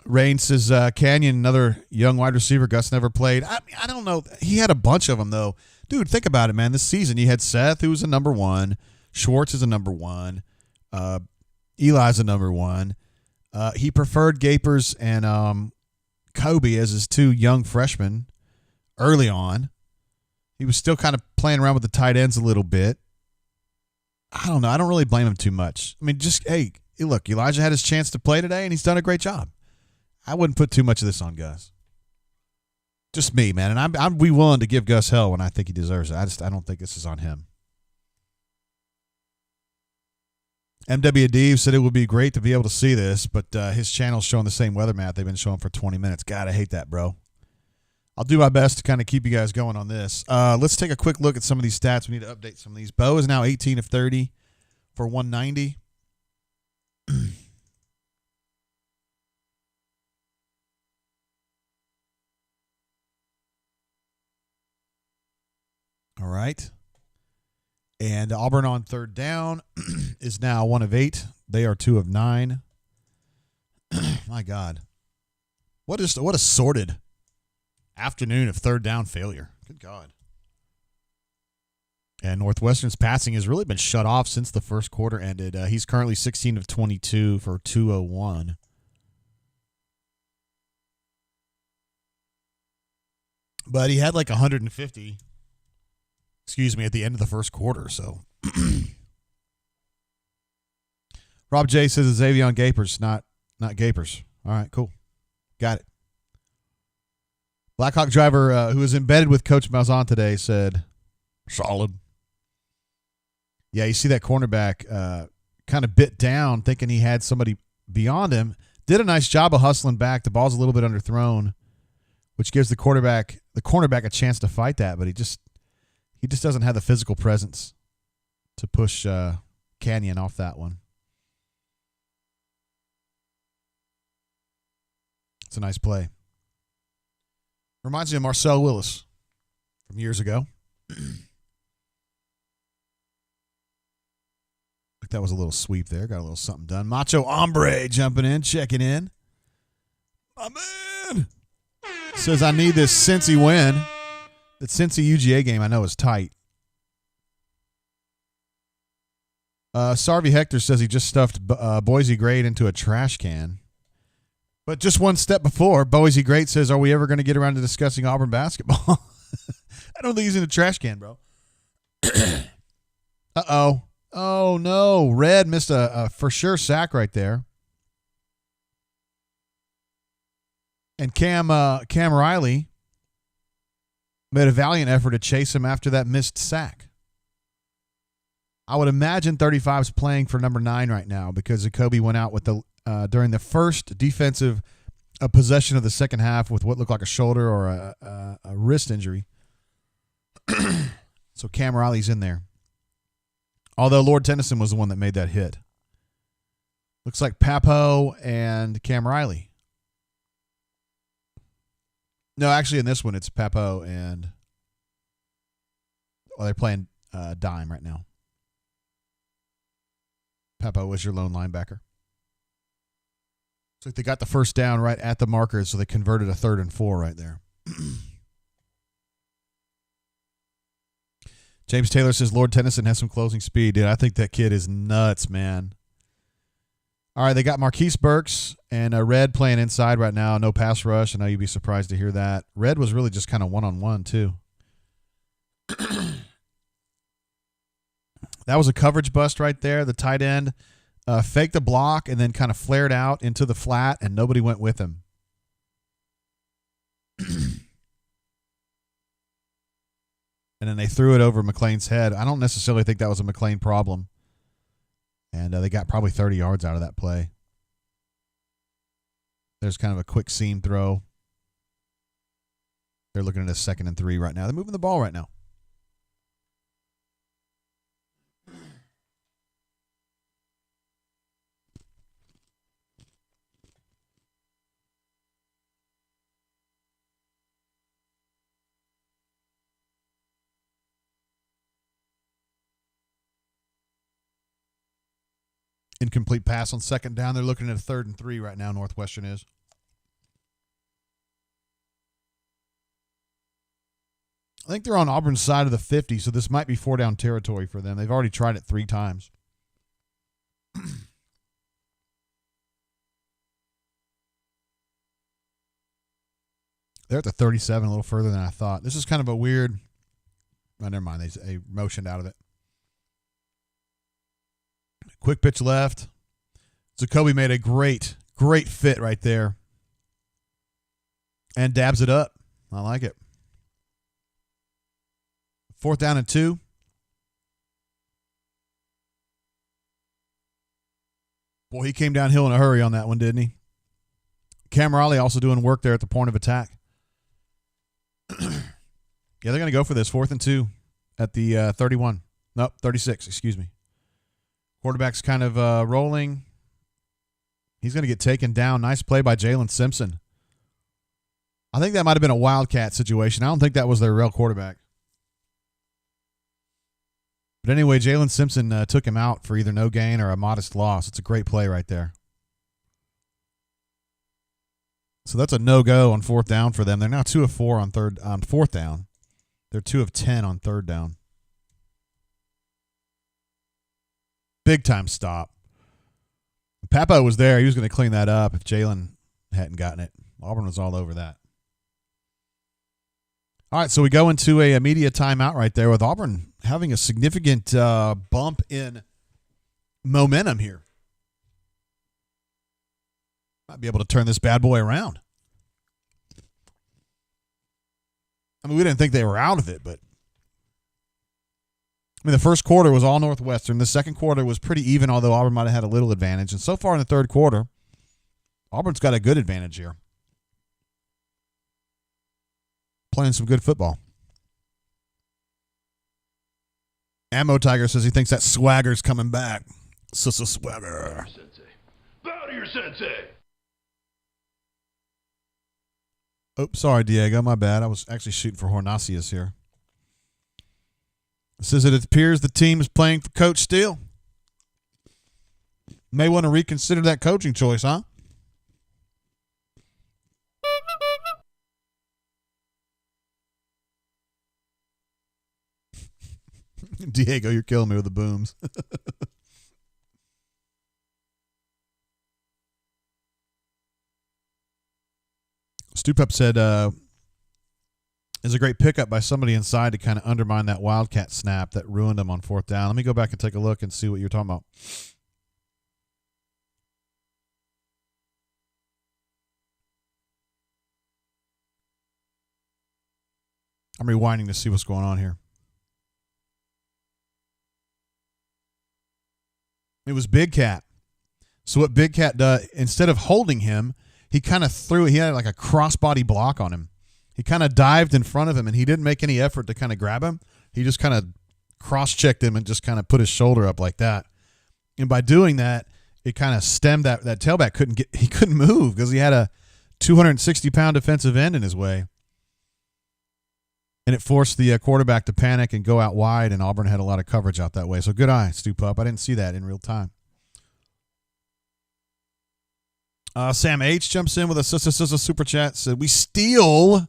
Rain says, Canyon, another young wide receiver Gus never played. I don't know. He had a bunch of them, though. Dude, think about it, man. This season, you had Seth, who was a number 1. Schwartz is a number 1. Eli's a number 1. He preferred Gapers and Kobe as his 2 young freshmen early on. He was still kind of playing around with the tight ends a little bit. I don't know. I don't really blame him too much. I mean, just, hey, look, Elijah had his chance to play today, and he's done a great job. I wouldn't put too much of this on Gus. Just me, man. And I'd be willing to give Gus hell when I think he deserves it. I don't think this is on him. MWD said it would be great to be able to see this, but his channel's showing the same weather map they've been showing for 20 minutes. God, I hate that, bro. I'll do my best to kind of keep you guys going on this. Let's take a quick look at some of these stats. We need to update some of these. Bo is now 18 of 30 for 190. All right. And Auburn on third down is now 1 of 8. They are 2 of 9. My God. What a sordid afternoon of third down failure. Good God. And Northwestern's passing has really been shut off since the first quarter ended. He's currently 16 of 22 for 201. But he had like 150, at the end of the first quarter. So Rob J says it's Xavion Gapers, not Gapers. All right, cool. Got it. Blackhawk driver who was embedded with Coach Malzahn today said, solid. Yeah, you see that cornerback kind of bit down thinking he had somebody beyond him. Did a nice job of hustling back. The ball's a little bit underthrown, which gives the cornerback a chance to fight that, but he just doesn't have the physical presence to push Canyon off that one. It's a nice play. Reminds me of Marcel Willis from years ago. That was a little sweep there. Got a little something done. Macho Hombre jumping in, checking in. My man says, I need this Cincy win. That Cincy UGA game I know is tight. Sarvi Hector says he just stuffed Boise Great into a trash can. But just one step before, Boise Great says, are we ever going to get around to discussing Auburn basketball? I don't think he's in a trash can, bro. Uh-oh. Oh, no. Red missed a for sure sack right there. And Cam Riley made a valiant effort to chase him after that missed sack. I would imagine 35's playing for number 9 right now because Jacoby went out with the during the first defensive possession of the second half with what looked like a shoulder or a wrist injury. So Cam Riley's in there. Although Lord Tennyson was the one that made that hit. Looks like Papo and Cam Riley. No, actually in this one it's Papo and they're playing dime right now. Papo was your lone linebacker. Looks like they got the first down right at the marker, so they converted a 3rd and 4 right there. James Taylor says Lord Tennyson has some closing speed. Dude, I think that kid is nuts, man. All right, they got Marquise Burks and Red playing inside right now. No pass rush. I know you'd be surprised to hear that. Red was really just kind of one-on-one, too. That was a coverage bust right there. The tight end faked a block and then kind of flared out into the flat, and nobody went with him. And then they threw it over McLean's head. I don't necessarily think that was a McLean problem. And they got probably 30 yards out of that play. There's kind of a quick seam throw. They're looking at a 2nd and 3 right now. They're moving the ball right now. Incomplete pass on 2nd down. They're looking at a 3rd and 3 right now, Northwestern is. I think they're on Auburn's side of the 50, so this might be 4-down territory for them. They've already tried it 3 times. They're at the 37, a little further than I thought. This is kind of a weird... Oh, never mind. They motioned out of it. Quick pitch left. Jacoby made a great fit right there. And dabs it up. I like it. 4th down and 2. Boy, he came downhill in a hurry on that one, didn't he? Cam Riley also doing work there at the point of attack. Yeah, they're going to go for this. 4th and 2 at the 31. Nope, 36, excuse me. Quarterback's kind of rolling. He's going to get taken down. Nice play by Jalen Simpson. I think that might have been a Wildcat situation. I don't think that was their real quarterback. But anyway, Jalen Simpson took him out for either no gain or a modest loss. It's a great play right there. So that's a no-go on 4th down for them. They're now 2 of 4 on 4th down. They're 2 of 10 on 3rd down. Big time stop. Papo was there. He was going to clean that up if Jalen hadn't gotten it. Auburn was all over that. All right, so we go into a media timeout right there with Auburn having a significant bump in momentum here. Might be able to turn this bad boy around. I mean, we didn't think they were out of it, but I mean, the first quarter was all Northwestern. The second quarter was pretty even, although Auburn might have had a little advantage. And so far in the third quarter, Auburn's got a good advantage here. Playing some good football. Ammo Tiger says he thinks that swagger's coming back. Swagger. Sensei. Bow to your sensei. Oops, sorry, Diego. My bad. I was actually shooting for Hornacius here. It says it appears the team is playing for Coach Steele. May want to reconsider that coaching choice, huh? Diego, you're killing me with the booms. Stupup said, is a great pickup by somebody inside to kind of undermine that Wildcat snap that ruined him on 4th down. Let me go back and take a look and see what you're talking about. I'm rewinding to see what's going on here. It was Big Cat. So what Big Cat does, instead of holding him, he kind of threw it. He had like a crossbody block on him. He kind of dived in front of him, and he didn't make any effort to kind of grab him. He just kind of cross-checked him and just kind of put his shoulder up like that. And by doing that, it kind of stemmed that tailback couldn't move because he had a 260-pound defensive end in his way. And it forced the quarterback to panic and go out wide, and Auburn had a lot of coverage out that way. So good eye, Stu Pup. I didn't see that in real time. Sam H. jumps in with a super chat. Said, we steal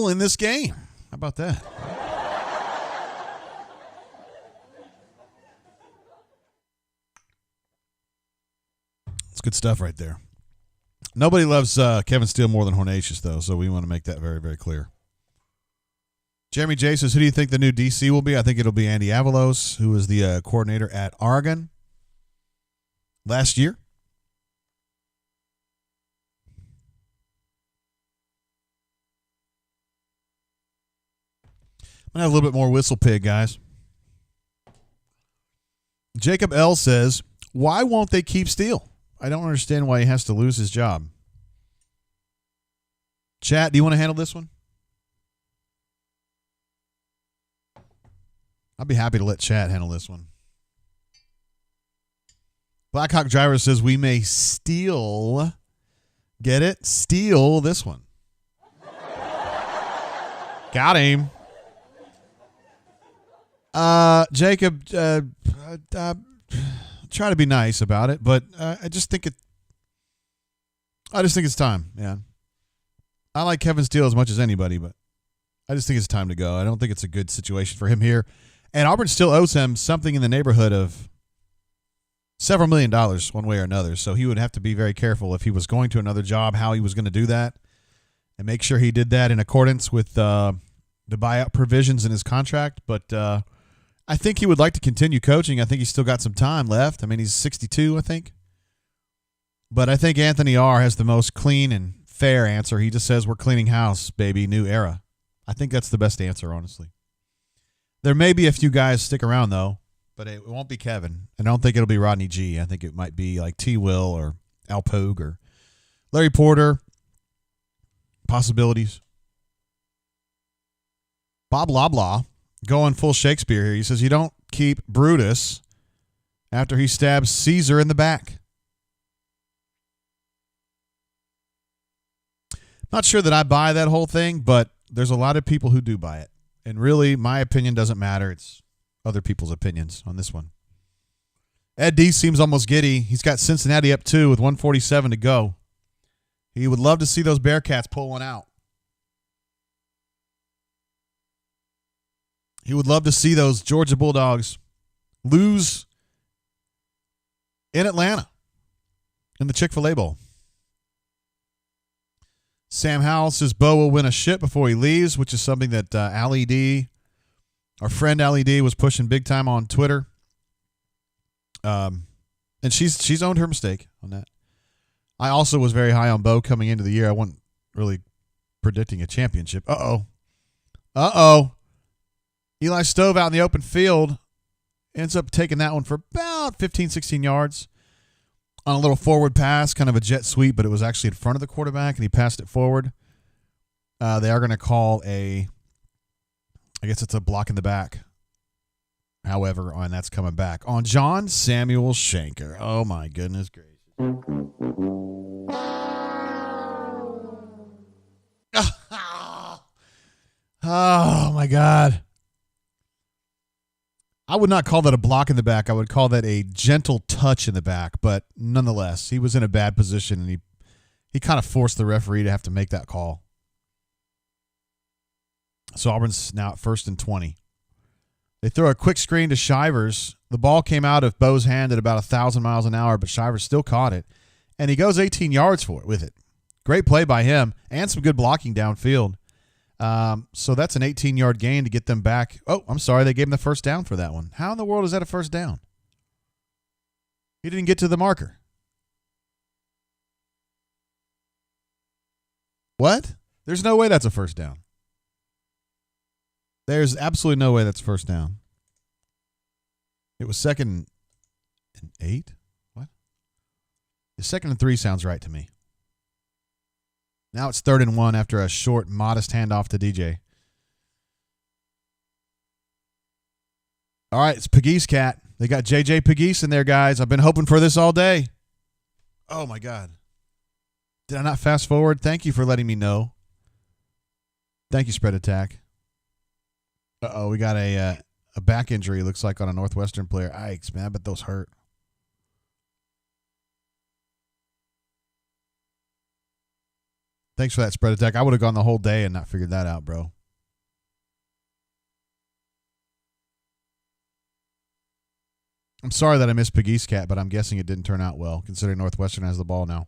in this game. How about that? It's good stuff right there. Nobody loves Kevin Steele more than Hornatius, though, so we want to make that very, very clear. Jeremy J says, who do you think the new DC will be? I think it'll be Andy Avalos, who was the coordinator at Oregon last year. I'm going to have a little bit more whistle pig, guys. Jacob L. says, why won't they keep Steele? I don't understand why he has to lose his job. Chat, do you want to handle this one? I'll be happy to let Chat handle this one. Blackhawk Driver says, we may steal, get it? Steal this one. Got him. Jacob, try to be nice about it, but I just think it's time. Yeah, I like Kevin Steele as much as anybody, but I just think it's time to go. I don't think it's a good situation for him here, and Auburn still owes him something in the neighborhood of several $1 million one way or another. So he would have to be very careful if he was going to another job, how he was going to do that, and make sure he did that in accordance with the buyout provisions in his contract. But I think he would like to continue coaching. I think he's still got some time left. I mean, he's 62, I think. But I think Anthony R. has the most clean and fair answer. He just says, we're cleaning house, baby, new era. I think that's the best answer, honestly. There may be a few guys stick around, though, but it won't be Kevin. I don't think it'll be Rodney G. I think it might be like T. Will or Al Pogue or Larry Porter. Possibilities. Bob Loblaw. Going full Shakespeare here. He says, you don't keep Brutus after he stabs Caesar in the back. Not sure that I buy that whole thing, but there's a lot of people who do buy it. And really, my opinion doesn't matter. It's other people's opinions on this one. Ed D seems almost giddy. He's got Cincinnati up 2 with 1:47 to go. He would love to see those Bearcats pull one out. He would love to see those Georgia Bulldogs lose in Atlanta in the Chick-fil-A Bowl. Sam Howell says Bo will win a shit before he leaves, which is something that Allie D, our friend Allie D, was pushing big time on Twitter. And she's owned her mistake on that. I also was very high on Bo coming into the year. I wasn't really predicting a championship. Uh-oh. Eli Stove out in the open field ends up taking that one for about 15, 16 yards on a little forward pass, kind of a jet sweep, but it was actually in front of the quarterback, and he passed it forward. They are going to call I guess it's a block in the back. However, and that's coming back on John Samuel Shanker. Oh, my goodness gracious. Oh, my God. I would not call that a block in the back. I would call that a gentle touch in the back. But nonetheless, he was in a bad position, and he kind of forced the referee to have to make that call. So Auburn's now at 1st and 20. They throw a quick screen to Shivers. The ball came out of Bo's hand at about 1,000 miles an hour, but Shivers still caught it. And he goes 18 yards with it. Great play by him and some good blocking downfield. So that's an 18-yard gain to get them back. Oh, I'm sorry. They gave him the first down for that one. How in the world is that a first down? He didn't get to the marker. What? There's no way that's a first down. There's absolutely no way that's first down. It was 2nd and 8? What? The 2nd and 3 sounds right to me. Now it's 3rd and 1 after a short, modest handoff to DJ. All right, it's Pegues Cat. They got J.J. Pegues in there, guys. I've been hoping for this all day. Oh, my God. Did I not fast forward? Thank you for letting me know. Thank you, Spread Attack. Uh-oh, we got a back injury, looks like, on a Northwestern player. Yikes, man, I bet those hurt. Thanks for that, Spread Attack. I would have gone the whole day and not figured that out, bro. I'm sorry that I missed Pegues Cat, but I'm guessing it didn't turn out well, considering Northwestern has the ball now.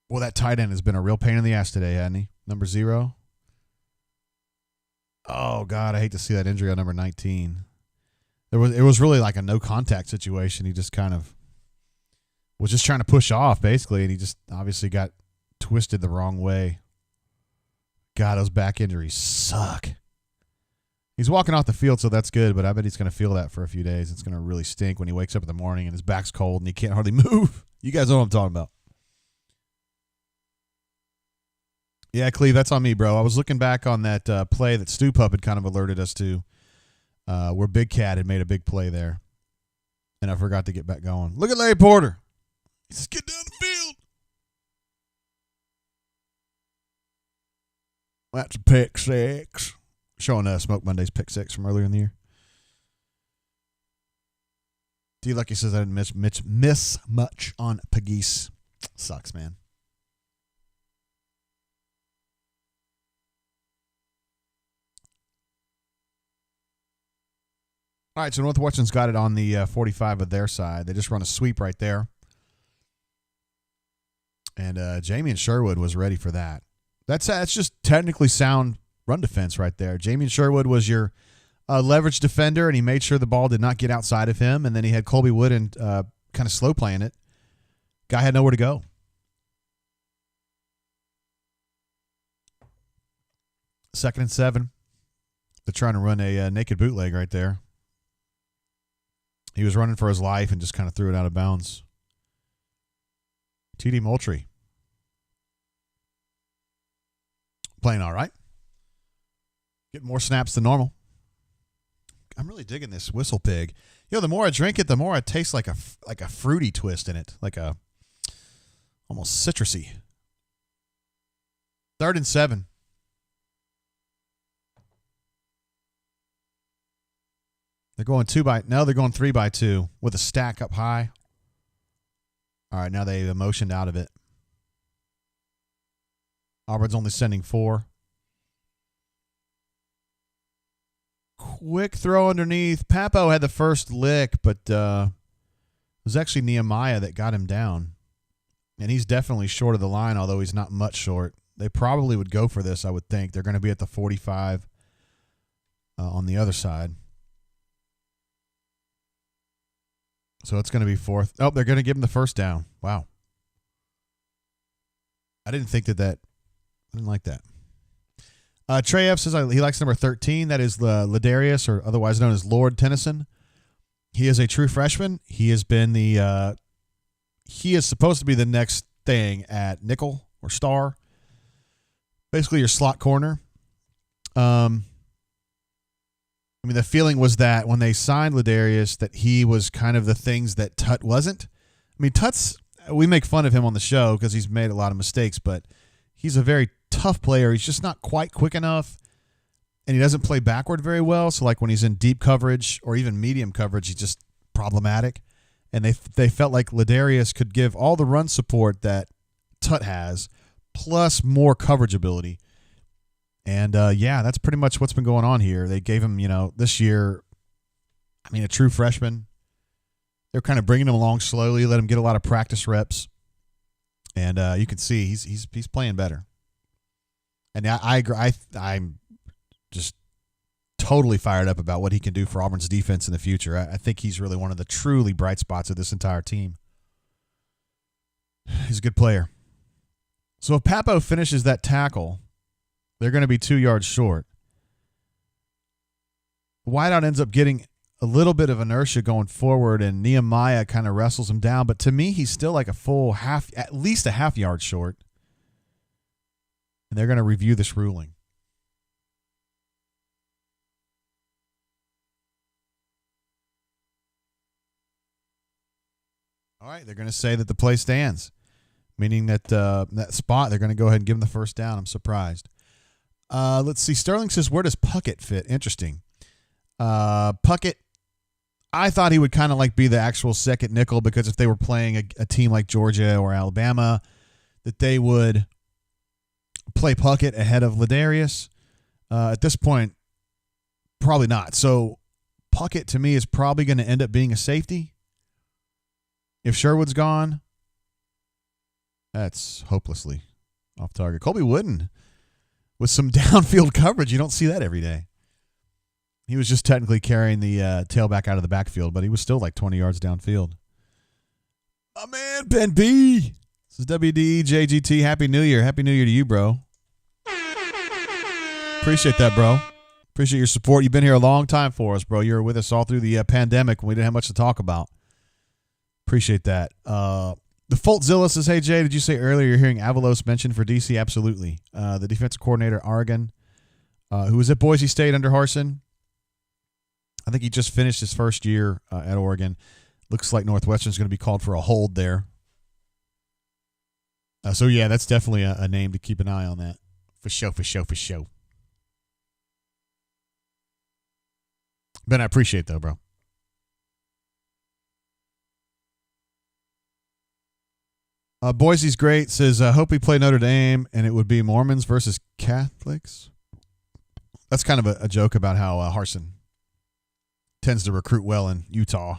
Well, that tight end has been a real pain in the ass today, hasn't he? Number 0. Oh, God, I hate to see that injury on number 19. It was really like a no-contact situation. He just kind of was just trying to push off, basically, and he just obviously got twisted the wrong way. God, those back injuries suck. He's walking off the field, so that's good, but I bet he's going to feel that for a few days. It's going to really stink when he wakes up in the morning and his back's cold and he can't hardly move. You guys know what I'm talking about. Yeah, Cleve, that's on me, bro. I was looking back on that play that Stu Pup had kind of alerted us to, where Big Cat had made a big play there, and I forgot to get back going. Look at Larry Porter. He says, get down the field. That's a pick 6. Showing Smoke Monday's pick 6 from earlier in the year. D. Lucky says I didn't miss much on Pegues. Sucks, man. All right, so Northwestern's got it on the 45 of their side. They just run a sweep right there. And Jamie and Sherwood was ready for that. That's just technically sound run defense right there. Jamie and Sherwood was your leverage defender, and he made sure the ball did not get outside of him. And then he had Colby Wood and kind of slow playing it. Guy had nowhere to go. Second and 7. They're trying to run a naked bootleg right there. He was running for his life and just kind of threw it out of bounds. T.D. Moultrie. Playing all right. Getting more snaps than normal. I'm really digging this Whistle Pig. You know, the more I drink it, the more it tastes like a fruity twist in it. Like a almost citrusy. 3rd and 7. They're going 3 by 2 with a stack up high. All right, now they motioned out of it. Auburn's only sending 4. Quick throw underneath. Papo had the first lick, but it was actually Nehemiah that got him down. And he's definitely short of the line, although he's not much short. They probably would go for this, I would think. They're going to be at the 45 on the other side. So it's going to be 4th. Oh, they're going to give him the first down. Wow. I didn't think that. I didn't like that. Trey F says he likes number 13. That is Ladarius, or otherwise known as Lord Tennyson. He is a true freshman. He has been he is supposed to be the next thing at nickel or star. Basically your slot corner. I mean, the feeling was that when they signed Ladarius, that he was kind of the things that Tut wasn't. I mean, Tut's, we make fun of him on the show because he's made a lot of mistakes, but he's a very tough player. He's just not quite quick enough, and he doesn't play backward very well. So, like when he's in deep coverage or even medium coverage, he's just problematic. And they felt like Ladarius could give all the run support that Tut has, plus more coverage ability. And, that's pretty much what's been going on here. They gave him, this year, a true freshman. They're kind of bringing him along slowly, let him get a lot of practice reps. And you can see he's playing better. And I agree. I'm just totally fired up about what he can do for Auburn's defense in the future. I think he's really one of the truly bright spots of this entire team. He's a good player. So if Papo finishes that tackle, they're going to be 2 yards short. Wideout ends up getting a little bit of inertia going forward, and Nehemiah kind of wrestles him down. But to me, he's still like at least a half yard short. And they're going to review this ruling. All right, they're going to say that the play stands, meaning that that spot, they're going to go ahead and give him the first down. I'm surprised. Let's see. Sterling says, where does Puckett fit? Interesting. Puckett, I thought he would kind of like be the actual second nickel, because if they were playing a team like Georgia or Alabama, that they would play Puckett ahead of Ladarius. At this point, probably not. So Puckett, to me, is probably going to end up being a safety. If Sherwood's gone, that's hopelessly off target. Colby Wooden with some downfield coverage. You don't see that every day. He was just technically carrying the tailback out of the backfield, but he was still like 20 yards downfield. My man, Ben B. This is WDE JGT. Happy New Year. Happy New Year to you, bro. Appreciate that, bro. Appreciate your support. You've been here a long time for us, bro. You were with us all through the pandemic when we didn't have much to talk about. Appreciate that. The Foltzilla says, hey, Jay, did you say earlier you're hearing Avalos mentioned for DC? Absolutely. The defensive coordinator, Oregon, who was at Boise State under Harsin. I think he just finished his first year at Oregon. Looks like Northwestern is going to be called for a hold there. That's definitely a name to keep an eye on that. For sure. Ben, I appreciate that, bro. Boise's great. Says, hope we play Notre Dame, and it would be Mormons versus Catholics. That's kind of a joke about how Harsin tends to recruit well in Utah.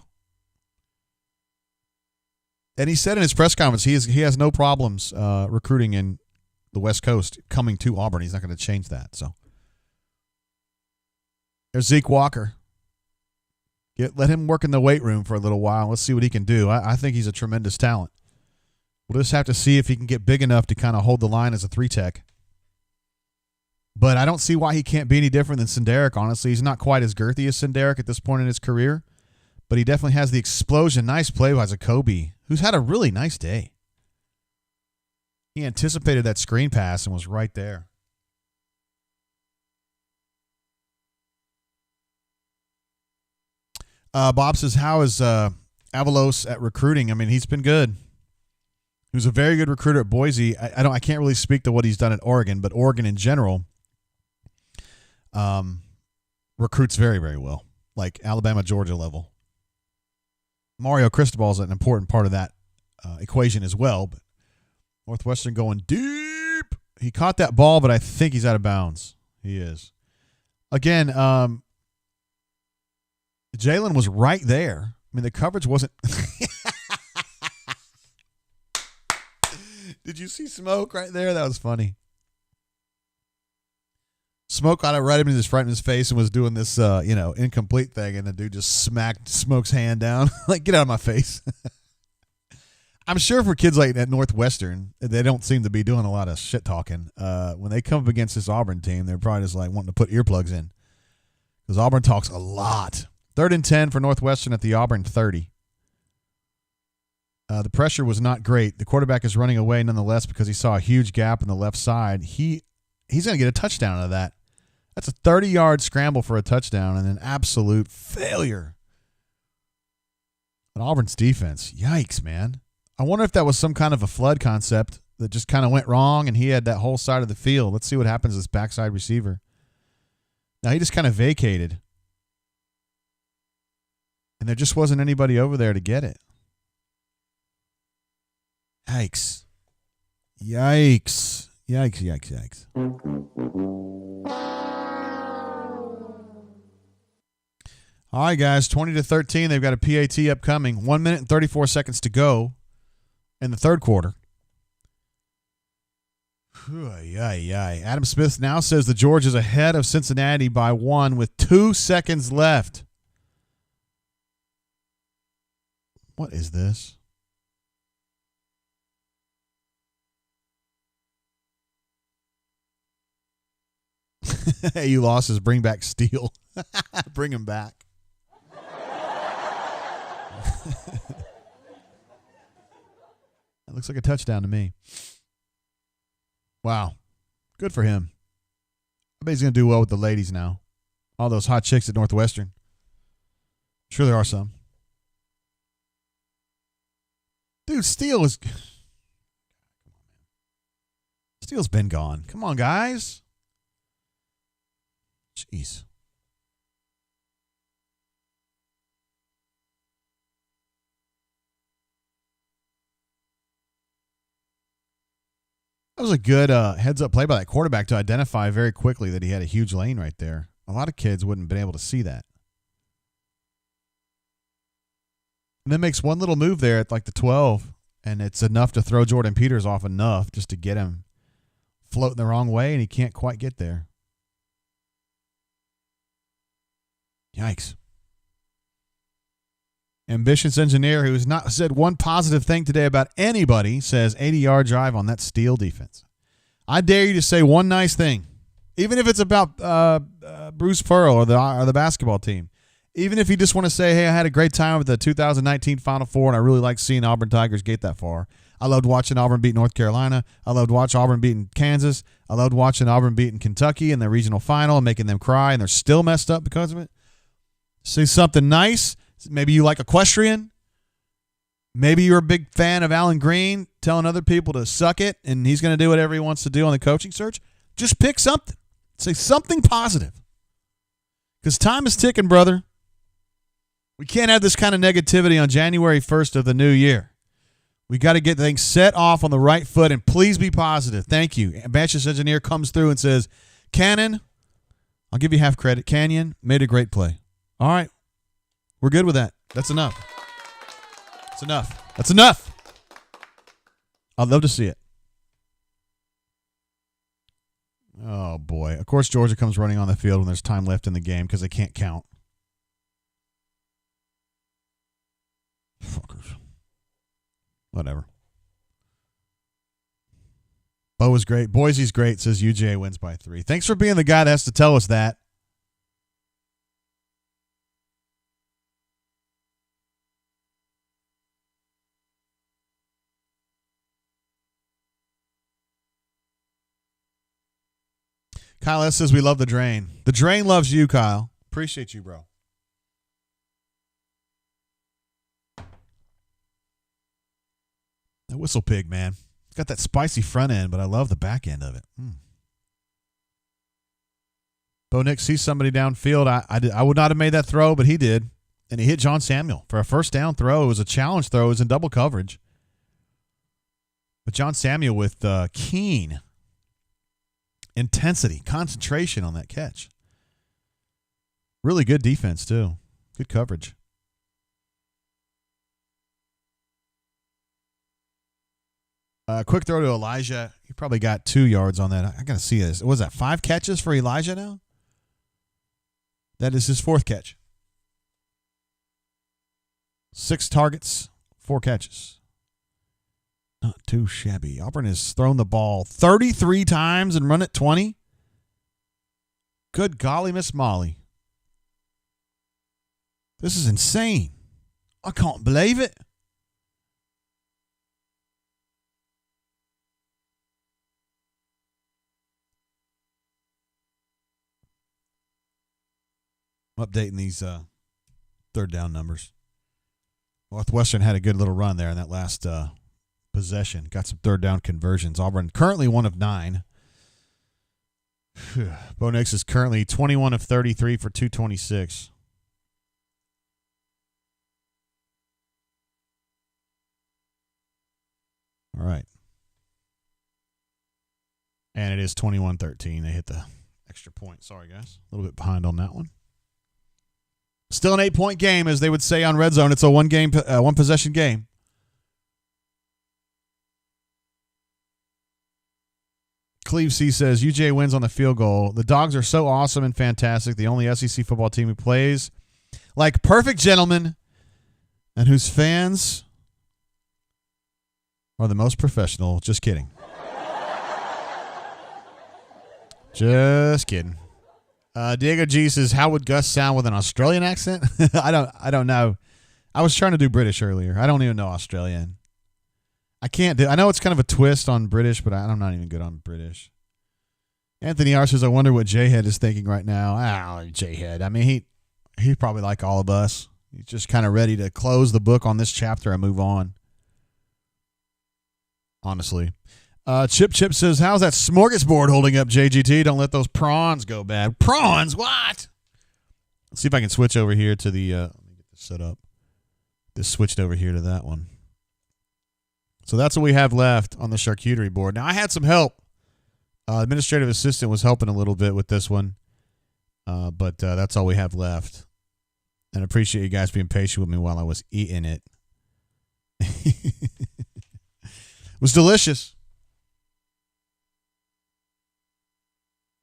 And he said in his press conference he has no problems recruiting in the West Coast coming to Auburn. He's not going to change that. So there's Zeke Walker. Let him work in the weight room for a little while. Let's see what he can do. I think he's a tremendous talent. We'll just have to see if he can get big enough to kind of hold the line as a 3-tech. But I don't see why he can't be any different than Senderic, honestly. He's not quite as girthy as Senderic at this point in his career, but he definitely has the explosion. Nice play by Zacoby, who's had a really nice day. He anticipated that screen pass and was right there. Bob says, how is Avalos at recruiting? He's been good. He was a very good recruiter at Boise. I can't really speak to what he's done at Oregon, but Oregon in general recruits very, very well, like Alabama, Georgia level. Mario Cristobal is an important part of that equation as well, but Northwestern going deep. He caught that ball, but I think he's out of bounds. He is. Again, Jalen was right there. The coverage wasn't – Did you see Smoke right there? That was funny. Smoke got it right in his front of his face and was doing this, incomplete thing, and the dude just smacked Smoke's hand down. Like, get out of my face. I'm sure for kids like at Northwestern, they don't seem to be doing a lot of shit talking. When they come up against this Auburn team, they're probably just like wanting to put earplugs in. Because Auburn talks a lot. 3rd and 10 for Northwestern at the Auburn 30. The pressure was not great. The quarterback is running away nonetheless because he saw a huge gap in the left side. He's going to get a touchdown out of that. That's a 30-yard scramble for a touchdown and an absolute failure. But Auburn's defense, yikes, man. I wonder if that was some kind of a flood concept that just kind of went wrong, and he had that whole side of the field. Let's see what happens to this backside receiver. Now, he just kind of vacated, and there just wasn't anybody over there to get it. Yikes. Yikes. Yikes, yikes, yikes. All right, guys, 20-13. They've got a PAT upcoming. 1 minute and 34 seconds to go in the third quarter. Adam Smith now says the George is ahead of Cincinnati by 1 with 2 seconds left. What is this? AU losses bring back Steele. Bring him back. That looks like a touchdown to me. Wow. Good for him. I bet he's going to do well with the ladies now. All those hot chicks at Northwestern. Sure there are some. Dude, Steele's been gone. Come on, guys. Jeez. That was a good heads-up play by that quarterback to identify very quickly that he had a huge lane right there. A lot of kids wouldn't have been able to see that. And then makes one little move there at like the 12, and it's enough to throw Jordan Peters off enough just to get him floating the wrong way, and he can't quite get there. Yikes. Ambitious engineer who has not said one positive thing today about anybody says 80-yard drive on that Steel defense. I dare you to say one nice thing, even if it's about Bruce Pearl or the basketball team. Even if you just want to say, hey, I had a great time with the 2019 Final Four, and I really like seeing Auburn Tigers get that far. I loved watching Auburn beat North Carolina. I loved watching Auburn beating Kansas. I loved watching Auburn beating Kentucky in the regional final and making them cry, and they're still messed up because of it. Say something nice. Maybe you like equestrian. Maybe you're a big fan of Alan Greene telling other people to suck it, and he's going to do whatever he wants to do on the coaching search. Just pick something. Say something positive. Because time is ticking, brother. We can't have this kind of negativity on January 1st of the new year. We got to get things set off on the right foot, and please be positive. Thank you. Ambitious engineer comes through and says, Cannon, I'll give you half credit. Canyon made a great play. All right. We're good with that. That's enough. That's enough. That's enough. I'd love to see it. Oh, boy. Of course, Georgia comes running on the field when there's time left in the game because they can't count. Fuckers. Whatever. Bo is great. Boise's great, says UJ wins by 3. Thanks for being the guy that has to tell us that. Kyle S. says we love the drain. The drain loves you, Kyle. Appreciate you, bro. That whistle pig, man. It's got that spicy front end, but I love the back end of it. Bo Nick sees somebody downfield. I would not have made that throw, but he did. And he hit John Samuel for a first down throw. It was a challenge throw. It was in double coverage. But John Samuel with keen intensity, concentration on that catch. Really good defense, too. Good coverage. Quick throw to Elijah. He probably got 2 yards on that. I got to see this. Was that 5 catches for Elijah now? That is his 4th catch. 6 targets, 4 catches. Not too shabby. Auburn has thrown the ball 33 times and run it 20. Good golly, Miss Molly. This is insane. I can't believe it. I'm updating these third down numbers. Northwestern had a good little run there in that last possession. Got some third down conversions. Auburn currently 1 of 9. Bo Nix is currently 21 of 33 for 226. All right. And it is 21-13. They hit the extra point. Sorry, guys. A little bit behind on that one. Still an 8-point game, as they would say on Red Zone. It's a one possession game. Cleve C says, UJ wins on the field goal. The Dogs are so awesome and fantastic. The only SEC football team who plays like perfect gentlemen and whose fans are the most professional. Just kidding. Just kidding. Diego G says, how would Gus sound with an Australian accent? I don't know. I was trying to do British earlier. I don't even know Australian. I can't do. I know it's kind of a twist on British, but I'm not even good on British. Anthony R says, I wonder what J-Head is thinking right now. J-Head. I mean, he's probably like all of us. He's just kind of ready to close the book on this chapter and move on. Honestly. Chip says, how's that smorgasbord holding up, JGT? Don't let those prawns go bad. Prawns? What? Let's see if I can switch over here to the let me get this set up. This switched over here to that one. So that's what we have left on the charcuterie board. Now, I had some help. Administrative assistant was helping a little bit with this one. But that's all we have left. And I appreciate you guys being patient with me while I was eating it. It was delicious.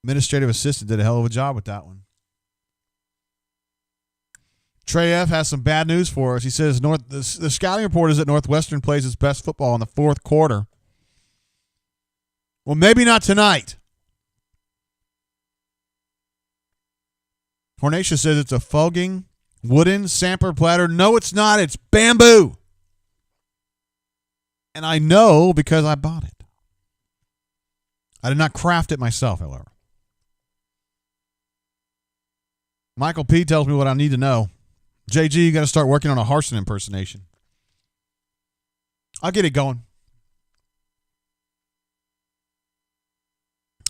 Administrative assistant did a hell of a job with that one. Trey F. has some bad news for us. He says the scouting report is that Northwestern plays its best football in the fourth quarter. Well, maybe not tonight. Hornacia says it's a fogging wooden sampler platter. No, it's not. It's bamboo. And I know because I bought it. I did not craft it myself, however. Michael P. tells me what I need to know. JG, you got to start working on a Harsin impersonation. I'll get it going.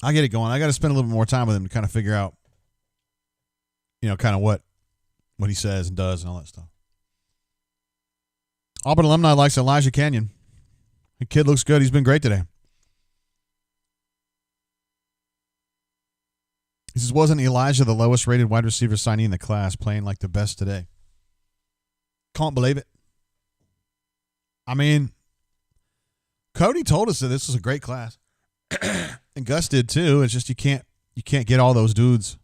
I got to spend a little bit more time with him to kind of figure out, kind of what he says and does and all that stuff. Auburn alumni likes Elijah Canyon. The kid looks good. He's been great today. He says, wasn't Elijah the lowest rated wide receiver signee in the class, playing like the best today? Can't believe it. I mean, Cody told us that this was a great class. And Gus did too. It's just you can't get all those dudes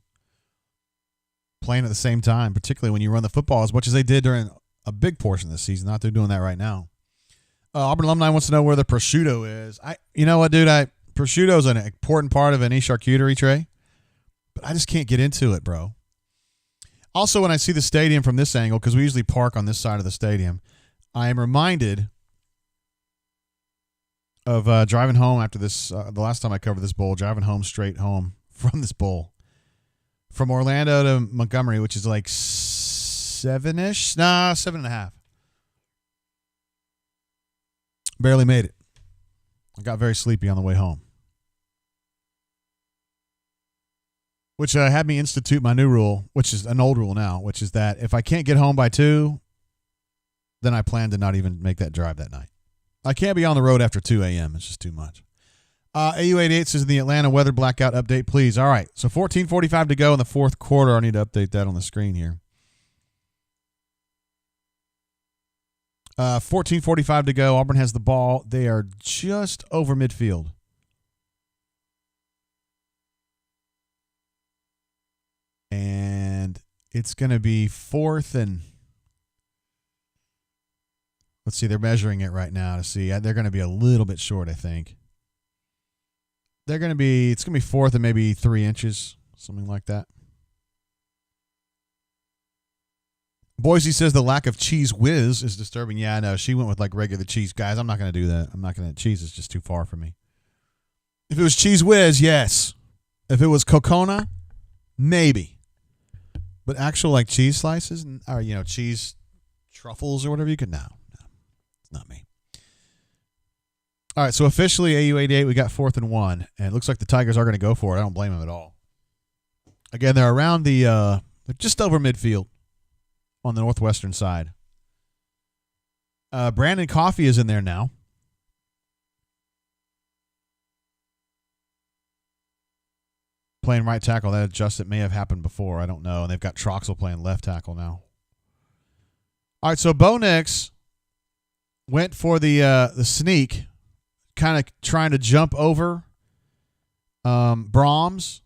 playing at the same time, particularly when you run the football as much as they did during a big portion of the season. Not they're doing that right now. Auburn alumni wants to know where the prosciutto is. You know what, dude? Prosciutto is an important part of any charcuterie tray, but I just can't get into it, bro. Also, when I see the stadium from this angle, because we usually park on this side of the stadium, I am reminded of driving home after this, the last time I covered this bowl, driving home straight home from this bowl. From Orlando to Montgomery, which is like 7-ish? Nah, 7.5. Barely made it. I got very sleepy on the way home. Which had me institute my new rule, which is an old rule now, which is that if I can't get home by 2, then I plan to not even make that drive that night. I can't be on the road after 2 a.m. It's just too much. AU88 says the Atlanta weather blackout update, please. All right, so 14:45 to go in the fourth quarter. I need to update that on the screen here. 14:45 to go. Auburn has the ball. They are just over midfield. And it's going to be 4th and... Let's see, they're measuring it right now to see. They're going to be a little bit short, I think. It's going to be 4th and maybe 3 inches, something like that. Boise says the lack of cheese whiz is disturbing. Yeah, I know. She went with like regular cheese. Guys, I'm not going to do that. Cheese is just too far for me. If it was cheese whiz, yes. If it was cocona, maybe. But actual like cheese slices or cheese truffles or whatever you could, no, it's not me. All right, so officially AU88, we got 4th and 1, and it looks like the Tigers are going to go for it. I don't blame them at all. Again, they're around they're just over midfield on the Northwestern side. Brandon Coffey is in there now. Playing right tackle. That adjustment may have happened before. I don't know. And they've got Troxel playing left tackle now. All right, so Bo Nix went for the sneak, kind of trying to jump over Brahms.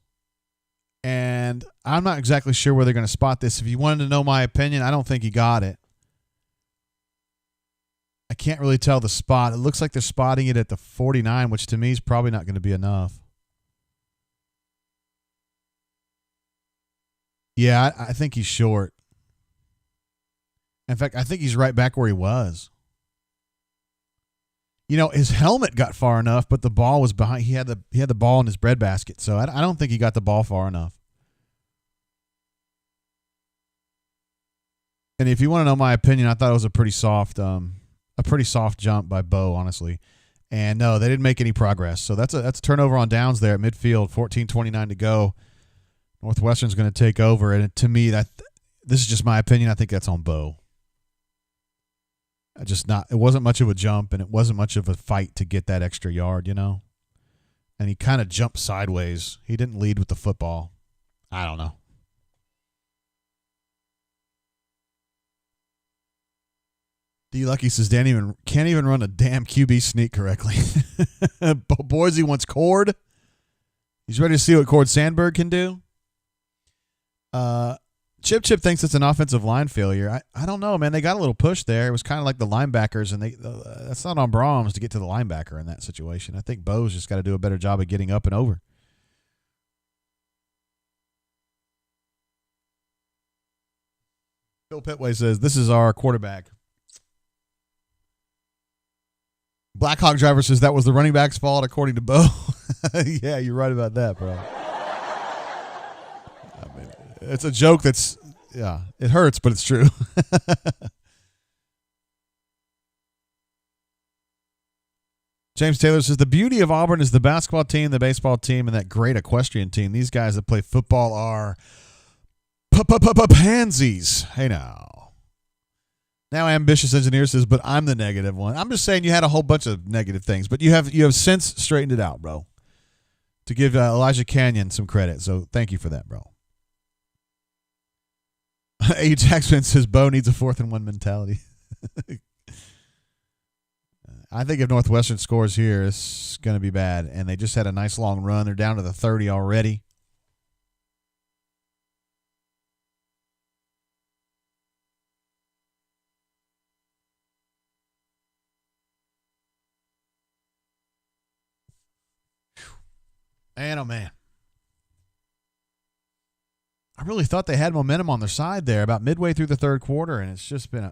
And I'm not exactly sure where they're going to spot this. If you wanted to know my opinion, I don't think he got it. I can't really tell the spot. It looks like they're spotting it at the 49, which to me is probably not going to be enough. Yeah, I think he's short. In fact, I think he's right back where he was. You know, his helmet got far enough, but the ball was behind. He had the ball in his breadbasket, so I don't think he got the ball far enough. And if you want to know my opinion, I thought it was a pretty soft jump by Bo, honestly. And no, they didn't make any progress. So that's a turnover on downs there at midfield. 14:29 to go. Northwestern's going to take over, and to me, this is just my opinion. I think that's on Bo. It wasn't much of a jump, and it wasn't much of a fight to get that extra yard, you know. And he kind of jumped sideways. He didn't lead with the football. I don't know. D. Lucky says Dan can't even run a damn QB sneak correctly. Boise wants Cord. He's ready to see what Cord Sandberg can do. Chip thinks it's an offensive line failure. I don't know, man. They got a little push there. It was kind of like the linebackers, and that's not on Brahms to get to the linebacker in that situation. I think Bo's just got to do a better job of getting up and over. Phil Pitway says, this is our quarterback. Blackhawk driver says that was the running back's fault, according to Bo. Yeah, you're right about that, bro. I mean, it's a joke that's, yeah, it hurts, but it's true. James Taylor says, the beauty of Auburn is the basketball team, the baseball team, and that great equestrian team. These guys that play football are pansies. Hey, now. Now Ambitious Engineer says, but I'm the negative one. I'm just saying you had a whole bunch of negative things, but you have since straightened it out, bro. To give Elijah Canyon some credit, so thank you for that, bro. A. Jackson says Bo needs a 4th and 1 mentality. I think if Northwestern scores here, it's going to be bad, and they just had a nice long run. They're down to the 30 already. Man, oh, man. I really thought they had momentum on their side there about midway through the third quarter, and it's just been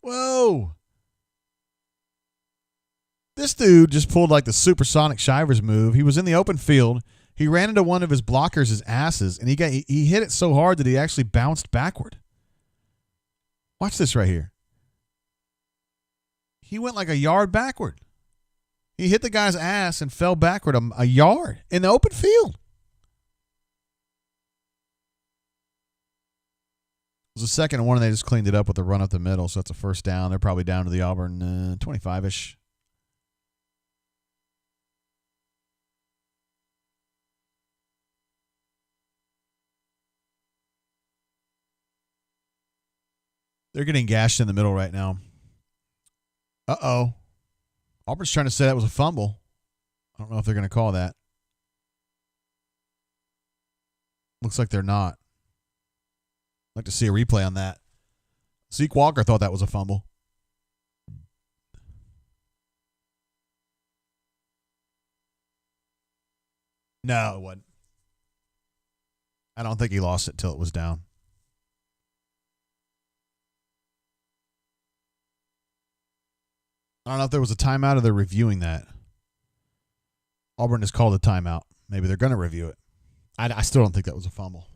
Whoa. This dude just pulled like the supersonic Shivers move. He was in the open field. He ran into one of his blockers' asses, and he hit it so hard that he actually bounced backward. Watch this right here. He went like a yard backward. He hit the guy's ass and fell backward a yard in the open field. It was a 2nd and 1, and they just cleaned it up with a run up the middle, so that's a first down. They're probably down to the Auburn 25-ish. They're getting gashed in the middle right now. Uh-oh. Auburn's trying to say that was a fumble. I don't know if they're going to call that. Looks like they're not. I'd like to see a replay on that. Zeke Walker thought that was a fumble. No, it wasn't. I don't think he lost it till it was down. I don't know if there was a timeout or they're reviewing that. Auburn has called a timeout. Maybe they're going to review it. I still don't think that was a fumble.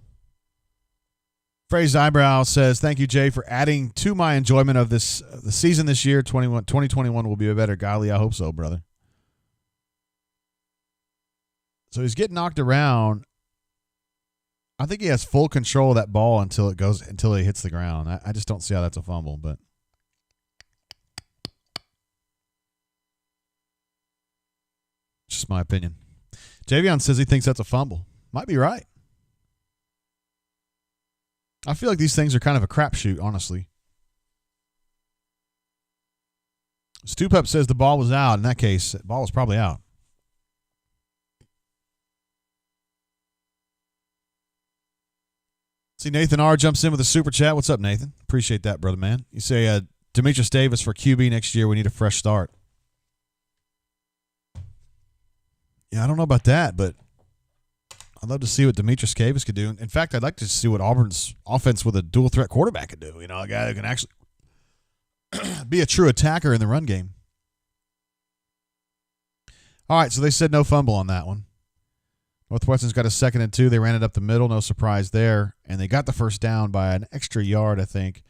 Phrased Eyebrow says, thank you, Jay, for adding to my enjoyment of the season this year. 2021 will be a better. Golly, I hope so, brother. So he's getting knocked around. I think he has full control of that ball until he hits the ground. I just don't see how that's a fumble, but just my opinion. Javion says he thinks that's a fumble. Might be right. I feel like these things are kind of a crapshoot, honestly. Stupup says the ball was out. In that case, the ball was probably out. See, Nathan R. jumps in with a super chat. What's up, Nathan? Appreciate that, brother, man. You say, Demetrius Davis for QB next year. We need a fresh start. Yeah, I don't know about that, but I'd love to see what Demetrius Davis could do. In fact, I'd like to see what Auburn's offense with a dual-threat quarterback could do. You know, a guy who can actually be a true attacker in the run game. All right, so they said no fumble on that one. Northwestern's got a 2nd and 2. They ran it up the middle. No surprise there. And they got the first down by an extra yard, I think.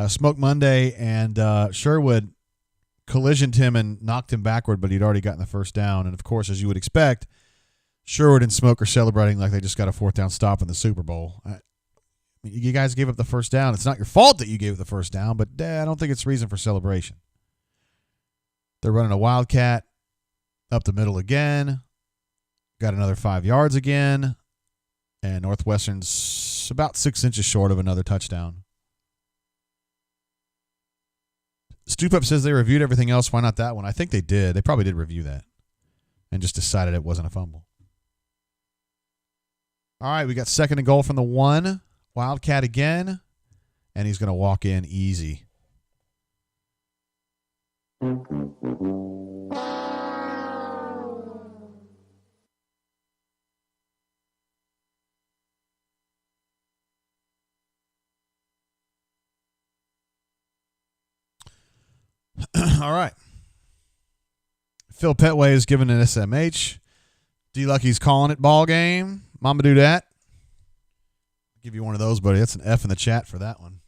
Smoke Monday and Sherwood collisioned him and knocked him backward, but he'd already gotten the first down. And, of course, as you would expect, Sherwood and Smoke are celebrating like they just got a 4th down stop in the Super Bowl. You guys gave up the first down. It's not your fault that you gave the first down, but I don't think it's reason for celebration. They're running a Wildcat up the middle again. Got another 5 yards again. And Northwestern's about 6 inches short of another touchdown. Stupup says they reviewed everything else. Why not that one? I think they did. They probably did review that and just decided it wasn't a fumble. All right, we got 2nd and goal from the 1. Wildcat again, and he's going to walk in easy. All right. Phil Petway is giving an SMH. D. Lucky's calling it ball game. Mama do that. I'll give you one of those, buddy. That's an F in the chat for that one.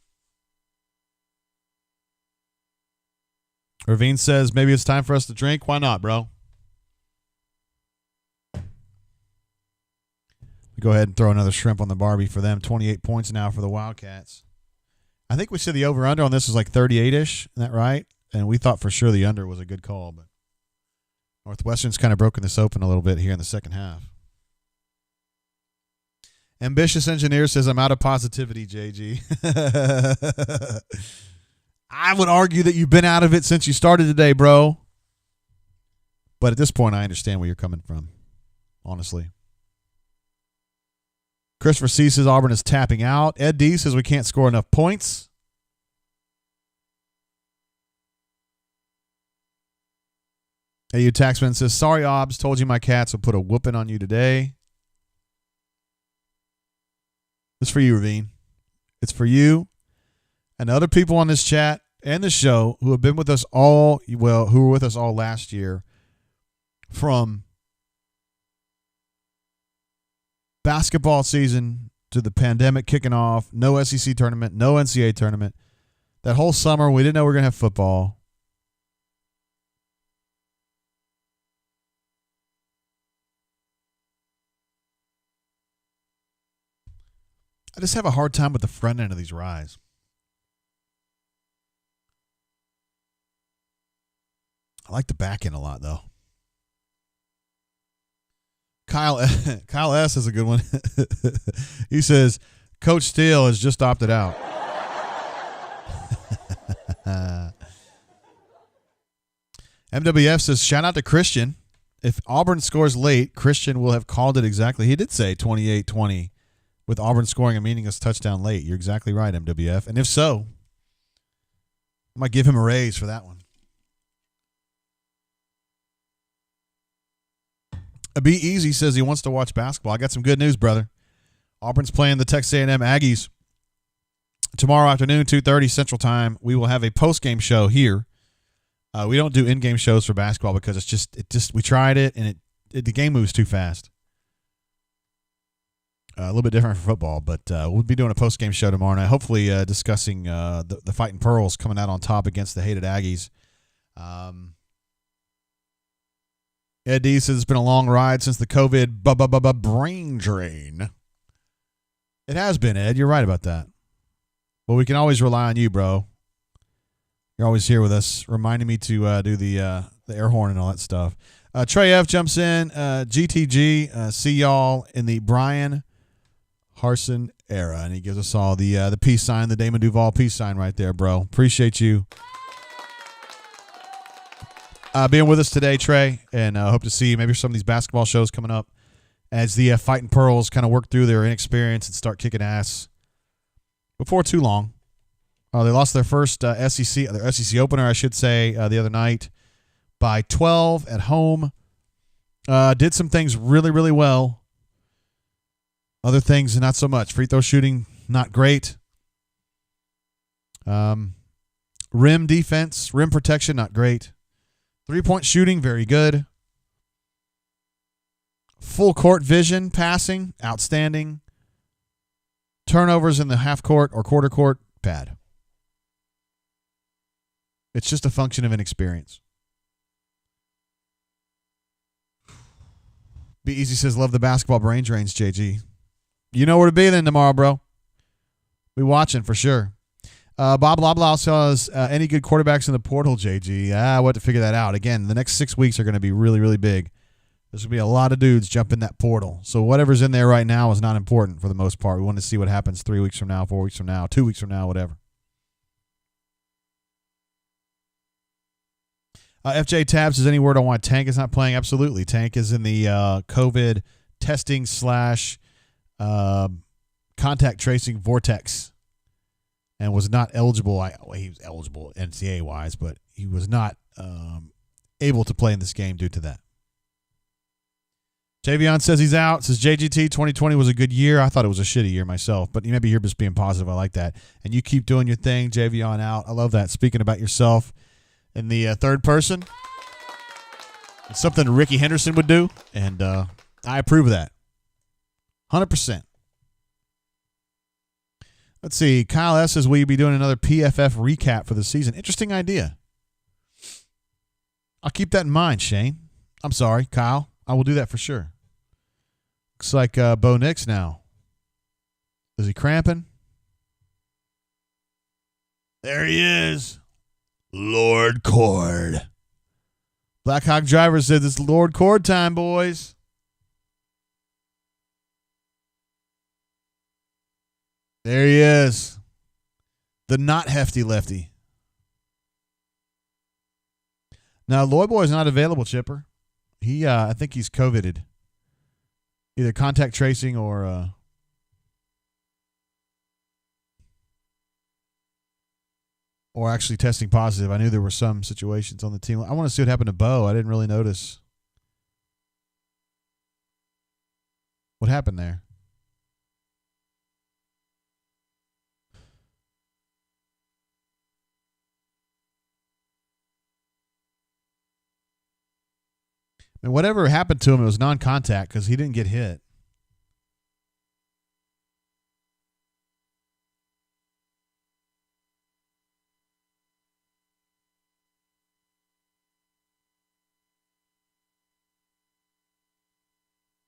Ravine says maybe it's time for us to drink. Why not, bro? Go ahead and throw another shrimp on the Barbie for them. 28 points now for the Wildcats. I think we said the over-under on this is like 38-ish. Isn't that right? And we thought for sure the under was a good call, but Northwestern's kind of broken this open a little bit here in the second half. Ambitious Engineer says, I'm out of positivity, JG. I would argue that you've been out of it since you started today, bro. But at this point, I understand where you're coming from, honestly. Christopher C. says Auburn is tapping out. Ed D. says we can't score enough points. AU Taxman says, sorry, Obs. Told you my cats will put a whooping on you today. It's for you, Ravine. It's for you and other people on this chat and the show who have been with us all, well, who were with us all last year from basketball season to the pandemic kicking off, no SEC tournament, no NCAA tournament. That whole summer, we didn't know we were going to have football. I just have a hard time with the front end of these rides. I like the back end a lot, though. Kyle S. has a good one. He says, Coach Steele has just opted out. MWF says, shout out to Christian. If Auburn scores late, Christian will have called it exactly. He did say 28-20 with Auburn scoring a meaningless touchdown late. You're exactly right, MWF. And if so, I might give him a raise for that one. Be Easy says he wants to watch basketball. I got some good news, brother. Auburn's playing the Texas A&M Aggies tomorrow afternoon, 2:30 Central Time. We will have a post-game show here. We don't do in-game shows for basketball because it's just we tried it and the game moves too fast. A little bit different for football, but we'll be doing a post-game show tomorrow night, hopefully discussing the Fighting Pearls coming out on top against the hated Aggies. Ed D says it's been a long ride since the COVID brain drain. It has been, Ed. You're right about that. But we can always rely on you, bro. You're always here with us, reminding me to do the air horn and all that stuff. Trey F jumps in. GTG, see y'all in the Brian Harson era. And he gives us all the peace sign, the Damon Duval peace sign right there, bro. Appreciate you being with us today, Trey. And hope to see you. Maybe some of these basketball shows coming up as the Fighting Pearls kind of work through their inexperience and start kicking ass before too long. They lost their first their SEC opener, I should say, the other night by 12 at home. Did some things really, really well. Other things, not so much. Free throw shooting, not great. Rim defense, rim protection, not great. Three-point shooting, very good. Full court vision, passing, outstanding. Turnovers in the half court or quarter court, bad. It's just a function of inexperience. Be Easy says, love the basketball brain drains, JG. You know where to be then tomorrow, bro. We watching for sure. Bob Loblaw says, any good quarterbacks in the portal, JG? We'll have to figure that out. Again, the next 6 weeks are going to be really, really big. There's going to be a lot of dudes jump in that portal. So whatever's in there right now is not important for the most part. We want to see what happens 3 weeks from now, 4 weeks from now, 2 weeks from now, whatever. FJ Tab says, any word on why Tank is not playing? Absolutely. Tank is in the COVID testing / contact tracing vortex and was not eligible. He was eligible NCAA-wise, but he was not able to play in this game due to that. Javion says he's out. Says JGT 2020 was a good year. I thought it was a shitty year myself, but maybe you're just being positive. I like that. And you keep doing your thing, Javion out. I love that. Speaking about yourself in the third person. It's something Ricky Henderson would do, and I approve of that. 100%. Let's see. Kyle S. says, will you be doing another PFF recap for the season? Interesting idea. I'll keep that in mind, Shane. I'm sorry, Kyle. I will do that for sure. Looks like Bo Nix now. Is he cramping? There he is. Lord Cord. Black Hawk Driver said it's Lord Cord time, boys. There he is. The not hefty lefty. Now, Lloyd Boy is not available, Chipper. I think he's COVIDed. Either contact tracing or actually testing positive. I knew there were some situations on the team. I want to see what happened to Bo. I didn't really notice. What happened there? And whatever happened to him, it was non-contact because he didn't get hit.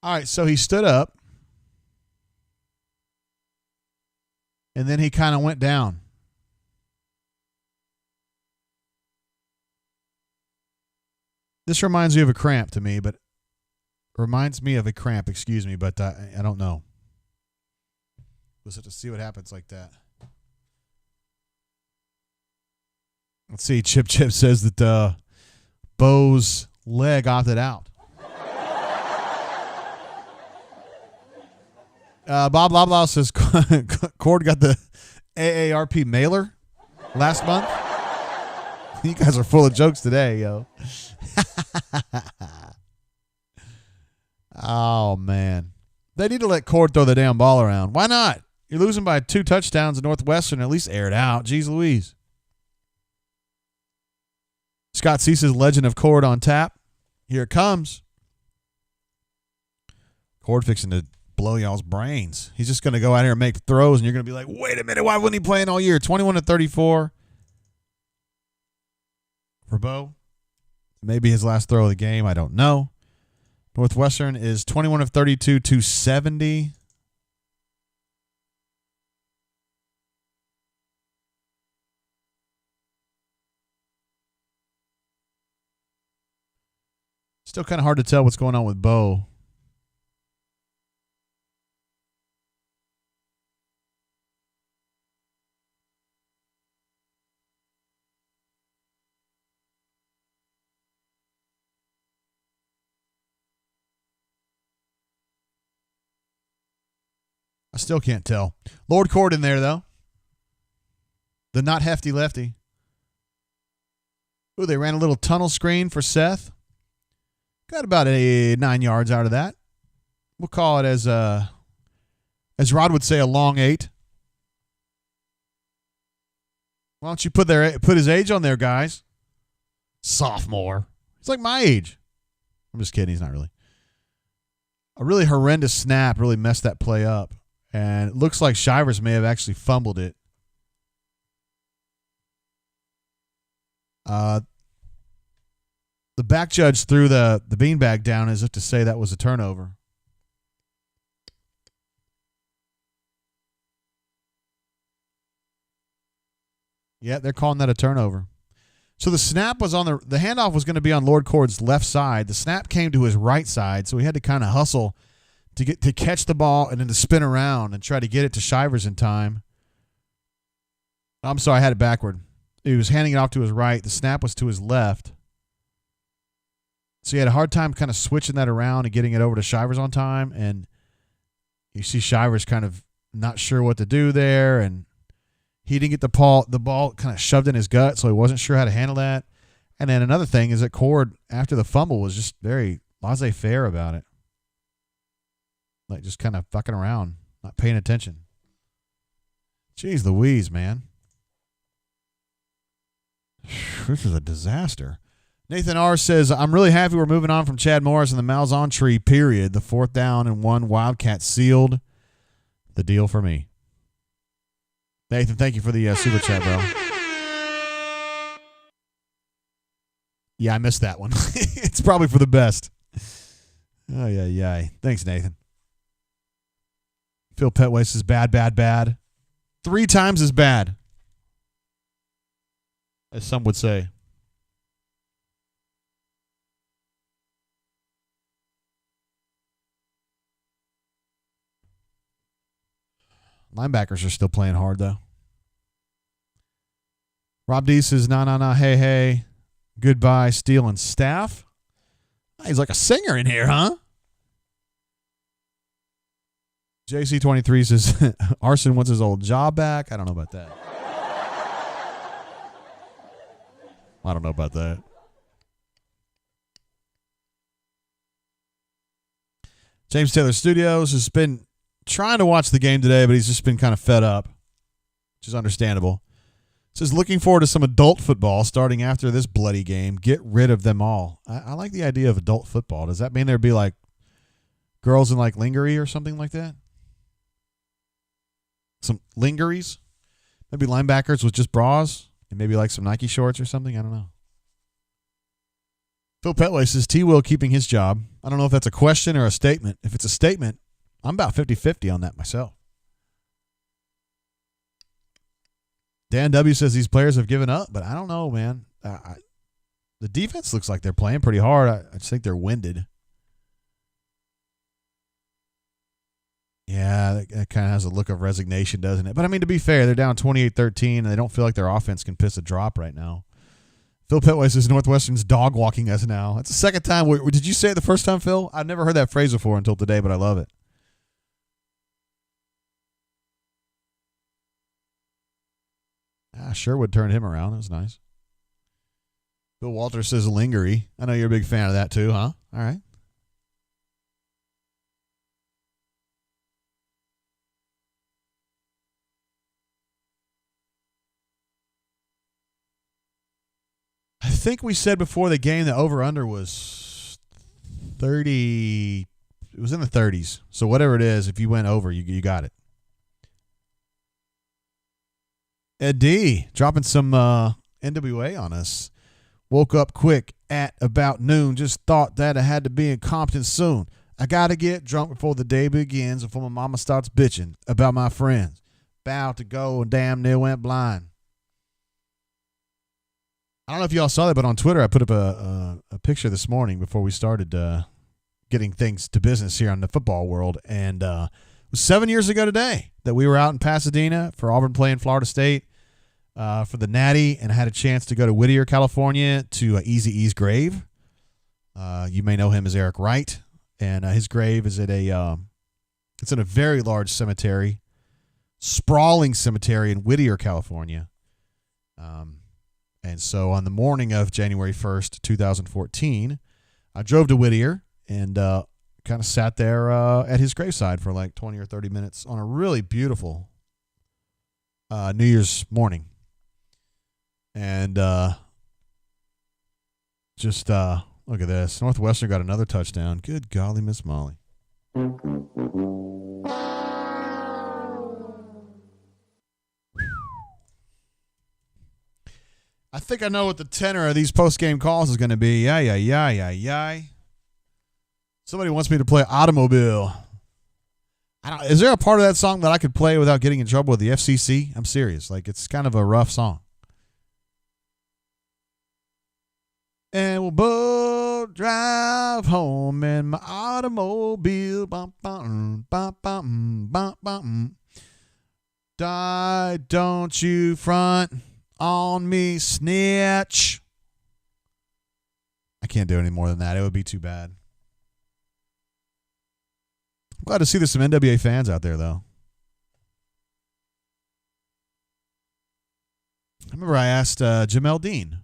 All right, so he stood up, and then he kind of went down. This reminds me of a cramp to me, but I don't know. We'll have to see what happens like that. Let's see. Chip says that Bo's leg opted out. Bob Loblaw says Cord got the AARP mailer last month. You guys are full of jokes today, yo. Oh, man. They need to let Cord throw the damn ball around. Why not? You're losing by 2 touchdowns at Northwestern. At least air it out. Jeez Louise. Scott Cease's Legend of Cord on tap. Here it comes. Cord fixing to blow y'all's brains. He's just going to go out here and make throws, and you're going to be like, wait a minute, why wasn't he playing all year? 21 to 34 for Bo. Maybe his last throw of the game. I don't know. Northwestern is 21 of 32, 270. Still kind of hard to tell what's going on with Bo. I still can't tell. Lord Cord in there, though. The not hefty lefty. Ooh, they ran a little tunnel screen for Seth. Got about 9 yards out of that. We'll call it as Rod would say, a long 8. Why don't you put his age on there, guys? Sophomore. He's like my age. I'm just kidding. He's not really. A really horrendous snap really messed that play up. And it looks like Shivers may have actually fumbled it. The back judge threw the beanbag down as if to say that was a turnover. Yeah, they're calling that a turnover. So the snap was on the handoff was going to be on Lord Cord's left side. The snap came to his right side, so he had to kind of hustle to catch the ball and then to spin around and try to get it to Shivers in time. I'm sorry, I had it backward. He was handing it off to his right. The snap was to his left. So he had a hard time kind of switching that around and getting it over to Shivers on time. And you see Shivers kind of not sure what to do there. And he didn't get the ball kind of shoved in his gut, so he wasn't sure how to handle that. And then another thing is that Cord, after the fumble, was just very laissez-faire about it. Like just kind of fucking around, not paying attention. Jeez Louise, man. This is a disaster. Nathan R. says, I'm really happy we're moving on from Chad Morris and the Malzahn tree, period. The 4th down and 1 Wildcat sealed the deal for me. Nathan, thank you for the super chat, bro. Yeah, I missed that one. It's probably for the best. Oh, yeah. Thanks, Nathan. Phil Petway says, bad. 3 times as bad, as some would say. Linebackers are still playing hard, though. Rob D says, nah, hey, goodbye, Steele and staff. He's like a singer in here, huh? JC23 says, Arson wants his old job back. I don't know about that. James Taylor Studios has been trying to watch the game today, but he's just been kind of fed up, which is understandable. Says, looking forward to some adult football starting after this bloody game. Get rid of them all. I like the idea of adult football. Does that mean there'd be like girls in like lingerie or something like that? Some lingeries? Maybe linebackers with just bras and maybe like some Nike shorts or something? I don't know. Phil Petway says, T-Will keeping his job. I don't know if that's a question or a statement. If it's a statement, I'm about 50-50 on that myself. Dan W. says these players have given up, but I don't know, man. The defense looks like they're playing pretty hard. I just think they're winded. Yeah, that kind of has a look of resignation, doesn't it? But, I mean, to be fair, they're down 28-13, and they don't feel like their offense can piss a drop right now. Phil Petway says Northwestern's dog walking us now. That's the second time. Did you say it the first time, Phil? I've never heard that phrase before until today, but I love it. Sherwood turned him around. That was nice. Bill Walter says lingerie. I know you're a big fan of that too, huh? All right. I think we said before the game the over-under was 30. It was in the 30s. So whatever it is, if you went over, you got it. Ed D dropping some NWA on us. Woke up quick at about noon. Just thought that I had to be in Compton soon. I got to get drunk before the day begins, before my mama starts bitching about my friends. About to go and damn near went blind. I don't know if y'all saw that, but on Twitter I put up a picture this morning before we started getting things to business here on the football world. And it was 7 years ago today that we were out in Pasadena for Auburn playing Florida State for the Natty, and had a chance to go to Whittier, California, to Eazy-E's grave. You may know him as Eric Wright, and his grave is at it's in a very large cemetery, sprawling cemetery in Whittier, California. And so on the morning of January 1st, 2014, I drove to Whittier and kind of sat there at his graveside for like 20 or 30 minutes on a really beautiful New Year's morning. And just look at this. Northwestern got another touchdown. Good golly, Miss Molly. I think I know what the tenor of these post-game calls is going to be. Yay. Somebody wants me to play Automobile. Is there a part of that song that I could play without getting in trouble with the FCC? I'm serious. Like, it's kind of a rough song. And we'll both drive home in my automobile. Die, don't you front on me, snitch. I can't do any more than that. It would be too bad. I'm glad to see there's some NWA fans out there, though. I remember I asked Jamel Dean,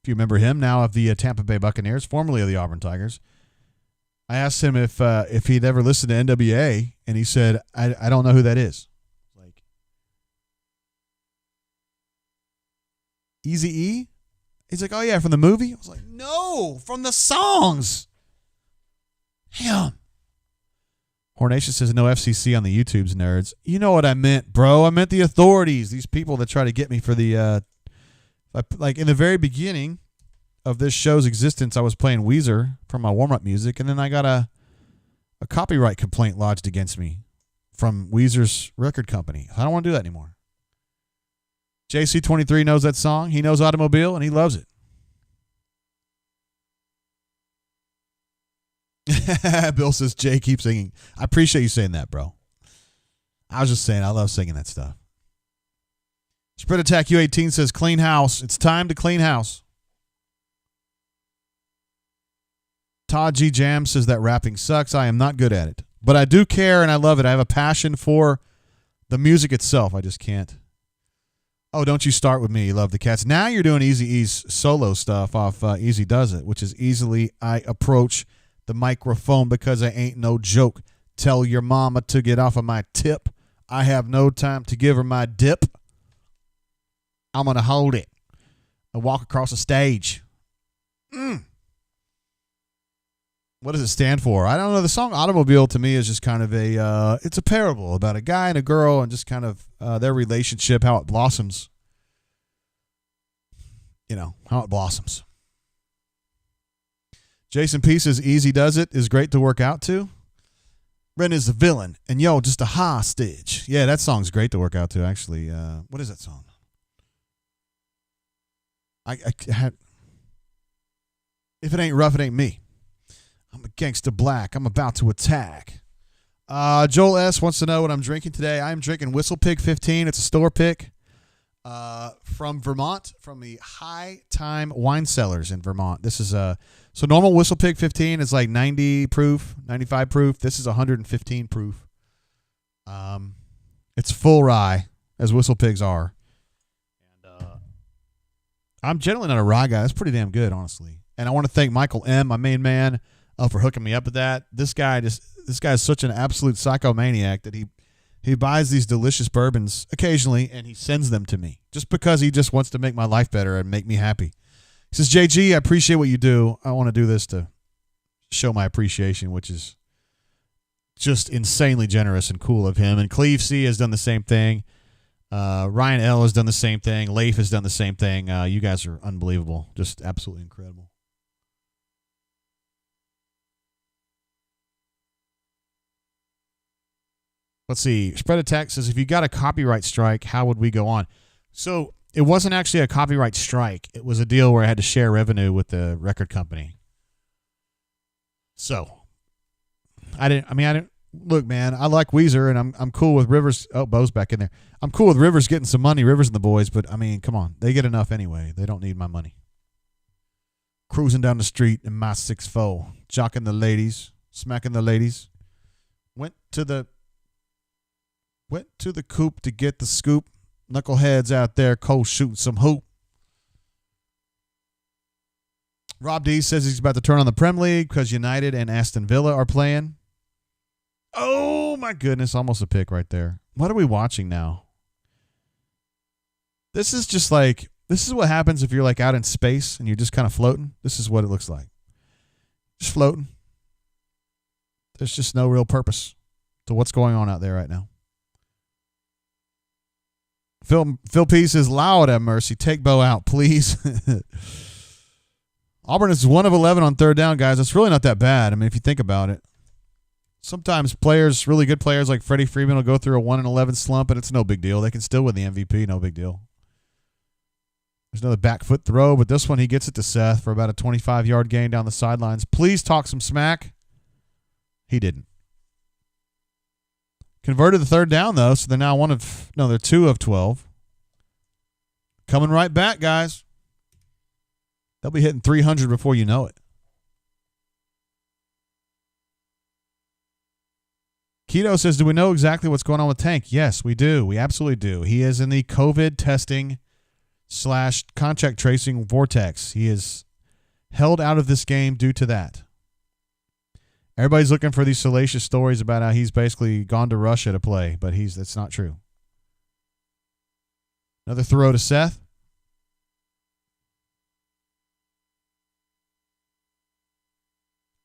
if you remember him, now of the Tampa Bay Buccaneers, formerly of the Auburn Tigers. I asked him if he'd ever listened to NWA, and he said, I don't know who that is. Like, Eazy-E? He's like, oh, yeah, from the movie? I was like, no, from the songs. Him. Hornation says, no FCC on the YouTubes, nerds. You know what I meant, bro. I meant the authorities, these people that try to get me for the, like in the very beginning of this show's existence, I was playing Weezer for my warm-up music, and then I got a copyright complaint lodged against me from Weezer's record company. I don't want to do that anymore. JC23 knows that song. He knows Automobile, and he loves it. Bill says, Jay, keep singing. I appreciate you saying that, bro. I was just saying, I love singing that stuff. Spread Attack U18 says, clean house. It's time to clean house. Todd G. Jam says that rapping sucks. I am not good at it. But I do care, and I love it. I have a passion for the music itself. I just can't. Oh, don't you start with me. You love the Cats. Now you're doing Eazy-E's solo stuff off Easy Does It, which is easily I approach the microphone because I ain't no joke. Tell your mama to get off of my tip. I have no time to give her my dip. I'm going to hold it and walk across the stage. What does it stand for? I don't know. The song Automobile to me is just kind of it's a parable about a guy and a girl and just kind of their relationship, how it blossoms. You know, how it blossoms. Jason P says Easy Does It is great to work out to. Ren is the villain and yo, just a hostage. Yeah, that song's great to work out to, actually. What is that song? I had, if it ain't rough, it ain't me. I'm a gangster black. I'm about to attack. Joel S. wants to know what I'm drinking today. I'm drinking Whistle Pig 15. It's a store pick from Vermont, from the High Time Wine Cellars in Vermont. This is so normal Whistle Pig 15 is like 90 proof, 95 proof. This is 115 proof. It's full rye, as Whistle Pigs are. And I'm generally not a rye guy. That's pretty damn good, honestly. And I want to thank Michael M., my main man, for hooking me up with that. This guy is such an absolute psychomaniac that he buys these delicious bourbons occasionally and he sends them to me just because he just wants to make my life better and make me happy. He says, JG, I appreciate what you do. I want to do this to show my appreciation, which is just insanely generous and cool of him. And Cleve C has done the same thing. Ryan L has done the same thing. Leif has done the same thing. You guys are unbelievable. Just absolutely incredible. Let's see. Spread Attack says, if you got a copyright strike, how would we go on? So it wasn't actually a copyright strike. It was a deal where I had to share revenue with the record company. So I didn't look, man, I like Weezer and I'm cool with Rivers. Oh, Bo's back in there. I'm cool with Rivers getting some money, Rivers and the boys, but I mean, come on. They get enough anyway. They don't need my money. Cruising down the street in my 6'4", jocking the ladies, smacking the ladies. Went to the coop to get the scoop. Knuckleheads out there cold shooting some hoop. Rob D says he's about to turn on the Prem League because United and Aston Villa are playing. Oh, my goodness. Almost a pick right there. What are we watching now? This is just like, this is what happens if you're like out in space and you're just kind of floating. This is what it looks like. Just floating. There's just no real purpose to what's going on out there right now. Phil P says, Lord have mercy. Take Bo out, please. Auburn is 1 of 11 on third down, guys. It's really not that bad. I mean, if you think about it. Sometimes players, really good players like Freddie Freeman will go through a 1-11 slump, and it's no big deal. They can still win the MVP, no big deal. There's another back foot throw, but this one he gets it to Seth for about a 25-yard gain down the sidelines. Please talk some smack. He didn't. Converted the third down, though, so they're now they're 2 of 12. Coming right back, guys. They'll be hitting 300 before you know it. Keto says, do we know exactly what's going on with Tank? Yes, we do. We absolutely do. He is in the COVID testing / contact tracing vortex. He is held out of this game due to that. Everybody's looking for these salacious stories about how he's basically gone to Russia to play, but that's not true. Another throw to Seth.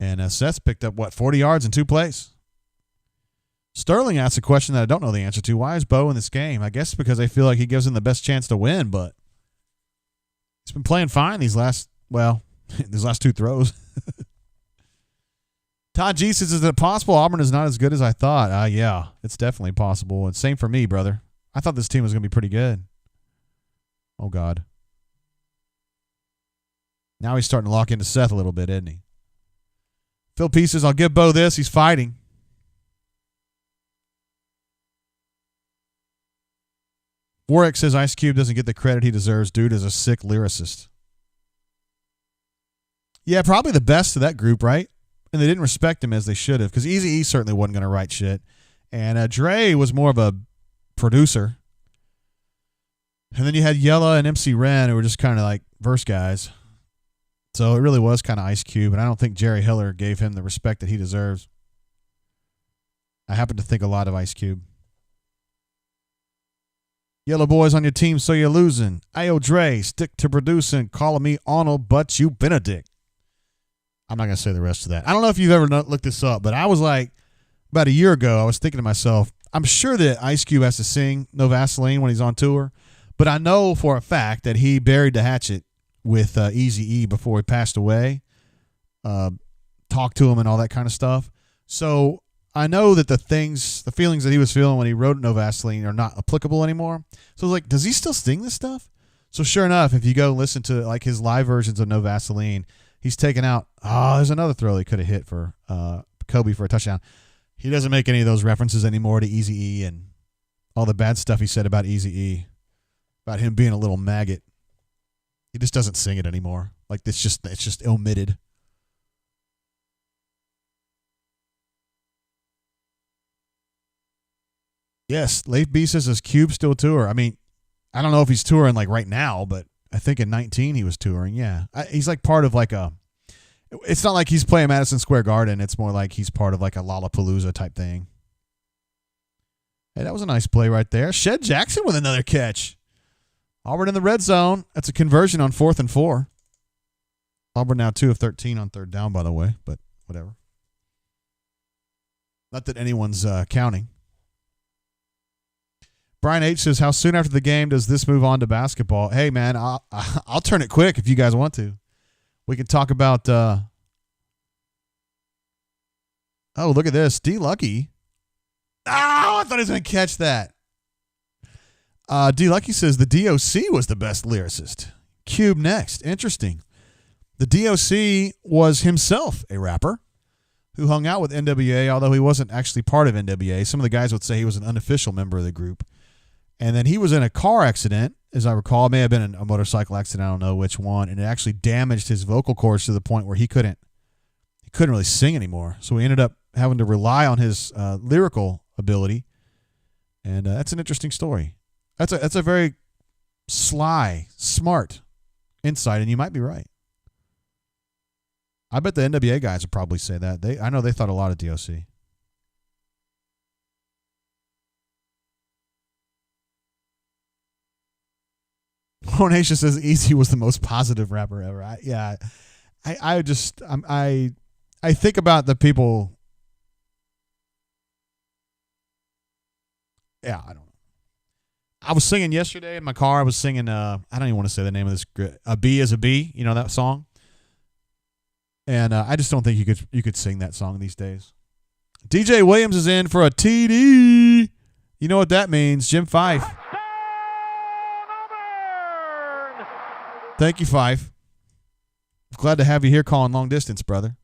And Seth's picked up, 40 yards in 2 plays. Sterling asked a question that I don't know the answer to. Why is Bo in this game? I guess because they feel like he gives them the best chance to win, but he's been playing fine these last 2 throws. Todd G says, is it possible Auburn is not as good as I thought? Yeah, it's definitely possible. And same for me, brother. I thought this team was going to be pretty good. Oh, God. Now he's starting to lock into Seth a little bit, isn't he? Phil P says, I'll give Bo this. He's fighting. Warwick says Ice Cube doesn't get the credit he deserves. Dude is a sick lyricist. Yeah, probably the best of that group, right? And they didn't respect him as they should have because Eazy-E certainly wasn't going to write shit. And Dre was more of a producer. And then you had Yella and MC Ren who were just kind of like verse guys. So it really was kind of Ice Cube, and I don't think Jerry Hiller gave him the respect that he deserves. I happen to think a lot of Ice Cube. Yellow boys on your team, so you're losing. Ayo Dre, stick to producing. Calling me Arnold, but you been a dick. I'm not going to say the rest of that. I don't know if you've ever looked this up, but I was like, about a year ago, I was thinking to myself, I'm sure that Ice Cube has to sing No Vaseline when he's on tour, but I know for a fact that he buried the hatchet with Eazy-E before he passed away, talked to him and all that kind of stuff. So I know that the feelings that he was feeling when he wrote No Vaseline are not applicable anymore. So I was like, does he still sing this stuff? So sure enough, if you go listen to like his live versions of No Vaseline, he's taken out, there's another throw he could have hit for Kobe for a touchdown. He doesn't make any of those references anymore to Eazy-E and all the bad stuff he said about Eazy-E, about him being a little maggot. He just doesn't sing it anymore. Like it's just omitted. Yes, Leif B says, is Cube still tour? I mean, I don't know if he's touring like right now, but I think in 19 he was touring. Yeah, he's like part of like a. It's not like he's playing Madison Square Garden. It's more like he's part of like a Lollapalooza type thing. Hey, that was a nice play right there. Shed Jackson with another catch. Auburn in the red zone. That's a conversion on 4th and 4. Auburn now 2 of 13 on third down, by the way, but whatever. Not that anyone's counting. Brian H. says, how soon after the game does this move on to basketball? Hey, man, I'll turn it quick if you guys want to. We can talk about oh, look at this. D. Lucky. Oh, I thought he was going to catch that. D. Lucky says the DOC was the best lyricist. Cube next. Interesting. The DOC was himself a rapper who hung out with NWA, although he wasn't actually part of NWA. Some of the guys would say he was an unofficial member of the group. And then he was in a car accident, as I recall. It may have been a motorcycle accident. I don't know which one. And it actually damaged his vocal cords to the point where he couldn't really sing anymore. So he ended up having to rely on his lyrical ability. And that's an interesting story. That's a very sly, smart insight, and you might be right. I bet the NWA guys would probably say that. I know they thought a lot of DOC. Hornation says Easy was the most positive rapper ever. I think about the people. Yeah, I don't know. I was singing yesterday in my car. I was singing, I don't even want to say the name of this. A Bee is a Bee. You know that song? And I just don't think you could sing that song these days. DJ Williams is in for a TD. You know what that means. Jim Fife. Thank you, Fife. Glad to have you here calling long distance, brother.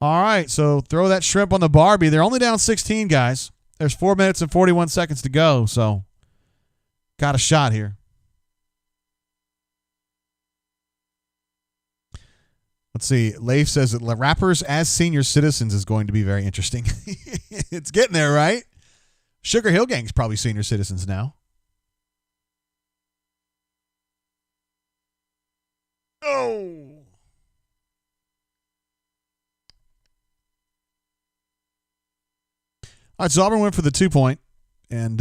All right, so throw that shrimp on the Barbie. They're only down 16, guys. There's 4 minutes and 41 seconds to go, so got a shot here. Let's see. Leif says that rappers as senior citizens is going to be very interesting. It's getting there, right? Sugar Hill Gang's probably senior citizens now. Oh. All right, so Auburn went for the 2-point and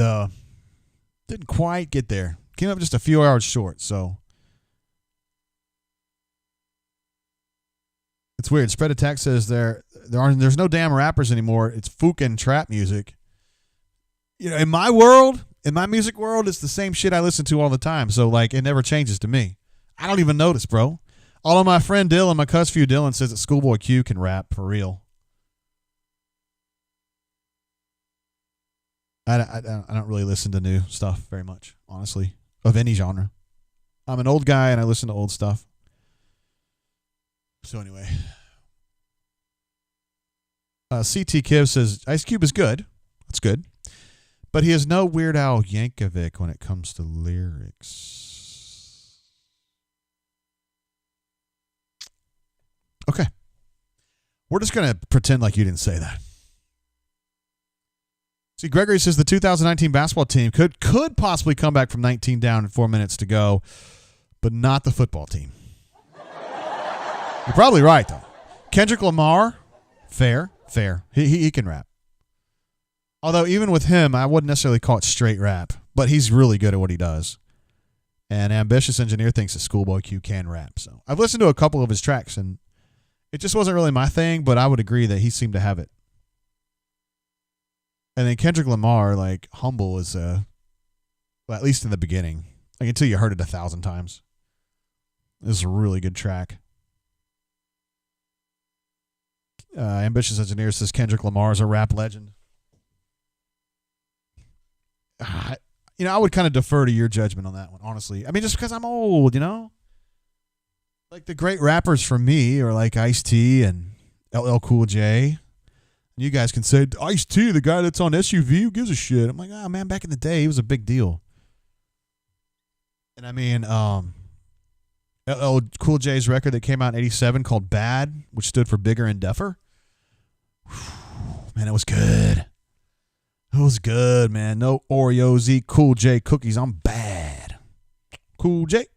didn't quite get there. Came up just a few yards short, so it's weird. Spread Attack says there's no damn rappers anymore. It's fucking trap music. You know, in my music world, it's the same shit I listen to all the time. So like it never changes to me. I don't even notice, bro. Although my friend Dylan, my cuss-few Dylan, says that Schoolboy Q can rap for real. I don't really listen to new stuff very much, honestly, of any genre. I'm an old guy and I listen to old stuff. So anyway, CT Kiv says Ice Cube is good. That's good. But he has no Weird Al Yankovic when it comes to lyrics. Okay. We're just going to pretend like you didn't say that. See, Gregory says the 2019 basketball team could possibly come back from 19 down in 4 minutes to go, but not the football team. You're probably right, though. Kendrick Lamar, fair. He can rap. Although even with him, I wouldn't necessarily call it straight rap, but he's really good at what he does. And Ambitious Engineer thinks that Schoolboy Q can rap. So I've listened to a couple of his tracks, and it just wasn't really my thing, but I would agree that he seemed to have it. And then Kendrick Lamar, like, Humble is, well, at least in the beginning, like until you heard it 1,000 times. This is a really good track. Ambitious Engineer says Kendrick Lamar is a rap legend. I would kind of defer to your judgment on that one, honestly. I mean, just because I'm old, you know? Like, the great rappers for me are like Ice-T and LL Cool J. You guys can say, Ice-T, the guy that's on SUV, who gives a shit? I'm like, oh, man, back in the day, he was a big deal. And I mean, LL Cool J's record that came out in 87 called Bad, which stood for Bigger and Deafer. Man, it was good. It was good, man. No Oreos, eat Cool J cookies. I'm bad. Cool J.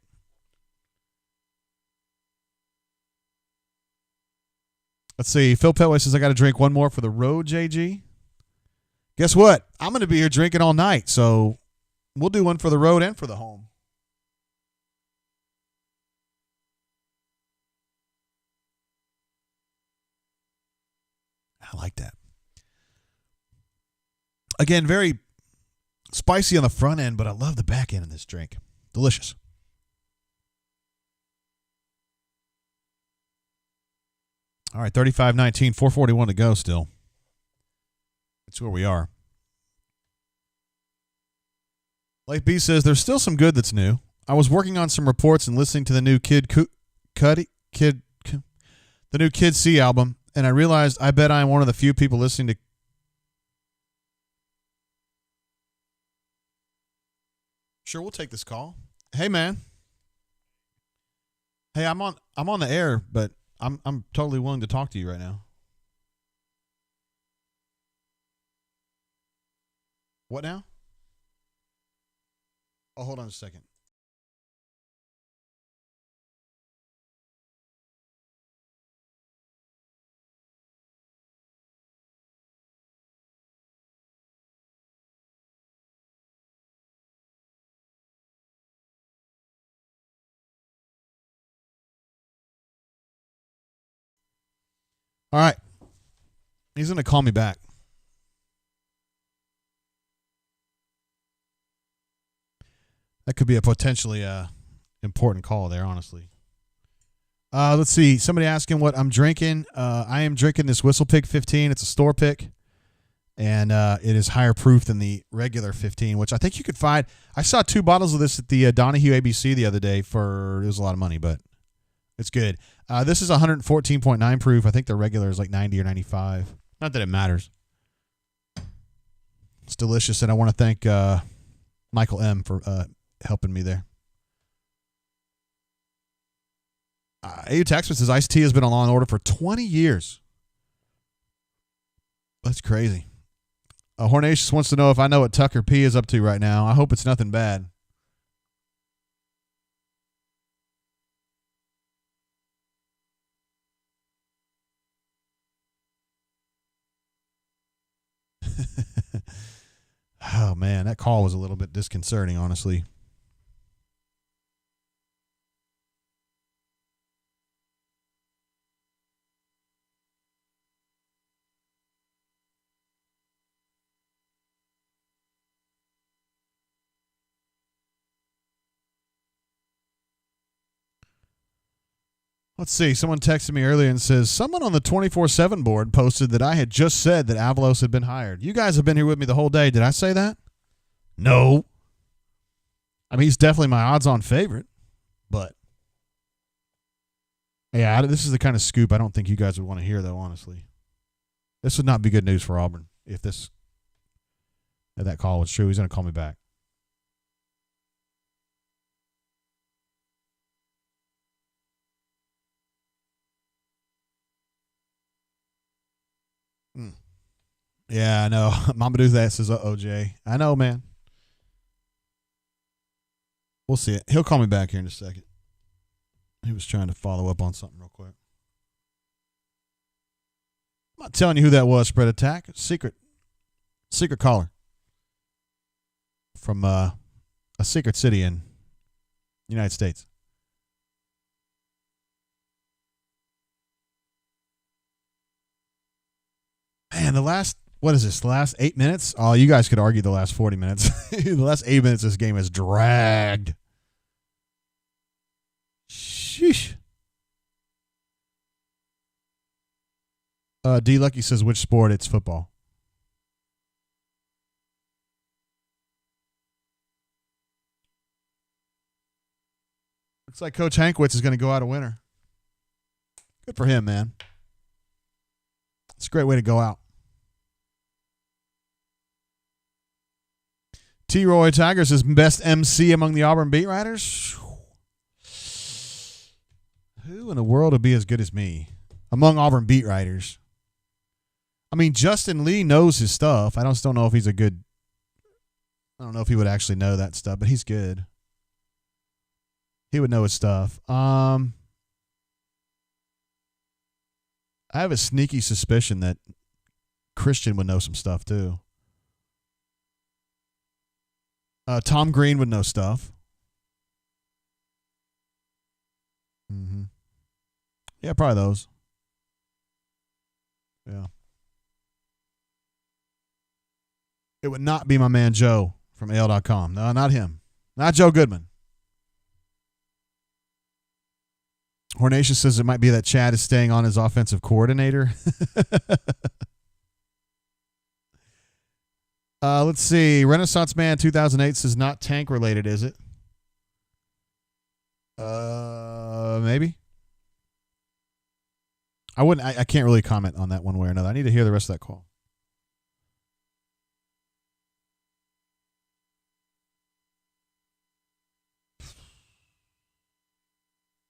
Let's see. Phil Petway says, I got to drink one more for the road, JG. Guess what? I'm going to be here drinking all night, so we'll do one for the road and for the home. I like that. Again, very spicy on the front end, but I love the back end of this drink. Delicious. All right, 35-19, 4:41 to go still. That's where we are. Life B says, there's still some good that's new. I was working on some reports and listening to the new the new Kid C album, and I realized I bet I am one of the few people listening to. Sure, we'll take this call. Hey, man. Hey, I'm on the air, but I'm totally willing to talk to you right now. What now? Oh, hold on a second. All right. He's going to call me back. That could be a potentially important call there, honestly. Let's see. Somebody asking what I'm drinking. I am drinking this Whistle Pig 15. It's a store pick, and it is higher proof than the regular 15, which I think you could find. I saw 2 bottles of this at the Donahue ABC the other day it was a lot of money, but it's good. This is 114.9 proof. I think the regular is like 90 or 95. Not that it matters. It's delicious, and I want to thank Michael M. for helping me there. AU Taxman says Ice T has been on Law and Order for 20 years. That's crazy. Hornatius wants to know if I know what Tucker P is up to right now. I hope it's nothing bad. Oh, man, that call was a little bit disconcerting, honestly. Let's see. Someone texted me earlier and says, someone on the 24/7 board posted that I had just said that Avalos had been hired. You guys have been here with me the whole day. Did I say that? No. I mean, he's definitely my odds-on favorite, but yeah, this is the kind of scoop I don't think you guys would want to hear, though, honestly. This would not be good news for Auburn if that call was true. He's going to call me back. Yeah, I know. Mama do that says, Jay. I know, man. We'll see it. He'll call me back here in a second. He was trying to follow up on something real quick. I'm not telling you who that was, Spread Attack. Secret caller from a secret city in the United States. Man, the last 8 minutes? Oh, you guys could argue the last 40 minutes. The last 8 minutes this game has dragged. Sheesh. D. Lucky says, which sport? It's football. Looks like Coach Hankwitz is going to go out a winner. Good for him, man. It's a great way to go out. T. Roy Tigers is best MC among the Auburn beat writers. Who in the world would be as good as me among Auburn beat writers? I mean, Justin Lee knows his stuff. I just don't know if he's a good. I don't know if he would actually know that stuff, but he's good. He would know his stuff. I have a sneaky suspicion that Christian would know some stuff too. Tom Greene would know stuff. Mm-hmm. Yeah, probably those. Yeah. it would not be my man Joe from AL.com. No, not him. Not Joe Goodman. Hornation says it might be that Chad is staying on as offensive coordinator. Let's see. Renaissance Man 2008 says not tank related, is it? Maybe. I can't really comment on that one way or another. I need to hear the rest of that call.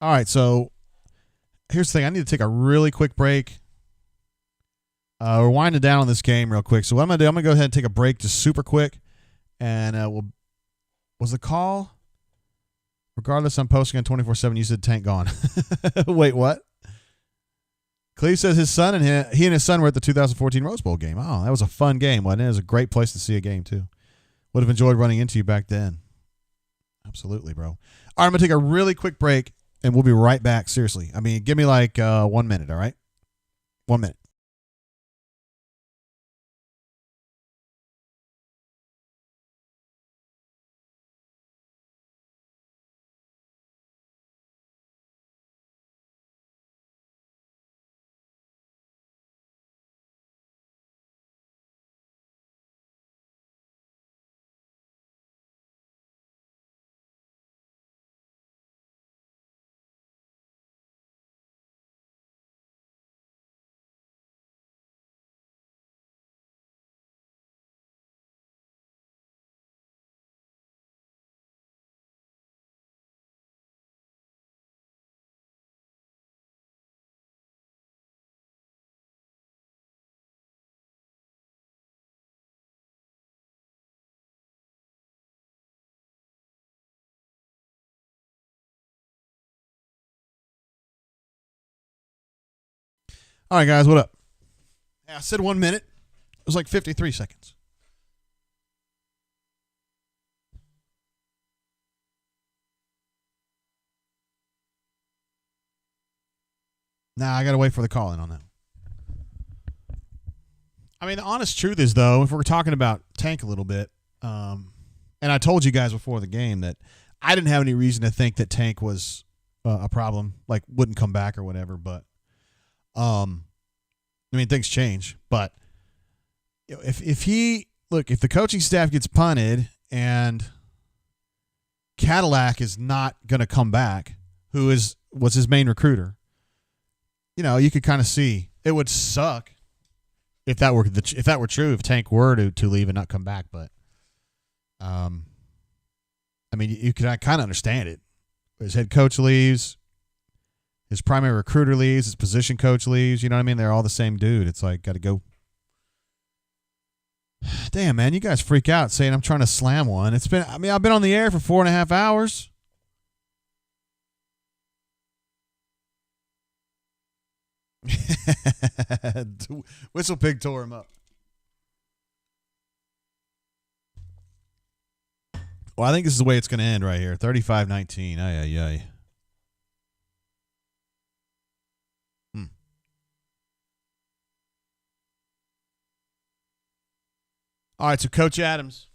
All right, so here's the thing. I need to take a really quick break. We're winding down on this game real quick. So what I'm going to do, I'm going to go ahead and take a break just super quick. And was the call? Regardless, I'm posting on 24/7. You said tank gone. Wait, what? Cleve says his son and he and his son were at the 2014 Rose Bowl game. Oh, that was a fun game, wasn't it? It was a great place to see a game, too. Would have enjoyed running into you back then. Absolutely, bro. All right, I'm going to take a really quick break, and we'll be right back. Seriously. I mean, give me like 1 minute, all right? 1 minute. All right, guys, what up? I said 1 minute. It was like 53 seconds. Nah, I got to wait for the call in on that. I mean, the honest truth is, though, if we're talking about tank a little bit, and I told you guys before the game that I didn't have any reason to think that tank was a problem, like wouldn't come back or whatever, but I mean, things change, but if the coaching staff gets punted and Cadillac is not going to come back, who was his main recruiter, you could kind of see it would suck if that were true, if Tank were to leave and not come back. But I mean, you could kind of understand it. His head coach leaves. His primary recruiter leaves. His position coach leaves. You know what I mean? They're all the same dude. It's like, got to go. Damn, man. You guys freak out saying I'm trying to slam one. I've been on the air for 4.5 hours. Whistle Pig tore him up. Well, I think this is the way it's going to end right here. 35-19. Ay. All right, so Coach Adams.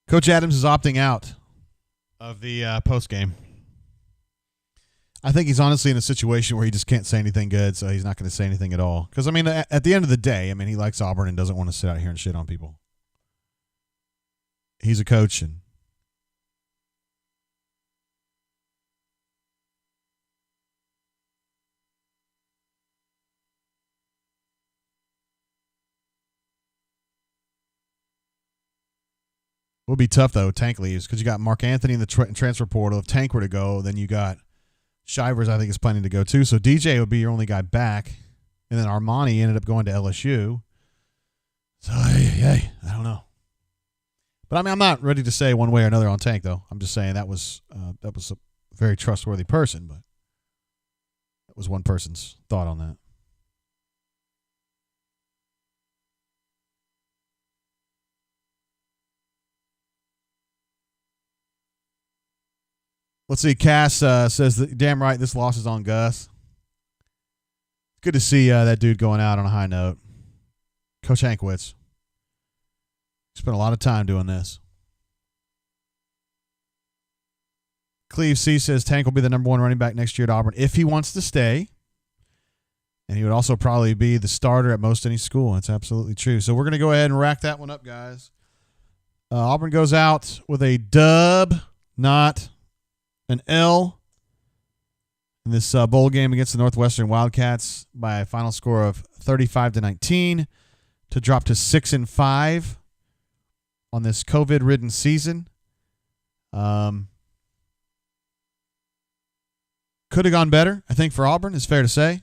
Coach Adams is opting out of the post game. I think he's honestly in a situation where he just can't say anything good, so he's not going to say anything at all. Because, I mean, at the end of the day, I mean, he likes Auburn and doesn't want to sit out here and shit on people. He's a coach, and it would be tough, though, if Tank leaves, because you got Mark Anthony in the transfer portal. If Tank were to go, then you got Shivers, I think, is planning to go, too. So DJ would be your only guy back. And then Armani ended up going to LSU. So, I don't know. But, I mean, I'm not ready to say one way or another on Tank, though. I'm just saying that was a very trustworthy person, but that was one person's thought on that. Let's see. Cass says, that, damn right, this loss is on Gus. Good to see that dude going out on a high note. Coach Hankwitz. Spent a lot of time doing this. Cleve C says Tank will be the number 1 running back next year at Auburn if he wants to stay. And he would also probably be the starter at most any school. That's absolutely true. So we're going to go ahead and rack that one up, guys. Auburn goes out with a dub, not an L, in this bowl game against the Northwestern Wildcats by a final score of 35-19 to drop to 6-5 on this COVID-ridden season. Could have gone better, I think, for Auburn, is fair to say.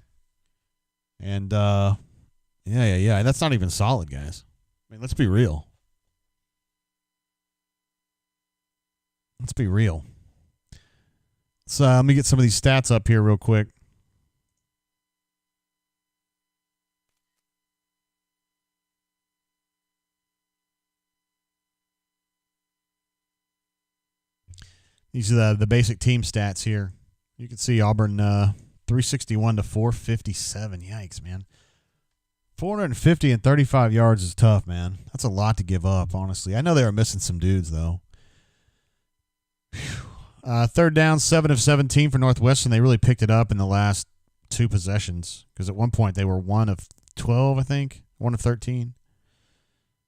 And, yeah. That's not even solid, guys. I mean, let's be real. Let's be real. So let me get some of these stats up here real quick. These are the basic team stats here. You can see Auburn 361 to 457. Yikes, man. 450 and 35 yards is tough, man. That's a lot to give up, honestly. I know they were missing some dudes, though. Third down, 7 of 17 for Northwestern. They really picked it up in the last 2 possessions because at one point they were 1 of 12, I think. 1 of 13.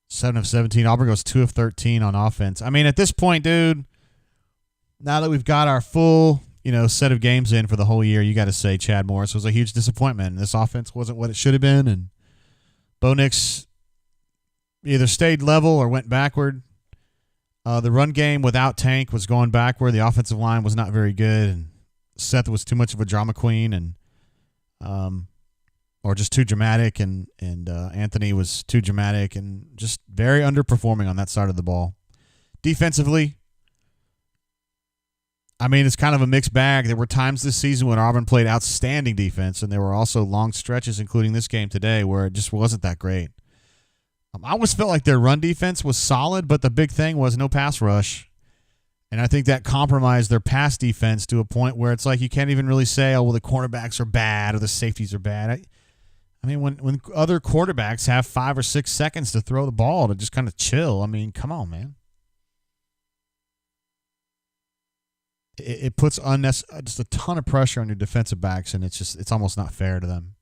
7 of 17. Auburn goes 2 of 13 on offense. I mean, at this point, dude, now that we've got our full, set of games in for the whole year, you got to say Chad Morris was a huge disappointment. This offense wasn't what it should have been, and Bo Nix either stayed level or went backward. The run game without Tank was going backward. The offensive line was not very good, and Seth was too much of a drama queen, and or just too dramatic, and Anthony was too dramatic, and just very underperforming on that side of the ball. Defensively, I mean, it's kind of a mixed bag. There were times this season when Auburn played outstanding defense, and there were also long stretches, including this game today, where it just wasn't that great. I always felt like their run defense was solid, but the big thing was no pass rush. And I think that compromised their pass defense to a point where it's like you can't even really say, oh, well, the cornerbacks are bad or the safeties are bad. I mean, when other quarterbacks have 5 or 6 seconds to throw the ball to just kind of chill, I mean, come on, man. It puts just a ton of pressure on your defensive backs, and it's almost not fair to them.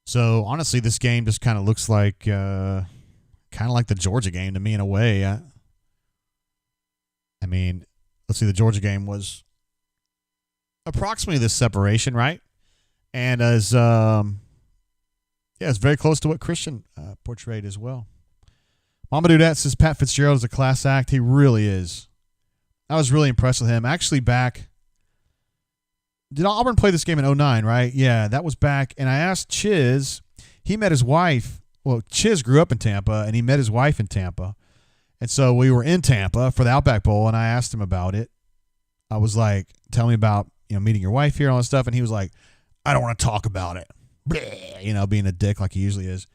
So honestly, this game just kind of looks like the Georgia game to me in a way. I mean, let's see, the Georgia game was approximately this separation, right? And it's very close to what Christian portrayed as well. Mama Dudette says Pat Fitzgerald is a class act. He really is. I was really impressed with him. Actually, did Auburn play this game in 2009, right? Yeah, that was back. And I asked Chiz, he met his wife. Well, Chiz grew up in Tampa, and he met his wife in Tampa. And so we were in Tampa for the Outback Bowl, and I asked him about it. I was like, tell me about meeting your wife here and all this stuff. And he was like, I don't want to talk about it. Bleh, being a dick like he usually is.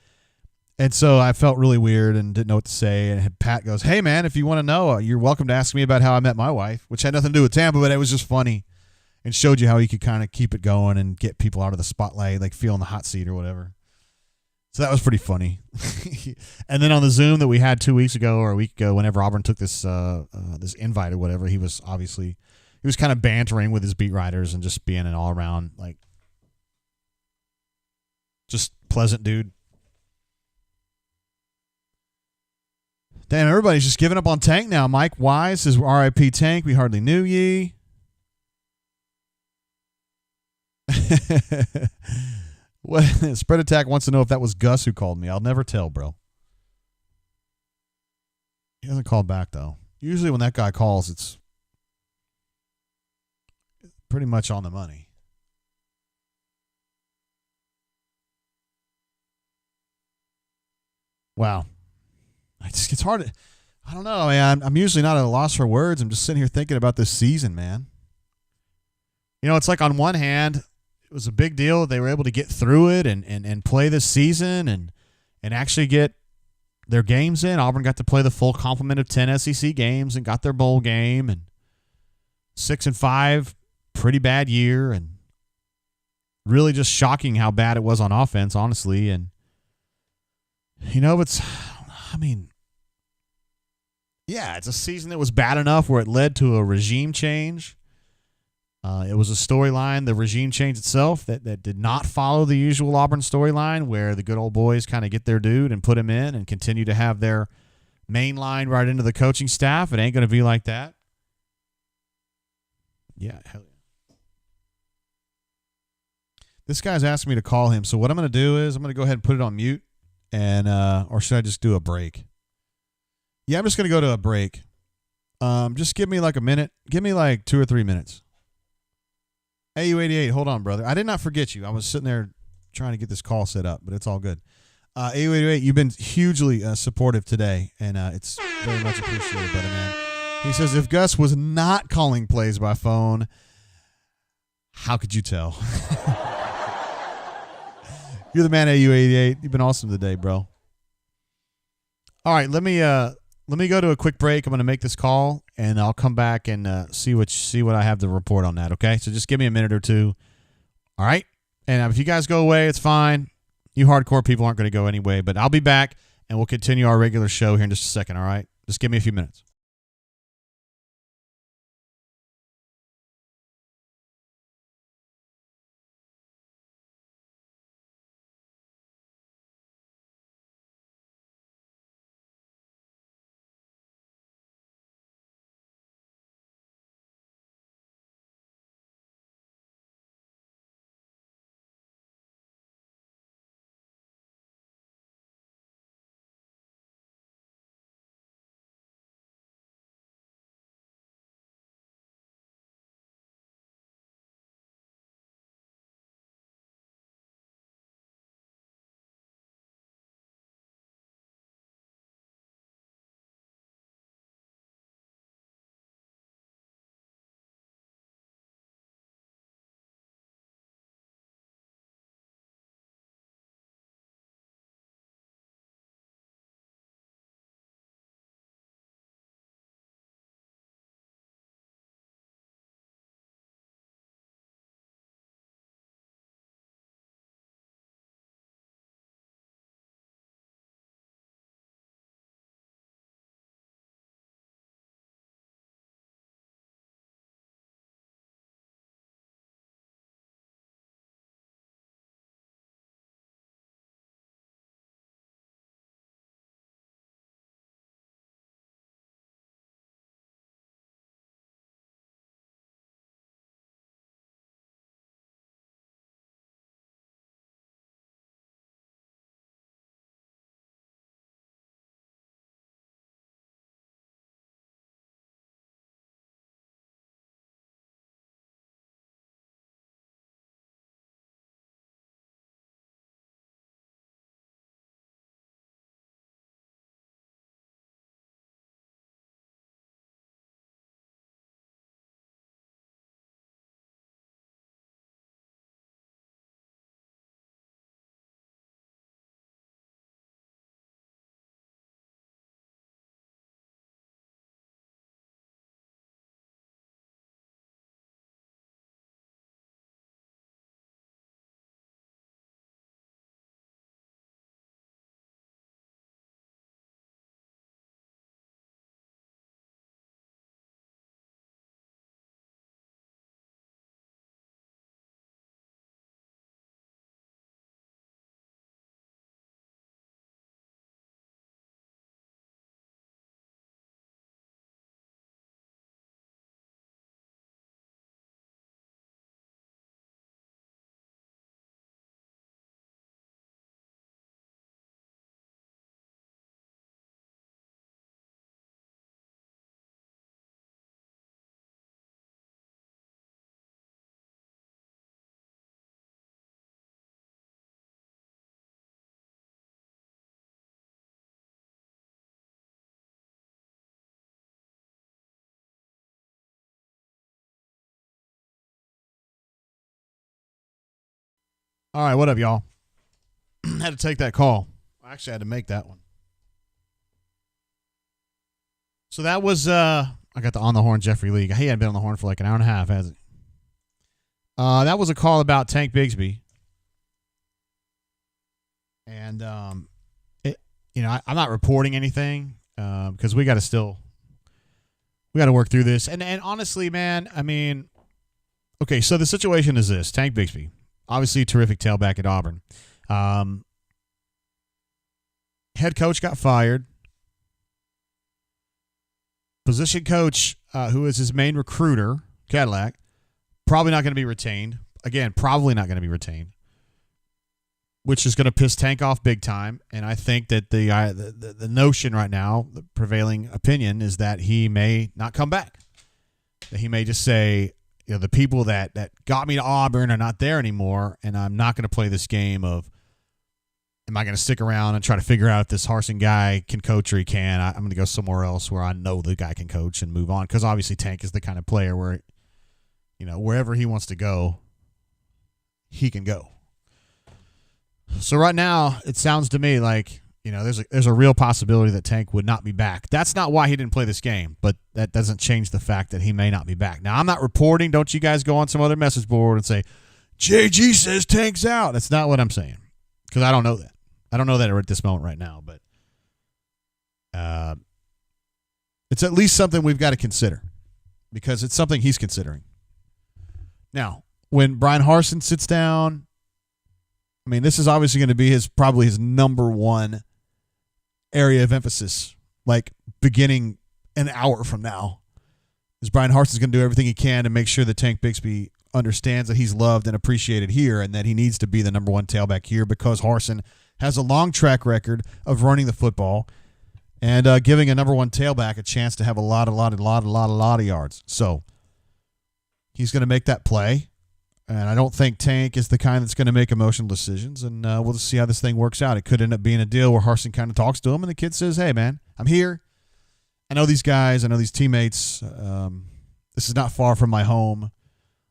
And so I felt really weird and didn't know what to say. And Pat goes, hey, man, if you want to know, you're welcome to ask me about how I met my wife, which had nothing to do with Tampa, but it was just funny and showed you how he could kind of keep it going and get people out of the spotlight, like feel in the hot seat or whatever. So that was pretty funny. And then on the Zoom that we had 2 weeks ago or a week ago, whenever Auburn took this this invite or whatever, he was kind of bantering with his beat writers and just being an all-around, like, just pleasant dude. Damn, everybody's just giving up on Tank now. Mike Wise says, R.I.P. Tank, we hardly knew ye. What? Spread Attack wants to know if that was Gus who called me. I'll never tell, bro. He hasn't called back, though. Usually when that guy calls, it's pretty much on the money. Wow. It's hard. I don't know, man. I'm usually not at a loss for words. I'm just sitting here thinking about this season, man. It's like on one hand, it was a big deal. They were able to get through it and play this season and actually get their games in. Auburn got to play the full complement of 10 SEC games and got their bowl game. And 6-5, pretty bad year, and really just shocking how bad it was on offense, honestly. And, it's a season that was bad enough where it led to a regime change. It was a storyline, the regime change itself, that did not follow the usual Auburn storyline where the good old boys kind of get their dude and put him in and continue to have their main line right into the coaching staff. It ain't going to be like that. Yeah, hell yeah. This guy's asking me to call him, so what I'm going to do is I'm going to go ahead and put it on mute, and or should I just do a break? Yeah, I'm just going to go to a break. Just give me like a minute. Give me like 2 or 3 minutes. AU88, hold on, brother. I did not forget you. I was sitting there trying to get this call set up, but it's all good. AU88, you've been hugely supportive today, and it's very much appreciated, brother, man. He says, if Gus was not calling plays by phone, how could you tell? You're the man, AU88. You've been awesome today, bro. All right, let me go to a quick break. I'm going to make this call, and I'll come back and see what I have to report on that, okay? So just give me a minute or two. All right? And if you guys go away, it's fine. You hardcore people aren't going to go anyway, but I'll be back, and we'll continue our regular show here in just a second, all right? Just give me a few minutes. All right, what up, y'all? Had to take that call. I actually had to make that one. So that was I got the On the Horn Jeffrey League. He hadn't been on the horn for like an hour and a half, has he? That was a call about Tank Bigsby. And, I'm not reporting anything because we got to work through this. And honestly, man, I mean, okay, so the situation is this. Tank Bigsby, obviously a terrific tailback at Auburn. Head coach got fired. Position coach, who is his main recruiter, Cadillac, probably not going to be retained. Again, probably not going to be retained, which is going to piss Tank off big time. And I think that the notion right now, the prevailing opinion, is that he may not come back. That he may just say, the people that got me to Auburn are not there anymore, and I'm not going to play this game of, am I going to stick around and try to figure out if this Harsin guy can coach or he can? I'm going to go somewhere else where I know the guy can coach and move on. Because obviously Tank is the kind of player where, wherever he wants to go, he can go. So right now, it sounds to me like, there's a real possibility that Tank would not be back. That's not why he didn't play this game, but that doesn't change the fact that he may not be back. Now, I'm not reporting. Don't you guys go on some other message board and say, JG says Tank's out. That's not what I'm saying, because I don't know that. I don't know that at this moment right now, but it's at least something we've got to consider, because it's something he's considering. Now, when Brian Harsin sits down, I mean, this is obviously going to be probably his number one area of emphasis, like beginning an hour from now, is Brian Harsin's going to do everything he can to make sure that Tank Bigsby understands that he's loved and appreciated here, and that he needs to be the number one tailback here, because Harsin has a long track record of running the football and giving a number one tailback a chance to have a lot of yards. So he's going to make that play. And I don't think Tank is the kind that's going to make emotional decisions, and we'll just see how this thing works out. It could end up being a deal where Harsin kind of talks to him, and the kid says, hey, man, I'm here. I know these guys. I know these teammates. This is not far from my home.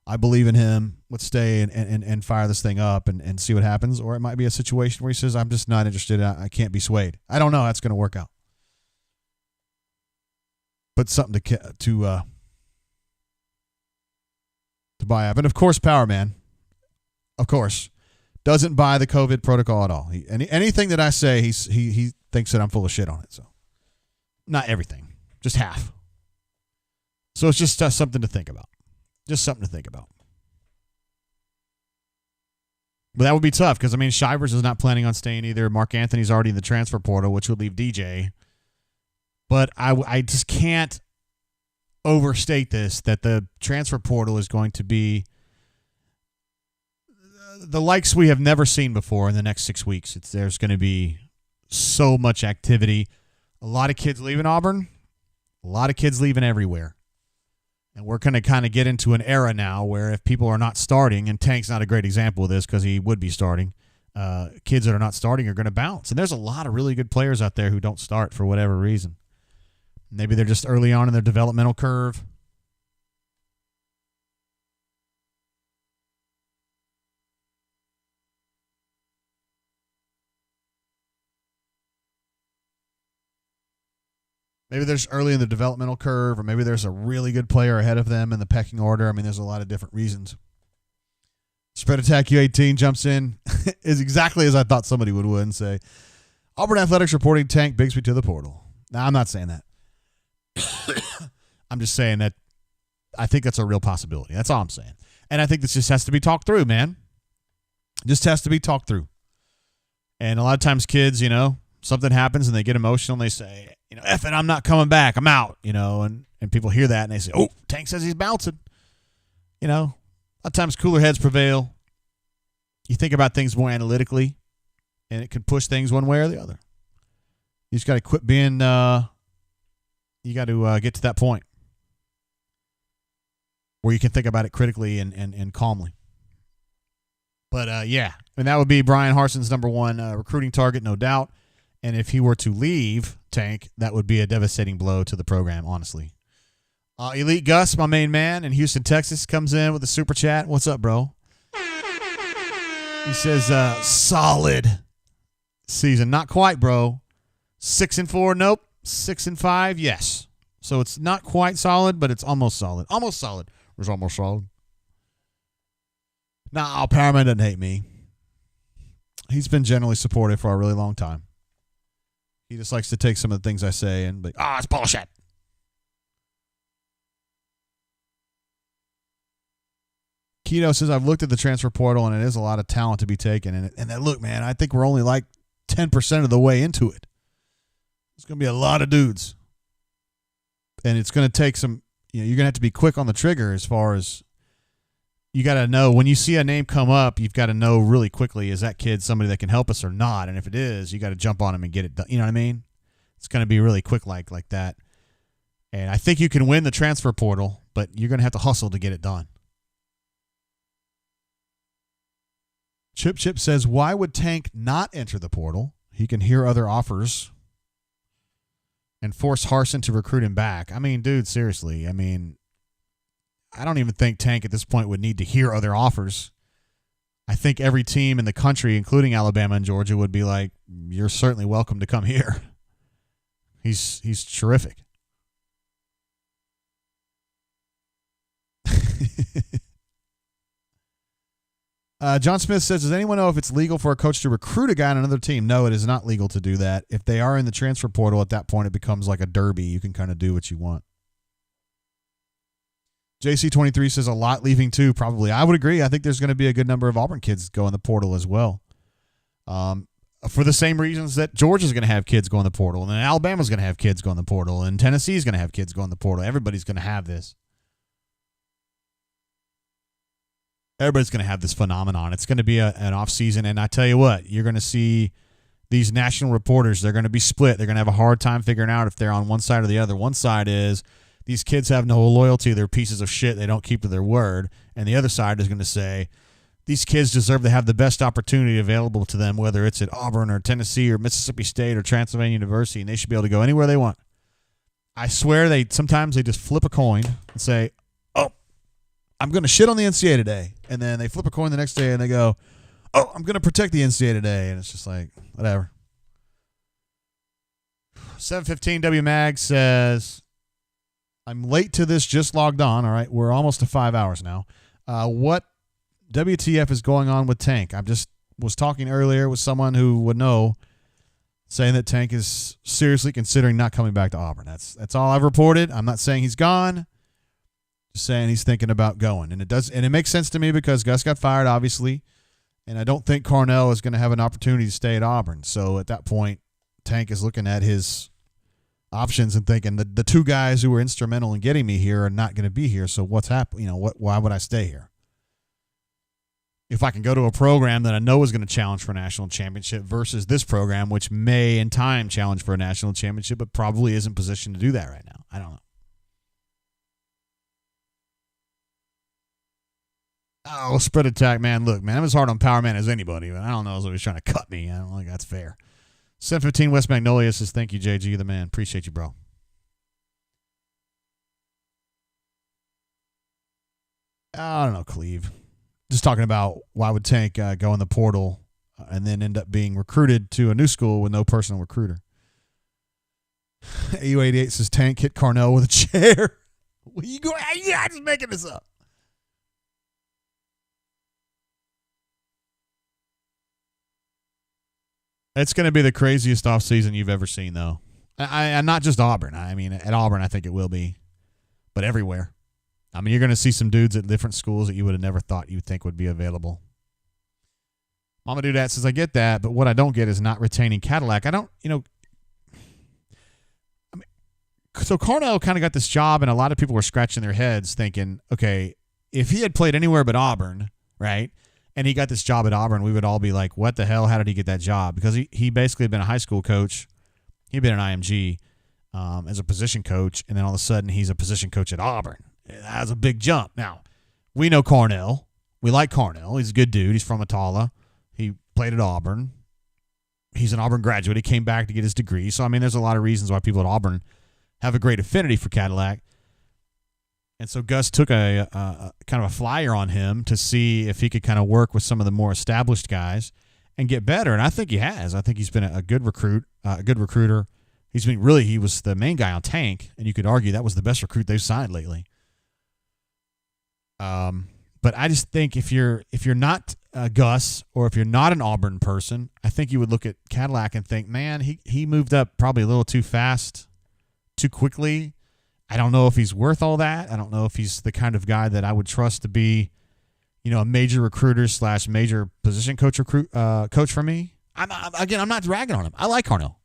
I believe in him. Let's stay and fire this thing up and see what happens. Or it might be a situation where he says, I'm just not interested. I can't be swayed. I don't know how it's going to work out. But something to buy up. And, of course, Power Man, of course, doesn't buy the COVID protocol at all. Anything that I say, he thinks that I'm full of shit on it. So, not everything, just half. So it's just something to think about. Just something to think about. But that would be tough because, I mean, Shivers is not planning on staying either. Mark Anthony's already in the transfer portal, which would leave DJ. But I just can't overstate this, that the transfer portal is going to be the likes we have never seen before in the next 6 weeks. There's going to be so much activity. A lot of kids leaving Auburn. A lot of kids leaving everywhere. And we're going to kind of get into an era now where if people are not starting, and Tank's not a great example of this because he would be starting, kids that are not starting are going to bounce. And there's a lot of really good players out there who don't start for whatever reason. Maybe they're just early on in their developmental curve. Maybe they're just early in the developmental curve, or maybe there's a really good player ahead of them in the pecking order. I mean, there's a lot of different reasons. Spread Attack U18 jumps in, is exactly as I thought somebody would and say, Auburn Athletics reporting Tank Bigsby to the portal. Now, I'm not saying that. I'm just saying that I think that's a real possibility. That's all I'm saying. And I think this just has to be talked through, man. Just has to be talked through. And a lot of times kids, something happens and they get emotional and they say, F it, I'm not coming back. I'm out, and people hear that and they say, oh, Tank says he's bouncing. A lot of times cooler heads prevail. You think about things more analytically and it can push things one way or the other. You just got to quit being, you got to get to that point where you can think about it critically and calmly. But, yeah, and that would be Brian Harsin's number one recruiting target, no doubt. And if he were to leave Tank, that would be a devastating blow to the program, honestly. Elite Gus, my main man in Houston, Texas, comes in with a super chat. What's up, bro? He says, solid season. Not quite, bro. 6-4, nope. 6-5, yes. So it's not quite solid, but it's almost solid. Almost solid. It's almost solid. Nah, Powerman doesn't hate me. He's been generally supportive for a really long time. He just likes to take some of the things I say and be, it's bullshit. Keto says, I've looked at the transfer portal, and it is a lot of talent to be taken. And then, look, man, I think we're only like 10% of the way into it. It's going to be a lot of dudes. And it's going to take some, you're going to have to be quick on the trigger as far as you got to know. When you see a name come up, you've got to know really quickly, is that kid somebody that can help us or not? And if it is, you got to jump on him and get it done. You know what I mean? It's going to be really quick like that. And I think you can win the transfer portal, but you're going to have to hustle to get it done. Chip says, why would Tank not enter the portal? He can hear other offers and force Harsin to recruit him back. I mean, dude, seriously. I mean, I don't even think Tank at this point would need to hear other offers. I think every team in the country, including Alabama and Georgia, would be like, you're certainly welcome to come here. He's terrific. John Smith says, does anyone know if it's legal for a coach to recruit a guy on another team? No, it is not legal to do that. If they are in the transfer portal at that point, it becomes like a derby. You can kind of do what you want. JC23 says a lot leaving too, probably. I would agree. I think there's going to be a good number of Auburn kids go in the portal as well. For the same reasons that Georgia's going to have kids go in the portal, and then Alabama's going to have kids go in the portal, and Tennessee's going to have kids go in the portal. Everybody's going to have this. Everybody's going to have this phenomenon. It's going to be an off season, and I tell you what, you're going to see these national reporters. They're going to be split. They're going to have a hard time figuring out if they're on one side or the other. One side is these kids have no loyalty. They're pieces of shit. They don't keep to their word. And the other side is going to say these kids deserve to have the best opportunity available to them, whether it's at Auburn or Tennessee or Mississippi State or Transylvania University, and they should be able to go anywhere they want. I swear sometimes they just flip a coin and say, I'm going to shit on the NCAA today. And then they flip a coin the next day and they go, I'm going to protect the NCAA today. And it's just like, whatever. 715 W Mag says, I'm late to this, just logged on. All right, we're almost to 5 hours now. What WTF is going on with Tank? I just was talking earlier with someone who would know, saying that Tank is seriously considering not coming back to Auburn. That's all I've reported. I'm not saying he's gone. Just saying he's thinking about going. And it makes sense to me because Gus got fired, obviously, and I don't think Cornell is going to have an opportunity to stay at Auburn. So at that point, Tank is looking at his options and thinking the two guys who were instrumental in getting me here are not going to be here. So what's happening? Why would I stay here? If I can go to a program that I know is going to challenge for a national championship versus this program, which may in time challenge for a national championship, but probably isn't positioned to do that right now. I don't know. Oh, spread attack, man. Look, man, I'm as hard on Power Man as anybody, but I don't know if he's trying to cut me. I don't think that's fair. 715 West Magnolia says, thank you, JG, the man. Appreciate you, bro. I don't know, Cleve. Just talking about why would Tank go in the portal and then end up being recruited to a new school with no personal recruiter. AU88 says, Tank hit Cornell with a chair. Well, I'm just making this up. It's going to be the craziest offseason you've ever seen, though. And not just Auburn. I mean, at Auburn, I think it will be, but everywhere. I mean, you're going to see some dudes at different schools that you would have never thought you'd think would be available. Mama Dudette says, I get that, but what I don't get is not retaining Cadillac. So Cornell kind of got this job, and a lot of people were scratching their heads thinking, okay, if he had played anywhere but Auburn, right, and he got this job at Auburn, we would all be like, what the hell? How did he get that job? Because he basically had been a high school coach. He'd been an IMG as a position coach, and then all of a sudden he's a position coach at Auburn. That was a big jump. Now, we know Cornell. We like Cornell. He's a good dude. He's from Atala. He played at Auburn. He's an Auburn graduate. He came back to get his degree. So, I mean, there's a lot of reasons why people at Auburn have a great affinity for Cadillac. And so Gus took a kind of a flyer on him to see if he could kind of work with some of the more established guys and get better. And I think he has. I think he's been a good recruiter. He was the main guy on Tank, and you could argue that was the best recruit they've signed lately. But I just think if you're not Gus, or if you're not an Auburn person, I think you would look at Cadillac and think, man, he moved up probably a little too fast, too quickly. I don't know if he's worth all that. I don't know if he's the kind of guy that I would trust to be, a major recruiter / major position coach for me. I'm not dragging on him. I like Harnell.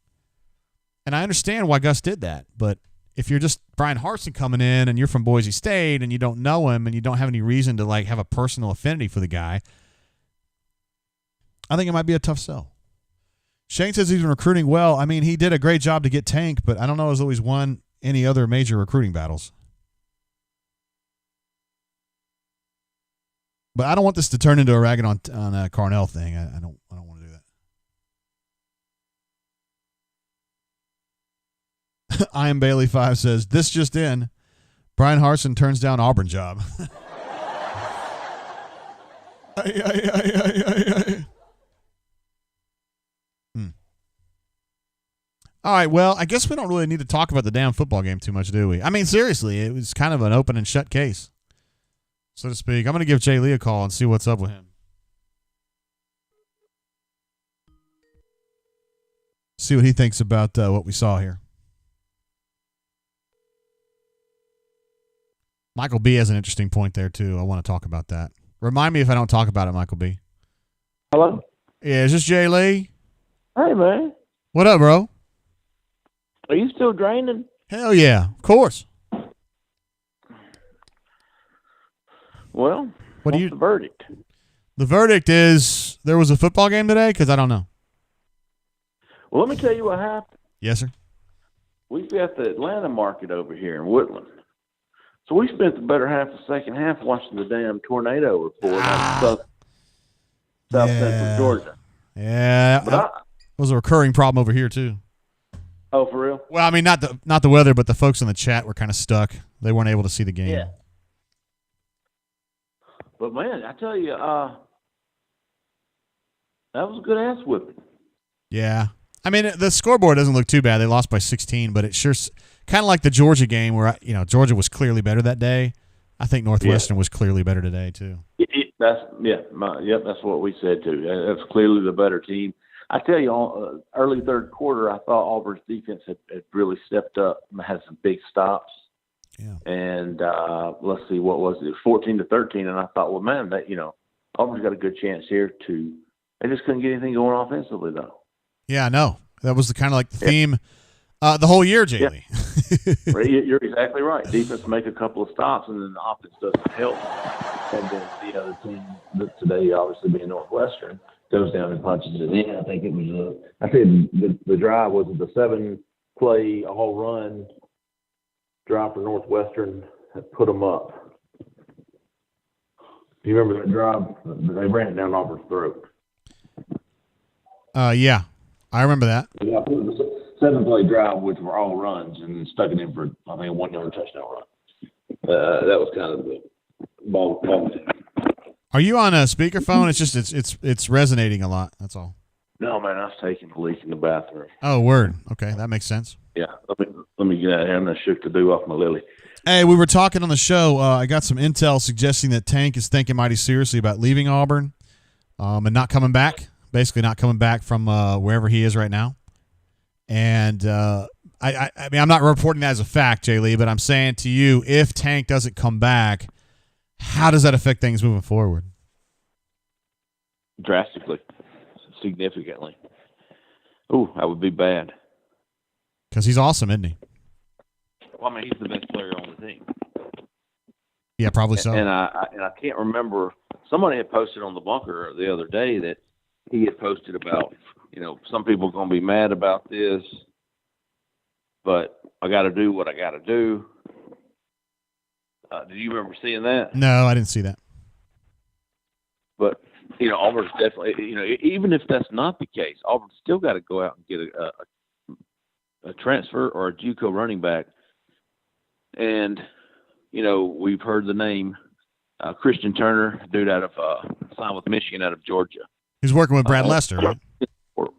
And I understand why Gus did that. But if you're just Brian Harsin coming in and you're from Boise State and you don't know him and you don't have any reason to have a personal affinity for the guy, I think it might be a tough sell. Shane says he's been recruiting well. I mean, he did a great job to get Tank, but I don't know if he's always won any other major recruiting battles. But I don't want this to turn into a ragging on a Carnell thing. I don't want to do that. I am Bailey 5 says, this just in. Brian Harsin turns down Auburn job. All right, well, I guess we don't really need to talk about the damn football game too much, do we? I mean, seriously, it was kind of an open and shut case, so to speak. I'm going to give Jay Lee a call and see what's up with him. See what he thinks about what we saw here. Michael B has an interesting point there, too. I want to talk about that. Remind me if I don't talk about it, Michael B. Hello? Yeah, is this Jay Lee? Hey, man. What up, bro? Are you still draining? Hell yeah, of course. Well, what's the verdict? The verdict is there was a football game today? Because I don't know. Well, let me tell you what happened. Yes, sir. We've got the Atlanta market over here in Woodland. So we spent the better half of the second half watching the damn tornado report out of South Central Georgia. Yeah, that was a recurring problem over here, too. Oh, for real? Well, I mean, not the weather, but the folks in the chat were kind of stuck. They weren't able to see the game. Yeah. But, man, I tell you, that was a good ass whipping. Yeah. I mean, the scoreboard doesn't look too bad. They lost by 16, but it sure's kind of like the Georgia game where, Georgia was clearly better that day. I think Northwestern was clearly better today, too. That's what we said, too. That's clearly the better team. I tell you, early third quarter, I thought Auburn's defense had really stepped up and had some big stops. Yeah. And let's see, what was it? 14-13, and I thought, well, man, Auburn's got a good chance here too. They just couldn't get anything going offensively, though. Yeah, no, that was the kind of like the theme the whole year, Jay Lee. You're exactly right. Defense make a couple of stops, and then the offense doesn't help. And then the other team today, obviously being Northwestern, goes down and punches it in. I think it was the drive was the 7-play all-run drive for Northwestern that put them up. Do you remember that drive? They ran it down Auburn's throat. Yeah, I remember that. Yeah, it was a 7-play drive, which were all runs, and stuck it in for, I think, a 1-yard touchdown run. That was kind of the ball. Are you on a speakerphone? It's just it's resonating a lot. That's all. No, man, I was taking a leak in the bathroom. Oh, word. Okay, that makes sense. Yeah, let me get out of here. I'm gonna shook the dew off my lily. Hey, we were talking on the show. I got some intel suggesting that Tank is thinking mighty seriously about leaving Auburn, and not coming back. Basically, not coming back from wherever he is right now. And I mean, I'm not reporting that as a fact, Jay Lee, but I'm saying to you, if Tank doesn't come back, how does that affect things moving forward? Drastically, significantly. Ooh, that would be bad. Because he's awesome, isn't he? Well, I mean, he's the best player on the team. Yeah, probably so. And I can't remember. Somebody had posted on the bunker the other day that he had posted about, some people are going to be mad about this, but I got to do what I got to do. Do you remember seeing that? No, I didn't see that. But, Auburn's definitely, even if that's not the case, Auburn's still got to go out and get a transfer or a JUCO running back. And, we've heard the name Christian Turner, dude out of signed with Michigan out of Georgia. He's working with Brad Lester, right? Well,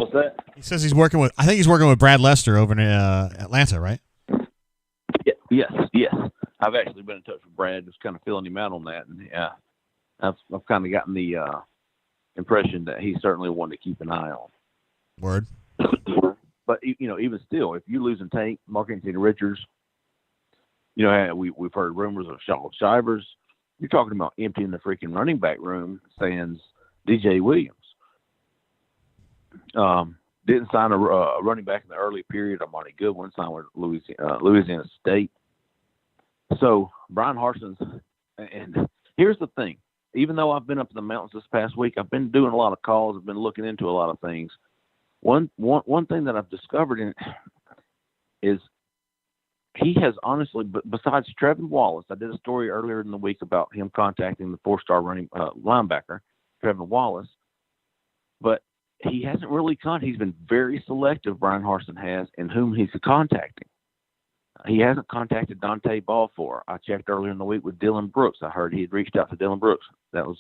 What's that? He says he's working with. I think he's working with Brad Lester over in Atlanta, right? Yes. I've actually been in touch with Brad, just kind of filling him out on that, and I've kind of gotten the impression that he's certainly one to keep an eye on. Word. But even still, if you're losing Tank, Mark Anthony Richards, we've heard rumors of Shaw Shivers. You're talking about emptying the freaking running back room, sans DJ Williams. Didn't sign a running back in the early period. Amani Goodwin signed with Louisiana State. So Brian Harson's, and here's the thing. Even though I've been up in the mountains this past week, I've been doing a lot of calls. I've been looking into a lot of things. One thing that I've discovered in is he has honestly, besides Trevin Wallace, I did a story earlier in the week about him contacting the 4-star running linebacker, Trevin Wallace, but he hasn't really he's been very selective, Brian Harsin has, in whom he's contacting. He hasn't contacted Dante Balfour. I checked earlier in the week with Dylan Brooks. I heard he had reached out to Dylan Brooks. That was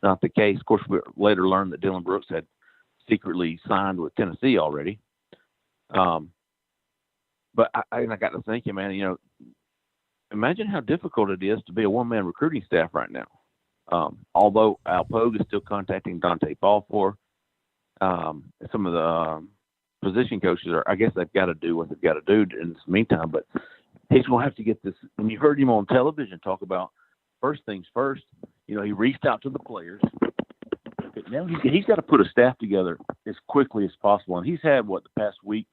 not the case. Of course, we later learned that Dylan Brooks had secretly signed with Tennessee already. But I got to thinking, man, imagine how difficult it is to be a one-man recruiting staff right now. Although Al Pogue is still contacting Dante Balfour, some of the position coaches I guess they've got to do what they've got to do in this meantime, but he's going to have to get this. And you heard him on television talk about first things first. He reached out to the players. But now he's got to put a staff together as quickly as possible. And he's had the past week,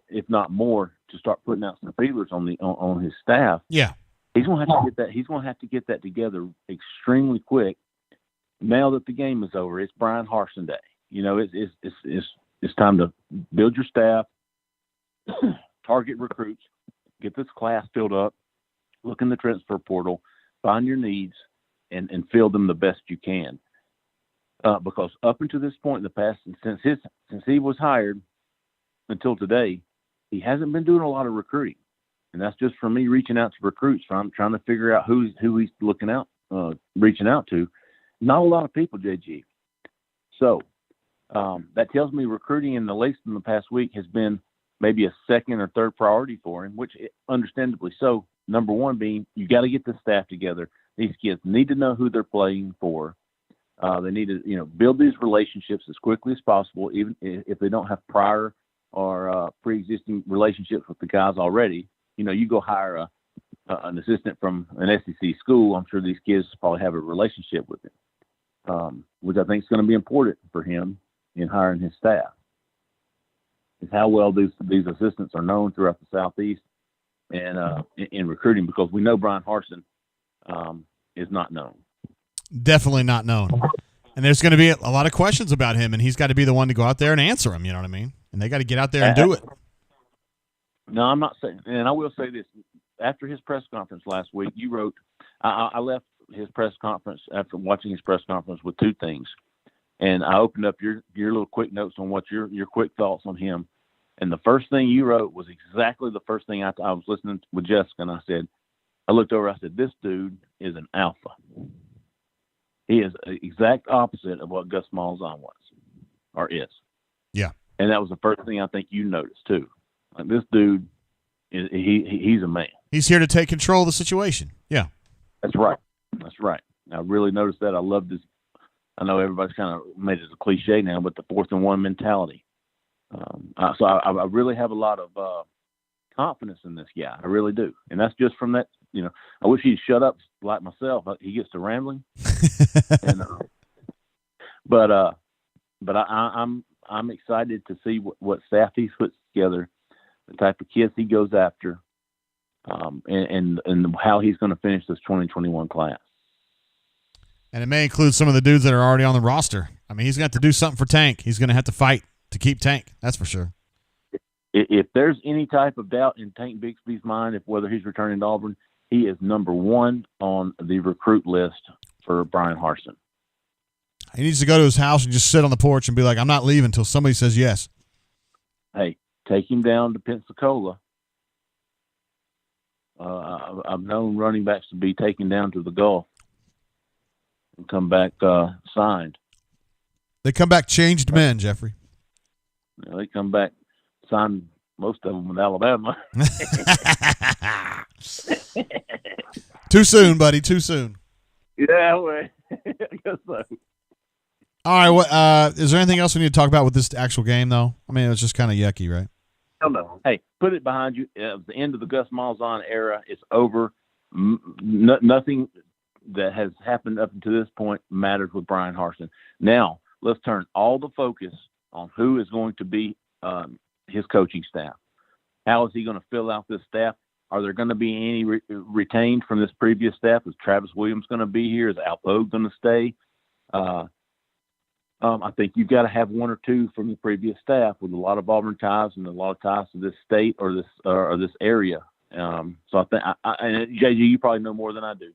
if not more, to start putting out some feelers on his staff. Yeah, he's going to have to get that. He's going to have to get that together extremely quick. Now that the game is over, it's Brian Harsin Day. It's time to build your staff, target recruits, get this class filled up, look in the transfer portal, find your needs, and fill them the best you can. Because up until this point in the past, since he was hired until today, he hasn't been doing a lot of recruiting, and that's just from me reaching out to recruits. I'm trying to figure out who he's reaching out to. Not a lot of people, JG. So that tells me recruiting at least in the past week has been maybe a second or third priority for him, which understandably so. Number one being you got to get the staff together. These kids need to know who they're playing for. They need to build these relationships as quickly as possible, even if they don't have prior or pre-existing relationships with the guys already. You go hire an assistant from an SEC school. I'm sure these kids probably have a relationship with him, which I think is going to be important for him in hiring his staff. Is how well these assistants are known throughout the Southeast and in recruiting, because we know Brian Harsin is not known. Definitely not known. And there's going to be a lot of questions about him, and he's got to be the one to go out there and answer them. You know what I mean? And they got to get out there and do it. No, I'm not saying, and I will say this. After his press conference last week, you wrote, I left his press conference after watching his press conference with two things. And I opened up your little quick notes on what your quick thoughts on him. And the first thing you wrote was exactly the first thing I was listening with Jessica, and I looked over, I said, this dude is an alpha. He is the exact opposite of what Gus Malzahn was or is. Yeah. And that was the first thing I think you noticed too. Like, this dude he's a man. He's here to take control of the situation. Yeah. That's right. I really noticed that. I love this. I know everybody's kind of made it a cliche now, but the 4th and 1 mentality. So I really have a lot of confidence in this guy. I really do. And that's just from that, I wish he'd shut up like myself. He gets to rambling. But I'm excited to see what staff he puts together, the type of kids he goes after, and how he's going to finish this 2021 class. And it may include some of the dudes that are already on the roster. I mean, he's got to do something for Tank. He's going to have to fight to keep Tank. That's for sure. If there's any type of doubt in Tank Bigsby's mind, whether he's returning to Auburn, he is number one on the recruit list for Brian Harsin. He needs to go to his house and just sit on the porch and be like, I'm not leaving until somebody says yes. Hey, take him down to Pensacola. I've known running backs to be taken down to the Gulf and come back signed. They come back changed men, Jeffrey. They come back, sign most of them with Alabama. Too soon, buddy. Too soon. Yeah, well, I guess so. All right. What is there anything else we need to talk about with this actual game, though? I mean, it was just kind of yucky, right? Hell no. Hey, put it behind you. The end of the Gus Malzahn era is over. Nothing that has happened up to this point matters with Brian Harsin. Now, let's turn all the focus on who is going to be his coaching staff. How is he going to fill out this staff? Are there going to be any retained from this previous staff? Is Travis Williams going to be here? Is Al Pogue going to stay? I think you've got to have one or two from the previous staff with a lot of Auburn ties and a lot of ties to this state or this area. So I think, and JG, you probably know more than I do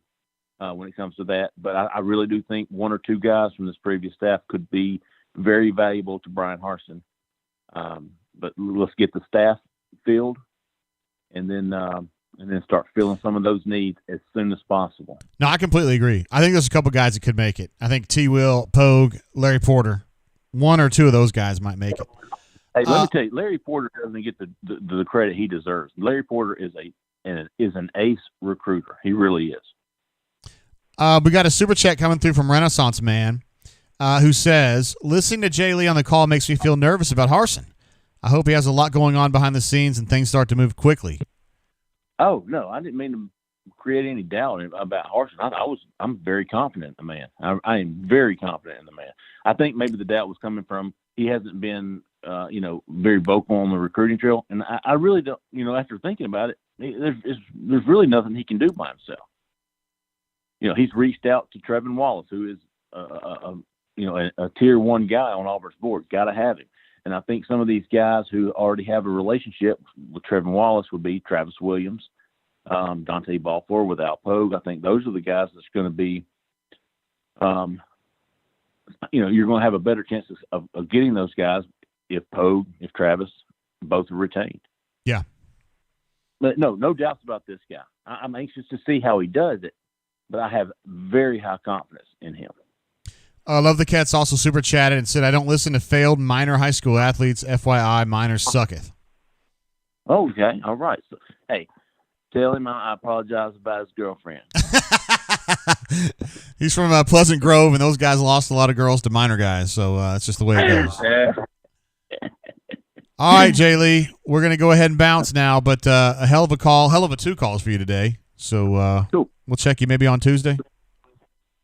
when it comes to that. But I really do think one or two guys from this previous staff could be very valuable to Brian Harsin. But let's get the staff filled, and then start filling some of those needs as soon as possible. No, I completely agree. I think there's a couple guys that could make it. I think T. Will, Pogue, Larry Porter, one or two of those guys might make it. Hey, let me tell you, Larry Porter doesn't get the credit he deserves. Larry Porter is an ace recruiter. He really is. We got a super chat coming through from Renaissance Man, who says, "Listening to Jay Lee on the call makes me feel nervous about Harsin. I hope he has a lot going on behind the scenes and things start to move quickly." Oh no, I didn't mean to create any doubt about Harsin. I'm very confident in the man. I am very confident in the man. I think maybe the doubt was coming from he hasn't been very vocal on the recruiting trail, and I really don't. After thinking about it, there's really nothing he can do by himself. He's reached out to Trevin Wallace, who is a tier 1 guy on Auburn's board. Got to have him. And I think some of these guys who already have a relationship with Trevin Wallace would be Travis Williams, Dante Balfour with Al Pogue. I think those are the guys that's going to be, you're going to have a better chance of getting those guys if Pogue, if Travis, both are retained. Yeah. But no doubts about this guy. I'm anxious to see how he does it, but I have very high confidence in him. Love the Cats also super chatted and said, "I don't listen to failed minor high school athletes. FYI, minors sucketh." Okay, all right. So, hey, tell him I apologize about his girlfriend. He's from Pleasant Grove, and those guys lost a lot of girls to minor guys, so it's just the way it goes. All right, Jay Lee, we're going to go ahead and bounce now, but a hell of a 2 calls for you today. So cool. We'll check you maybe on Tuesday.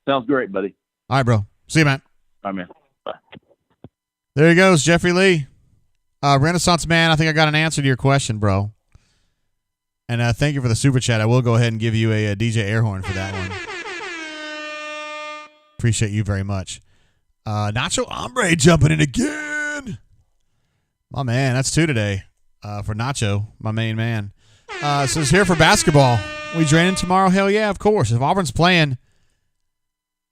Sounds great, buddy. All right, bro. See you, man. All right, man. Bye. There he goes, Jeffrey Lee. Renaissance Man, I think I got an answer to your question, bro. And thank you for the super chat. I will go ahead and give you a DJ air horn for that one. Appreciate you very much. Nacho Hombre jumping in again. My man, that's 2 today for Nacho, my main man. So it's here for basketball. We draining tomorrow? Hell yeah, of course. If Auburn's playing,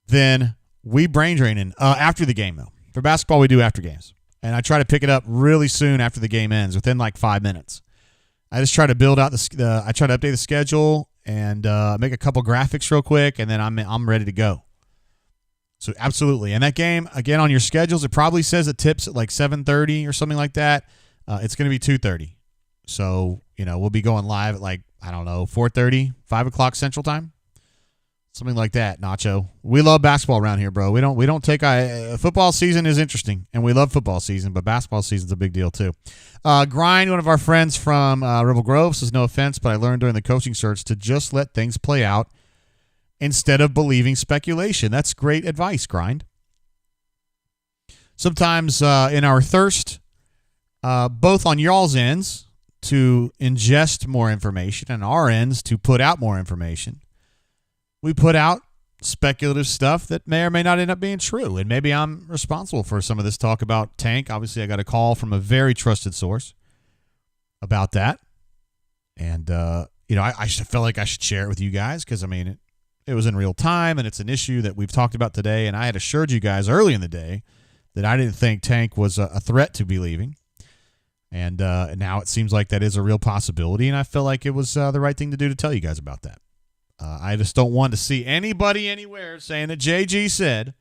then we brain draining after the game, though. For basketball, we do after games. And I try to pick it up really soon after the game ends, within like 5 minutes. I just try to build out I try to update the schedule and make a couple graphics real quick, and then I'm ready to go. So absolutely. And that game, again, on your schedules, it probably says it tips at like 7:30 or something like that. It's going to be 2:30. So, we'll be going live at like, 4:30, 5 o'clock Central Time. Something like that, Nacho. We love basketball around here, bro. We don't take football season is interesting, and we love football season, but basketball season's a big deal too. Greene, one of our friends from Rebel Grove, says no offense, but I learned during the coaching search to just let things play out instead of believing speculation. That's great advice, Greene. Sometimes in our thirst, both on y'all's ends to ingest more information and our ends to put out more information, we put out speculative stuff that may or may not end up being true. And maybe I'm responsible for some of this talk about Tank. Obviously, I got a call from a very trusted source about that. And, I felt like I should share it with you guys because, it was in real time and it's an issue that we've talked about today. And I had assured you guys early in the day that I didn't think Tank was a threat to be leaving. And now it seems like that is a real possibility. And I feel like it was the right thing to do to tell you guys about that. I just don't want to see anybody anywhere saying that JG said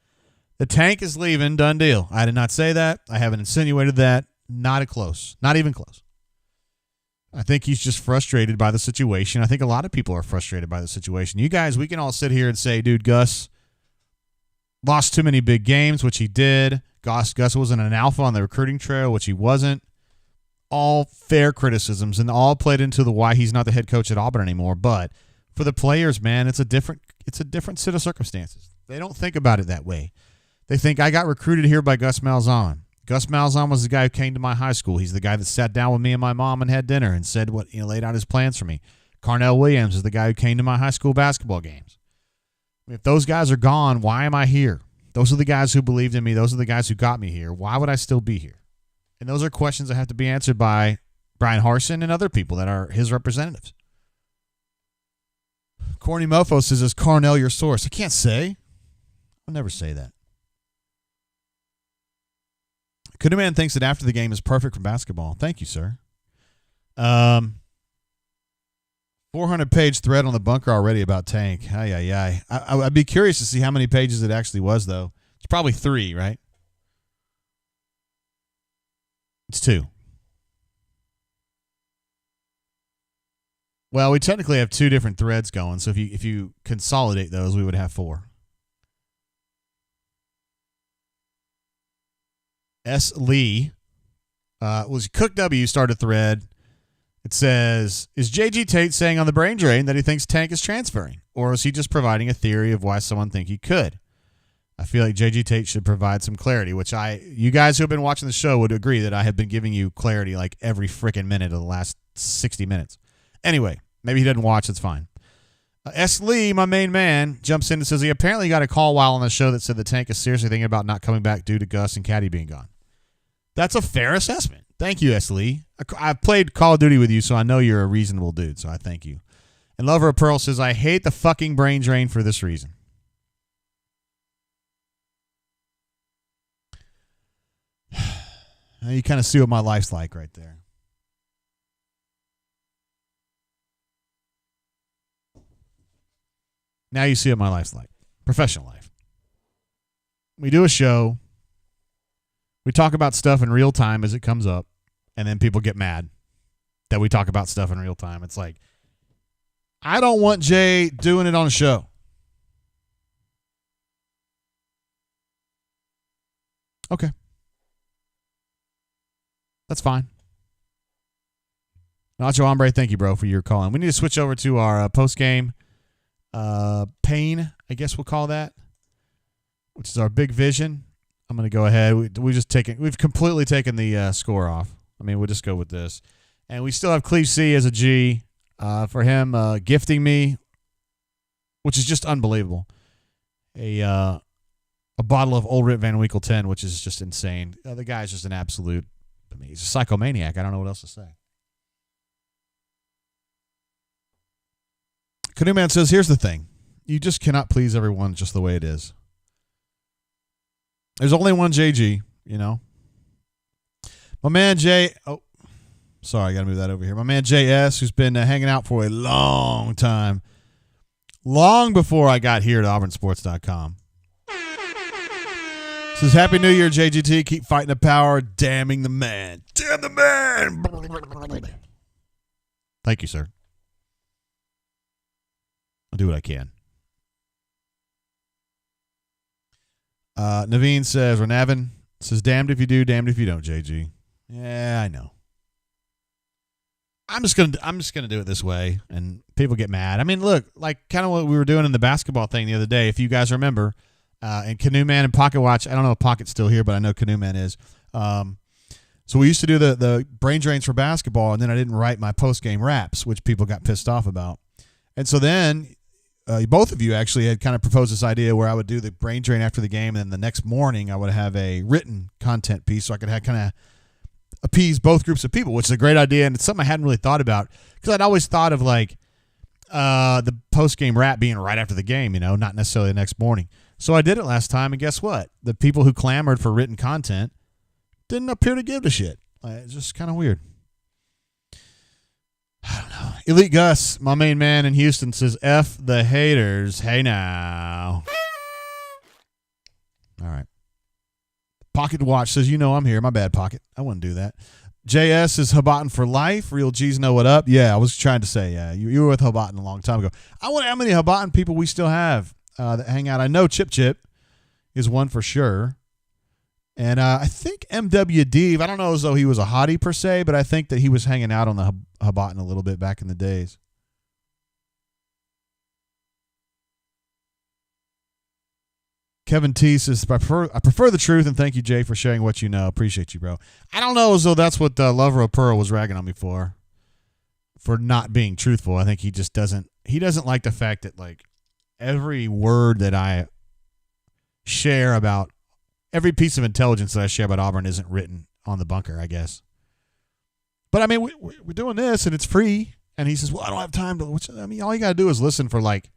the Tank is leaving, done deal. I did not say that. I haven't insinuated that. Not close. Not even close. I think he's just frustrated by the situation. I think a lot of people are frustrated by the situation. You guys, we can all sit here and say, dude, Gus lost too many big games, which he did. Gus wasn't an alpha on the recruiting trail, which he wasn't. All fair criticisms and all played into the why he's not the head coach at Auburn anymore. But for the players, man, it's a different set of circumstances. They don't think about it that way. They think, I got recruited here by Gus Malzahn. Gus Malzahn was the guy who came to my high school. He's the guy that sat down with me and my mom and had dinner and said laid out his plans for me. Carnell Williams is the guy who came to my high school basketball games. If those guys are gone, why am I here? Those are the guys who believed in me. Those are the guys who got me here. Why would I still be here? And those are questions that have to be answered by Brian Harsin and other people that are his representatives. Corny Mofo says, is Carnell your source? I can't say. I'll never say that. Kudu Man thinks that after the game is perfect for basketball. Thank you, sir. 400-page thread on the bunker already about Tank. I'd be curious to see how many pages it actually was, though. It's probably 3, right? It's 2. Well, we technically have 2 different threads going, so if you consolidate those, we would have 4. S. Lee was Cook W. started a thread. It says, is J.G. Tate saying on the brain drain that he thinks Tank is transferring? Or is he just providing a theory of why someone think he could? I feel like J.G. Tate should provide some clarity, which you guys who have been watching the show would agree that I have been giving you clarity like every freaking minute of the last 60 minutes. Anyway, maybe he doesn't watch. It's fine. S. Lee, my main man, jumps in and says he apparently got a call while on the show that said the Tank is seriously thinking about not coming back due to Gus and Caddy being gone. That's a fair assessment. Thank you, S. Lee. I've played Call of Duty with you, so I know you're a reasonable dude, so I thank you. And Lover of Pearl says, I hate the fucking brain drain for this reason. You kind of see what my life's like right there. Now you see what my life's like. Professional life. We do a show. We talk about stuff in real time as it comes up, and then people get mad that we talk about stuff in real time. It's like, I don't want Jay doing it on a show. Okay. That's fine. Nacho Hombre, thank you, bro, for your calling. We need to switch over to our post-game pain, I guess we'll call that, which is our big vision. I'm going to go ahead. We've completely taken the score off. I mean, we'll just go with this. And we still have Cleve C as a G for him gifting me, which is just unbelievable, a bottle of Old Rip Van Winkle 10, which is just insane. The guy's just an absolute, he's a psychomaniac. I don't know what else to say. Canoe Man says, here's the thing. You just cannot please everyone just the way it is. There's only one JG, you know. My man J. Oh, sorry, I got to move that over here. My man JS, who's been hanging out for a long time, long before I got here to auburnsports.com. Says, Happy New Year, JGT. Keep fighting the power, damning the man. Damn the man. Thank you, sir. I'll do what I can. Naveen says, or Navin says, damned if you do, damned if you don't, JG. Yeah, I know. I'm just gonna do it this way, and people get mad. I mean, look, like kind of what we were doing in the basketball thing the other day, if you guys remember, and Canoe Man and Pocket Watch. I don't know if Pocket's still here, but I know Canoe Man is. So we used to do the brain drains for basketball, and then I didn't write my post-game raps, which people got pissed off about. And so then both of you actually had kind of proposed this idea where I would do the brain drain after the game, and then the next morning I would have a written content piece so I could have kind of appease both groups of people, which is a great idea, and it's something I hadn't really thought about because I'd always thought of like the post-game rap being right after the game, you know, not necessarily the next morning. So I did it last time, and guess what? The people who clamored for written content didn't appear to give a shit. It's just kind of weird. I don't know. Elite Gus, my main man in Houston, says, F the haters. Hey now. All right. Pocket Watch says, I'm here. My bad, Pocket. I wouldn't do that. JS is Hobotten for life. Real G's know what up. Yeah, I was trying to say, yeah, you were with Hobotten a long time ago. I wonder how many Hobotten people we still have that hang out. I know Chip Chip is one for sure. And I think MW Deeve, I don't know as though he was a hottie per se, but I think that he was hanging out on the Hobotten a little bit back in the days. Kevin T says, I prefer the truth, and thank you, Jay, for sharing what you know. Appreciate you, bro. I don't know as though that's what Lover of Pearl was ragging on me for not being truthful. I think he just doesn't like the fact that, like, every word that I share about, every piece of intelligence that I share about Auburn isn't written on the bunker, I guess. But, I mean, we're doing this, and it's free. And he says, well, I don't have time to, all you got to do is listen for, like,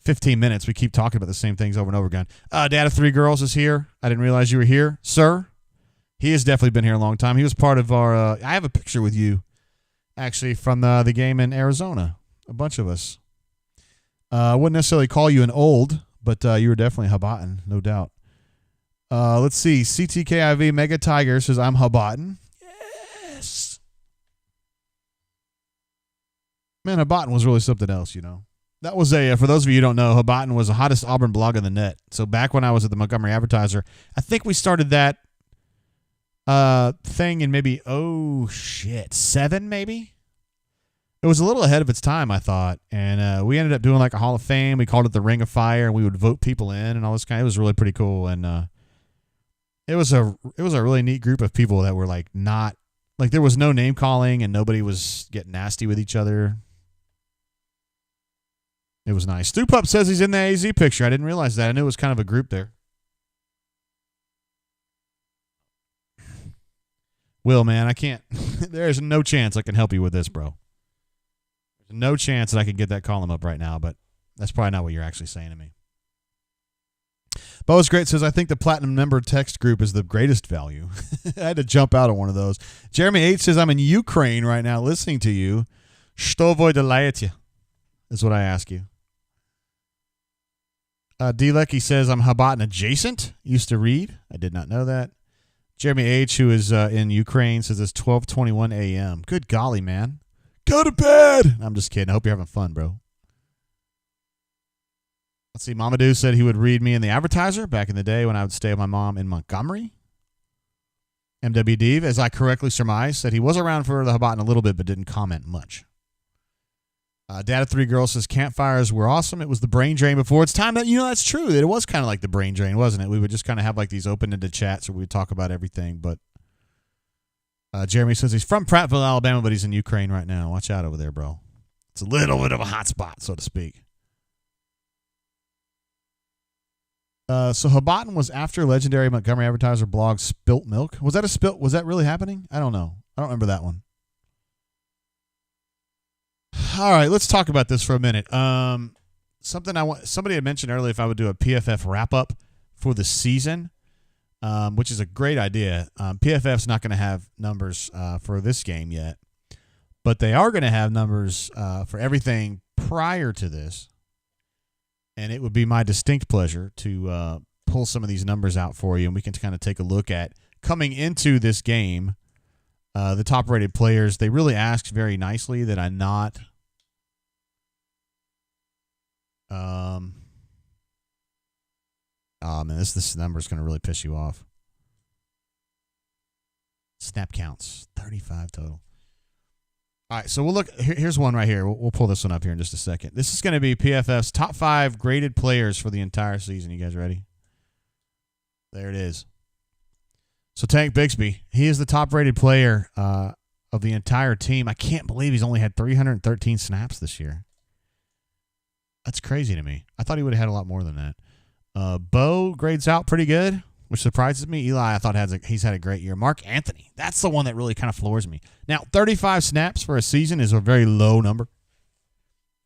15 minutes. We keep talking about the same things over and over again. Dad of Three Girls is here. I didn't realize you were here. Sir, he has definitely been here a long time. He was part of our I have a picture with you, actually, from the game in Arizona. A bunch of us. I wouldn't necessarily call you an old, but you were definitely Hobotten, no doubt. Let's see. CTKIV Mega Tiger says, I'm Hobotten. Yes. Man, Hobotten was really something else, That was for those of you who don't know, Hobotten was the hottest Auburn blog on the net. So back when I was at the Montgomery Advertiser, I think we started that thing in maybe, 7 maybe? It was a little ahead of its time, I thought. And we ended up doing like a Hall of Fame. We called it the Ring of Fire, and we would vote people in and all this kind. It was really pretty cool. And it was a really neat group of people that were like not, like there was no name calling and nobody was getting nasty with each other. It was nice. Stu Pup says he's in the AZ picture. I didn't realize that. I knew it was kind of a group there. Will, man, I can't. There's no chance I can help you with this, bro. There's no chance that I can get that column up right now, but that's probably not what you're actually saying to me. Bo's Great says, I think the platinum member text group is the greatest value. I had to jump out on one of those. Jeremy H says, I'm in Ukraine right now listening to you. Что вы делаете? Is what I ask you. D. Lecky says, I'm Hobotten adjacent. Used to read. I did not know that. Jeremy H., who is in Ukraine, says it's 12:21 a.m. Good golly, man. Go to bed. I'm just kidding. I hope you're having fun, bro. Let's see. Mamadou said he would read me in the Advertiser back in the day when I would stay with my mom in Montgomery. MW Deeve, as I correctly surmised, said he was around for the Hobotten a little bit but didn't comment much. Dad of Three Girls says campfires were awesome. It was the brain drain before its time. That's true. That it was kind of like the brain drain, wasn't it? We would just kind of have like these open-ended chats where we would talk about everything. But Jeremy says he's from Prattville, Alabama, but he's in Ukraine right now. Watch out over there, bro. It's a little bit of a hot spot, so to speak. So Hobotten was after legendary Montgomery Advertiser blog Spilt Milk. Was that a spilt? Was that really happening? I don't know. I don't remember that one. All right, let's talk about this for a minute. Somebody had mentioned earlier if I would do a PFF wrap-up for the season, which is a great idea. PFF's not going to have numbers for this game yet, but they are going to have numbers for everything prior to this, and it would be my distinct pleasure to pull some of these numbers out for you, and we can kind of take a look at coming into this game. The top-rated players, they really asked very nicely that I not oh, man, this number is going to really piss you off. Snap counts, 35 total. All right, so we'll look. Here's one right here. We'll pull this one up here in just a second. This is going to be PFF's top 5 graded players for the entire season. You guys ready? There it is. So Tank Bigsby, he is the top-rated player of the entire team. I can't believe he's only had 313 snaps this year. That's crazy to me. I thought he would have had a lot more than that. Bo grades out pretty good, which surprises me. Eli, I thought he's had a great year. Mark Anthony, that's the one that really kind of floors me. Now, 35 snaps for a season is a very low number.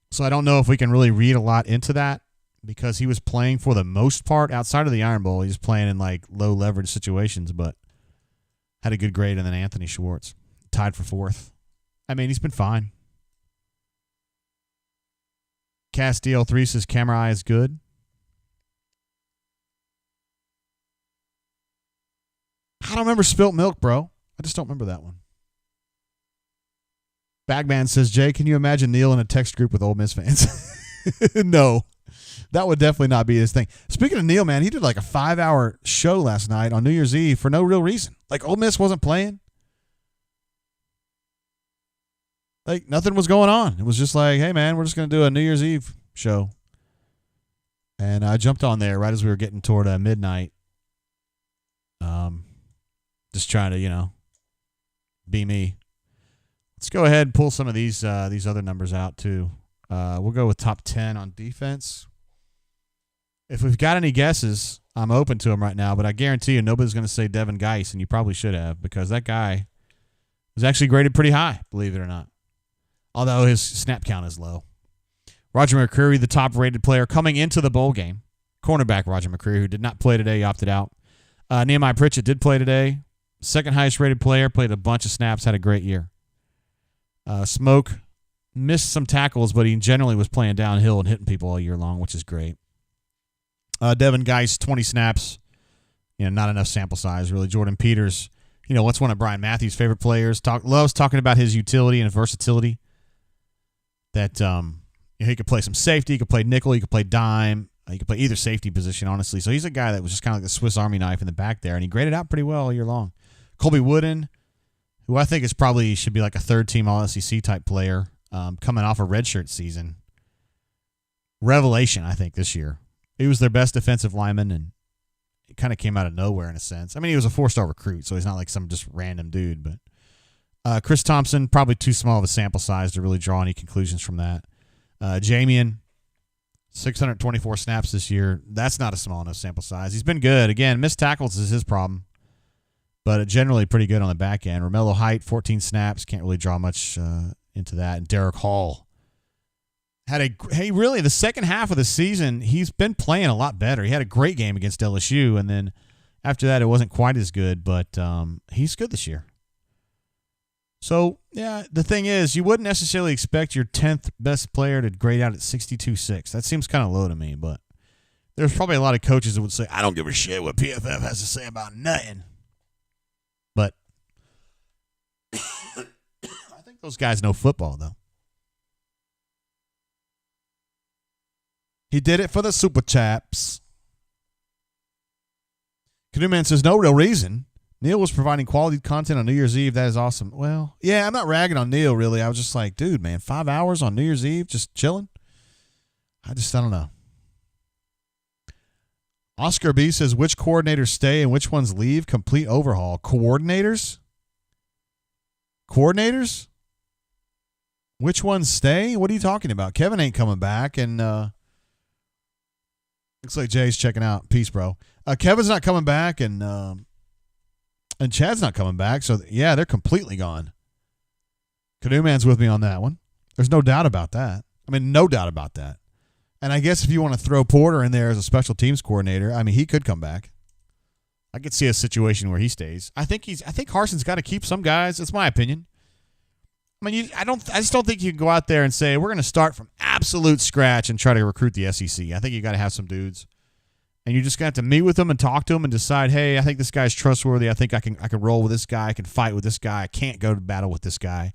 So I don't know if we can really read a lot into that because he was playing for the most part outside of the Iron Bowl. He was playing in like low leverage situations, but had a good grade. And then Anthony Schwartz tied for 4th. I mean, he's been fine. Cass DL3 says camera eye is good. I don't remember spilt milk, bro. I just don't remember that one. Bagman says, Jay, can you imagine Neil in a text group with Ole Miss fans? No. That would definitely not be his thing. Speaking of Neil, man, he did like a 5-hour show last night on New Year's Eve for no real reason. Like, Ole Miss wasn't playing. Like, nothing was going on. It was just like, hey, man, we're just going to do a New Year's Eve show. And I jumped on there right as we were getting toward midnight. Just trying to, be me. Let's go ahead and pull some of these other numbers out, too. We'll go with top 10 on defense. If we've got any guesses, I'm open to them right now, but I guarantee you nobody's going to say Devin Geis, and you probably should have, because that guy was actually graded pretty high, believe it or not, although his snap count is low. Roger McCreary, the top-rated player coming into the bowl game. Cornerback Roger McCreary, who did not play today, opted out. Nehemiah Pritchett did play today. Second highest-rated player, played a bunch of snaps, had a great year. Smoke missed some tackles, but he generally was playing downhill and hitting people all year long, which is great. Devin Geis, 20 snaps. Not enough sample size, really. Jordan Peters, what's one of Brian Matthews' favorite players. Loves talking about his utility and versatility. That he could play some safety, he could play nickel, he could play dime, he could play either safety position, honestly. So he's a guy that was just kind of like the Swiss Army knife in the back there, and he graded out pretty well all year long. Colby Wooden, who I think should be like a third-team All-SEC type player, coming off a redshirt season. Revelation, I think, this year. He was their best defensive lineman, and it kind of came out of nowhere in a sense. I mean, he was a 4-star recruit, so he's not like some just random dude. But Chris Thompson, probably too small of a sample size to really draw any conclusions from that. Jamian, 624 snaps this year. That's not a small enough sample size. He's been good. Again, missed tackles is his problem, but generally pretty good on the back end. Romello Height, 14 snaps. Can't really draw much into that. And Derek Hall really, the second half of the season, he's been playing a lot better. He had a great game against LSU, and then after that, it wasn't quite as good, but he's good this year. So, yeah, the thing is, you wouldn't necessarily expect your 10th best player to grade out at 62.6. That seems kind of low to me, but there's probably a lot of coaches that would say, I don't give a shit what PFF has to say about nothing. But I think those guys know football, though. He did it for the Super Chaps. Canoeman says, no real reason. Neil was providing quality content on New Year's Eve. That is awesome. Well, yeah, I'm not ragging on Neil, really. I was just like, dude, man, 5 hours on New Year's Eve just chilling? I don't know. Oscar B says, which coordinators stay and which ones leave? Complete overhaul. Coordinators? Which ones stay? What are you talking about? Kevin ain't coming back, and looks like Jay's checking out. Peace, bro. Kevin's not coming back, and Chad's not coming back. So, yeah, they're completely gone. Canoe Man's with me on that one. There's no doubt about that. I mean, no doubt about that. And I guess if you want to throw Porter in there as a special teams coordinator, I mean, he could come back. I could see a situation where he stays. I think Carson's got to keep some guys. That's my opinion. I mean, I just don't think you can go out there and say we're going to start from absolute scratch and try to recruit the SEC. I think you got to have some dudes, and you're just going to have to meet with them and talk to them and decide, hey, I think this guy's trustworthy. I think I can roll with this guy. I can fight with this guy. I can't go to battle with this guy,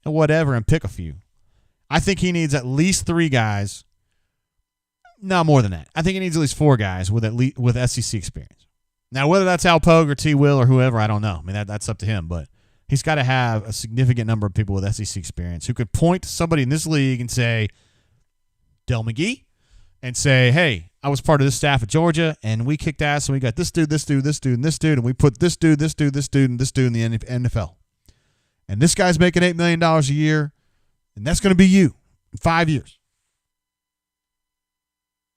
and whatever, and pick a few. I think he needs at least 3 guys. No, more than that. I think he needs at least 4 guys with SEC experience. Now, whether that's Al Pogue or T. Will or whoever, I don't know. I mean, that's up to him, but he's got to have a significant number of people with SEC experience who could point to somebody in this league and say, Del McGee, and say, hey, I was part of this staff at Georgia, and we kicked ass, and we got this dude, this dude, this dude, and this dude, and we put this dude, this dude, this dude, and this dude in the NFL. And this guy's making $8 million a year, and that's going to be you in 5 years.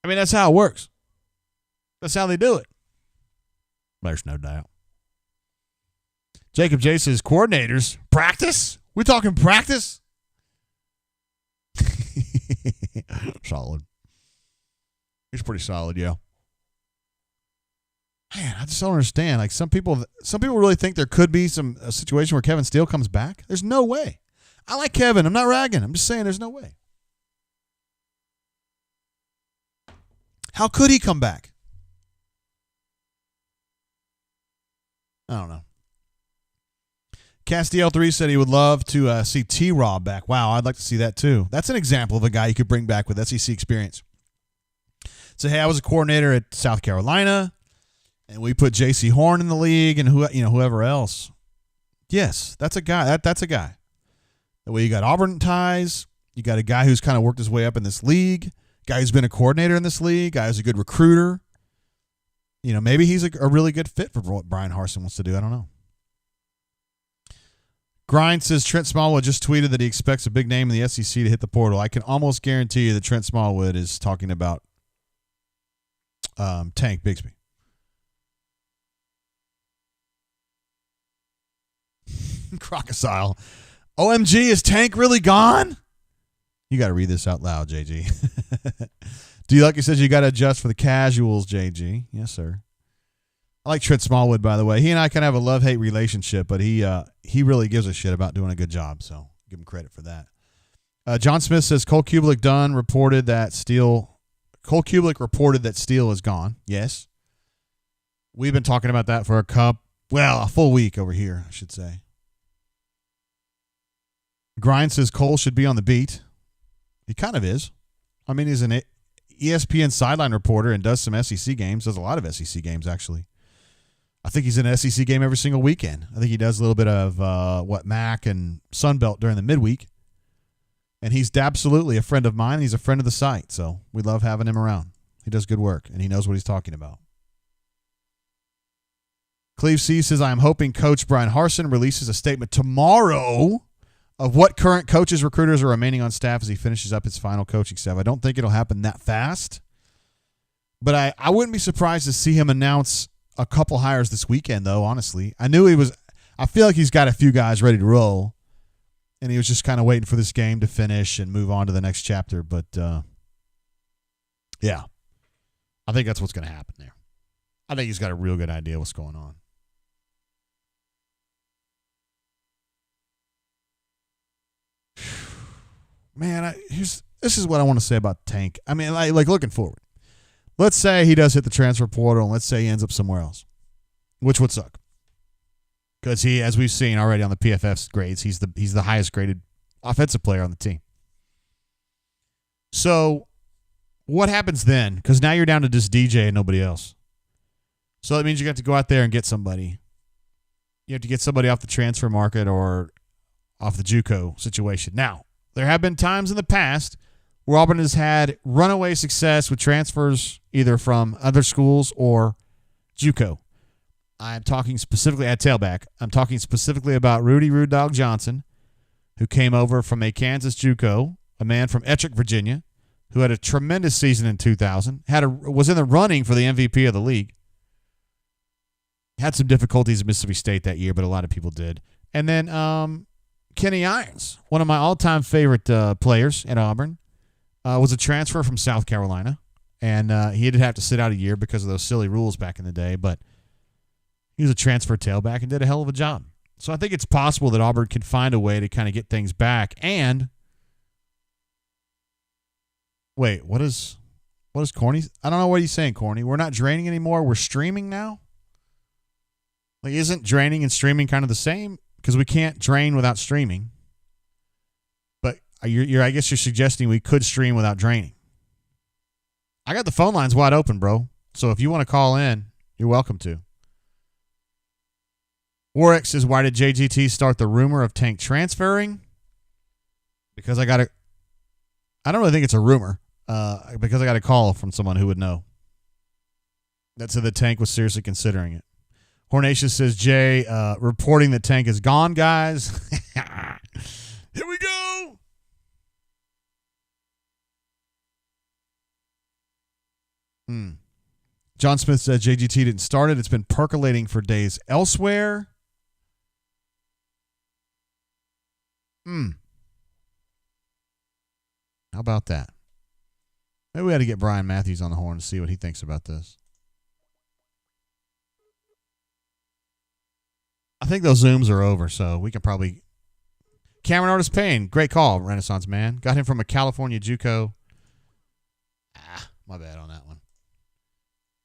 I mean, that's how it works. That's how they do it. There's no doubt. Jacob J says, coordinators, practice? We talking practice? Solid. He's pretty solid, yeah. Man, I just don't understand. Like some people really think there could be a situation where Kevin Steele comes back. There's no way. I like Kevin. I'm not ragging. I'm just saying there's no way. How could he come back? I don't know. Castiel3 said he would love to see T-Rob back. Wow, I'd like to see that too. That's an example of a guy you could bring back with SEC experience. Say, hey, I was a coordinator at South Carolina, and we put J.C. Horn in the league and whoever else. Yes, that's a guy. That's a guy. The way you got Auburn ties, you got a guy who's kind of worked his way up in this league, guy who's been a coordinator in this league, guy who's a good recruiter. Maybe he's a really good fit for what Brian Harsin wants to do. I don't know. Grind says Trent Smallwood just tweeted that he expects a big name in the SEC to hit the portal. I can almost guarantee you that Trent Smallwood is talking about Tank Bigsby. Crocodile. OMG, is Tank really gone? You got to read this out loud, JG. D-Lucky says you got to adjust for the casuals, JG. Yes, sir. I like Trent Smallwood, by the way. He and I kind of have a love-hate relationship, but he really gives a shit about doing a good job, so give him credit for that. John Smith says Cole Kubelik reported that Steele is gone. Yes. We've been talking about that for a full week over here, I should say. Grind says Cole should be on the beat. He kind of is. I mean, he's an ESPN sideline reporter and does some SEC games. Does a lot of SEC games, actually. I think he's in an SEC game every single weekend. I think he does a little bit of MAC and Sunbelt during the midweek. And he's absolutely a friend of mine. He's a friend of the site, so we love having him around. He does good work, and he knows what he's talking about. Cleve C says, I am hoping Coach Brian Harsin releases a statement tomorrow of what current coaches, recruiters are remaining on staff as he finishes up his final coaching staff. I don't think it'll happen that fast, but I wouldn't be surprised to see him announce a couple hires this weekend, though, honestly. I feel like he's got a few guys ready to roll, and he was just kind of waiting for this game to finish and move on to the next chapter. But, yeah, I think that's what's going to happen there. I think he's got a real good idea what's going on. Man, this is what I want to say about Tank. I mean, like looking forward. Let's say he does hit the transfer portal, and let's say he ends up somewhere else, which would suck. Because he, as we've seen already on the PFF's grades, he's the highest graded offensive player on the team. So what happens then? Because now you're down to just DJ and nobody else. So that means you have to go out there and get somebody. You have to get somebody off the transfer market or off the JUCO situation. Now, there have been times in the past where Auburn has had runaway success with transfers either from other schools or JUCO. I'm talking specifically at tailback. I'm talking specifically about Rudy Rude Dog Johnson, who came over from a Kansas JUCO, a man from Ettrick, Virginia, who had a tremendous season in 2000, was in the running for the MVP of the league. Had some difficulties at Mississippi State that year, but a lot of people did. And then Kenny Irons, one of my all-time favorite players at Auburn, was a transfer from South Carolina, and he did have to sit out a year because of those silly rules back in the day, but he was a transfer tailback and did a hell of a job. So I think it's possible that Auburn can find a way to kind of get things back. And wait, what is Corny? I don't know what he's saying, Corny. We're not draining anymore. We're streaming now? Like, isn't draining and streaming kind of the same? Because we can't drain without streaming. But I guess you're suggesting we could stream without draining. I got the phone lines wide open, bro. So if you want to call in, you're welcome to. Warwick says, why did JGT start the rumor of Tank transferring? Because I don't really think it's a rumor. Because I got a call from someone who would know. That said the Tank was seriously considering it. Hornatius says, Jay, reporting that Tank is gone, guys. Here we go. John Smith said JGT didn't start it. It's been percolating for days elsewhere. How about that? Maybe we had to get Brian Matthews on the horn to see what he thinks about this. I think those Zooms are over, so we can probably... Cameron Otis Payne, great call, Renaissance man. Got him from a California JUCO. My bad on that one.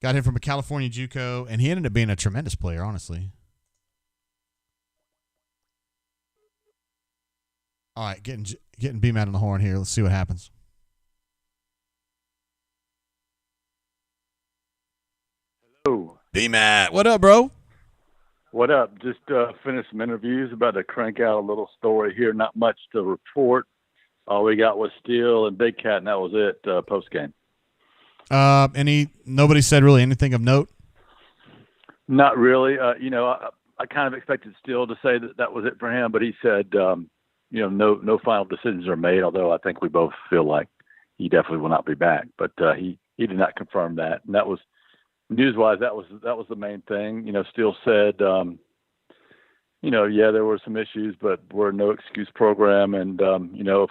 Got him from a California JUCO, and he ended up being a tremendous player, honestly. All right, getting B-Matt on the horn here. Let's see what happens. Hello. B-Matt, what up, bro? What up? Just finished some interviews. About to crank out a little story here. Not much to report. All we got was Steele and Big Cat, and that was it. Post game. Nobody said really anything of note? Not really. I kind of expected Steele to say that was it for him, but he said, no final decisions are made. Although I think we both feel like he definitely will not be back. But he did not confirm that, and that was news-wise. That was the main thing. Steele said, there were some issues, but we're a no-excuse program, and if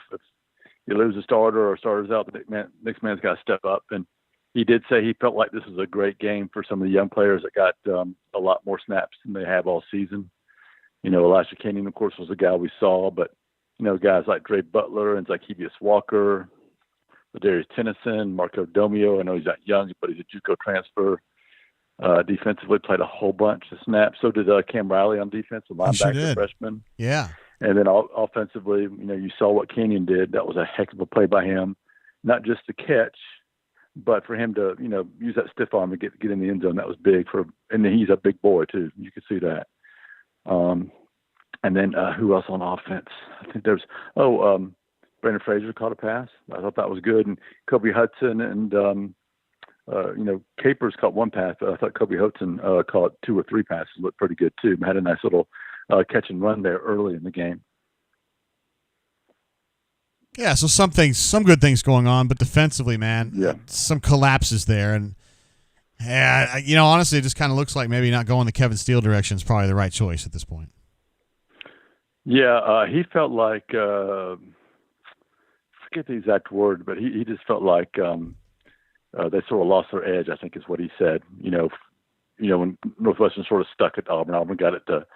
you lose a starter or starters out, the next man's got to step up. And he did say he felt like this was a great game for some of the young players that got a lot more snaps than they have all season. Elijah Kenyon, of course, was the guy we saw, but guys like Dre Butler and Zykevious Walker, Darius Tennyson, Marco Domio. I know he's not young, but he's a JUCO transfer. Defensively played a whole bunch of snaps. So did Cam Riley on defense, a linebacker freshman. Yeah. And then offensively, you saw what Kenyon did. That was a heck of a play by him, not just to catch, but for him to use that stiff arm to get in the end zone. That was big and he's a big boy too. You can see that. And then who else on offense? I think there's Brandon Frazier caught a pass. I thought that was good. And Kobe Hudson and Capers caught one pass, but I thought Kobe Hudson caught 2 or 3 passes. Looked pretty good too. Had a nice little catch and run there early in the game. Yeah, so some good things going on, but defensively, man, some collapses there. And honestly, it just kind of looks like maybe not going the Kevin Steele direction is probably the right choice at this point. Yeah, he felt like forget the exact word, but he just felt like they sort of lost their edge, I think is what he said. When Northwestern sort of stuck at Auburn got it to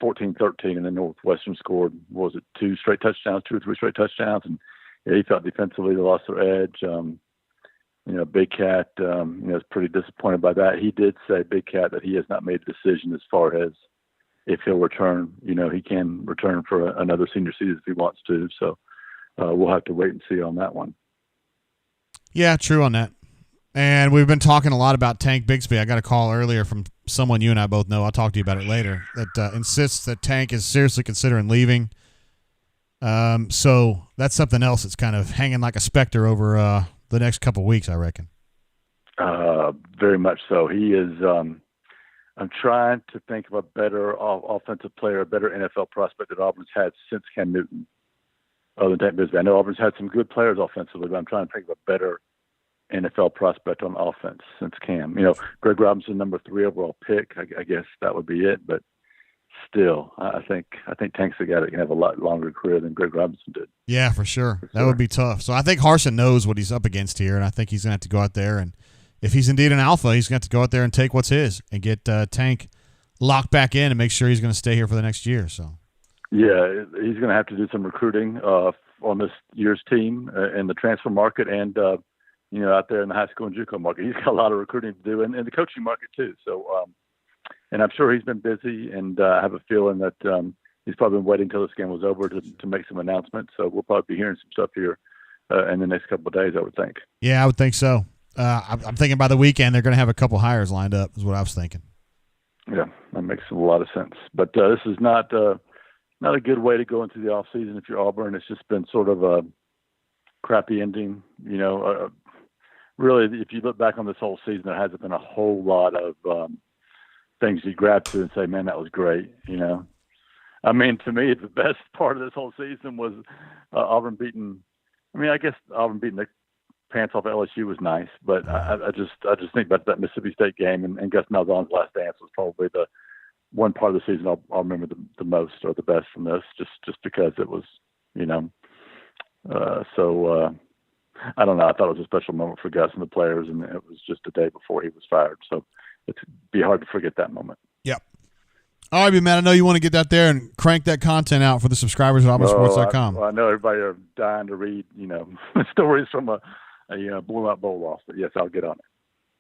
14-13, and then Northwestern scored, 2 or 3 straight touchdowns, and he felt defensively they lost their edge. Big Cat, is pretty disappointed by that. He did say, Big Cat, that he has not made a decision as far as if he'll return. He can return for another senior season if he wants to. So we'll have to wait and see on that one. Yeah, true on that. And we've been talking a lot about Tank Bigsby. I got a call earlier from someone you and I both know. I'll talk to you about it later. That insists that Tank is seriously considering leaving. So that's something else that's kind of hanging like a specter over the next couple of weeks, I reckon. Very much so. He is. I'm trying to think of a better offensive player, a better NFL prospect that Auburn's had since Cam Newton, other than Tank Bigsby. I know Auburn's had some good players offensively, but I'm trying to think of a better NFL prospect on offense since Cam. Greg Robinson, number 3 overall pick. I guess that would be it. But still, I think Tank's the guy that can have a lot longer career than Greg Robinson did. Yeah, for sure. That would be tough. So I think Harsin knows what he's up against here, and I think he's going to have to go out there, and if he's indeed an alpha, he's going to have to go out there and take what's his and get Tank locked back in and make sure he's going to stay here for the next year. So. Yeah, he's going to have to do some recruiting on this year's team in the transfer market and out there in the high school and JUCO market. He's got a lot of recruiting to do, and the coaching market too. So, and I'm sure he's been busy, and I have a feeling that he's probably been waiting until this game was over to make some announcements. So we'll probably be hearing some stuff here in the next couple of days, I would think. Yeah, I would think so. I'm thinking by the weekend they're going to have a couple hires lined up is what I was thinking. Yeah, that makes a lot of sense. But this is not a good way to go into the off season if you're Auburn. It's just been sort of a crappy ending. Really, if you look back on this whole season, there hasn't been a whole lot of things you grab to and say, man, that was great. I mean, to me, the best part of this whole season was Auburn beating. I mean, I guess Auburn beating the pants off LSU was nice, but I just think about that Mississippi State game and Gus Malzahn's last dance was probably the one part of the season I'll remember the most or the best from this, just because it was, I don't know. I thought it was a special moment for Gus and the players, and it was just a day before he was fired. So it'd be hard to forget that moment. Yep. All right, man. I know you want to get out there and crank that content out for the subscribers at auburnsports.com. I know everybody are dying to read, stories from a blown out bowl loss. But yes, I'll get on it.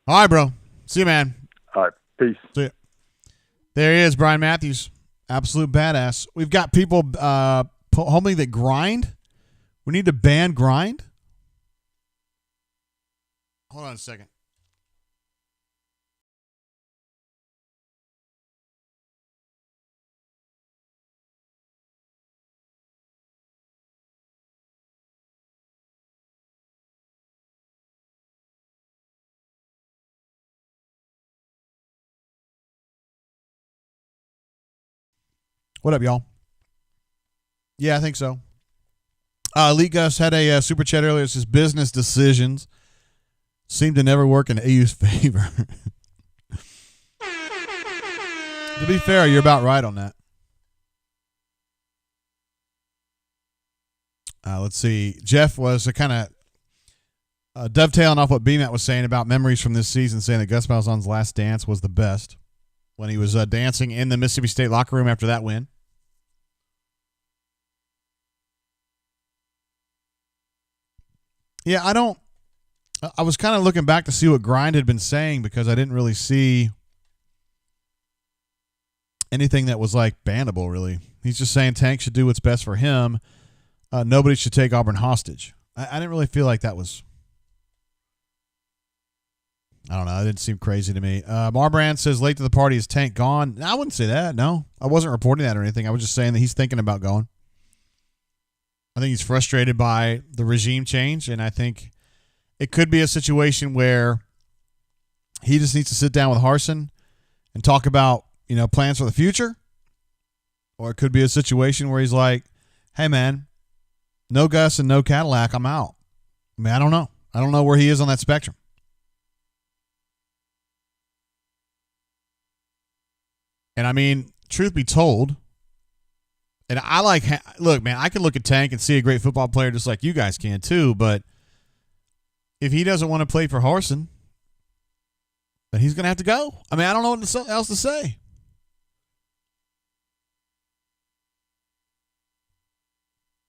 All right, bro. See you, man. All right. Peace. See you. There he is, Brian Matthews. Absolute badass. We've got people Homie that grind? We need to ban grind? Hold on a second. What up, y'all? Yeah, I think so. Elite Gus had a super chat earlier. It says business decisions seem to never work in AU's favor. To be fair, you're about right on that. Let's see. Jeff was kind of dovetailing off what BMAT was saying about memories from this season, saying that Gus Malzahn's last dance was the best when he was dancing in the Mississippi State locker room after that win. Yeah, I was kind of looking back to see what Grind had been saying because I didn't really see anything that was like bannable, really. He's just saying Tank should do what's best for him. Nobody should take Auburn hostage. I didn't really feel like that was, I don't know. It didn't seem crazy to me. Marbrand says late to the party, is Tank gone? No, I wouldn't say that. No, I wasn't reporting that or anything. I was just saying that he's thinking about going. I think he's frustrated by the regime change, and I think it could be a situation where he just needs to sit down with Harsin and talk about, plans for the future. Or it could be a situation where he's like, hey, man, no Gus and no Cadillac, I'm out. I mean, I don't know. I don't know where he is on that spectrum. And, I mean, truth be told, and look, man, I can look at Tank and see a great football player just like you guys can too, but if he doesn't want to play for Harsin, then he's going to have to go. I mean, I don't know what else to say.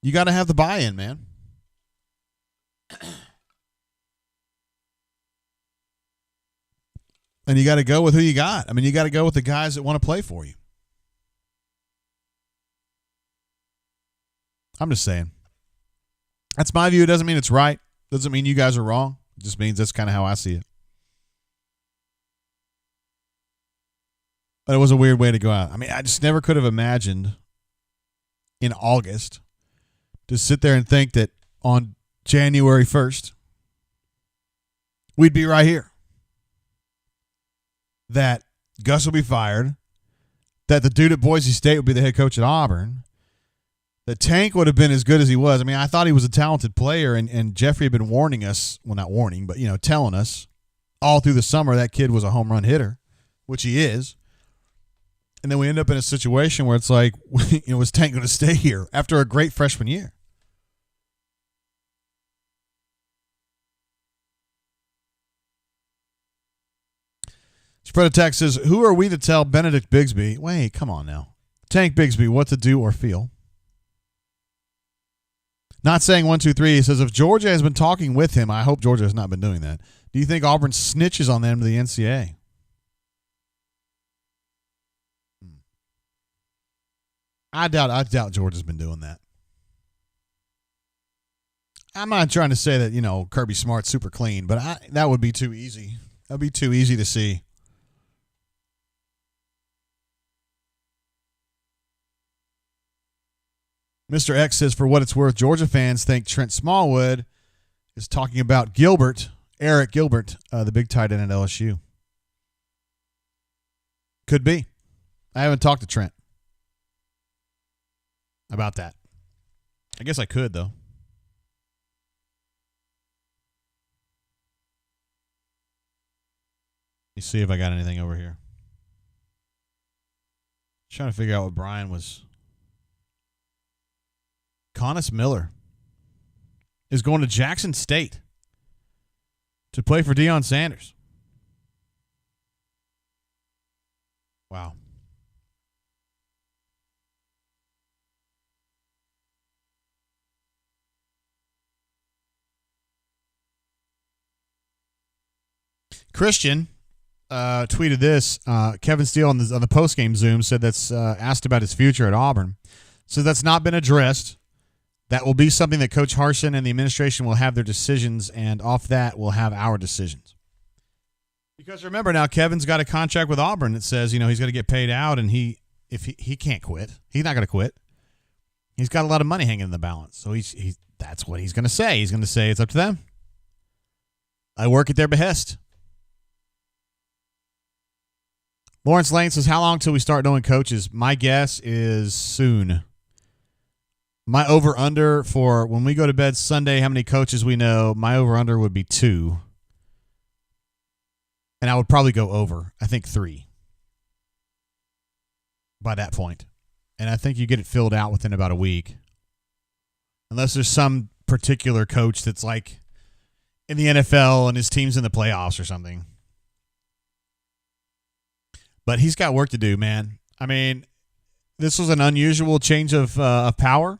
You got to have the buy-in, man. And you got to go with who you got. I mean, you got to go with the guys that want to play for you. I'm just saying. That's my view. It doesn't mean it's right. Doesn't mean you guys are wrong. It just means that's kind of how I see it. But it was a weird way to go out. I mean, I just never could have imagined in August to sit there and think that on January 1st, we'd be right here. That Gus will be fired. That the dude at Boise State would be the head coach at Auburn. The Tank would have been as good as he was. I mean, I thought he was a talented player, and Jeffrey had been warning us, well, not warning, but, telling us all through the summer that kid was a home run hitter, which he is. And then we end up in a situation where it's like, was Tank going to stay here after a great freshman year? Spread Attack says, who are we to tell Benedict Bigsby? Wait, come on now. Tank Bigsby what to do or feel. Not saying 1, 2, 3. He says, if Georgia has been talking with him, I hope Georgia has not been doing that. Do you think Auburn snitches on them to the NCAA? I doubt Georgia's been doing that. I'm not trying to say that, Kirby Smart's super clean, but that would be too easy. That would be too easy to see. Mr. X says, for what it's worth, Georgia fans think Trent Smallwood is talking about Eric Gilbert, the big tight end at LSU. Could be. I haven't talked to Trent about that. I guess I could, though. Let me see if I got anything over here. Trying to figure out what Brian was. Connis Miller is going to Jackson State to play for Deion Sanders. Wow. Christian tweeted this. Kevin Steele on the postgame Zoom said that's asked about his future at Auburn. So that's not been addressed. That will be something that Coach Harsin and the administration will have their decisions, and off that we'll have our decisions. Because remember now, Kevin's got a contract with Auburn that says, he's going to get paid out, and he can't quit. He's not going to quit. He's got a lot of money hanging in the balance. So that's what he's going to say. He's going to say it's up to them. I work at their behest. Lawrence Lane says, how long till we start knowing coaches? My guess is soon. My over-under for when we go to bed Sunday, how many coaches we know, my over-under would be 2. And I would probably go over, I think 3 by that point. And I think you get it filled out within about a week. Unless there's some particular coach that's like in the NFL and his team's in the playoffs or something. But he's got work to do, man. I mean, this was an unusual change of power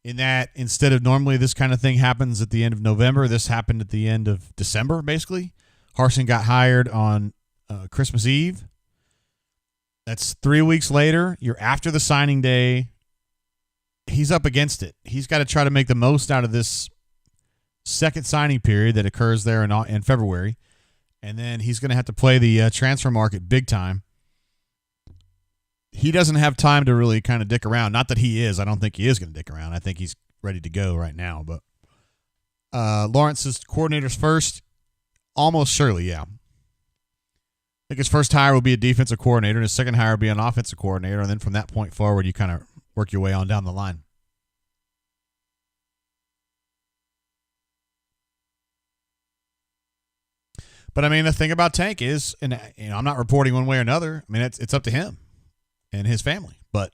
in that instead of normally this kind of thing happens at the end of November, this happened at the end of December, basically. Harsin got hired on Christmas Eve. That's 3 weeks later. You're after the signing day. He's up against it. He's got to try to make the most out of this second signing period that occurs there in February. And then he's going to have to play the transfer market big time. He doesn't have time to really kind of dick around. Not that he is. I don't think he is going to dick around. I think he's ready to go right now. But Lawrence's coordinators first, almost surely, yeah. I think his first hire will be a defensive coordinator, and his second hire will be an offensive coordinator. And then from that point forward, you kind of work your way on down the line. But, I mean, the thing about Tank is, and I'm not reporting one way or another. I mean, it's up to him and his family. But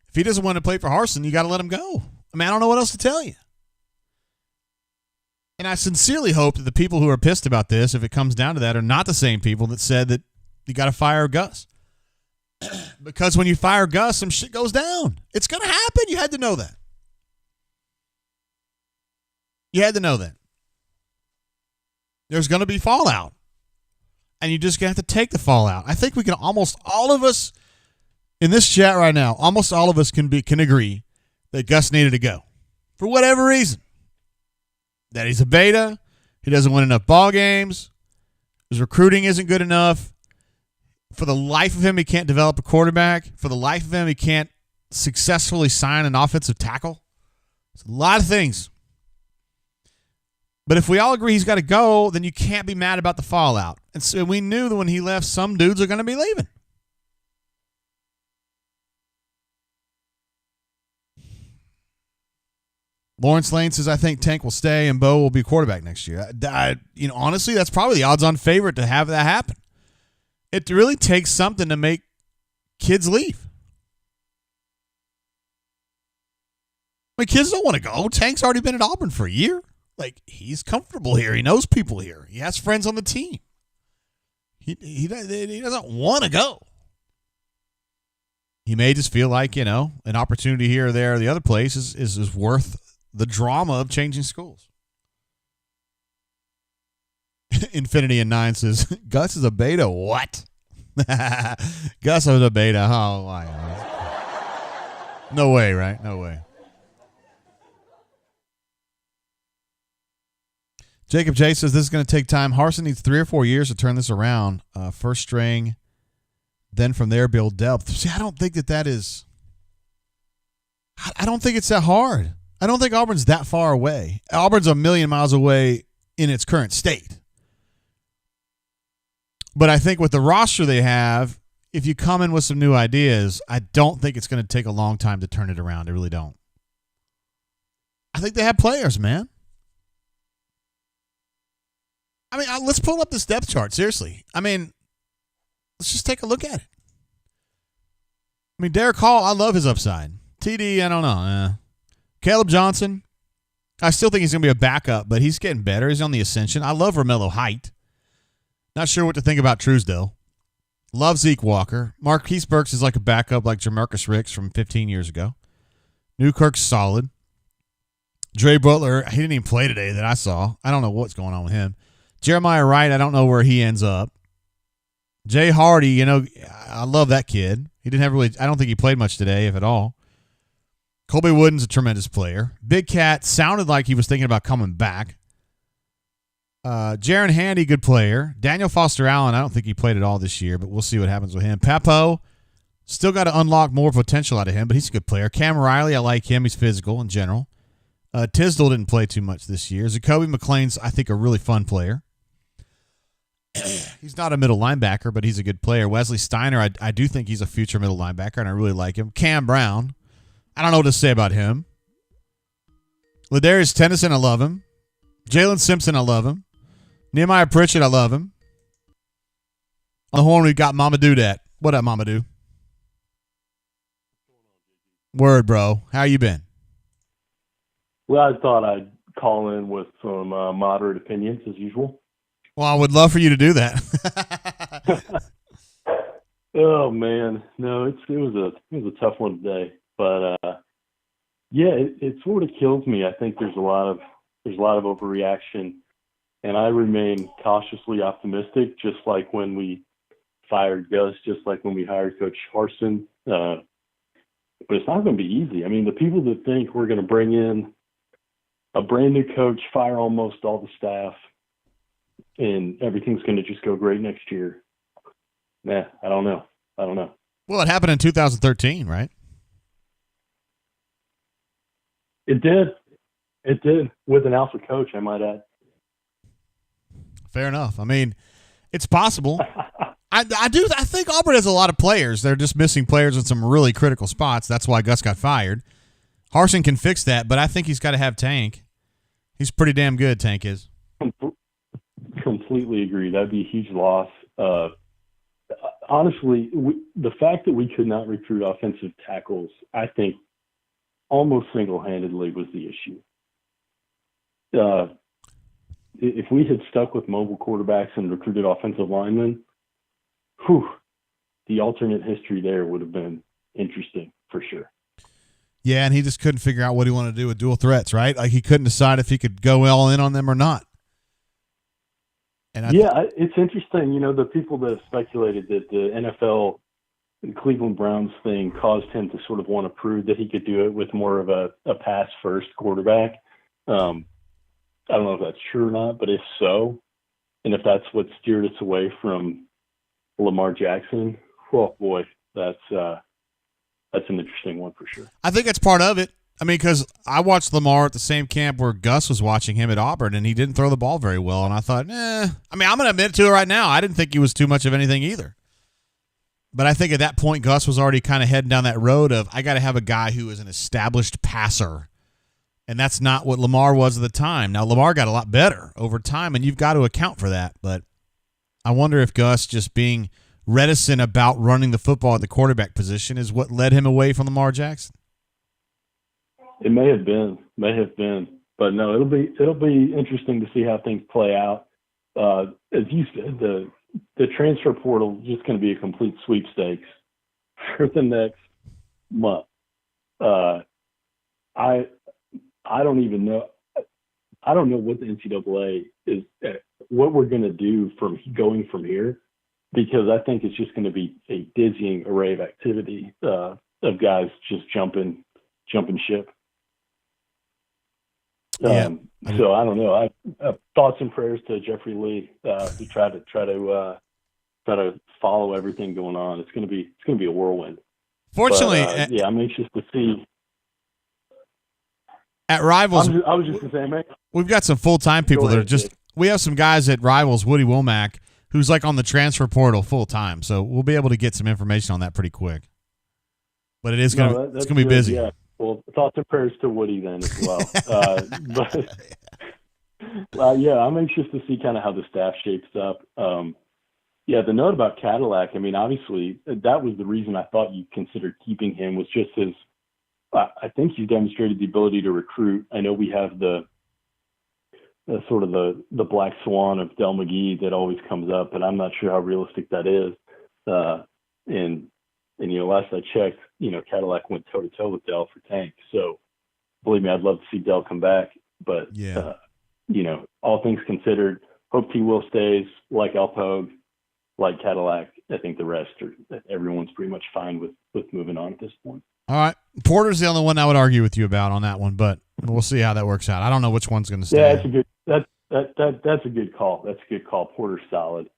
if he doesn't want to play for Harsin, you got to let him go. I mean, I don't know what else to tell you. And I sincerely hope that the people who are pissed about this, if it comes down to that, are not the same people that said that you got to fire Gus. Because when you fire Gus, some shit goes down. It's going to happen. You had to know that. You had to know that. There's going to be fallout. And you just have to take the fallout. I think we can almost all of us in this chat right now, almost all of us can agree that Gus needed to go for whatever reason. That he's a beta. He doesn't win enough ball games. His recruiting isn't good enough. For the life of him, he can't develop a quarterback. For the life of him, he can't successfully sign an offensive tackle. It's a lot of things. But if we all agree he's got to go, then you can't be mad about the fallout. And so we knew that when he left, some dudes are going to be leaving. Lawrence Lane says, I think Tank will stay and Bo will be quarterback next year. Honestly, that's probably the odds-on favorite to have that happen. It really takes something to make kids leave. I mean, kids don't want to go. Tank's already been at Auburn for a year. Like, he's comfortable here. He knows people here. He has friends on the team. He doesn't want to go. He may just feel like, an opportunity here or there or the other place is worth the drama of changing schools. Infinity and 9 says, Gus is a beta. What? Gus is a beta. Oh, no way, right? No way. Jacob J says this is going to take time. Harsin needs 3 or 4 years to turn this around. First string, then from there build depth. See, I don't think that is. I don't think it's that hard. I don't think Auburn's that far away. Auburn's a million miles away in its current state. But I think with the roster they have, if you come in with some new ideas, I don't think it's going to take a long time to turn it around. I really don't. I think they have players, man. I mean, let's pull up this depth chart, seriously. I mean, let's just take a look at it. I mean, Derek Hall, I love his upside. TD, I don't know. Caleb Johnson, I still think he's going to be a backup, but he's getting better. He's on the ascension. I love Romello Height. Not sure what to think about Truesdale. Love Zeke Walker. Marquise Burks is like a backup like Jamarcus Ricks from 15 years ago. Newkirk's solid. Dre Butler, he didn't even play today that I saw. I don't know what's going on with him. Jeremiah Wright, I don't know where he ends up. Jay Hardy, I love that kid. He didn't have really, I don't think he played much today, if at all. Colby Wooden's a tremendous player. Big Cat sounded like he was thinking about coming back. Jaron Handy, good player. Daniel Foster Allen, I don't think he played at all this year, but we'll see what happens with him. Papo, still got to unlock more potential out of him, but he's a good player. Cam Riley, I like him. He's physical in general. Tisdale didn't play too much this year. Zacoby McClain's, I think, a really fun player. He's not a middle linebacker, but he's a good player. Wesley Steiner, I do think he's a future middle linebacker, and I really like him. Cam Brown, I don't know what to say about him. Ladarius Tennyson, I love him. Jalen Simpson, I love him. Nehemiah Pritchett, I love him. On the horn, we've got Mama Doodat. What up, Mama Doo? Word, bro. How you been? Well, I thought I'd call in with some moderate opinions as usual. Well, I would love for you to do that. Oh man, no, it was a tough one today, but yeah, it sort of kills me. I think there's a lot of overreaction, and I remain cautiously optimistic. Just like when we fired Gus, just like when we hired Coach Harsin. But it's not going to be easy. I mean, the people that think we're going to bring in a brand new coach, fire almost all the staff, and everything's going to just go great next year. Nah, I don't know. Well, it happened in 2013, right? It did with an alpha coach, I might add. Fair enough. I mean, it's possible. I think Auburn has a lot of players. They're just missing players in some really critical spots. That's why Gus got fired. Harsin can fix that, but I think he's got to have Tank. He's pretty damn good, Tank is. Completely agree. That'd be a huge loss. Honestly, the fact that we could not recruit offensive tackles, I think, almost single-handedly was the issue. If we had stuck with mobile quarterbacks and recruited offensive linemen, the alternate history there would have been interesting for sure. Yeah, and he just couldn't figure out what he wanted to do with dual threats, right? Like he couldn't decide if he could go all in on them or not. And it's interesting. You know, the people that have speculated that the NFL and Cleveland Browns thing caused him to sort of want to prove that he could do it with more of a pass-first quarterback. I don't know if that's true or not, but if so, and if that's what steered us away from Lamar Jackson, oh boy, that's an interesting one for sure. I think that's part of it. I mean, because I watched Lamar at the same camp where Gus was watching him at Auburn, and he didn't throw the ball very well. And I thought, I mean, I'm going to admit to it right now. I didn't think he was too much of anything either. But I think at that point, Gus was already kind of heading down that road of, I got to have a guy who is an established passer. And that's not what Lamar was at the time. Now, Lamar got a lot better over time, and you've got to account for that. But I wonder if Gus just being reticent about running the football at the quarterback position is what led him away from Lamar Jackson. It may have been, but no, it'll be interesting to see how things play out. As you said, the transfer portal is just going to be a complete sweepstakes for the next month. I don't even know. I don't know what the NCAA is, what we're going to do from going from here, because I think it's just going to be a dizzying array of activity of guys just jumping ship. So I don't know. I thoughts and prayers to Jeffrey Lee, who try to follow everything going on. It's going to be a whirlwind. Fortunately, but, I'm anxious to see. At Rivals, I was just going to say, man, we've got some full-time people that are just – we have some guys at Rivals, Woody Womack, who's like on the transfer portal full-time. So we'll be able to get some information on that pretty quick. But it is going to be busy. Yeah. Well, thoughts and prayers to Woody then as well. I'm anxious to see kind of how the staff shapes up. The note about Cadillac, I mean, obviously that was the reason I thought you considered keeping him, was just his I think he's demonstrated the ability to recruit. I know we have the sort of the black swan of Del McGee that always comes up, but I'm not sure how realistic that is. And last I checked, Cadillac went toe to toe with Del for Tank. So believe me, I'd love to see Del come back. But all things considered, hope T. Will stays, like Alpogue, like Cadillac, I think the rest everyone's pretty much fine with moving on at this point. All right. Porter's the only one I would argue with you about on that one, but we'll see how that works out. I don't know which one's going to stay. Yeah, that's a good call. That's a good call. Porter's solid.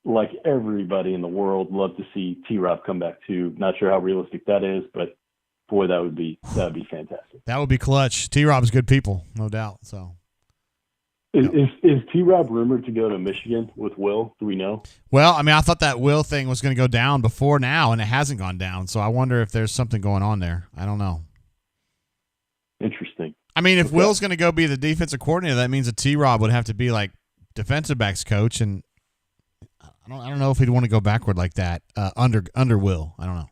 Like everybody in the world, love to see T-Rob come back too. Not sure how realistic that is, but boy, that would be fantastic. That would be clutch. T-Rob's good people, no doubt. So, is T-Rob rumored to go to Michigan with Will? Do we know? Well, I mean, I thought that Will thing was going to go down before now, and it hasn't gone down. So I wonder if there's something going on there. I don't know. Interesting. I mean, if Will's going to go be the defensive coordinator, that means that T-Rob would have to be like defensive backs coach, and I don't know if he'd want to go backward like that under Will. I don't know.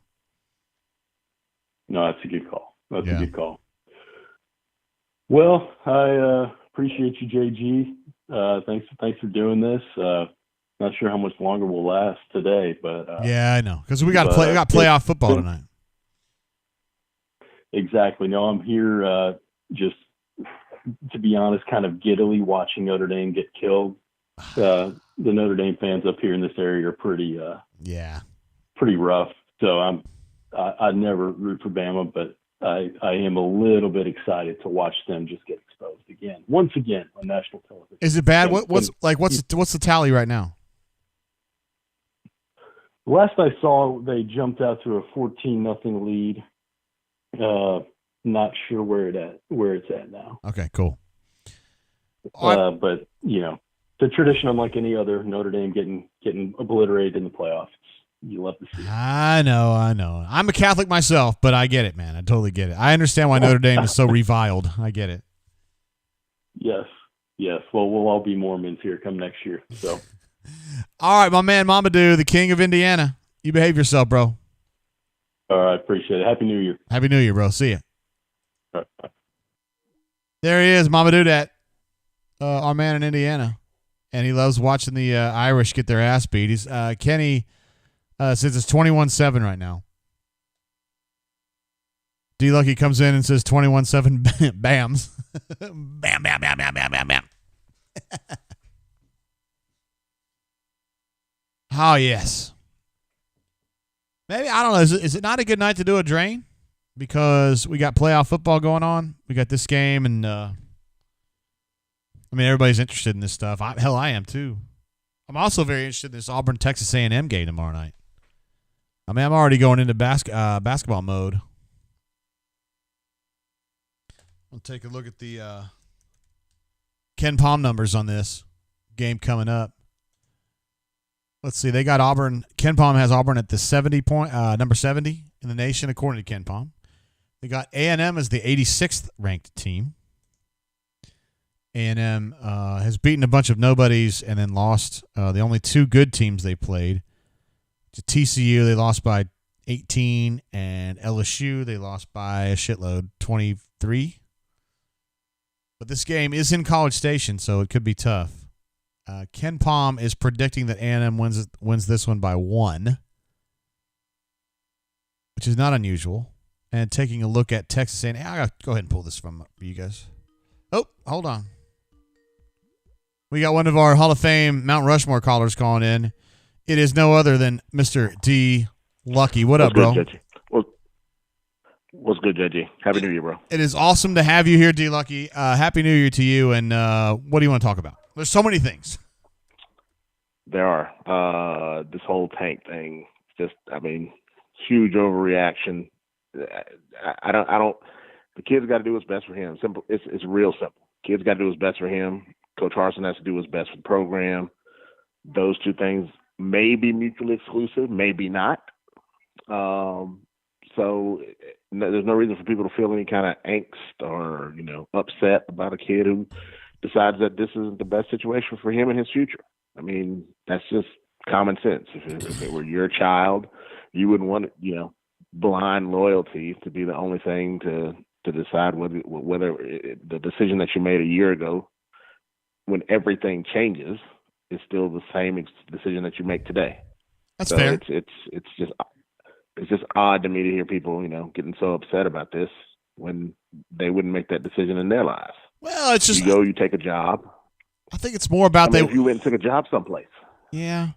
No, that's a good call. That's a good call. Well, I appreciate you, JG. Thanks for doing this. Not sure how much longer we'll last today, but yeah, I know, because we got playoff football tonight. Exactly. No, I'm here just to be honest, kind of giddily watching Notre Dame get killed. The Notre Dame fans up here in this area are pretty rough. So I never root for Bama, but I am a little bit excited to watch them just get exposed once again on national television. Is it bad? What's the tally right now? Last I saw, they jumped out to a 14-0 lead. Not sure where it's at now. Okay, cool. But the tradition, unlike any other, Notre Dame getting obliterated in the playoffs. You love to see it. I know. I'm a Catholic myself, but I get it, man. I totally get it. I understand why Notre Dame is so reviled. I get it. Yes. Well, we'll all be Mormons here come next year. So, all right, my man, Mamadou, the king of Indiana. You behave yourself, bro. All right, appreciate it. Happy New Year. Happy New Year, bro. See ya. All right, bye. There he is, Mamadou, that our man in Indiana, and he loves watching the Irish get their ass beat. He's Kenny says it's 21-7 right now. D Lucky comes in and says 21-7 bams. Bam, bam, bam, bam, bam, bam, bam. Oh, yes. Maybe, I don't know, is it not a good night to do a drain? Because we got playoff football going on. We got this game, and everybody's interested in this stuff. I am too. I'm also very interested in this Auburn Texas A&M game tomorrow night. I'm already going into basketball mode. I'll take a look at the Ken Palm numbers on this game coming up. Let's see. They got Auburn. Ken Palm has Auburn at the number 70 in the nation, according to Ken Palm. They got A&M as the 86th ranked team. A&M has beaten a bunch of nobodies and then lost the only two good teams they played. To TCU, they lost by 18, and LSU, they lost by a shitload, 23. But this game is in College Station, so it could be tough. Ken Palm is predicting that A&M wins this one by 1, which is not unusual. And taking a look at Texas A&M, I gotta go ahead and pull this from you guys. Oh, hold on. We got one of our Hall of Fame Mount Rushmore callers calling in. It is no other than Mr. D. Lucky. What up, bro? Good, what's good, JG? Happy New Year, bro. It is awesome to have you here, D. Lucky. Happy New Year to you. And what do you want to talk about? There's so many things. There are. This whole tank thing, just, huge overreaction. I don't. The kid's got to do what's best for him. Simple. It's real simple. Kid's got to do what's best for him. Coach Harsin has to do what's best for the program. Those two things may be mutually exclusive, maybe not. So there's no reason for people to feel any kind of angst or upset about a kid who decides that this isn't the best situation for him and his future. That's just common sense. If it were your child, you wouldn't want blind loyalty to be the only thing to decide whether the decision that you made a year ago, when everything changes, is still the same decision that you make today. That's fair. It's just odd to me to hear people getting so upset about this when they wouldn't make that decision in their lives. Well, it's just you take a job. I think it's more about if you went and took a job someplace. Yeah.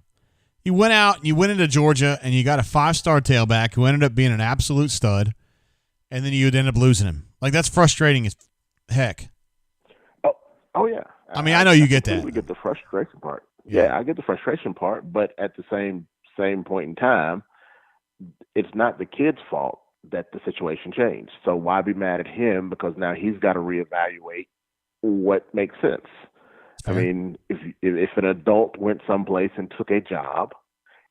You went out and you went into Georgia and you got a 5-star tailback who ended up being an absolute stud, and then you'd end up losing him. Like, that's frustrating as heck. Oh yeah. I mean, I know you get that. I get the frustration part. Yeah. Yeah, I get the frustration part, but at the same point in time, it's not the kid's fault that the situation changed. So why be mad at him because now he's got to reevaluate what makes sense? Fair. I mean, if an adult went someplace and took a job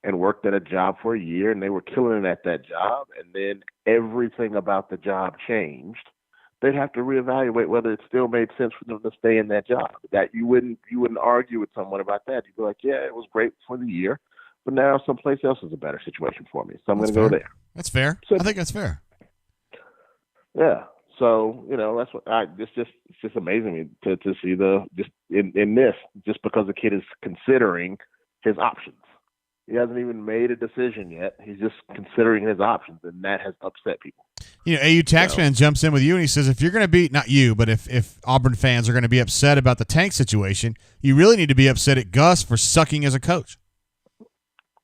and worked at a job for a year and they were killing it at that job and then everything about the job changed, they'd have to reevaluate whether it still made sense for them to stay in that job. That you wouldn't argue with someone about that. You'd be like, yeah, it was great for the year, but now someplace else is a better situation for me, so I'm going to go there. That's fair. So, I think that's fair. Yeah. So that's what it's just amazing to see just in this, just because the kid is considering his options. He hasn't even made a decision yet. He's just considering his options, and that has upset people. AU Taxman jumps in with you, and he says, if you're going to be, not you, but if Auburn fans are going to be upset about the Tank situation, you really need to be upset at Gus for sucking as a coach.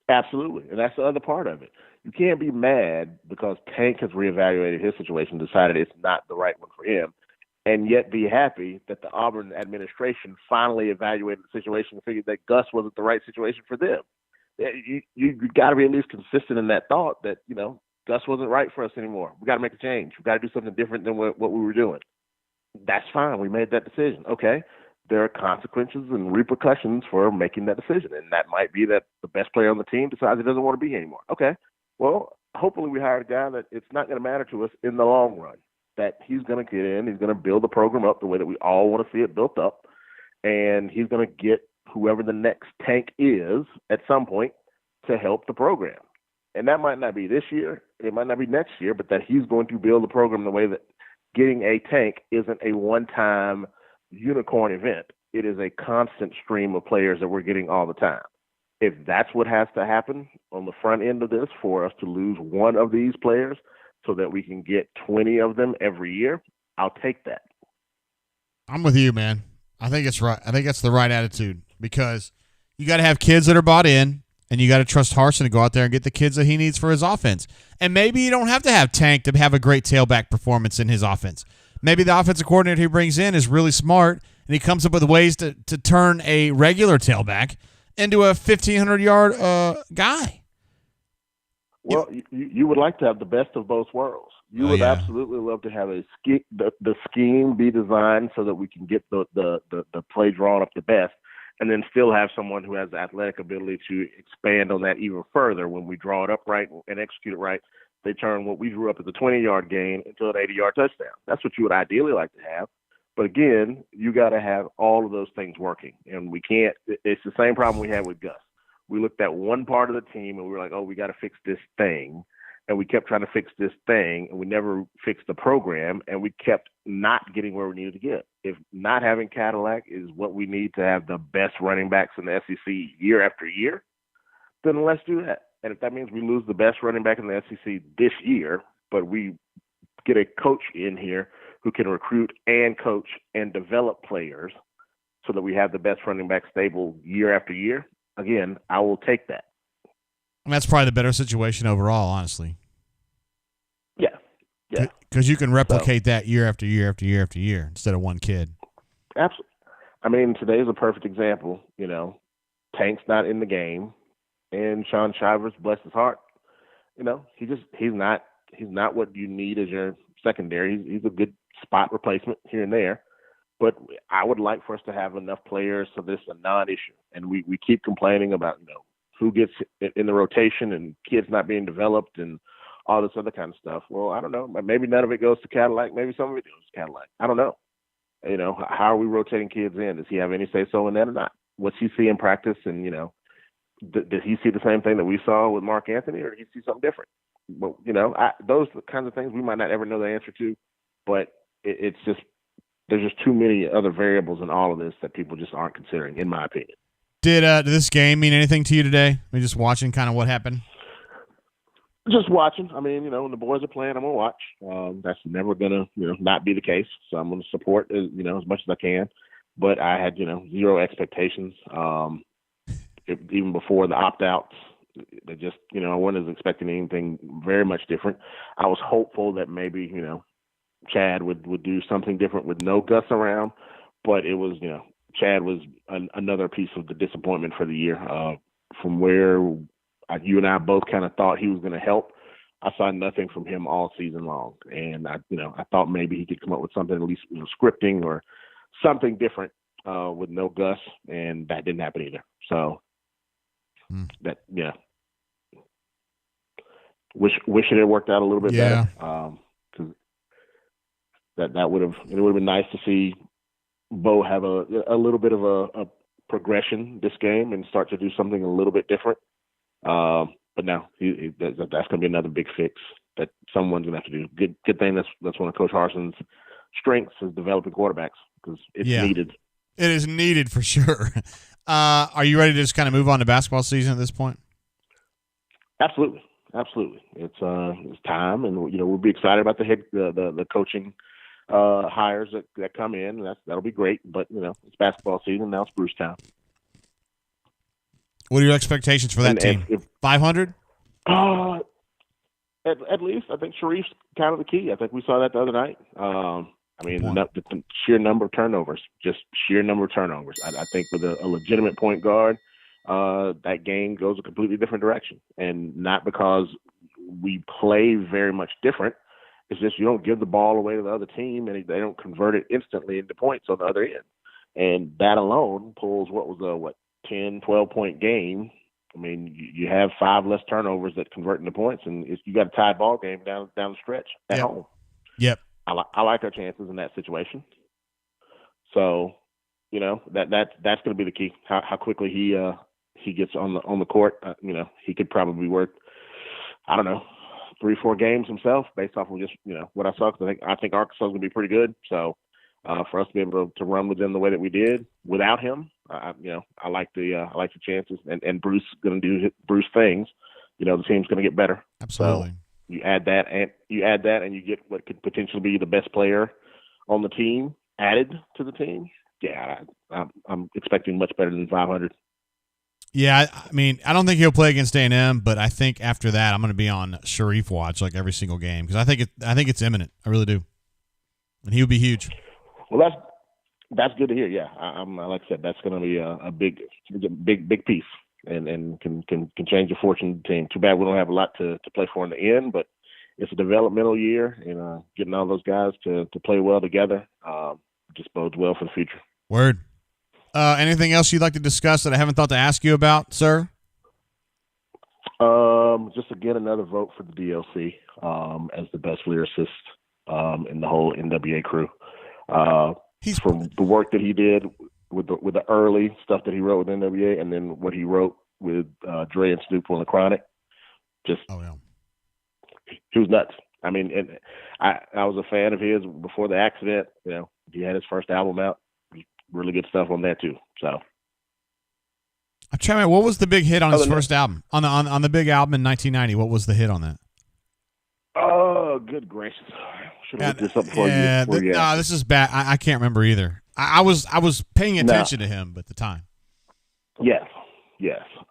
Absolutely, and that's the other part of it. You can't be mad because Tank has reevaluated his situation, decided it's not the right one for him, and yet be happy that the Auburn administration finally evaluated the situation and figured that Gus wasn't the right situation for them. You got to be at least consistent in that thought that, Gus wasn't right for us anymore. We got to make a change. We got to do something different than what we were doing. That's fine. We made that decision. Okay. There are consequences and repercussions for making that decision. And that might be that the best player on the team decides he doesn't want to be here anymore. Okay. Well, hopefully we hired a guy that it's not going to matter to us in the long run, that he's going to get in, he's going to build the program up the way that we all want to see it built up, and he's going to get whoever the next Tank is at some point to help the program. And that might not be this year, it might not be next year, but that he's going to build the program in the way that getting a Tank isn't a one-time unicorn event. It is a constant stream of players that we're getting all the time. If that's what has to happen on the front end of this for us to lose one of these players so that we can get 20 of them every year, I'll take that. I'm with you, man. I think it's right. I think that's the right attitude because you got to have kids that are bought in, and you got to trust Harsin to go out there and get the kids that he needs for his offense. And maybe you don't have to have Tank to have a great tailback performance in his offense. Maybe the offensive coordinator he brings in is really smart, and he comes up with ways to turn a regular tailback into a 1,500-yard guy. Well, you would like to have the best of both worlds. You would absolutely love to have the scheme be designed so that we can get the play drawn up the best, and then still have someone who has the athletic ability to expand on that even further. When we draw it up right and execute it right, they turn what we drew up as a 20-yard gain into an 80-yard touchdown. That's what you would ideally like to have. But again, you got to have all of those things working, and we can't. It's the same problem we had with Gus. We looked at one part of the team, and we were like, "Oh, we got to fix this thing," and we kept trying to fix this thing, and we never fixed the program, and we kept not getting where we needed to get. If not having Cadillac is what we need to have the best running backs in the SEC year after year, then let's do that. And if that means we lose the best running back in the SEC this year, but we get a coach in here who can recruit and coach and develop players so that we have the best running back stable year after year, again, I will take that. And that's probably the better situation overall, honestly. Yeah. Because you can replicate that year after year after year after year instead of one kid. Absolutely. I mean, today's a perfect example. Tank's not in the game, and Sean Shivers, bless his heart, he's not what you need as your secondary. He's a good spot replacement here and there, but I would like for us to have enough players so this is a non-issue. And we keep complaining about who gets in the rotation and kids not being developed and all this other kind of stuff. Well, I don't know. Maybe none of it goes to Cadillac. Maybe some of it goes to Cadillac. I don't know. How are we rotating kids in? Does he have any say so in that or not? What's he see in practice? And did he see the same thing that we saw with Mark Anthony, or did he see something different? But those kinds of things we might not ever know the answer to. But it's just there's just too many other variables in all of this that people just aren't considering, in my opinion. Did this game mean anything to you today? I mean, just watching kind of what happened? Just watching. I mean, when the boys are playing, I'm going to watch. That's never going to, not be the case. So I'm going to support, as much as I can. But I had, zero expectations. even before the opt-outs. They just, I wasn't expecting anything very much different. I was hopeful that maybe, Chad would do something different with no Gus around, but it was, Chad was another piece of the disappointment for the year. From where you and I both kind of thought he was going to help, I saw nothing from him all season long. And I thought maybe he could come up with something, at least scripting or something different with no Gus, and that didn't happen either. So that, wish it had worked out a little bit better. Because that would have been nice to see Bo have a little bit of a progression this game and start to do something a little bit different. But now that's going to be another big fix that someone's going to have to do. Good thing that's one of Coach Harson's strengths is developing quarterbacks, because it's needed. It is needed for sure. Are you ready to just kind of move on to basketball season at this point? Absolutely. It's time, and we'll be excited about the coaching hires that come in. That'll be great. But it's basketball season now. It's Bruce time. What are your expectations for that team? 500? At least I think Sharif's kind of the key. I think we saw that the other night. The sheer number of turnovers, I think with a legitimate point guard, that game goes a completely different direction. And not because we play very much different. It's just you don't give the ball away to the other team, and they don't convert it instantly into points on the other end. And that alone pulls what was a 10, 12-point game. I mean, you have 5 less turnovers that convert into points, and you got a tied ball game down the stretch at home. Yep. I like our chances in that situation. So, that's going to be the key. How quickly he gets on the court. He could probably work, 3-4 games himself based off of just what I saw. Because I think Arkansas is going to be pretty good. So for us to be able to run with them the way that we did without him, I like the chances. And Bruce is going to do Bruce things. The team's going to get better. Absolutely. So you add that, and you get what could potentially be the best player on the team added to the team. Yeah, I'm expecting much better than 500. Yeah, I mean, I don't think he'll play against A&M, but I think after that, I'm going to be on Sharif watch like every single game, because I think it's imminent. I really do, and he would be huge. Well, that's good to hear. Yeah, I'm like I said, that's going to be a big piece, and can change the fortune of the team. Too bad we don't have a lot to play for in the end, but it's a developmental year, and getting all those guys to play well together just bodes well for the future. Word. Anything else you'd like to discuss that I haven't thought to ask you about, sir? Just again, another vote for the DLC as the best lyricist in the whole NWA crew. He's from the work that he did with the early stuff that he wrote with NWA, and then what he wrote with Dre and Snoop on the Chronic. He was nuts. I mean, and I was a fan of his before the accident. He had his first album out. Really good stuff on that too. So I'm trying to remember, what was the big hit on his first album? On the big album in 1990, what was the hit on that? Oh, good gracious! Should have looked this up before you. No, this is bad. I can't remember either. I was paying attention to him at the time. Yes.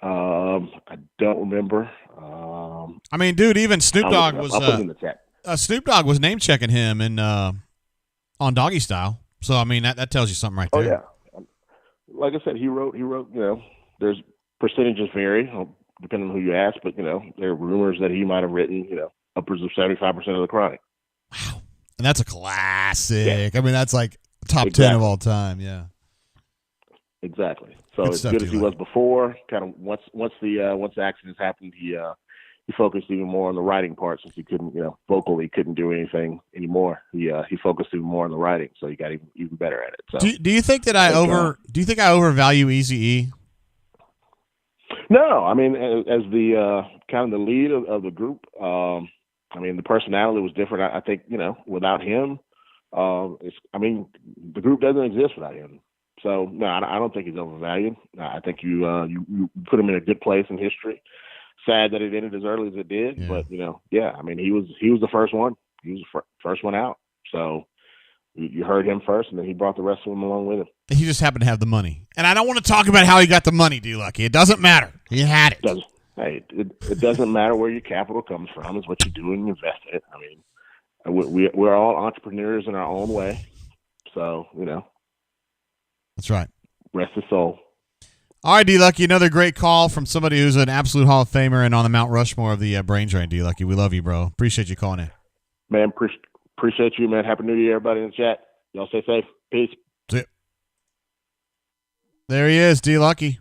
I don't remember. I mean, dude, even Snoop Dogg was. I'll put it in the chat. Snoop Dogg was name checking him on Doggy Style. So I mean that tells you something right there. Oh yeah, like I said, he wrote. There's percentages vary depending on who you ask, but there are rumors that he might have written upwards of 75% of the Chronic. Wow, and that's a classic. Yeah. I mean that's like top 10 of all time. Yeah, exactly. So as good as he was before, kind of once the accidents happened, he focused even more on the writing part, since he couldn't, vocally couldn't do anything anymore. He focused even more on the writing, so he got even better at it. So, do you think that do you think I overvalue Eazy-E? No, I mean, as the kind of the lead of the group, I mean, the personality was different. I think without him, the group doesn't exist without him. So no, I don't think he's overvalued. I think you put him in a good place in history. Sad that it ended as early as it did, but I mean, he was the first one. He was the first one out. So You heard him first, and then he brought the rest of them along with him. He just happened to have the money. And I don't want to talk about how he got the money, D-Lucky. It doesn't matter. He had it. It doesn't matter where your capital comes from. It's what you do and invest in it. I mean, we're all entrepreneurs in our own way. So, That's right. Rest his soul. All right, D-Lucky, another great call from somebody who's an absolute Hall of Famer and on the Mount Rushmore of the brain drain, D-Lucky. We love you, bro. Appreciate you calling in. Man, appreciate you, man. Happy New Year, everybody in the chat. Y'all stay safe. Peace. See ya. There he is, D-Lucky.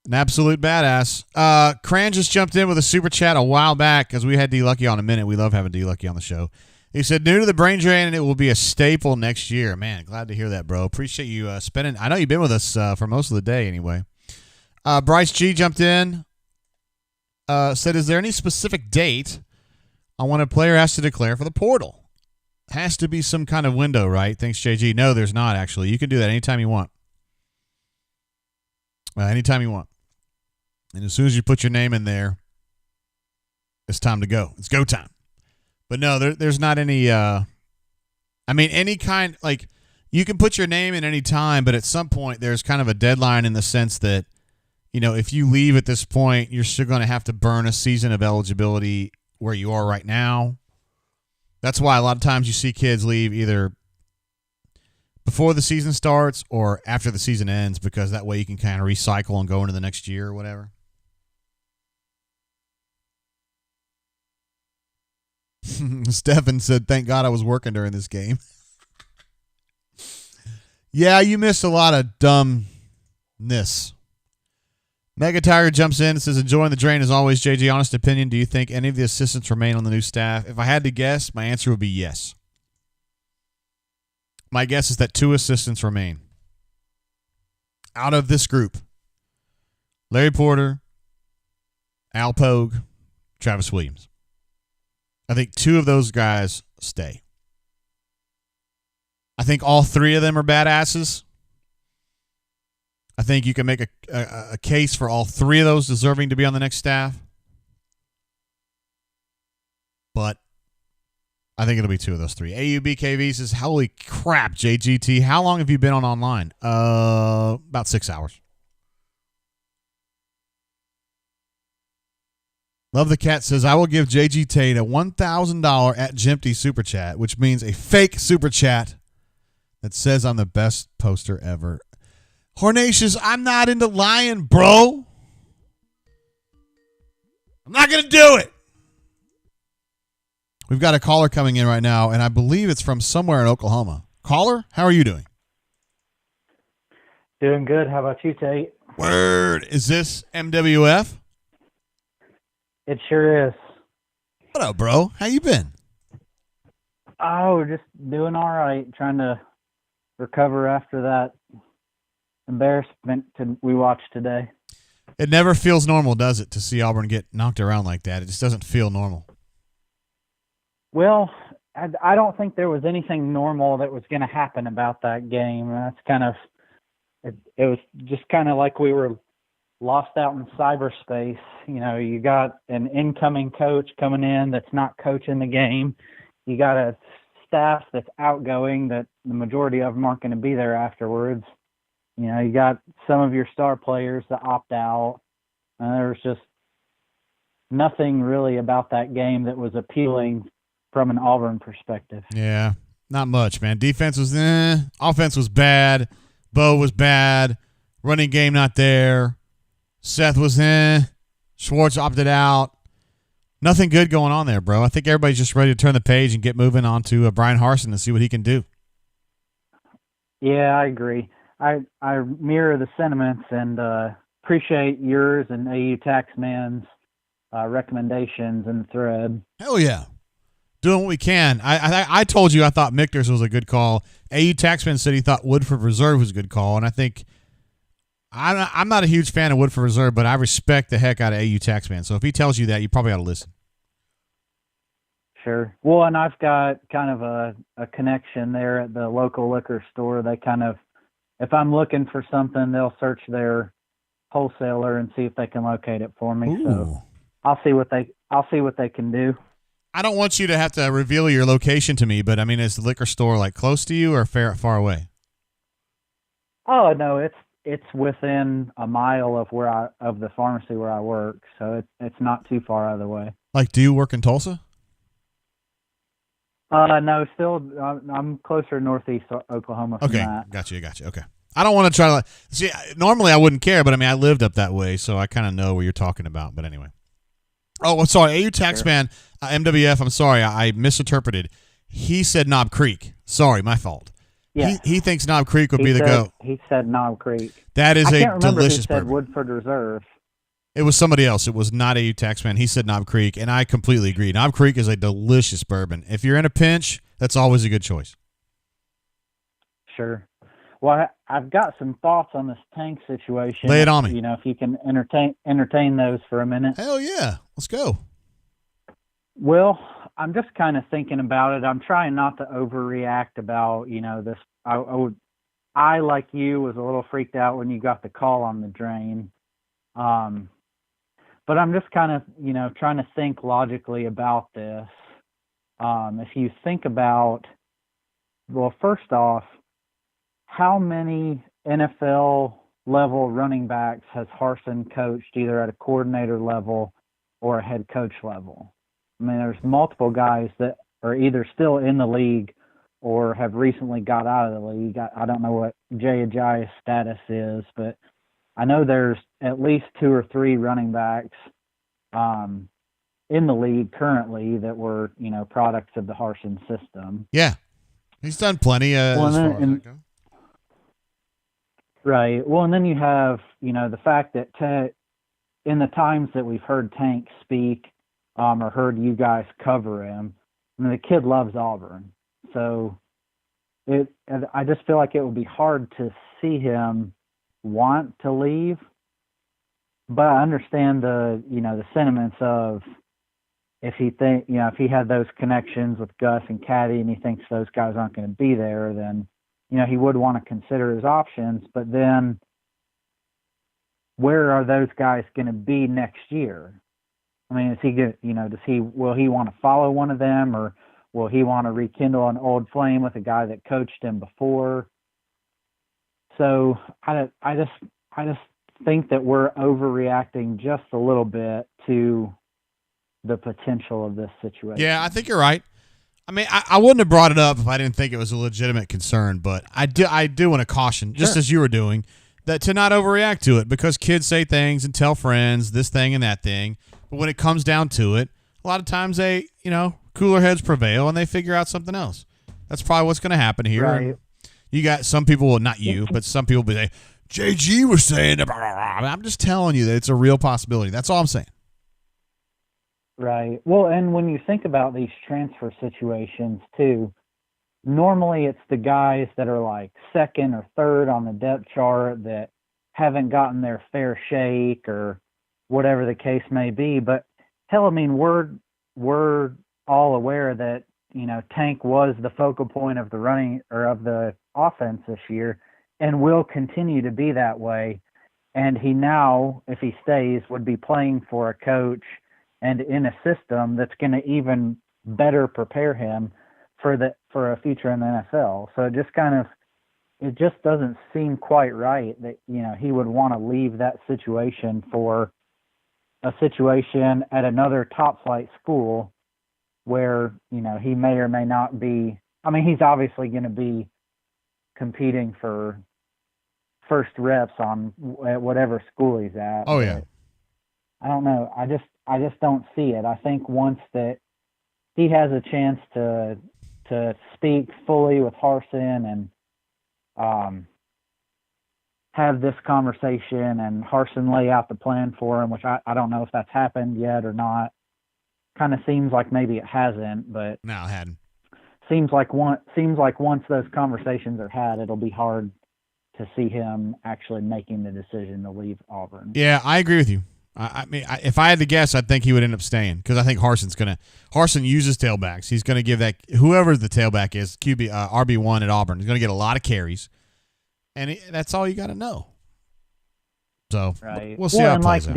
An absolute badass. Cran just jumped in with a super chat a while back because we had D-Lucky on a minute. We love having D-Lucky on the show. He said, new to the brain drain, and it will be a staple next year. Man, glad to hear that, bro. Appreciate you spending. I know you've been with us for most of the day anyway. Bryce G jumped in. Said, is there any specific date on when a player has to declare for the portal? Has to be some kind of window, right? Thanks, JG. No, there's not, actually. You can do that anytime you want. Anytime you want. And as soon as you put your name in there, it's time to go. It's go time. But no, there's not any, any kind, like, you can put your name in any time, but at some point there's kind of a deadline in the sense that, if you leave at this point, you're still going to have to burn a season of eligibility where you are right now. That's why a lot of times you see kids leave either before the season starts or after the season ends, because that way you can kind of recycle and go into the next year or whatever. Stefan said, thank God I was working during this game. Yeah, you missed a lot of dumbness. Mega Tiger jumps in and says, enjoying the drain as always. JJ, honest opinion, do you think any of the assistants remain on the new staff? If I had to guess, my answer would be yes. My guess is that 2 assistants remain. Out of this group, Larry Porter, Al Pogue, Travis Williams. I think 2 of those guys stay. I think all 3 of them are badasses. I think you can make a case for all 3 of those deserving to be on the next staff. But I think it'll be 2 of those 3. AUBKV says, holy crap, JGT. How long have you been on online? About 6 hours. Love the Cat says, I will give JG Tate a $1,000 at Jimpty super chat, which means a fake super chat that says I'm the best poster ever. Hornatius, I'm not into lying, bro. I'm not going to do it. We've got a caller coming in right now, and I believe it's from somewhere in Oklahoma. Caller, how are you doing? Doing good. How about you, Tate? Word. Is this MWF? It sure is. What up, bro? How you been? Oh, just doing all right. Trying to recover after that embarrassment we watched today. It never feels normal, does it, to see Auburn get knocked around like that? It just doesn't feel normal. Well, I don't think there was anything normal that was going to happen about that game. That's kind of it was just kind of like we were lost out in cyberspace. You got an incoming coach coming in that's not coaching the game. You got a staff that's outgoing that the majority of them aren't going to be there afterwards. You got some of your star players that opt out. There was just nothing really about that game that was appealing from an Auburn perspective. Yeah, not much, man. Defense was offense was bad. Bo was bad. Running game not there. Seth was Schwartz opted out. Nothing good going on there, bro. I think everybody's just ready to turn the page and get moving on to Brian Harsin and see what he can do. Yeah, I agree. I mirror the sentiments and appreciate yours and AU Taxman's recommendations in the thread. Hell yeah. Doing what we can. I told you I thought Michters was a good call. AU Taxman said he thought Woodford Reserve was a good call, and I think I'm not a huge fan of Woodford Reserve, but I respect the heck out of AU Taxman. So if he tells you that, you probably ought to listen. Sure. Well, and I've got kind of a connection there at the local liquor store. They kind of, if I'm looking for something, they'll search their wholesaler and see if they can locate it for me. Ooh. So I'll see what they can do. I don't want you to have to reveal your location to me, but I mean, is the liquor store like close to you or far away? Oh no, it's within a mile of the pharmacy where I work, so it's not too far out of the way. Like, do you work in Tulsa? No, still I'm closer to northeast Oklahoma from Okay, that. gotcha. Okay. I don't want to try to see. Normally, I wouldn't care, but I mean, I lived up that way, so I kind of know what you're talking about. But anyway. Oh, I'm sorry. AU Taxman, MWF. I'm sorry, I misinterpreted. He said Knob Creek. Sorry, my fault. Yeah. He thinks Knob Creek would be the go. He said Knob Creek. That is I can't remember delicious who said bourbon. Woodford Reserve. It was somebody else. It was not AU Taxman. He said Knob Creek, and I completely agree. Knob Creek is a delicious bourbon. If you're in a pinch, that's always a good choice. Sure. Well, I've got some thoughts on this tank situation. Lay it on me. You know, if you can entertain those for a minute. Hell yeah. Let's go. Well, I'm just kind of thinking about it. I'm trying not to overreact about, this. I, like you, was a little freaked out when you got the call on the drain. But I'm just kind of, trying to think logically about this. If you think about, well, first off, how many NFL level running backs has Harsin coached either at a coordinator level or a head coach level? I mean, there's multiple guys that are either still in the league or have recently got out of the league. I don't know what Jay Ajayi's status is, but I know there's at least 2 or 3 running backs in the league currently that were, products of the Harsin system. Yeah. He's done plenty as far as that goes. Right. Well, and then you have, the fact that in the times that we've heard Tank speak or heard you guys cover him, I mean, the kid loves Auburn. So I just feel like it would be hard to see him want to leave. But I understand the sentiments of if he had those connections with Gus and Caddy and he thinks those guys aren't going to be there, then he would want to consider his options, but then where are those guys going to be next year? I mean, will he want to follow one of them, or will he want to rekindle an old flame with a guy that coached him before? So I just think that we're overreacting just a little bit to the potential of this situation. Yeah, I think you're right. I mean, I wouldn't have brought it up if I didn't think it was a legitimate concern, but I do want to caution, just as you were doing, that to not overreact to it, because kids say things and tell friends this thing and that thing, but when it comes down to it, a lot of times they, cooler heads prevail and they figure out something else. That's probably what's going to happen here. Right. You got some people, well, not you, but some people be like, JG was saying, blah, blah, blah. I'm just telling you that it's a real possibility. That's all I'm saying. Right. Well, and when you think about these transfer situations too, normally it's the guys that are like second or third on the depth chart that haven't gotten their fair shake or whatever the case may be. But hell, I mean, we're all aware that, Tank was the focal point of the running or of the offense this year and will continue to be that way. And he now, if he stays, would be playing for a coach and in a system that's going to even better prepare him for a future in the NFL. So it just doesn't seem quite right that, he would want to leave that situation for a situation at another top flight school where, he may or may not be. I mean, he's obviously going to be competing for first reps at whatever school he's at. Oh yeah. I don't know. I just don't see it. I think once that he has a chance to speak fully with Harsin and have this conversation and Harsin lay out the plan for him, which I don't know if that's happened yet or not. Kind of seems like maybe it hasn't, but no, it hadn't. Seems like once those conversations are had, it'll be hard to see him actually making the decision to leave Auburn. Yeah, I agree with you. I mean, if I had to guess, I think he would end up staying because I think Harsin uses tailbacks. He's going to give that whoever the tailback is, RB1 at Auburn, he's going to get a lot of carries, and that's all you got to know. So right. we'll see how it plays out.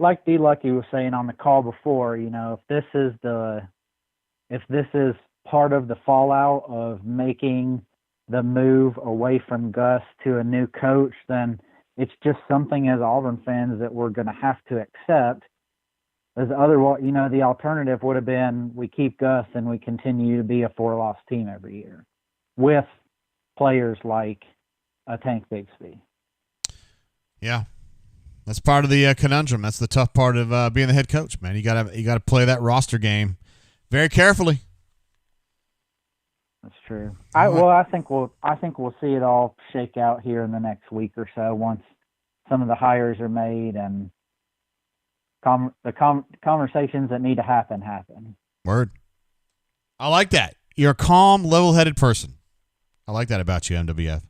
like D. Lucky was saying on the call before, if this is part of the fallout of making the move away from Gus to a new coach, then it's just something as Auburn fans that we're going to have to accept. As otherwise, the alternative would have been we keep Gus and we continue to be a 4-loss team every year with players like a Tank Bigsby. Yeah. That's part of the conundrum. That's the tough part of being the head coach, man. You gotta play that roster game very carefully. That's true. I think we'll see it all shake out here in the next week or so once some of the hires are made and the conversations that need to happen. Word. I like that. You're a calm, level-headed person. I like that about you, MWF.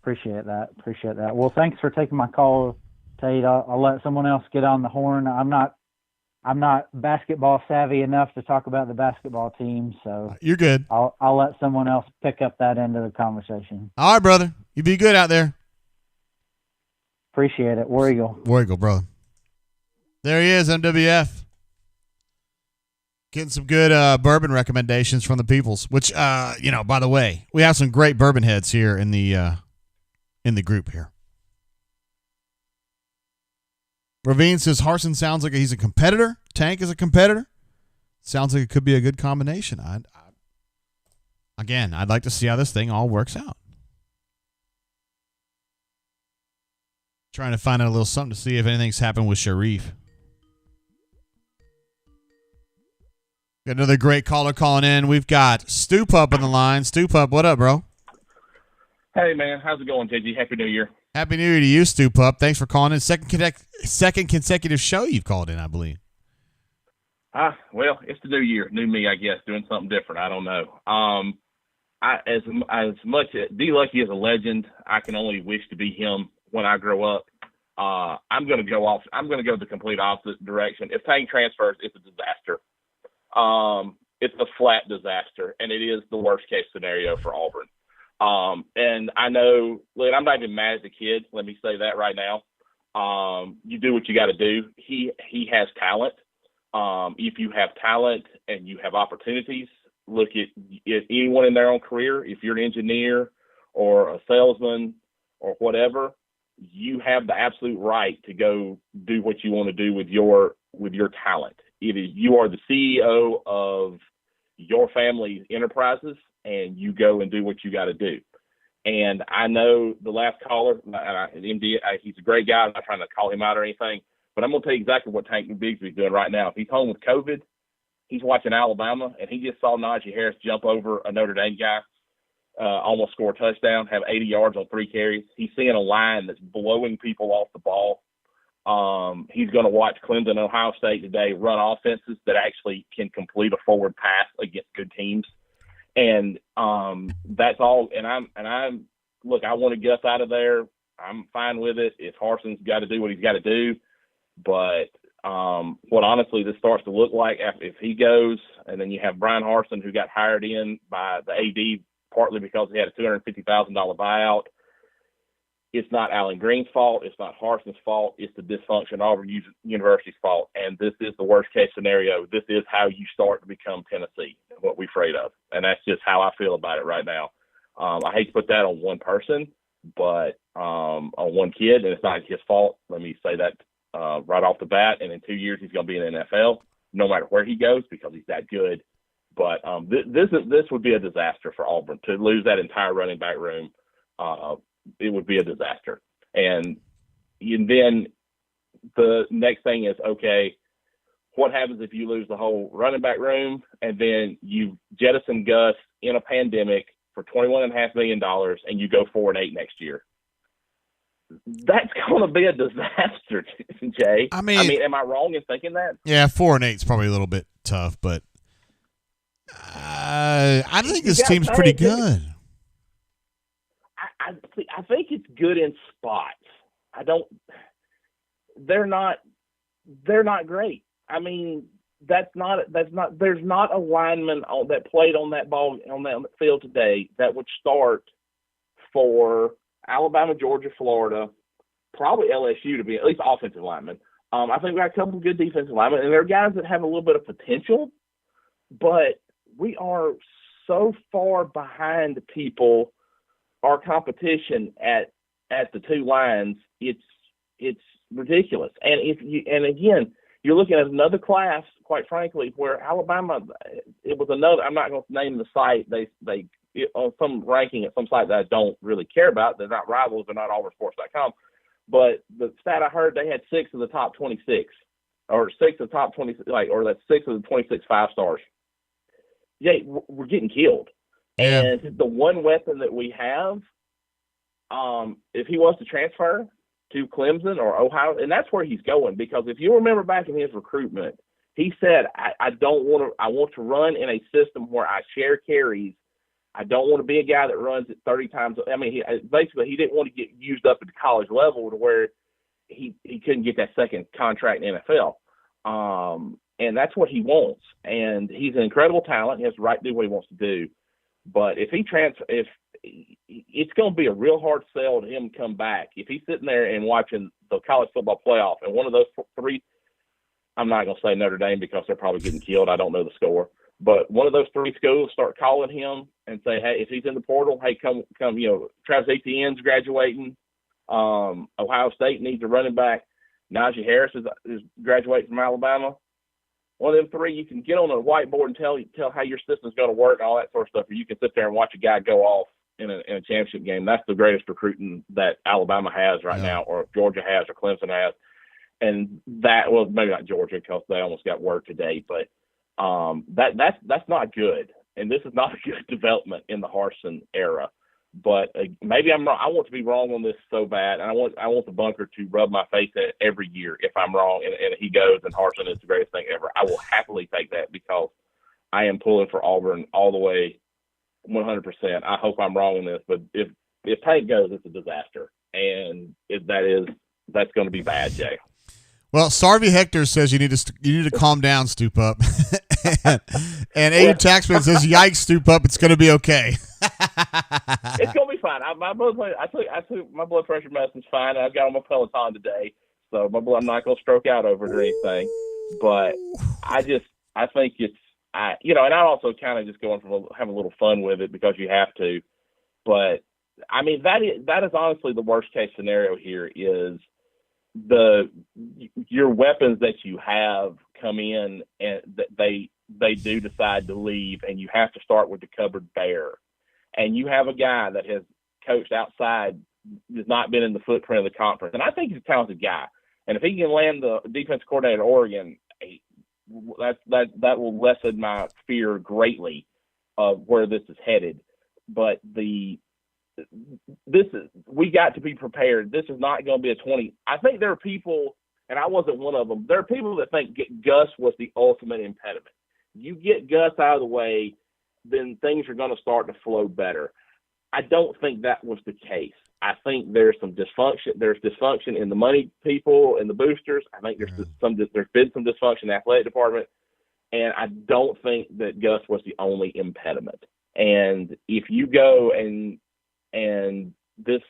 Appreciate that. Well, thanks for taking my call, Tate. I'll let someone else get on the horn. I'm not basketball savvy enough to talk about the basketball team, so you're good. I'll let someone else pick up that end of the conversation. All right, brother. You be good out there. Appreciate it. War Eagle. War Eagle, brother. There he is, MWF. Getting some good bourbon recommendations from the peoples, which, by the way, we have some great bourbon heads here in the group here. Ravine says Harsin sounds like he's a competitor. Tank is a competitor. Sounds like it could be a good combination. I'd like to see how this thing all works out. Trying to find out a little something to see if anything's happened with Sharif. Got another great caller calling in. We've got Stu Pup on the line. Stu Pup, what up, bro? Hey, man. How's it going, JG? Happy New Year. Happy New Year to you, Stu Pup. Thanks for calling in. Second consecutive show you've called in, I believe. Well, it's the new year. New me, I guess, doing something different. I don't know. As much as D. Lucky is a legend, I can only wish to be him when I grow up. I'm going to go the complete opposite direction. If Tank transfers, it's a disaster. It's a flat disaster, and it is the worst case scenario for Auburn. And I know, look, I'm not even mad as a kid. Let me say that right now. You do what you got to do. He has talent. If you have talent and you have opportunities, look at anyone in their own career. If you're an engineer or a salesman or whatever, you have the absolute right to go do what you want to do with your talent. You are the CEO of your family's enterprises, and you go and do what you got to do. And I know the last caller, MD, he's a great guy. I'm not trying to call him out or anything, but I'm going to tell you exactly what Tank Bigsby is doing right now. If he's home with COVID, he's watching Alabama, and he just saw Najee Harris jump over a Notre Dame guy, almost score a touchdown, have 80 yards on 3 carries. He's seeing a line that's blowing people off the ball. He's going to watch Clemson and Ohio State today run offenses that actually can complete a forward pass against good teams. And that's all. And I'm look, I want to get us out of there. I'm fine with it. If Harson's got to do what he's got to do. But what honestly this starts to look like if he goes, and then you have Brian Harsin, who got hired in by the AD partly because he had a $250,000 buyout. It's not Alan Greene's fault. It's not Harson's fault. It's the dysfunction of Auburn University's fault. And this is the worst case scenario. This is how you start to become Tennessee, what we're afraid of. And that's just how I feel about it right now. I hate to put that on one person, but on one kid, and it's not his fault. Let me say that right off the bat. And in 2 years, he's going to be in the NFL, no matter where he goes, because he's that good. But this would be a disaster for Auburn to lose that entire running back room. It would be a disaster. And then the next thing is, okay, what happens if you lose the whole running back room and then you jettison Gus in a pandemic for $21.5 million and you go 4-8 next year? That's going to be a disaster, Jay. I mean, am I wrong in thinking that? Yeah, 4-8 is probably a little bit tough, but I think this team's pretty good. I think it's good in spots. They're not great. I mean, there's not a lineman that played on that field today that would start for Alabama, Georgia, Florida, probably LSU to be at least offensive linemen. I think we got a couple of good defensive linemen, and there are guys that have a little bit of potential, but we are so far behind people, our competition at the two lines. It's ridiculous. And again, you're looking at another class, quite frankly, where Alabama, it was another. I'm not going to name the site. They on some ranking at some site that I don't really care about. They're not rivals. They're not AuburnSports.com. But the stat I heard, they had 6 of the top 26, or 6 of the top 20, or that's 6 of the 26 5-stars. Yeah, we're getting killed. Yeah. And the one weapon that we have, if he wants to transfer to Clemson or Ohio, and that's where he's going, because if you remember back in his recruitment, he said, I want to run in a system where I share carries. I don't want to be a guy that runs it 30 times. I mean, he didn't want to get used up at the college level to where he couldn't get that second contract in NFL. And that's what he wants. And he's an incredible talent. He has the right to do what he wants to do. But if it's going to be a real hard sell to him to come back. If he's sitting there and watching the college football playoff and one of those 3, I'm not going to say Notre Dame because they're probably getting killed. I don't know the score. But one of those 3 schools start calling him and say, hey, if he's in the portal, hey, come, Travis Etienne's graduating. Ohio State needs a running back. Najee Harris is graduating from Alabama. One of them 3, you can get on a whiteboard and tell how your system's going to work and all that sort of stuff, or you can sit there and watch a guy go off in a championship game. That's the greatest recruiting that Alabama has right now, or Georgia has, or Clemson has. And that, well, maybe not Georgia because they almost got word today, but that's not good, and this is not a good development in the Harsin era. But maybe I'm wrong. I want to be wrong on this so bad, and I want the bunker to rub my face in it every year if I'm wrong, and he goes and Harsin is the greatest thing ever. I will happily take that because I am pulling for Auburn all the way, 100%. I hope I'm wrong on this, but if Tank goes, it's a disaster, and that's going to be bad, Jay. Well, Sarvey Hector says you need to calm down, Stoop Up. and AU Taxman says, "Yikes, Stoop Up, it's going to be okay." It's going to be fine. I took my blood pressure medicine's fine. I've got on my Peloton today, so I'm not going to stroke out over it or anything. But I think it's and I'm also kind of just going from having a little fun with it because you have to. But I mean that is honestly the worst case scenario here is your weapons that you have come in and they do decide to leave, and you have to start with the cupboard bare. And you have a guy that has coached outside, has not been in the footprint of the conference, and I think he's a talented guy. And if he can land the defense coordinator at Oregon, that will lessen my fear greatly of where this is headed. But we got to be prepared. This is not going to be a 20. I think there are people, and I wasn't one of them, there are people that think Gus was the ultimate impediment. You get Gus out of the way, then things are going to start to flow better. I don't think that was the case. I think there's some dysfunction. There's dysfunction in the money people and the boosters. I think there's been some dysfunction in the athletic department. And I don't think that Gus was the only impediment. And if you go and this,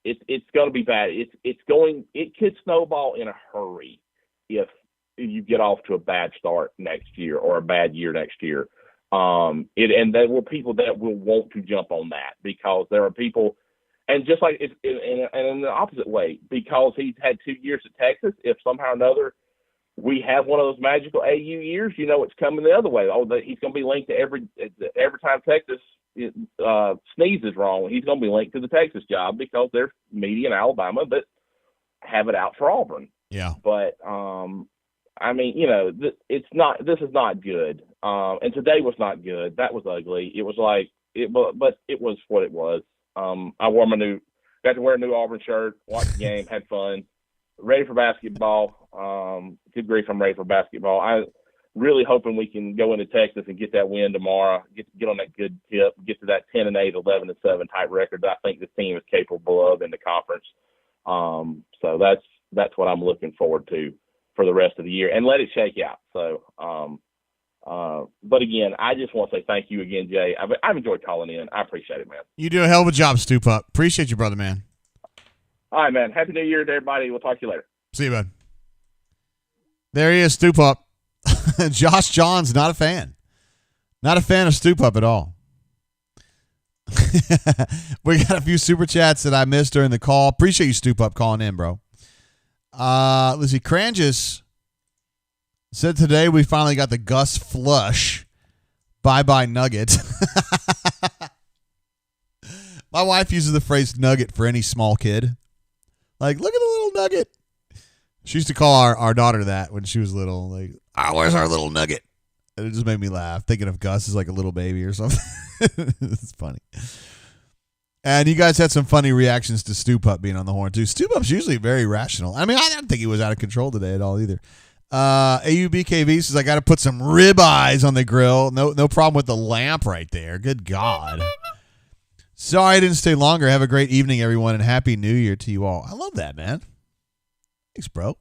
it's going to be bad. It could snowball in a hurry if you get off to a bad start next year or a bad year next year. And there will people that will want to jump on that because there are people, and just like in the opposite way, because he's had 2 years at Texas, if somehow or another we have one of those magical AU years, it's coming the other way. He's going to be linked to every time Texas sneezes wrong, he's going to be linked to the Texas job because there's media in Alabama that have it out for Auburn. Yeah. But I mean, this is not good. And today was not good. That was ugly. It was but it was what it was. I got to wear a new Auburn shirt, watched the game, had fun, ready for basketball. Good grief, I'm ready for basketball. I really hoping we can go into Texas and get that win tomorrow, get on that good tip, get to that 10-8, 11-7 type record that I think this team is capable of in the conference. So that's what I'm looking forward to for the rest of the year, and let it shake out. So, but again, I just want to say thank you again, Jay. I've enjoyed calling in. I appreciate it, man. You do a hell of a job, Stoop Up. Appreciate you, brother, man. All right, man. Happy New Year to everybody. We'll talk to you later. See you, bud. There he is, Stoop Up. Josh John's not a fan. Not a fan of Stoop Up at all. We got a few super chats that I missed during the call. Appreciate you, Stoop Up, calling in, bro. Let's see. Cranges said today we finally got the Gus flush. Bye-bye nugget. My wife uses the phrase nugget for any small kid. Like, look at the little nugget. She used to call our daughter that when she was little. Like, where's our little nugget? And it just made me laugh, thinking of Gus as like a little baby or something. It's funny. And you guys had some funny reactions to Stoop Up being on the horn, too. Stoop Up's usually very rational. I mean, I don't think he was out of control today at all either. AUBKV says, I got to put some ribeyes on the grill. No problem with the lamp right there. Good God. Sorry I didn't stay longer. Have a great evening, everyone, and Happy New Year to you all. I love that, man. Thanks, bro.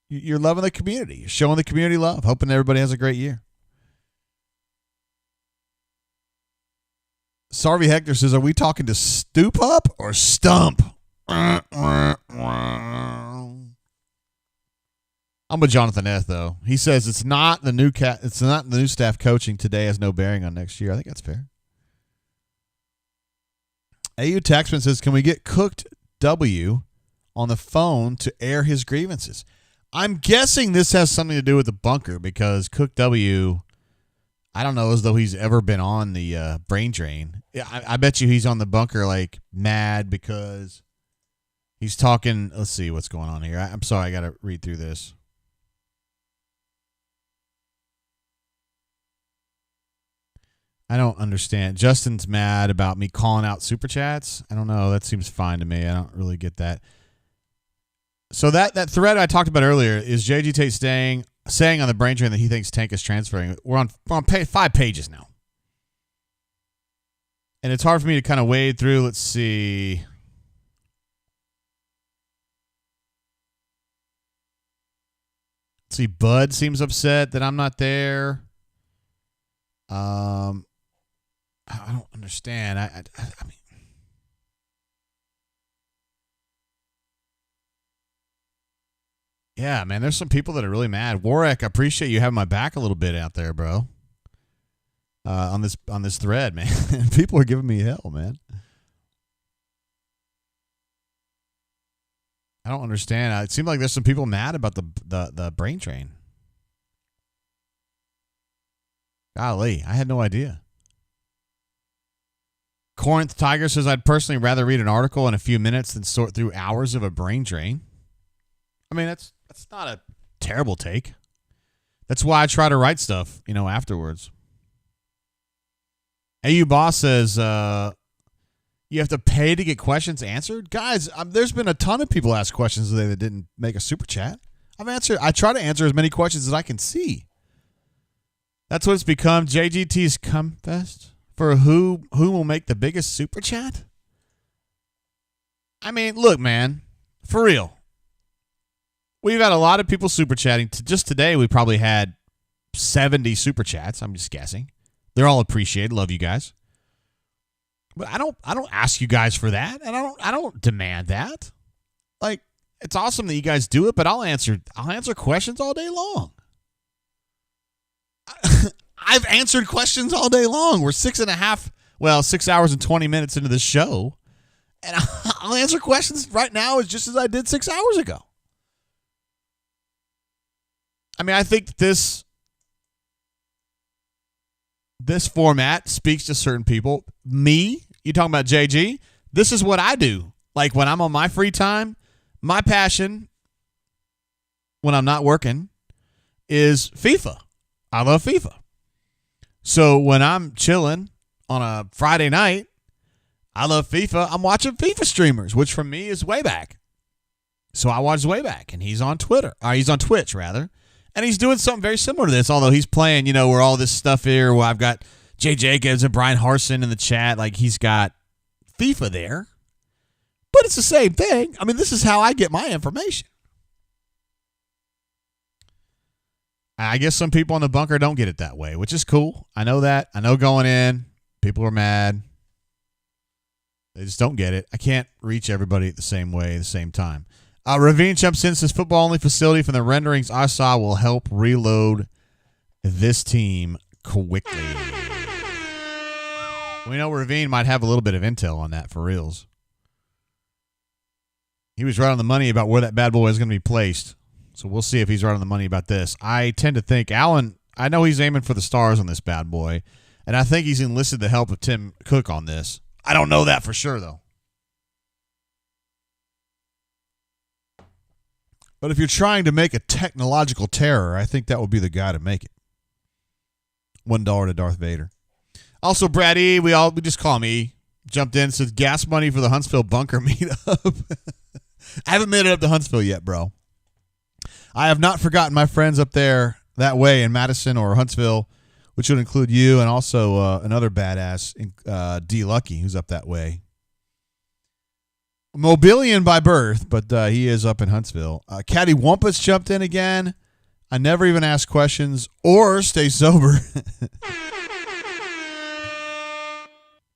You're loving the community. You're showing the community love. Hoping everybody has a great year. Sarvi Hector says, are we talking to Stoop Up or Stump? I'm with Jonathan F, though. He says it's not the new staff coaching today has no bearing on next year. I think that's fair. AU Taxman says, can we get Cooked W on the phone to air his grievances? I'm guessing this has something to do with the bunker because Cook W, I don't know as though he's ever been on the brain drain. I bet you he's on the bunker like mad because he's talking. Let's see what's going on here. I'm sorry, I got to read through this. I don't understand. Justin's mad about me calling out super chats. I don't know. That seems fine to me. I don't really get that. So that thread I talked about earlier is JG Tate saying on the brain drain that he thinks Tank is transferring. We're on 5 pages now. And it's hard for me to kind of wade through. Let's see. Bud seems upset that I'm not there. I don't understand. I mean, yeah, man, there's some people that are really mad. Warwick, I appreciate you having my back a little bit out there, bro. On this thread, man. People are giving me hell, man. I don't understand. It seemed like there's some people mad about the brain drain. Golly, I had no idea. Corinth Tiger says, I'd personally rather read an article in a few minutes than sort through hours of a brain drain. I mean, that's not a terrible take. That's why I try to write stuff, afterwards. AU Boss says, you have to pay to get questions answered? Guys, there's been a ton of people ask questions today that didn't make a super chat. I try to answer as many questions as I can see. That's what it's become. JGT's Come Fest for who will make the biggest super chat? I mean, look, man, for real. We've had a lot of people super chatting. Just today, we probably had 70 super chats. I'm just guessing. They're all appreciated. Love you guys. But I don't ask you guys for that, and I don't demand that. Like, it's awesome that you guys do it, but I'll answer questions all day long. I've answered questions all day long. We're 6 hours and 20 minutes into the show, and I'll answer questions right now just as I did 6 hours ago. I mean, I think this format speaks to certain people. Me, you talking about JG? This is what I do. Like when I'm on my free time, my passion when I'm not working is FIFA. I love FIFA. So when I'm chilling on a Friday night, I love FIFA. I'm watching FIFA streamers, which for me is Wayback. So I watch Wayback, and he's on Twitter. Or he's on Twitch, rather. And he's doing something very similar to this, although he's playing, where all this stuff here, where I've got Jay Jacobs and Brian Harson in the chat. Like, he's got FIFA there. But it's the same thing. I mean, this is how I get my information. I guess some people in the bunker don't get it that way, which is cool. I know that. I know going in, people are mad. They just don't get it. I can't reach everybody at the same way at the same time. Ravine jumps in, says football-only facility from the renderings I saw will help reload this team quickly. We know Ravine might have a little bit of intel on that for reals. He was right on the money about where that bad boy is going to be placed. So we'll see if he's right on the money about this. I tend to think Allen, I know he's aiming for the stars on this bad boy, and I think he's enlisted the help of Tim Cook on this. I don't know that for sure, though. But if you're trying to make a technological terror, I think that would be the guy to make it. $1 to Darth Vader. Also, Brad E., we just call him E., jumped in and said gas money for the Huntsville bunker meetup. I haven't made it up to Huntsville yet, bro. I have not forgotten my friends up there that way in Madison or Huntsville, which would include you and also another badass, D. Lucky, who's up that way. Mobilian by birth, but he is up in Huntsville. Caddy Wumpus jumped in again. I never even ask questions or stay sober.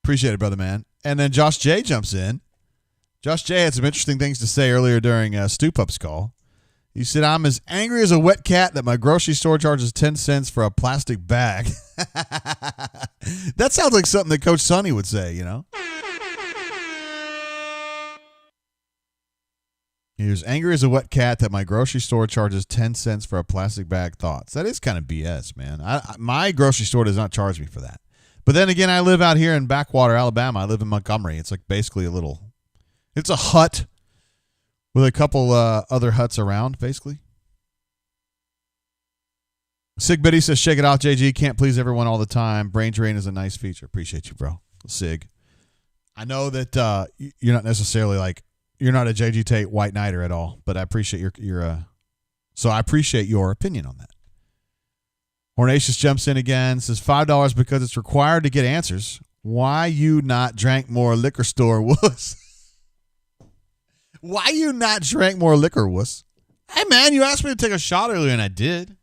Appreciate it, brother man. And then Josh J jumps in. Josh J had some interesting things to say earlier during Stu Pup's call. He said, I'm as angry as a wet cat that my grocery store charges 10 cents for a plastic bag. That sounds like something that Coach Sonny would say, you know? He was angry as a wet cat that my grocery store charges 10 cents for a plastic bag. Thoughts. That is kind of BS, man. My grocery store does not charge me for that. But then again, I live out here in Backwater, Alabama. I live in Montgomery. It's like basically it's a hut with a couple other huts around, basically. Sig Biddy says, shake it off, JG. Can't please everyone all the time. Brain drain is a nice feature. Appreciate you, bro. Sig. I know that you're not necessarily you're not a JG Tate white knighter at all, but I appreciate so I appreciate your opinion on that. Hornatius jumps in again, says $5 because it's required to get answers. Why you not drank more liquor store wuss? Why you not drank more liquor wuss? Hey, man, you asked me to take a shot earlier, and I did.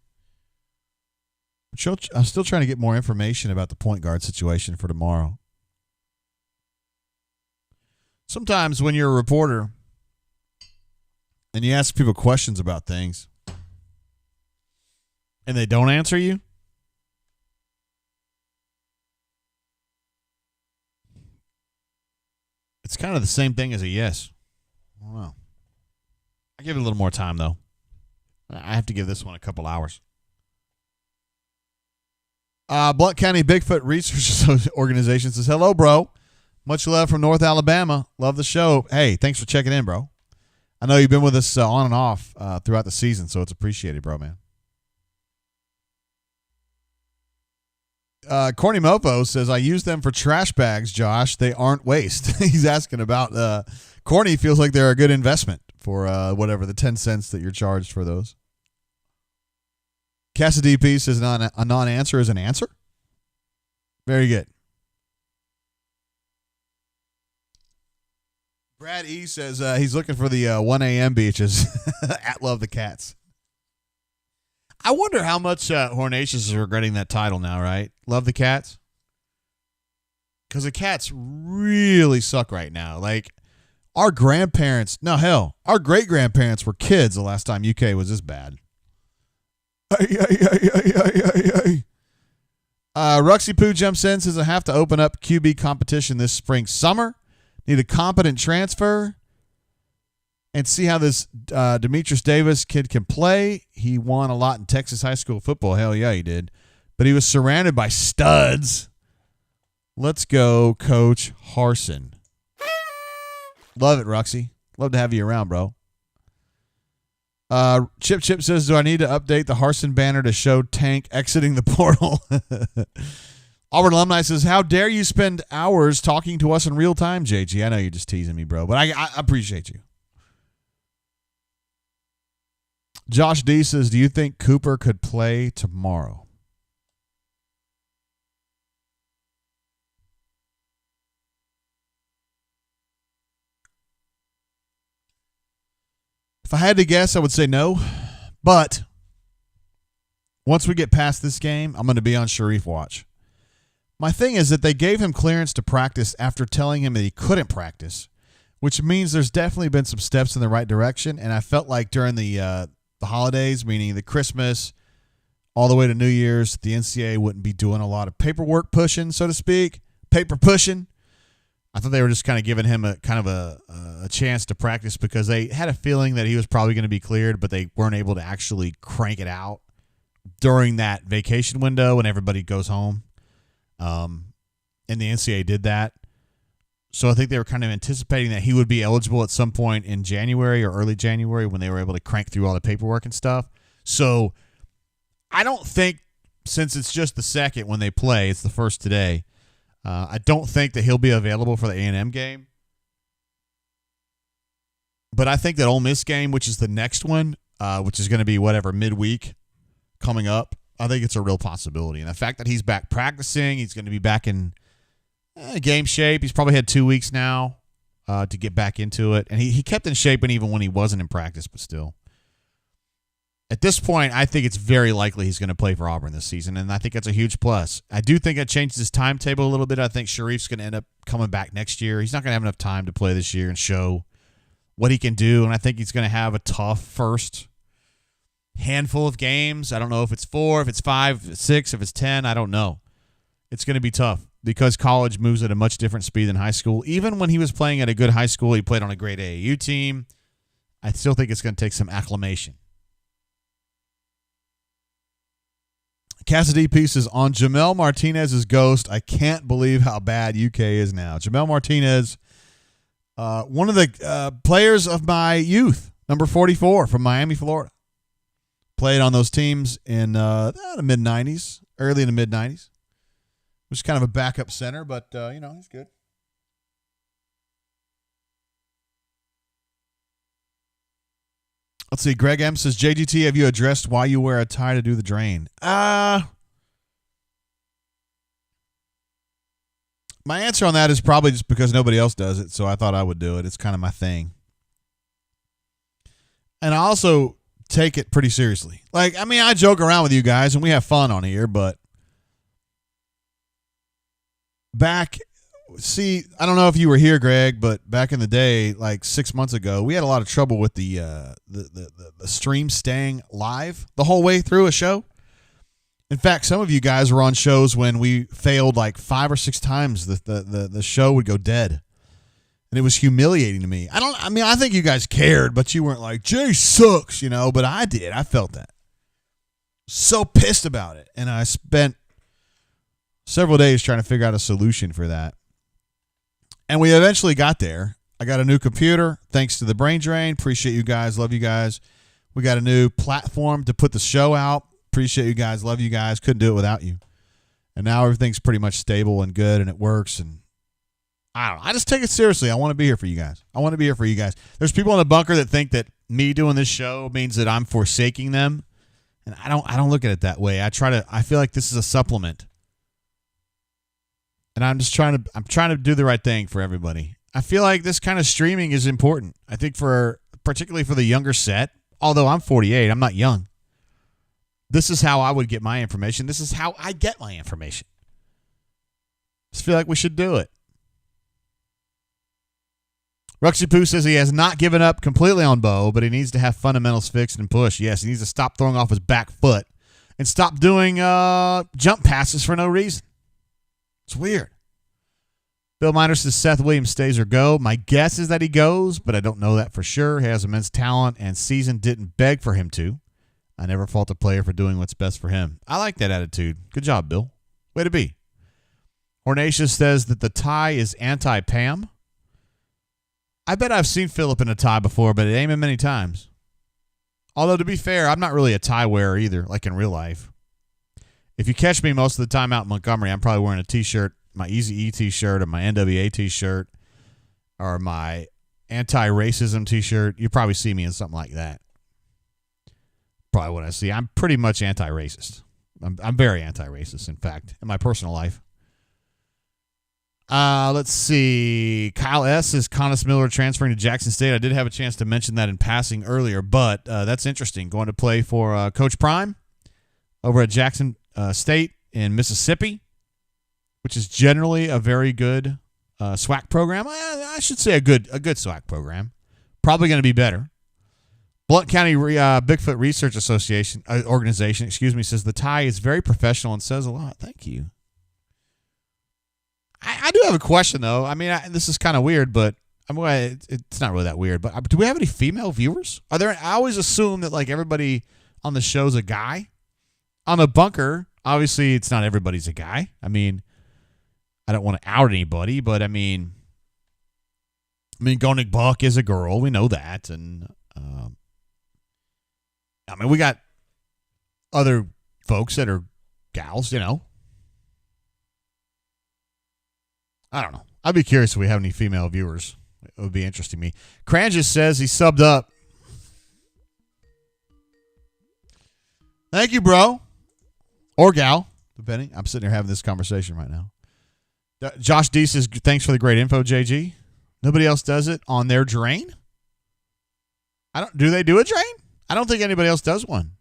I'm still trying to get more information about the point guard situation for tomorrow. Sometimes when you're a reporter and you ask people questions about things and they don't answer you, it's kind of the same thing as a yes. I don't know. I give it a little more time, though. I have to give this one a couple hours. Blount County Bigfoot Research Organization says, hello, bro. Much love from North Alabama. Love the show. Hey, thanks for checking in, bro. I know you've been with us on and off throughout the season, so it's appreciated, bro, man. Corny Mofo says, I use them for trash bags, Josh. They aren't waste. He's asking about Corny feels like they're a good investment for whatever the 10 cents that you're charged for those. Cassidy P says a non-answer is an answer. Very good. Brad E says he's looking for the 1 a.m. beaches at Love the Cats. I wonder how much Hornatius is regretting that title now, right? Love the Cats? Because the Cats really suck right now. Like, our grandparents, no, hell, our great-grandparents were kids the last time UK was this bad. Ruxy Poo jumps in, says I have to open up QB competition this spring summer. Need a competent transfer and see how this Demetrius Davis kid can play. He won a lot in Texas high school football. Hell yeah, he did. But he was surrounded by studs. Let's go, Coach Harsin. Love it, Ruxy. Love to have you around, bro. Chip says, do I need to update the Harsin banner to show Tank exiting the portal? Auburn Alumni says, how dare you spend hours talking to us in real time, JG? I know you're just teasing me, bro, but I appreciate you. Josh D says, do you think Cooper could play tomorrow? If I had to guess, I would say no. But once we get past this game, I'm going to be on Sharif watch. My thing is that they gave him clearance to practice after telling him that he couldn't practice, which means there's definitely been some steps in the right direction. And I felt like during the holidays, meaning the Christmas all the way to New Year's, the NCAA wouldn't be doing a lot of paperwork pushing, so to speak, paper pushing. I thought they were just kind of giving him a chance to practice because they had a feeling that he was probably going to be cleared, but they weren't able to actually crank it out during that vacation window when everybody goes home. And the NCAA did that. So I think they were kind of anticipating that he would be eligible at some point in January or early January when they were able to crank through all the paperwork and stuff. So I don't think, since it's just the second when they play, it's the first today, I don't think that he'll be available for the A&M game. But I think that Ole Miss game, which is the next one, which is going to be midweek coming up, I think it's a real possibility. And the fact that he's back practicing, he's going to be back in game shape. He's probably had 2 weeks now to get back into it. And he kept in shape even when he wasn't in practice, but still. At this point, I think it's very likely he's going to play for Auburn this season, and I think that's a huge plus. I do think it changes his timetable a little bit. I think Sharif's going to end up coming back next year. He's not going to have enough time to play this year and show what he can do, and I think he's going to have a tough first handful of games. I don't know if it's 4, if it's 5, if it's 6, if it's 10. I don't know. It's going to be tough because college moves at a much different speed than high school. Even when he was playing at a good high school, he played on a great AAU team. I still think it's going to take some acclimation. Cassidy pieces on Jamel Martinez's ghost. I can't believe how bad UK is now. Jamel Martinez, one of the players of my youth, number 44 from Miami, Florida. Played on those teams in the mid-'90s, early in the mid-'90s. Was kind of a backup center, but, he's good. Let's see. Greg M says, JGT, have you addressed why you wear a tie to do the drain? My answer on that is probably just because nobody else does it, so I thought I would do it. It's kind of my thing. And I also take it pretty seriously. I joke around with you guys, and we have fun on here, but I don't know if you were here, Greg, but back in the day, 6 months ago, we had a lot of trouble with the stream staying live the whole way through a show. In fact, some of you guys were on shows when we failed 5 or 6 times. The show would go dead, and it was humiliating to me. I think you guys cared, but you weren't like, Jay sucks, but I did. I felt that. So pissed about it, and I spent several days trying to figure out a solution for that. And we eventually got there. I got a new computer thanks to the brain drain. Appreciate you guys. Love you guys. We got a new platform to put the show out. Appreciate you guys. Love you guys. Couldn't do it without you. And now everything's pretty much stable and good, and it works. And I don't know. I just take it seriously. I want to be here for you guys. There's people in the bunker that think that me doing this show means that I'm forsaking them. And I don't look at it that way. I feel like this is a supplement. And I'm trying to do the right thing for everybody. I feel like this kind of streaming is important. I think particularly for the younger set, although I'm 48, I'm not young. This is how I would get my information. This is how I get my information. Just feel like we should do it. Ruxy Poo says he has not given up completely on Bo, but he needs to have fundamentals fixed and push. Yes, he needs to stop throwing off his back foot and stop doing jump passes for no reason. It's weird. Bill Miner says Seth Williams stays or go. My guess is that he goes, but I don't know that for sure. He has immense talent, and season didn't beg for him to. I never fault a player for doing what's best for him. I like that attitude. Good job, Bill. Way to be. Hornatius says that the tie is anti-Pam. I bet I've seen Philip in a tie before, but it ain't been many times. Although, to be fair, I'm not really a tie wearer either, like in real life. If you catch me most of the time out in Montgomery, I'm probably wearing a T-shirt, my Eazy-E T-shirt or my NWA T-shirt or my anti-racism T-shirt. You probably see me in something like that. Probably what I see. I'm pretty much anti-racist. I'm very anti-racist, in fact, in my personal life. Let's see. Kyle S. is Connis Miller transferring to Jackson State. I did have a chance to mention that in passing earlier, but that's interesting. Going to play for Coach Prime over at Jackson State in Mississippi. which is generally a very good SWAC program. I should say a good SWAC program. Probably going to be better. Blount County Bigfoot Research Organization, says the tie is very professional and says a lot. Thank you. I do have a question, though. I mean, this is kind of weird, but it's not really that weird. But do we have any female viewers? I always assume that like everybody on the show's a guy. On the bunker, obviously, it's not everybody's a guy. I mean, I don't want to out anybody, but I mean, Gonig Buck is a girl. We know that, and I mean, we got other folks that are gals. You know, I don't know. I'd be curious if we have any female viewers. It would be interesting to me. Cranges says he subbed up. Thank you, bro. Or gal, depending. I'm sitting here having this conversation right now. Josh D says, thanks for the great info, JG. Nobody else does it on their drain? Do they do a drain? I don't think anybody else does one.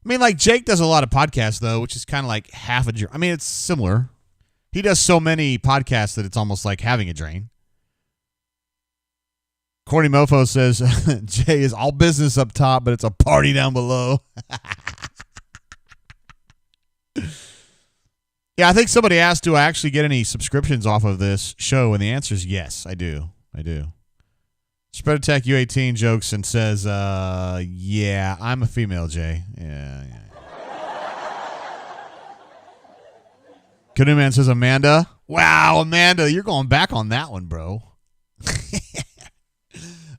I mean, like Jake does a lot of podcasts, though, which is kind of like half a drain. I mean, it's similar. He does so many podcasts that it's almost like having a drain. Corny Mofo says, Jay is all business up top, but it's a party down below. Yeah, I think somebody asked, do I actually get any subscriptions off of this show? And the answer is yes, I do. Spread Attack U18 jokes and says, yeah, I'm a female, Jay. Yeah. Canoe Man says, Amanda. Wow, Amanda, you're going back on that one, bro.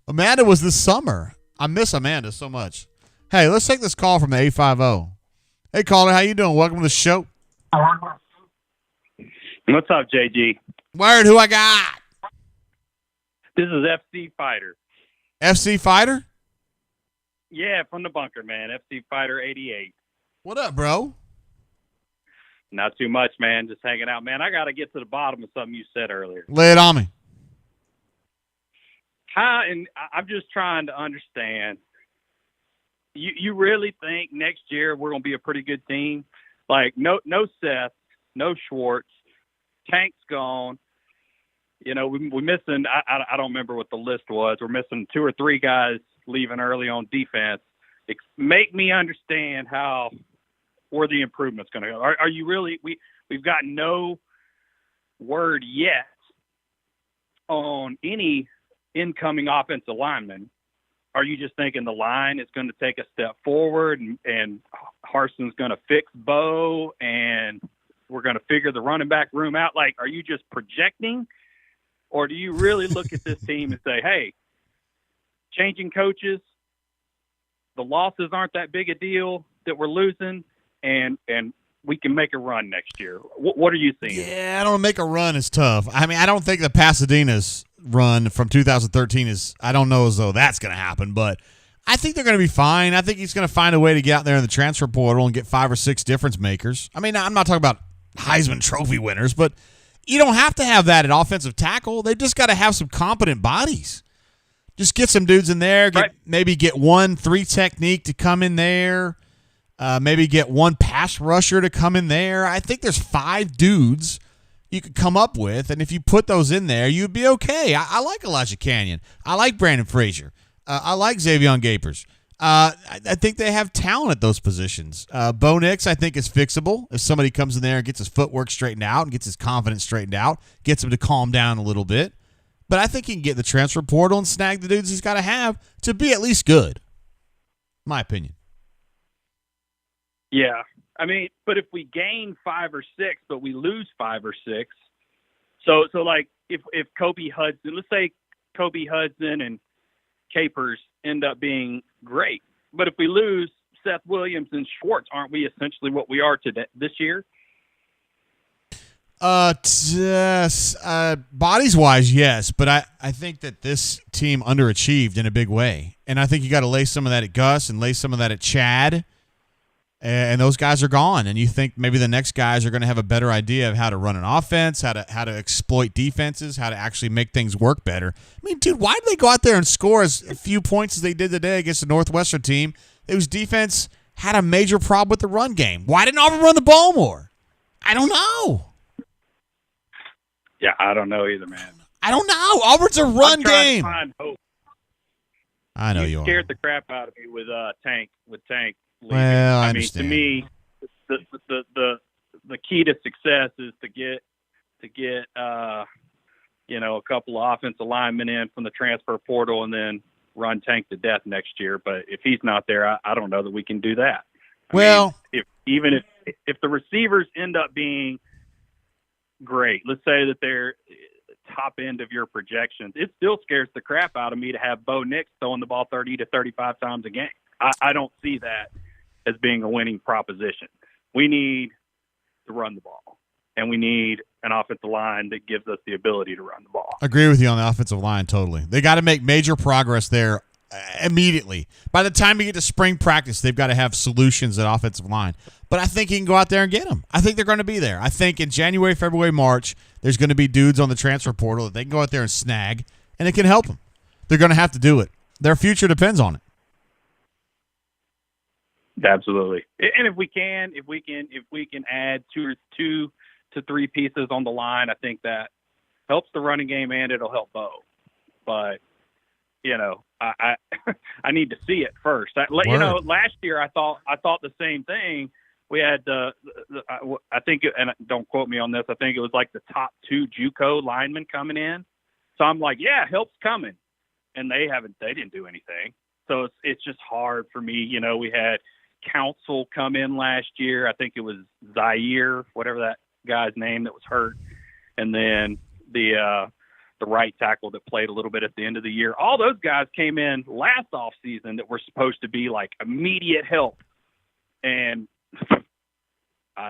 Amanda was this summer. I miss Amanda so much. Hey, let's take this call from the 850. Hey, caller, how you doing? Welcome to the show. What's up, JG? Word, who I got? This is FC Fighter. FC Fighter? Yeah, from the bunker, man. FC Fighter 88. What up, bro? Not too much, man. Just hanging out, man. I got to get to the bottom of something you said earlier. Lay it on me. And I'm just trying to understand. You really think next year we're going to be a pretty good team? Like, no Seth, no Schwartz, Tank's gone. You know, we're missing, I don't remember what the list was. We're missing 2 or 3 guys leaving early on defense. Make me understand where the improvement's going to go. Are you really, we've got no word yet on any incoming offensive lineman. Are you just thinking the line is going to take a step forward and Harson's going to fix Bo and we're going to figure the running back room out? Like, are you just projecting, or do you really look at this team and say, hey, changing coaches, the losses aren't that big a deal that we're losing, and we can make a run next year? What are you seeing? Yeah, I don't make a run is tough. I mean, I don't think the Pasadena's run from 2013 is, I don't know as though that's going to happen, but I think they're going to be fine. I think he's going to find a way to get out there in the transfer portal and get 5 or 6 difference makers. I mean, I'm not talking about Heisman Trophy winners, but you don't have to have that at offensive tackle. They just got to have some competent bodies. Just get some dudes in there. Maybe get 1 3 technique to come in there. Maybe get 1 pass rusher to come in there. I think there's 5 dudes you could come up with, and if you put those in there, you'd be okay. I like Elijah Canyon. I like Brandon Frazier. I like Xavier Gapers. I think they have talent at those positions. Bo Nix, I think, is fixable. If somebody comes in there and gets his footwork straightened out and gets his confidence straightened out, gets him to calm down a little bit. But I think he can get in the transfer portal and snag the dudes he's got to have to be at least good. My opinion. Yeah. I mean, but if we gain 5 or 6, but we lose 5 or 6, so like if Kobe Hudson, let's say Kobe Hudson and Capers end up being great, but if we lose Seth Williams and Schwartz, aren't we essentially what we are today this year? Bodies wise, yes, but I think that this team underachieved in a big way, and I think you got to lay some of that at Gus and lay some of that at Chad. And those guys are gone, and you think maybe the next guys are going to have a better idea of how to run an offense, how to exploit defenses, how to actually make things work better. I mean, dude, why did they go out there and score as few points as they did today against the Northwestern team whose defense had a major problem with the run game? Why didn't Auburn run the ball more? I don't know. Yeah, I don't know either, man. I don't know. Auburn's a run I'm trying game. to find hope. I know you scared are. the crap out of me with Tank leaving. Well, I mean, understand. to me, the key to success is to get a couple of offensive linemen in from the transfer portal and then run Tank to death next year. But if he's not there, I don't know that we can do that. I mean, if the receivers end up being great, let's say that they're top end of your projections, it still scares the crap out of me to have Bo Nix throwing the ball 30 to 35 times a game. I don't see that as being a winning proposition. We need to run the ball, and we need an offensive line that gives us the ability to run the ball. Agree with you on the offensive line totally. They got to make major progress there immediately. By the time you get to spring practice, they've got to have solutions at offensive line. But I think you can go out there and get them. I think they're going to be there. I think in January, February, March, there's going to be dudes on the transfer portal that they can go out there and snag, and it can help them. They're going to have to do it. Their future depends on it. Absolutely. And if we can add two to three pieces on the line, I think that helps the running game and it'll help Bo. But I I need to see it first. Last year I thought the same thing. We had I think, and don't quote me on this, I think it was like the top 2 JUCO linemen coming in. So I'm like, yeah, help's coming, and they didn't do anything. So it's just hard for me. We had Council come in last year. I think it was Zaire, whatever that guy's name that was hurt, and then the right tackle that played a little bit at the end of the year. All those guys came in last off season that were supposed to be like immediate help, and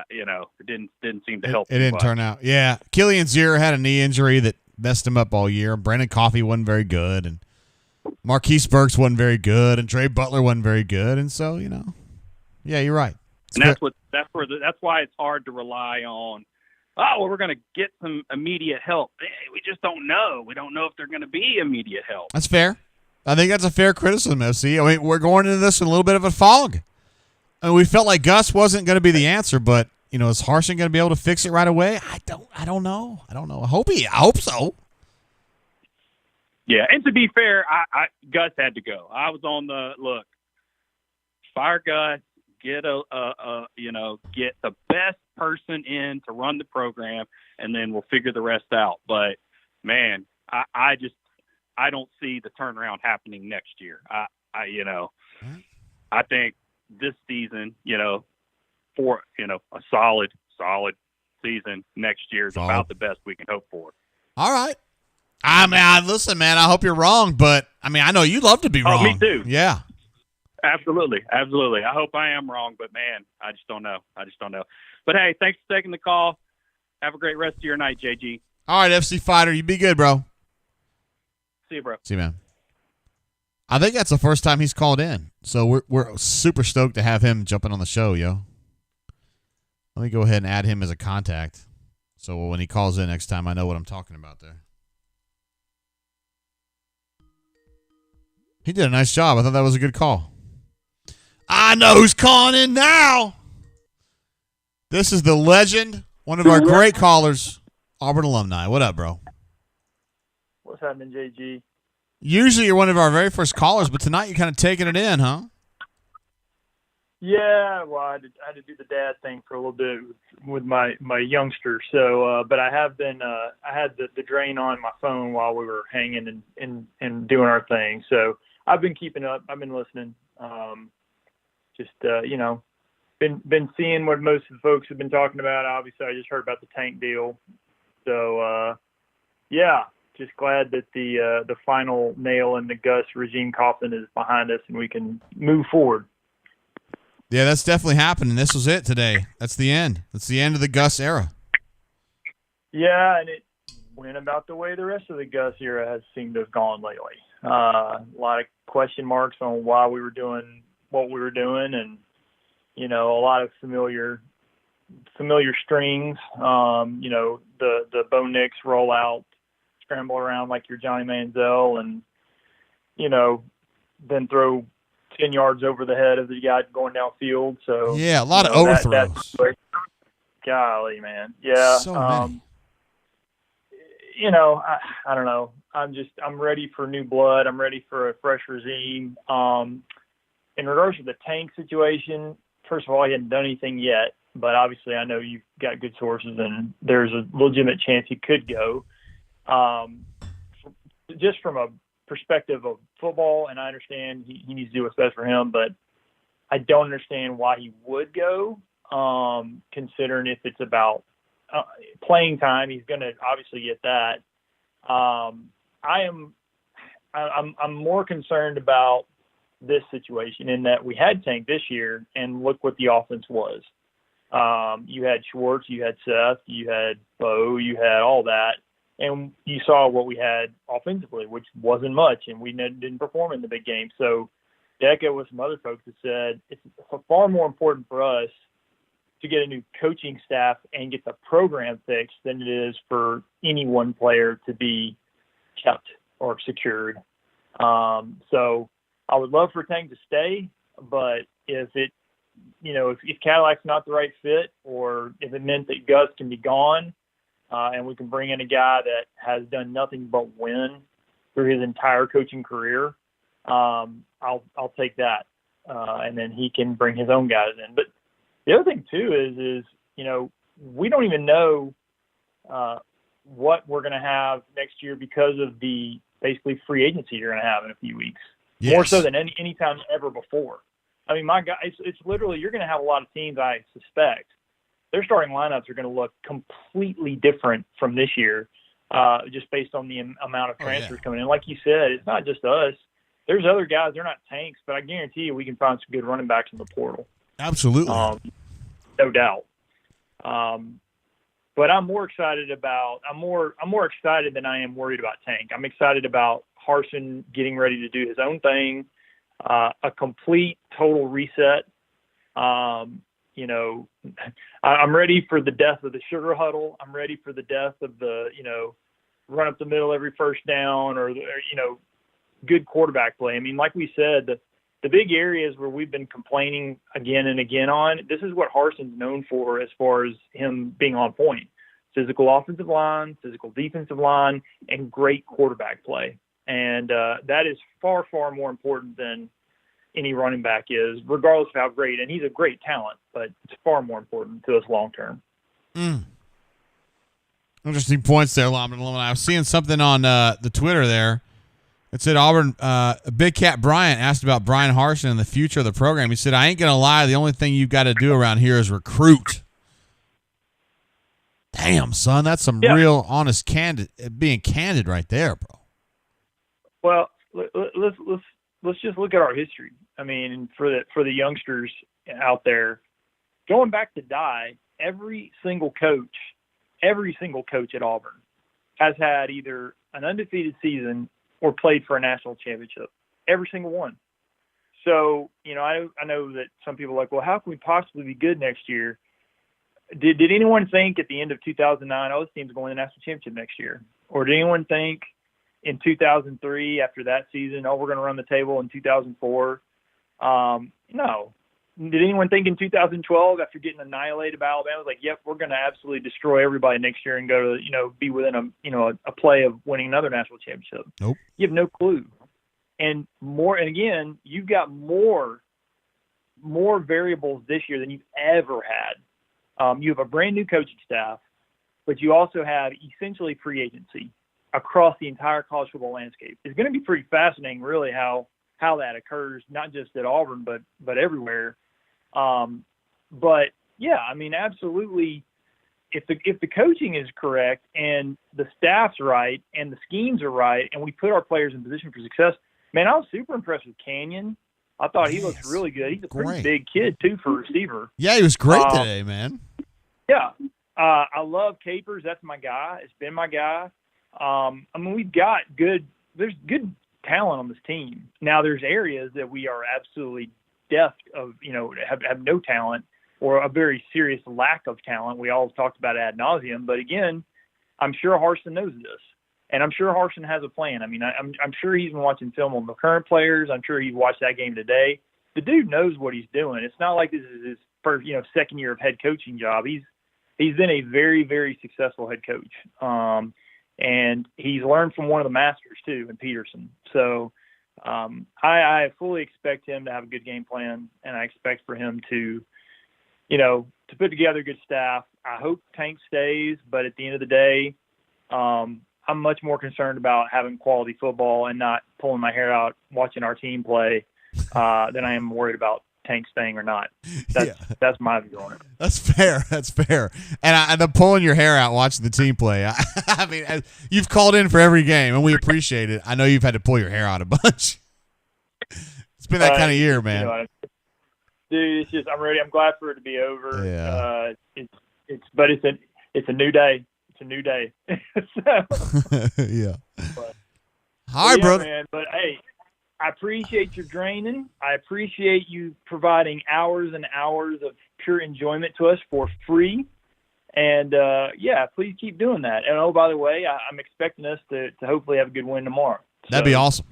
it didn't seem to help. It didn't turn out. Yeah, Killian Zier had a knee injury that messed him up all year. Brandon Coffey wasn't very good, and Marquise Burks wasn't very good, and Trey Butler wasn't very good, and so yeah, you're right. And that's why it's hard to rely on. We're going to get some immediate help. We just don't know. We don't know if they're going to be immediate help. That's fair. I think that's a fair criticism, FC. I mean, we're going into this in a little bit of a fog. I mean, we felt like Gus wasn't going to be the answer, but is Harsin going to be able to fix it right away? I don't know. I hope so. Yeah, and to be fair, Gus had to go. I was on the look. Fire Gus. Get get the best person in to run the program, and then we'll figure the rest out. But man, I don't see the turnaround happening next year. I think this season, for a solid season next year is about the best we can hope for. All right. Listen, man, I hope you're wrong, but I know you'd love to be wrong. Oh, me too. Yeah. Absolutely. I hope I am wrong, but man, I just don't know. But hey, thanks for taking the call. Have a great rest of your night, JG. All right, FC Fighter, you be good, bro. See you, bro. See you, man. I think that's the first time he's called in, so we're super stoked to have him jumping on the show, yo. Let me go ahead and add him as a contact, so when he calls in next time, I know what I'm talking about there. He did a nice job. I thought that was a good call. I know who's calling in now. This is the legend, one of our great callers, Auburn alumni. What up, bro? What's happening, JG? Usually you're one of our very first callers, but tonight you're kind of taking it in, huh? Yeah, well, I had to do the dad thing for a little bit with my youngster. So, but I have been, I had the drain on my phone while we were hanging and doing our thing. So I've been keeping up. I've been listening. Been seeing what most of the folks have been talking about. Obviously, I just heard about the Tank deal. So, yeah, just glad that the final nail in the Gus regime coffin is behind us and we can move forward. Yeah, that's definitely happening. This was it today. That's the end. That's the end of the Gus era. Yeah, and it went about the way the rest of the Gus era has seemed to have gone lately. A lot of question marks on why we were doing what we were doing, and a lot of familiar strings. The Bo Nix rollout, scramble around like you're Johnny Manziel, and then throw 10 yards over the head of the guy going downfield. So yeah, a lot of overthrows. Golly, man. Yeah. So many. I don't know. I'm ready for new blood. I'm ready for a fresh regime. In regards to the Tank situation, first of all, he hadn't done anything yet, but obviously I know you've got good sources and there's a legitimate chance he could go. Just from a perspective of football, and I understand he needs to do what's best for him, but I don't understand why he would go, considering if it's about playing time, he's going to obviously get that. I'm more concerned about this situation in that we had Tank this year, and look what the offense was. You had Schwartz, you had Seth, you had Bo, you had all that, and you saw what we had offensively, which wasn't much, and we didn't perform in the big game. So Deca with some other folks have said it's far more important for us to get a new coaching staff and get the program fixed than it is for any one player to be kept or secured. So I would love for Tank to stay, but if Cadillac's not the right fit, or if it meant that Gus can be gone, and we can bring in a guy that has done nothing but win through his entire coaching career, I'll take that. And then he can bring his own guys in. But the other thing too is we don't even know what we're going to have next year because of the basically free agency you're going to have in a few weeks. Yes. More so than any time ever before. I mean, my God, it's literally, you're going to have a lot of teams, I suspect, their starting lineups are going to look completely different from this year, just based on the amount of transfers coming in. Like you said, it's not just us. There's other guys, they're not Tanks, but I guarantee you we can find some good running backs in the portal. Absolutely. No doubt. But I'm more excited than I am worried about Tank. I'm excited about Harsin getting ready to do his own thing, a complete, total reset. I'm ready for the death of the sugar huddle. I'm ready for the death of the, run up the middle every first down or good quarterback play. I mean, like we said, the big areas where we've been complaining again and again on, this is what Harsin's known for as far as him being on point. Physical offensive line, physical defensive line, and great quarterback play. And that is far, far more important than any running back is, regardless of how great. And he's a great talent, but it's far more important to us long term. Interesting points there, Lawman. I was seeing something on the Twitter there. It said Auburn, Big Cat Bryant asked about Brian Harsin and the future of the program. He said, I ain't going to lie, the only thing you've got to do around here is recruit. Damn, son, that's some real honest being candid right there, bro. Well, let's just look at our history. I mean, for the youngsters out there, going back to Dye, every single coach at Auburn has had either an undefeated season or played for a national championship. Every single one. So, I know that some people are like, well, how can we possibly be good next year? Did anyone think at the end of 2009, this team's going to the national championship next year? Or did anyone think in 2003, after that season, we're going to run the table in 2004? No. Did anyone think in 2012, after getting annihilated by Alabama, was like, yep, we're going to absolutely destroy everybody next year and go to, be within a play of winning another national championship? Nope. You have no clue. And again, you've got more variables this year than you've ever had. You have a brand new coaching staff, but you also have essentially free agency across the entire college football landscape. It's going to be pretty fascinating, really, how that occurs, not just at Auburn, but everywhere. But yeah, I mean, absolutely. If the coaching is correct and the staff's right and the schemes are right and we put our players in position for success, man, I was super impressed with Canyon. I thought he looked really good. He's a pretty big kid too for a receiver. Yeah, he was great today, man. Yeah. I love Capers. That's my guy. It's been my guy. I mean, there's good talent on this team. Now there's areas that we are absolutely deft of, have no talent or a very serious lack of talent. We all talked about it ad nauseum, but again, I'm sure Harsin knows this and I'm sure Harsin has a plan. I mean, I'm sure he's been watching film on the current players. I'm sure he watched that game today. The dude knows what he's doing. It's not like this is his first, second year of head coaching job. He's been a very, very successful head coach. and he's learned from one of the masters too, in Peterson. So I fully expect him to have a good game plan, and I expect for him to, to put together a good staff. I hope Tank stays, but at the end of the day, I'm much more concerned about having quality football and not pulling my hair out watching our team play than I am worried about Tank staying or not. That's my view on it. That's fair. That's fair. And the pulling your hair out watching the team play. I mean, you've called in for every game, and we appreciate it. I know you've had to pull your hair out a bunch. It's been that kind of year, man. Dude, it's just I'm ready. I'm glad for it to be over. Yeah. It's a new day. It's a new day. Yeah. But, all right, brother. Man. But hey, I appreciate your draining. I appreciate you providing hours and hours of pure enjoyment to us for free. And please keep doing that. And by the way, I'm expecting us to hopefully have a good win tomorrow. That'd be awesome.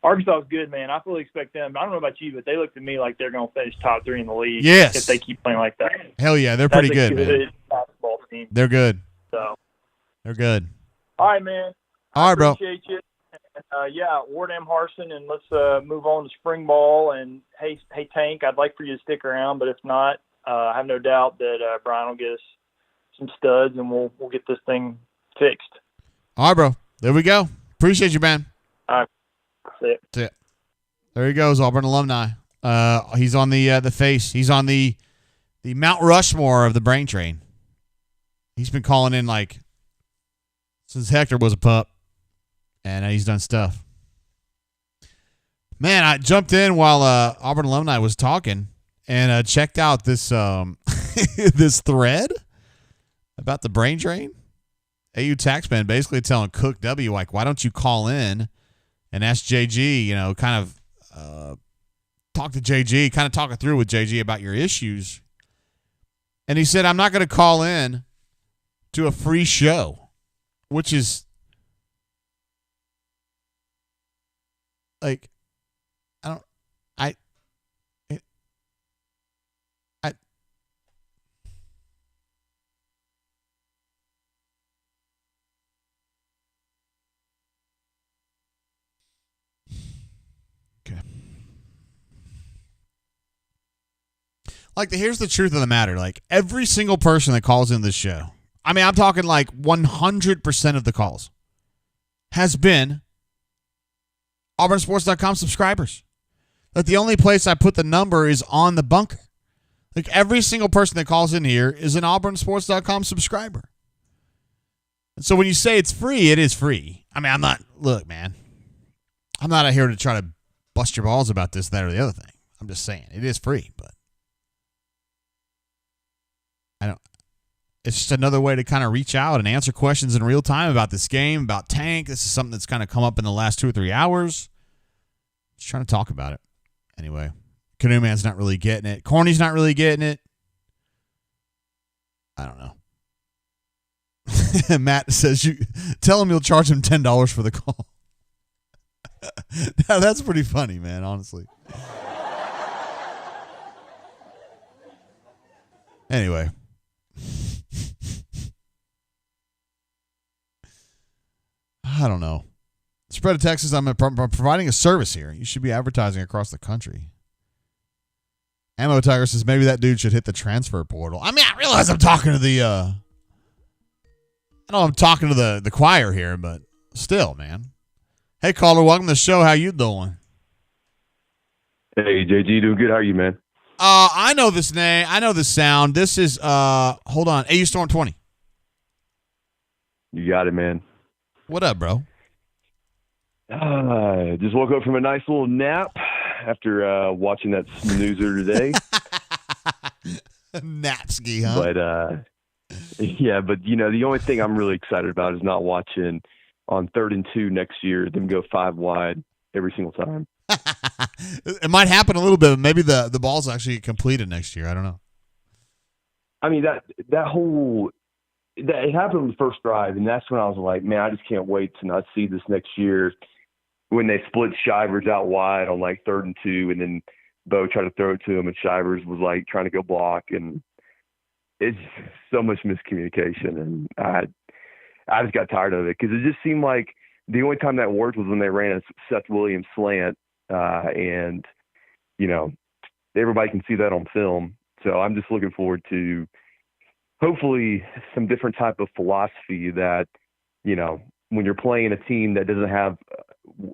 Arkansas is good, man. I fully expect them. I don't know about you, but they look to me like they're going to finish top 3 in the league. Yes. If they keep playing like that. Hell yeah, they're pretty good, man. Basketball team. They're good. So. They're good. All right, man. All right, bro. Appreciate you. Ward M. Harson, and let's move on to spring ball. And hey, Tank, I'd like for you to stick around, but if not, I have no doubt that Brian will get us some studs, and we'll get this thing fixed. All right, bro. There we go. Appreciate you, man. All right. That's it. There he goes, Auburn alumni. He's on the face. He's on the Mount Rushmore of the brain train. He's been calling in like since Hector was a pup, and he's done stuff. Man, I jumped in while Auburn alumni was talking and checked out this this thread about the brain drain. AU Taxman basically telling Cook W, like, why don't you call in and ask JG, kind of talk to JG, kind of talk it through with JG about your issues. And he said, I'm not going to call in to a free show, which is like, Like, here's the truth of the matter. Like, every single person that calls in this show, I mean, I'm talking like 100% of the calls, has been AuburnSports.com subscribers. Like, the only place I put the number is on the bunker. Like, every single person that calls in here is an AuburnSports.com subscriber. And so when you say it's free, it is free. I mean, look, man, I'm not out here to try to bust your balls about this, that, or the other thing. I'm just saying, it is free, but it's just another way to kind of reach out and answer questions in real time about this game, about Tank. This is something that's kind of come up in the last 2 or 3 hours. Just trying to talk about it. Anyway, Canoe Man's not really getting it. Corny's not really getting it. I don't know. Matt says, you tell him you'll charge him $10 for the call. Now, that's pretty funny, man, honestly. Anyway. I don't know. Spread of Texas, I'm providing a service here. You should be advertising across the country. Ammo Tiger says maybe that dude should hit the transfer portal. I mean, I realize I'm talking to the the choir here, but still, man. Hey, caller, welcome to the show. How you doing? Hey, JG, doing good. How are you, man? I know this name. I know this sound. This is hold on. AU Storm 20. You got it, man. What up, bro? Just woke up from a nice little nap after watching that snoozer today. Napski, huh? But but the only thing I'm really excited about is not watching on 3rd and 2 next year them go 5 wide every single time. It might happen a little bit. Maybe the ball's actually completed next year. I don't know. I mean, it happened on the first drive, and that's when I was like, man, I just can't wait to not see this next year when they split Shivers out wide on like 3rd and 2, and then Bo tried to throw it to him, and Shivers was like trying to go block, and it's so much miscommunication. And I just got tired of it because it just seemed like the only time that worked was when they ran a Seth Williams slant, and everybody can see that on film. So I'm just looking forward to hopefully some different type of philosophy that, when you're playing a team that doesn't have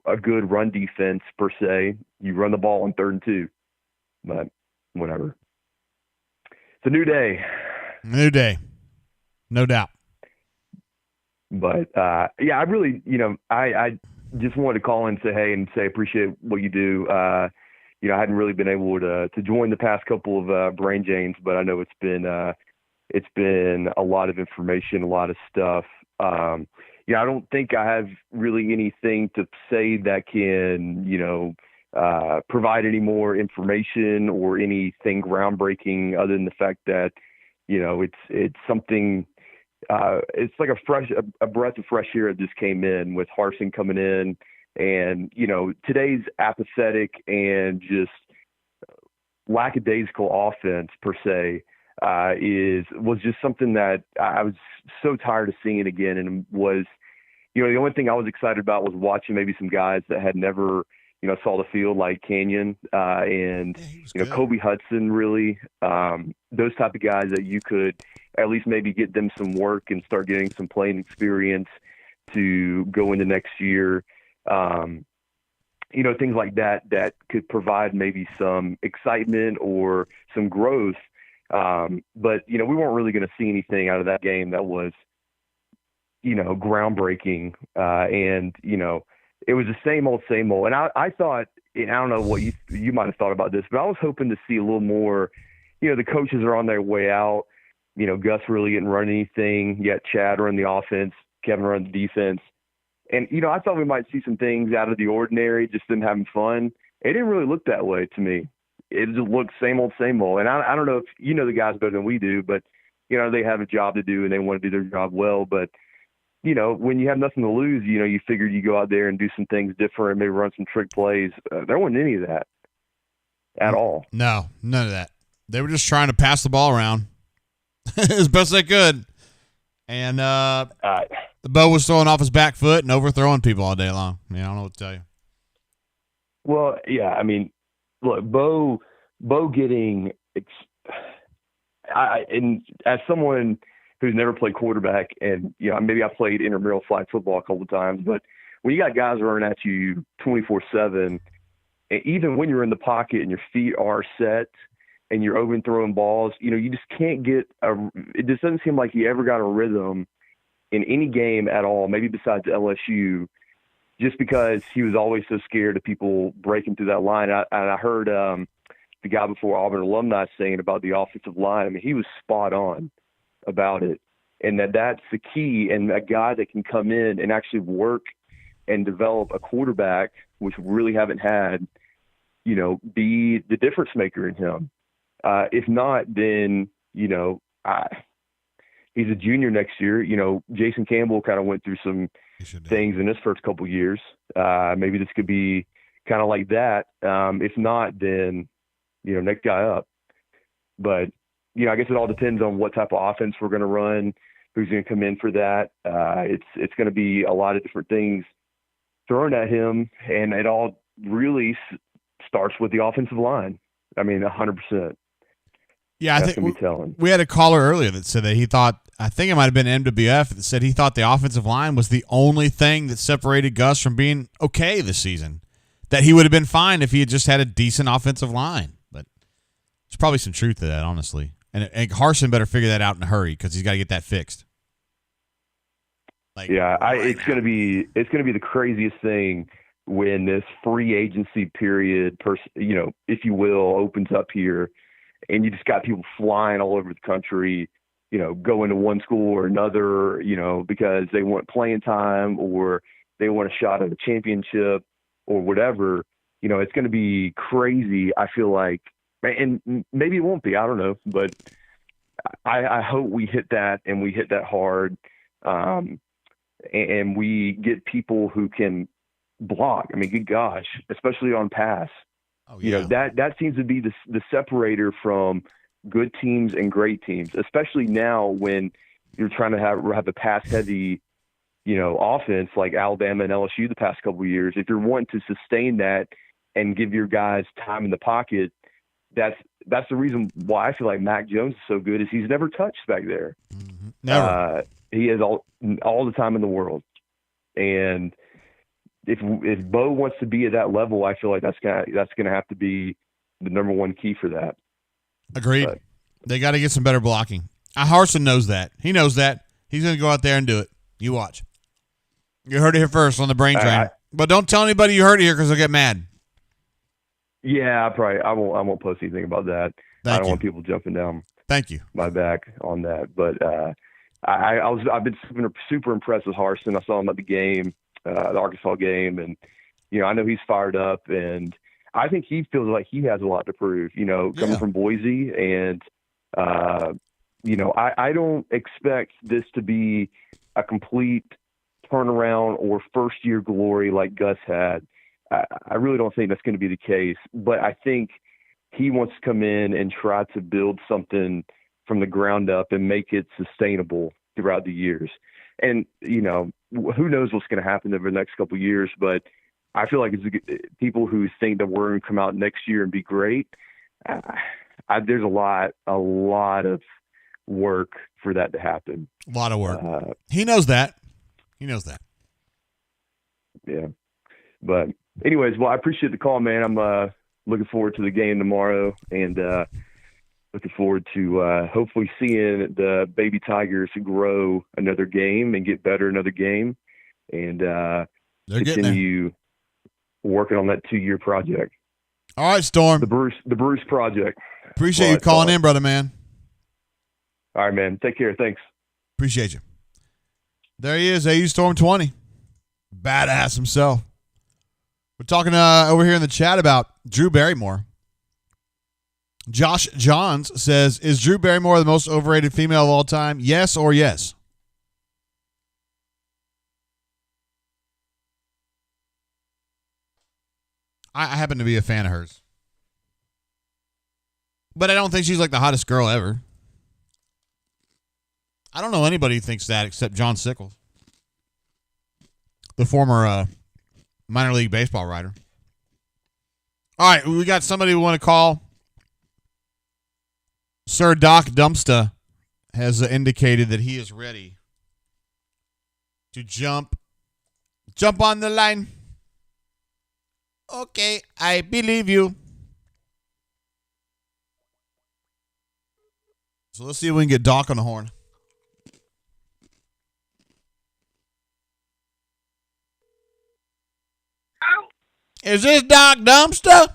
a good run defense per se, you run the ball on 3rd and 2. But whatever. It's a new day. New day. No doubt. But, I really, I just wanted to call in and say hey and say appreciate what you do. I hadn't really been able to join the past couple of Brain Janes, but I know it's been a lot of information, a lot of stuff. I don't think I have really anything to say that can, provide any more information or anything groundbreaking other than the fact that, it's something. It's like a breath of fresh air that just came in with Harsin coming in, and today's apathetic and just lackadaisical offense per se was just something that I was so tired of seeing again, and was the only thing I was excited about was watching maybe some guys that had never saw the field, like Canyon and Kobe Hudson, really those type of guys that you could at least maybe get them some work and start getting some playing experience to go into next year. Things like that could provide maybe some excitement or some growth. But we weren't really going to see anything out of that game that was, groundbreaking. And it was the same old. And I thought, and I don't know what you might have thought about this, but I was hoping to see a little more, the coaches are on their way out. Gus really didn't run anything. You got Chad running the offense, Kevin running the defense. And, I thought we might see some things out of the ordinary, just them having fun. It didn't really look that way to me. It just looked same old. And I don't know if you know the guys better than we do, but, they have a job to do and they want to do their job well. But, when you have nothing to lose, you figured you go out there and do some things different, maybe run some trick plays. There wasn't any of that at all. No, none of that. They were just trying to pass the ball around as best they could. And Bo was throwing off his back foot and overthrowing people all day long. I don't know what to tell you. Well, yeah, I mean, look, Bo getting and as someone who's never played quarterback, and maybe I played intramural flag football a couple of times, but when you got guys running at you 24/7, and even when you're in the pocket and your feet are set and you're overthrowing balls, you just can't get it just doesn't seem like you ever got a rhythm in any game at all, maybe besides LSU, just because he was always so scared of people breaking through that line. I heard the guy before Auburn alumni saying about the offensive line. I mean, he was spot on about it, and that's the key. And a guy that can come in and actually work and develop a quarterback, which we really haven't had, be the difference maker in him. If not, then, he's a junior next year. Jason Campbell kind of went through some things in his first couple of years. Maybe this could be kind of like that. If not, then, next guy up. But, I guess it all depends on what type of offense we're going to run, who's going to come in for that. It's going to be a lot of different things thrown at him, and it all really starts with the offensive line. I mean, 100%. Yeah, That's going to be telling. We had a caller earlier that said that he thought, I think it might have been MWF, that said he thought the offensive line was the only thing that separated Gus from being okay this season, that he would have been fine if he had just had a decent offensive line. But there's probably some truth to that, honestly. And Harsin better figure that out in a hurry because he's got to get that fixed. It's going to be the craziest thing when this free agency period, if you will, opens up here, and you just got people flying all over the country, going to one school or another, because they want playing time or they want a shot at a championship or whatever. It's going to be crazy. I feel like, and maybe it won't be, I don't know, but I hope we hit that and we hit that hard. And we get people who can block. I mean, good gosh, especially on pass. Oh, yeah. That seems to be the separator from good teams and great teams, especially now when you're trying to have a pass heavy offense like Alabama and LSU the past couple of years, if you're wanting to sustain that and give your guys time in the pocket, that's the reason why I feel like Mac Jones is so good is he's never touched back there. Mm-hmm. Never. He has all the time in the world. And if Bo wants to be at that level, I feel like that's gonna have to be the number one key for that. Agreed. But they got to get some better blocking. Harsin knows that. He knows that. He's going to go out there and do it. You watch. You heard it here first on the Brain Train. But don't tell anybody you heard it here because they'll get mad. Yeah, I won't post anything about that. I don't want people jumping down. Thank you. My back on that. But I've been super impressed with Harsin. I saw him at the game, the Arkansas game, and I know he's fired up, and I think he feels like he has a lot to prove. Coming from Boise, and I don't expect this to be a complete turnaround or first year glory like Gus had. I really don't think that's going to be the case, but I think he wants to come in and try to build something from the ground up and make it sustainable throughout the years. And, who knows what's going to happen over the next couple of years, but I feel like it's people who think that we're going to come out next year and be great. There's a lot of work for that to happen. A lot of work. He knows that. Yeah. But anyways, well, I appreciate the call, man. I'm looking forward to the game tomorrow, and looking forward to hopefully seeing the baby Tigers grow another game and get better another game, and continue working on that 2-year project. All right, Storm. The Bruce project. Appreciate you calling in, brother, man. All right, man. Take care. Thanks. Appreciate you. There he is, AU Storm 20. Badass himself. We're talking over here in the chat about Drew Barrymore. Josh Johns says, is Drew Barrymore the most overrated female of all time? Yes or yes? I happen to be a fan of hers. But I don't think she's like the hottest girl ever. I don't know anybody who thinks that except John Sickles, the former minor league baseball writer. All right, we got somebody we want to call. Sir Doc Dumpsta has indicated that he is ready to jump on the line. Okay, I believe you. So let's see if we can get Doc on the horn. Is this Doc Dumpster?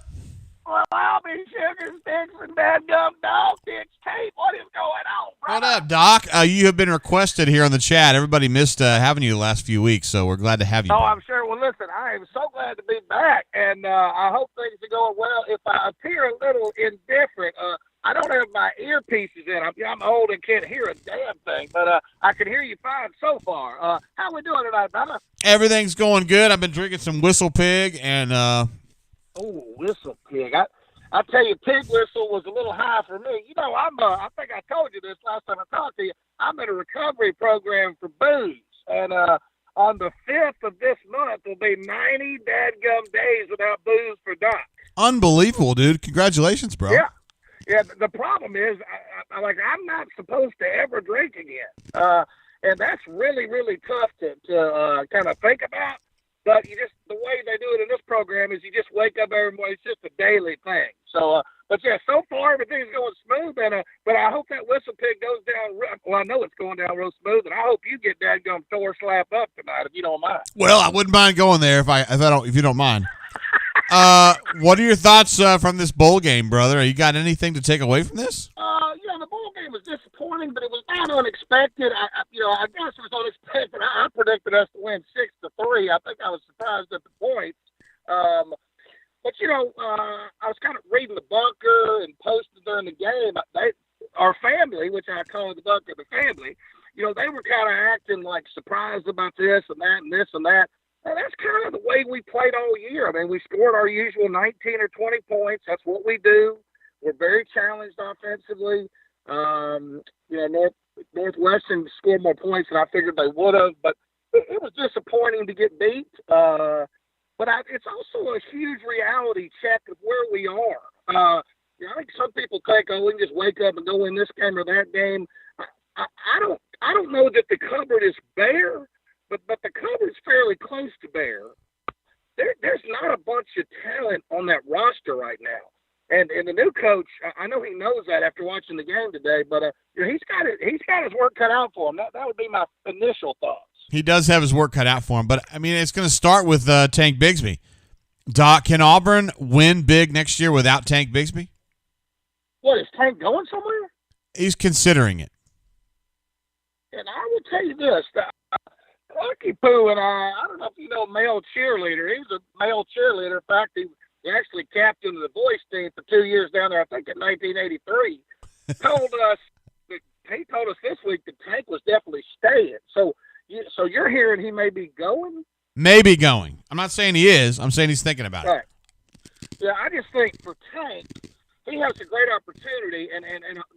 Well, I'll be sugar sticks and dadgum dog bitch tape. What is going on, brother? What up, Doc? You have been requested here on the chat. Everybody missed having you the last few weeks, so we're glad to have you. Oh, back. I'm sure. Well, listen, I am so glad to be back, and I hope things are going well. If I appear a little indifferent, I don't have my earpieces in. I'm old and can't hear a damn thing, but I can hear you fine so far. How we doing tonight, brother? Everything's going good. I've been drinking some Whistle Pig and Oh, Whistle Pig. I tell you, Pig Whistle was a little high for me. I think I told you this last time I talked to you. I'm in a recovery program for booze, and on the 5th of this month will be 90 dadgum days without booze for Doc. Unbelievable, dude. Congratulations, bro. Yeah. Yeah, the problem is, I'm not supposed to ever drink again, and that's really, really tough to kind of think about. But the way they do it in this program is you just wake up every morning. It's just a daily thing. So, but yeah, so far everything's going smooth, but I hope that Whistle Pig goes down. Well, I know it's going down real smooth, and I hope you get that gum Thor slap up tonight if you don't mind. Well, I wouldn't mind going there if you don't mind. What are your thoughts from this bowl game, brother? You got anything to take away from this? The bowl game was disappointing, but it was not unexpected. I guess it was unexpected. I predicted us to win 6-3. I think I was surprised at the points. But I was kind of reading the bunker and posted during the game. Our family, which I call the bunker the family, they were kind of acting like surprised about this and that and this and that. And that's kind of the way we played all year. I mean, we scored our usual 19 or 20 points. That's what we do. We're very challenged offensively. Northwestern scored more points than I figured they would have. But it was disappointing to get beat. But it's also a huge reality check of where we are. I think some people think, we can just wake up and go win this game or that game. I don't know that the cupboard is bare, but the cupboard's fairly close to bare. There's not a bunch of talent on that roster right now. And the new coach, I know he knows that after watching the game today, but he's got his work cut out for him. That would be my initial thoughts. He does have his work cut out for him, but I mean, it's going to start with Tank Bigsby. Doc, can Auburn win big next year without Tank Bigsby? What, is Tank going somewhere? He's considering it. And I will tell you this, Ducky Poo and I don't know if you know male cheerleader. He was a male cheerleader. In fact, he actually captained the boys team for 2 years down there, I think in 1983. He told us this week that Tank was definitely staying. So you're hearing he may be going? Maybe going. I'm not saying he is. I'm saying he's thinking about it. Yeah, I just think for Tank, he has a great opportunity. And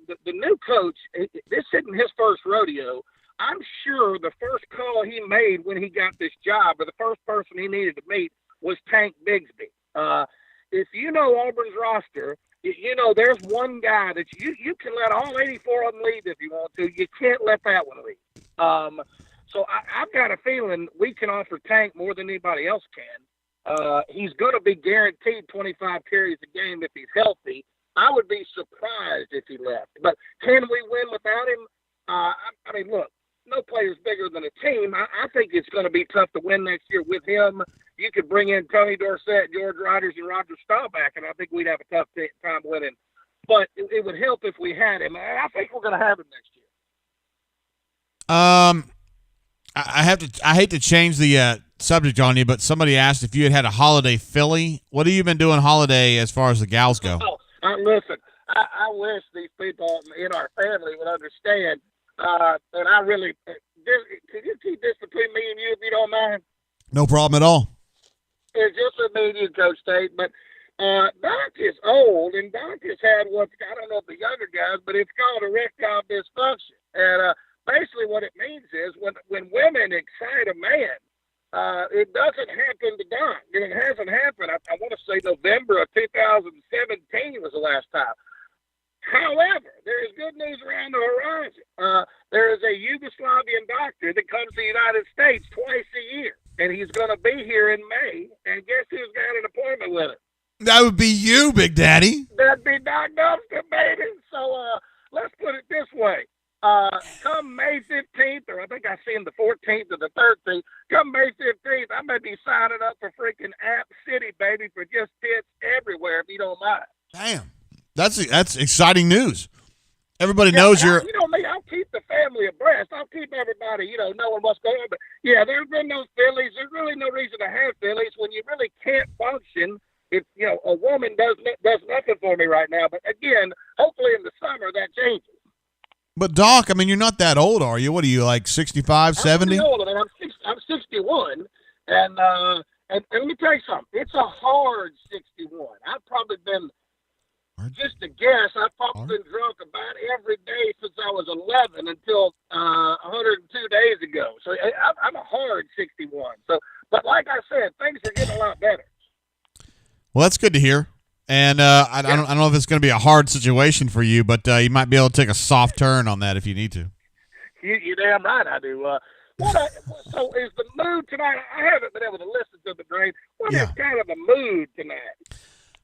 the new coach, this isn't his first rodeo. I'm sure the first call he made when he got this job, or the first person he needed to meet, was Tank Bigsby. If you know Auburn's roster, you know there's one guy that you can let all 84 of them leave if you want to. You can't let that one leave. So I've got a feeling we can offer Tank more than anybody else can. He's going to be guaranteed 25 carries a game if he's healthy. I would be surprised if he left. But can we win without him? I mean, look, no player's bigger than a team. I think it's going to be tough to win next year with him. You could bring in Tony Dorsett, George Riders, and Roger Staubach, and I think we'd have a tough time winning. But it would help if we had him. I think we're going to have him next year. I hate to change the subject on you, but somebody asked if you had a holiday Philly. What have you been doing holiday as far as the gals go? Listen, I wish these people in our family would understand. And I really, could you keep this between me and you if you don't mind? No problem at all. It's just with me and you, Coach Tate. But Doc is old, and Doc has had I don't know if the younger guys, but it's called erectile dysfunction. And basically what it means is when women excite a man, it doesn't happen to Doc. And it hasn't happened. I want to say November of 2017 was the last time. However, there is good news around the horizon. There is a Yugoslavian doctor that comes to the United States twice a year, and he's going to be here in May. And guess who's got an appointment with him? That would be you, Big Daddy. That'd be Doc Dumpster, baby. So let's put it this way. Come May 15th, or I think I see him the 14th or the 13th, come May 15th, I may be signing up for freaking App City, baby, for just tits everywhere, if you don't mind. Damn. That's exciting news. Everybody knows you're. You know me, I'll keep the family abreast. I'll keep everybody, knowing what's going on. But, yeah, there's been no Phillies. There's really no reason to have Phillies when you really can't function if, a woman does nothing for me right now. But, again, hopefully in the summer that changes. But, Doc, I mean, you're not that old, are you? What are you, like 65, 70? I'm older, man. I'm 61. And let me tell you something. It's a hard 61. I've probably been, just a guess, I've probably been drunk about every day since I was 11 until 102 days ago. So I'm a hard 61. So, but like I said, things are getting a lot better. Well, that's good to hear. And I don't know if it's going to be a hard situation for you, but you might be able to take a soft turn on that if you need to. You're damn right I do. So is the mood tonight? I haven't been able to listen to the drain. What is kind of the mood tonight?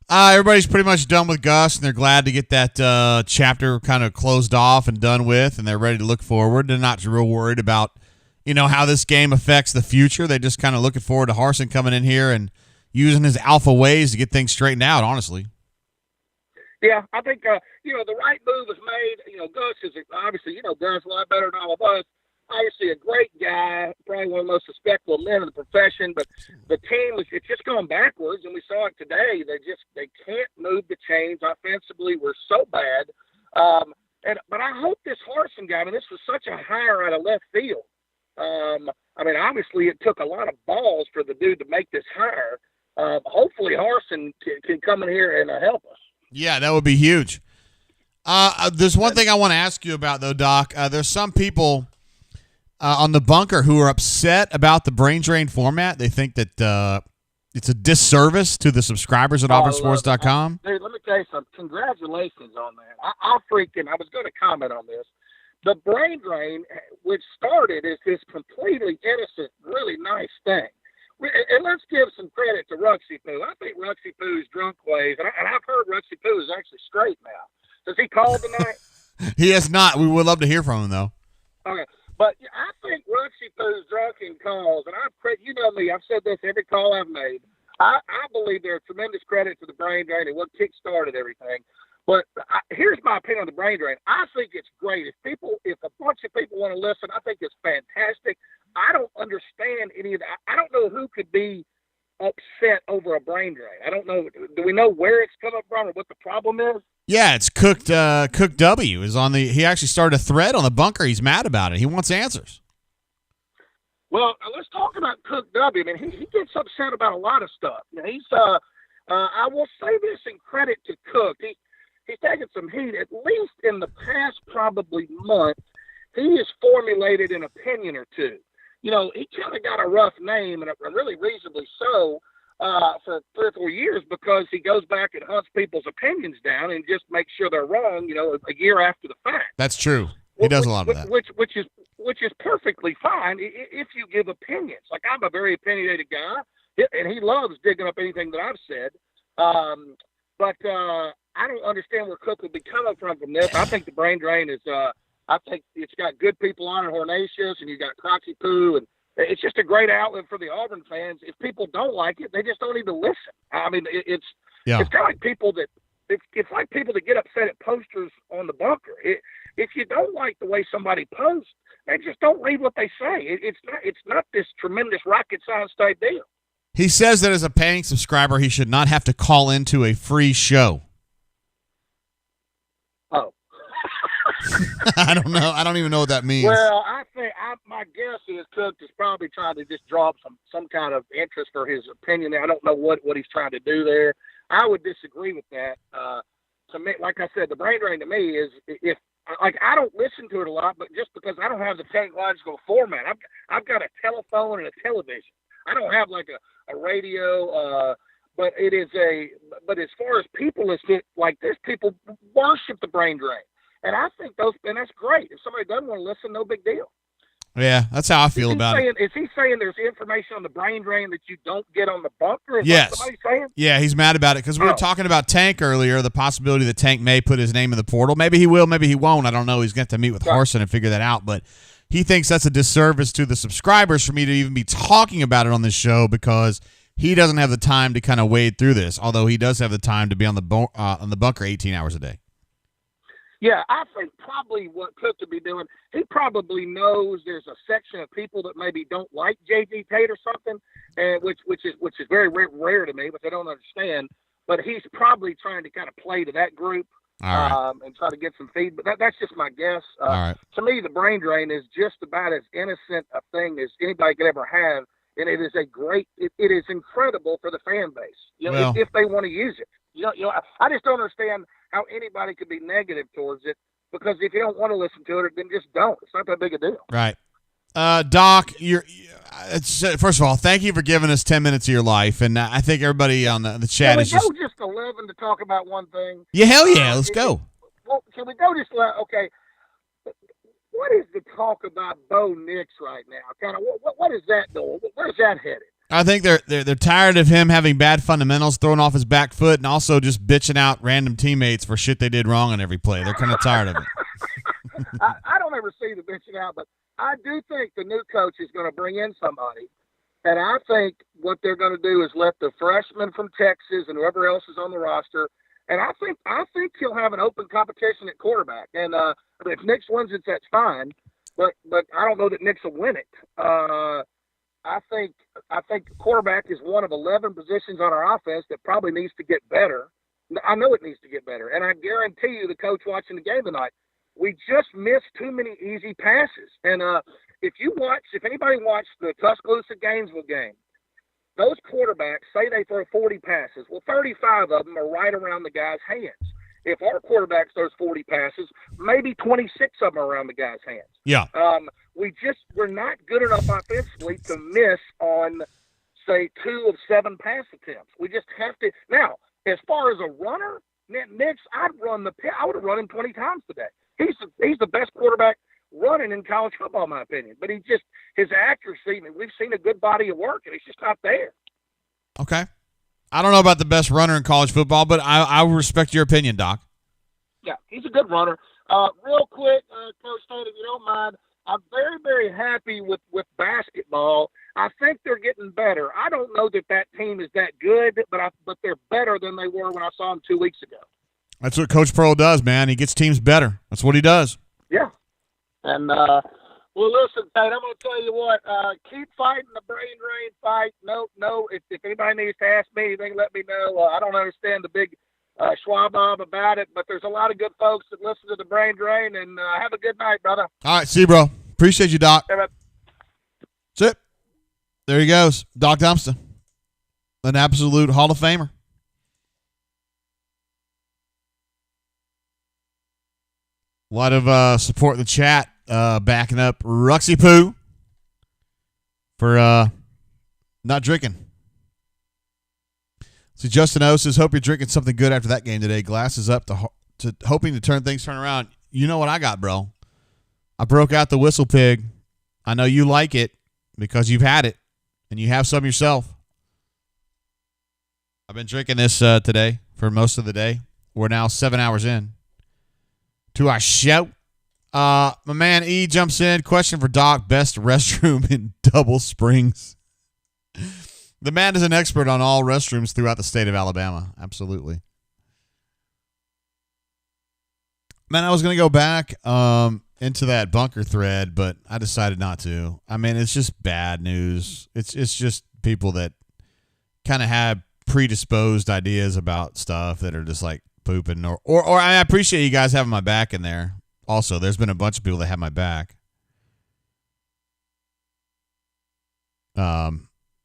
Everybody's pretty much done with Gus, and they're glad to get that chapter kind of closed off and done with, and they're ready to look forward. They're not real worried about, how this game affects the future. They're just kind of looking forward to Harsin coming in here and using his alpha ways to get things straightened out, honestly. Yeah, I think, the right move was made. Gus is obviously, Gus a lot better than all of us. Obviously a great guy, probably one of the most respectable men in the profession, but the team it's just going backwards, and we saw it today. They can't move the chains offensively. We're so bad. But I hope this Harsin guy, this was such a hire out of left field. Obviously it took a lot of balls for the dude to make this hire. Hopefully Harsin can come in here and help us. Yeah, that would be huge. There's one thing I want to ask you about, though, Doc. There's some people on the bunker who are upset about the brain drain format. They think that it's a disservice to the subscribers at auburnsports.com. Dude, let me tell you something. Congratulations on that. I was going to comment on this. The brain drain, which started as this completely innocent, really nice thing. And let's give some credit to Ruxy Poo. I think Ruxy Poo's drunk ways, and I've heard Ruxy Poo is actually straight now. Does he call tonight? He has not. We would love to hear from him, though. Okay. But I think Ruxy Poo's drunken calls, and you know me, I've said this every call I've made. I believe they're a tremendous credit to the brain drain and what kick-started everything. But here's my opinion on the brain drain. I think it's great. If a bunch of people want to listen, I think it's fantastic. I don't understand any of that. I don't know who could be upset over a brain drain. I don't know. Do we know where it's coming from or what the problem is? Yeah, it's Cook. Cook W is on the. He actually started a thread on the bunker. He's mad about it. He wants answers. Well, let's talk about Cook W. I mean, he gets upset about a lot of stuff. He's. I will say this in credit to Cook. He's taken some heat. At least in the past probably month, he has formulated an opinion or two. He kind of got a rough name, and really reasonably so, for 3 or 4 years because he goes back and hunts people's opinions down and just makes sure they're wrong, a year after the fact. That's true. He does a lot of that. Which is perfectly fine if you give opinions. Like, I'm a very opinionated guy, and he loves digging up anything that I've said. But I don't understand where Cook would be coming from this. I think the brain drain is I think it's got good people on it, Hornatius, and you got Croxy Poo, and it's just a great outlet for the Auburn fans. If people don't like it, they just don't even listen. I mean, it's kind of like people that it's like people that get upset at posters on the bunker. If you don't like the way somebody posts, they just don't read what they say. It's not this tremendous rocket science type deal. He says that as a paying subscriber, he should not have to call into a free show. Oh. I don't know. I don't even know what that means. Well, I think my guess is Cook is probably trying to just draw up some kind of interest for his opinion. I don't know what he's trying to do there. I would disagree with that. To me, like I said, the brain drain to me is if I don't listen to it a lot, but just because I don't have the technological format, I've got a telephone and a television. I don't have like a radio. But but as far as people like this, people worship the brain drain. And I think and that's great. If somebody doesn't want to listen, no big deal. Yeah, that's how I feel about it. Is he saying there's information on the brain drain that you don't get on the bunker? Yes. Somebody saying? Yeah, he's mad about it because we were talking about Tank earlier, the possibility that Tank may put his name in the portal. Maybe he will, maybe he won't. I don't know. He's going to have to meet with Harsin and figure that out. But he thinks that's a disservice to the subscribers for me to even be talking about it on this show because he doesn't have the time to kind of wade through this, although he does have the time to be on the bunker 18 hours a day. Yeah, I think probably what Cook could be doing, he probably knows there's a section of people that maybe don't like J.G. Tate or something, which is very rare to me, which I don't understand. But he's probably trying to kind of play to that group and try to get some feedback. That's just my guess. To me, the brain drain is just about as innocent a thing as anybody could ever have, and it is it is incredible for the fan base. If they want to use it. I just don't understand how anybody could be negative towards it because if you don't want to listen to it, then just don't. It's not that big a deal. Right. Doc, first of all, thank you for giving us 10 minutes of your life, and I think everybody on the chat is just... Can we go just 11 to talk about one thing? Yeah, hell yeah, let's go. Well, can we go just... Okay, what is the talk about Bo Nix right now? Kind of, what is that doing? Where's that headed? I think they're tired of him having bad fundamentals, throwing off his back foot, and also just bitching out random teammates for shit they did wrong on every play. They're kind of tired of it. I don't ever see the bitching out, but I do think the new coach is going to bring in somebody, and I think what they're going to do is let the freshman from Texas and whoever else is on the roster, and I think he'll have an open competition at quarterback. And if Nix wins it, that's fine, but I don't know that Nix will win it. I think quarterback is one of 11 positions on our offense that probably needs to get better. I know it needs to get better, and I guarantee you the coach watching the game tonight, we just missed too many easy passes. And if anybody watched the Tuscaloosa-Gainesville game, those quarterbacks say they throw 40 passes. Well, 35 of them are right around the guy's hands. if our quarterback throws 40 passes, maybe 26 of them are around the guy's hands. Yeah. We're not good enough offensively to miss on, say, 2 of 7 pass attempts. We just have to. Now, as far as a runner, Nix, I would have run him 20 times today. He's the best quarterback running in college football, in my opinion. But his accuracy, we've seen a good body of work, and it's just not there. Okay. I don't know about the best runner in college football, but I respect your opinion, Doc. Yeah, he's a good runner. Real quick, Coach State, if you don't mind, I'm very, very happy with basketball. I think they're getting better. I don't know that team is that good, but they're better than they were when I saw them 2 weeks ago. That's what Coach Pearl does, man. He gets teams better. That's what he does. Yeah. And, well, listen, Tate, I'm going to tell you what. Keep fighting the brain drain fight. No. If anybody needs to ask me anything, let me know. I don't understand the big schwabob about it, but there's a lot of good folks that listen to the brain drain, and have a good night, brother. All right, see you, bro. Appreciate you, Doc. Yeah, That's it. There he goes, Doc Dumpster, an absolute Hall of Famer. A lot of support in the chat, backing up Ruxy Poo for not drinking. See, Justin O says, hope you're drinking something good after that game today. Glasses up to hoping to turn around. You know what I got, bro? I broke out the Whistle Pig. I know you like it because you've had it, and you have some yourself. I've been drinking this today for most of the day. We're now 7 hours in to our show. My man E jumps in. Question for Doc. Best restroom in Double Springs. The man is an expert on all restrooms throughout the state of Alabama. Absolutely. Man, I was going to go back into that bunker thread, but I decided not to. I mean, it's just bad news. It's just people that kind of have predisposed ideas about stuff that are just like pooping. Or I appreciate you guys having my back in there. Also, there's been a bunch of people that have my back.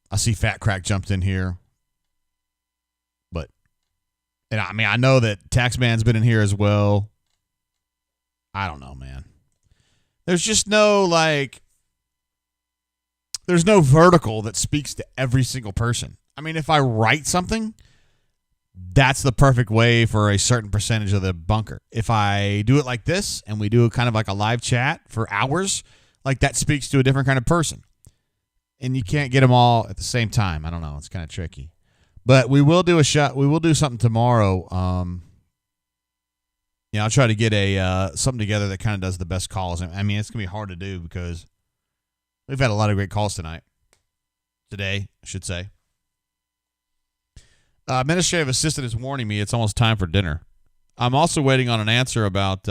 I see Fat Crack jumped in here. And I mean, I know that Taxman's been in here as well. I don't know, man. There's just no, there's no vertical that speaks to every single person. I mean, if I write something, that's the perfect way for a certain percentage of the bunker. If I do it like this and we do kind of like a live chat for hours, that speaks to a different kind of person. And you can't get them all at the same time. I don't know. It's kind of tricky. But we will do a shot. We will do something tomorrow. I'll try to get something together that kind of does the best calls. I mean, it's going to be hard to do because we've had a lot of great calls today, I should say. Administrative assistant is warning me it's almost time for dinner. I'm also waiting on an answer about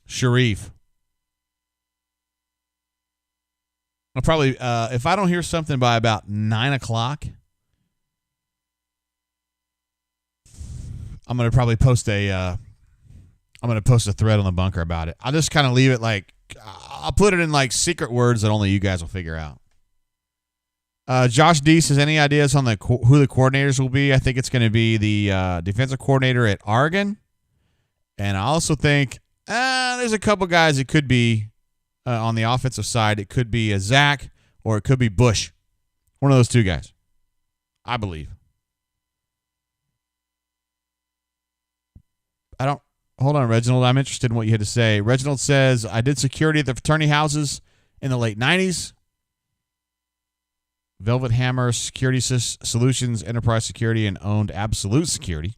Sharif. I'll probably, if I don't hear something by about 9 o'clock, I'm gonna probably post a thread on the bunker about it. I'll just kind of leave it I'll put it in secret words that only you guys will figure out. Josh D says, any ideas on who the coordinators will be? I think it's going to be the defensive coordinator at Oregon, and I also think there's a couple guys it could be. On the offensive side, it could be a Zach or it could be Bush. One of those two guys, I believe. Hold on, Reginald. I'm interested in what you had to say. Reginald says, I did security at the fraternity houses in the late 90s. Velvet Hammer, Security Solutions, Enterprise Security, and owned Absolute Security.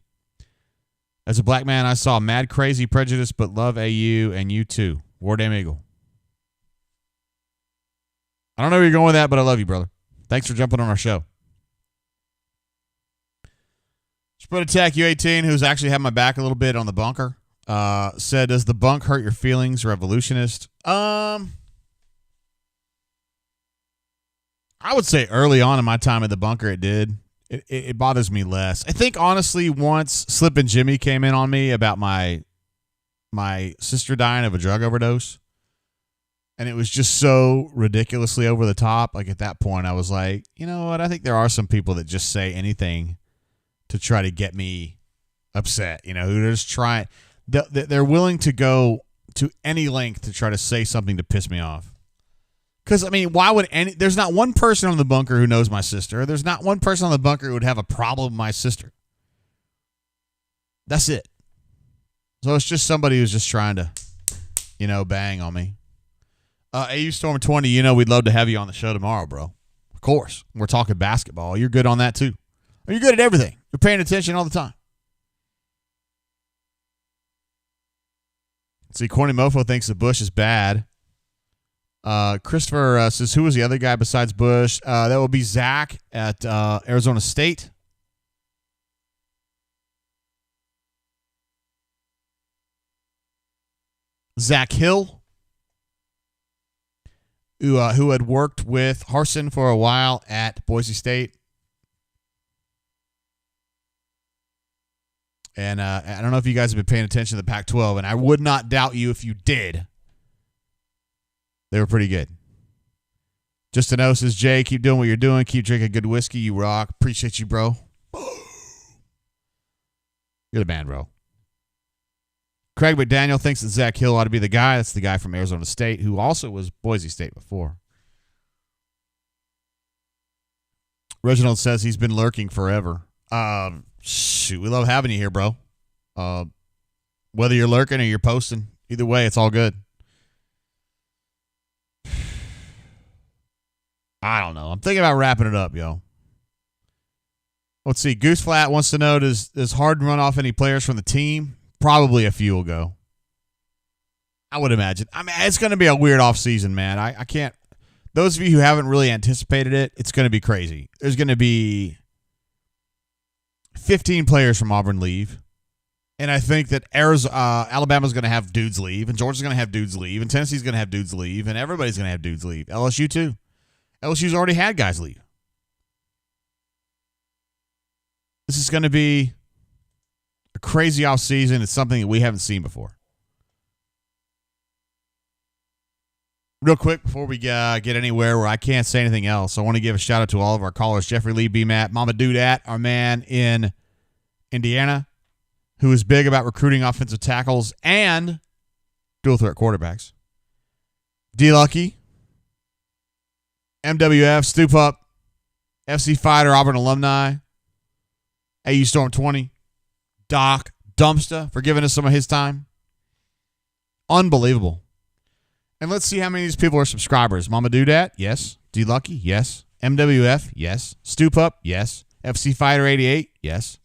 As a black man, I saw Mad Crazy Prejudice, but love AU and you too. War Damn Eagle. I don't know where you're going with that, but I love you, brother. Thanks for jumping on our show. Spread Attack U18, who's actually had my back a little bit on the bunker, said, does the bunk hurt your feelings, revolutionist? I would say early on in my time at the bunker, it did. It bothers me less. I think, honestly, once Slip and Jimmy came in on me about my sister dying of a drug overdose, and it was just so ridiculously over the top. At that point, I was like, you know what? I think there are some people that just say anything to try to get me upset. You know, who just try. They're willing to go to any length to try to say something to piss me off. Because, I mean, why would there's not one person on the bunker who knows my sister. There's not one person on the bunker who would have a problem with my sister. That's it. So it's just somebody who's just trying to, you know, bang on me. AU Storm 20, you know, we'd love to have you on the show tomorrow, bro. Of course. We're talking basketball. You're good on that, too. You're good at everything. You're paying attention all the time. See, Corny Mofo thinks that Bush is bad. Christopher says, who was the other guy besides Bush? That would be Zach at Arizona State. Zach Hill, who had worked with Harsin for a while at Boise State. And I don't know if you guys have been paying attention to the Pac-12, and I would not doubt you if you did. They were pretty good. Just to know, says Jay, keep doing what you're doing. Keep drinking good whiskey. You rock. Appreciate you, bro. You're the man, bro. Craig McDaniel thinks that Zach Hill ought to be the guy. That's the guy from Arizona State, who also was Boise State before. Reginald says he's been lurking forever. Shoot, we love having you here, bro. Whether you're lurking or you're posting, either way, it's all good. I don't know. I'm thinking about wrapping it up, yo. Let's see. Goose Flat wants to know, does Harden run off any players from the team? Probably a few will go. I would imagine. I mean, it's going to be a weird offseason, man. I can't. Those of you who haven't really anticipated it, it's going to be crazy. There's going to be 15 players from Auburn leave. And I think that Alabama's going to have dudes leave, and Georgia's going to have dudes leave, and Tennessee's going to have dudes leave, and everybody's going to have dudes leave. LSU too. LSU's already had guys leave. This is going to be a crazy offseason. It's something that we haven't seen before. Real quick, before we get anywhere where I can't say anything else, I want to give a shout-out to all of our callers. Jeffrey Lee, B-Matt, Mama Dudat, our man in Indiana, who is big about recruiting offensive tackles and dual-threat quarterbacks. D-Lucky, MWF, Stoop Up, FC Fighter, Auburn alumni, AU Storm 20, Doc Dumpster for giving us some of his time. Unbelievable. And let's see how many of these people are subscribers. Mama Dudat, yes. D-Lucky, yes. MWF, yes. Stoop Up, yes. FC Fighter 88, yes.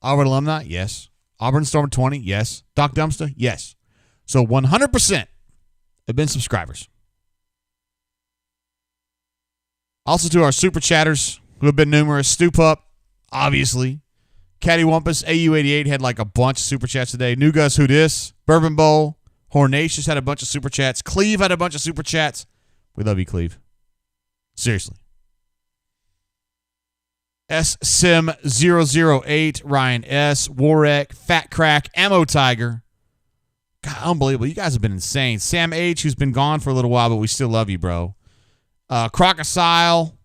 Auburn alumni, yes. Auburn Storm 20, yes. Doc Dumpster, yes. So 100% have been subscribers. Also to our super chatters who have been numerous. Stoop Up, obviously. Caddy Wumpus, AU88 had like a bunch of super chats today. New Gus Who Dis, Bourbon Bowl, Hornatius had a bunch of super chats. Cleve had a bunch of super chats. We love you, Cleve. Seriously. SSim008, Ryan S, Warek, Fat Crack, Ammo Tiger. God, unbelievable. You guys have been insane. Sam H, who's been gone for a little while, but we still love you, bro. Crocodile,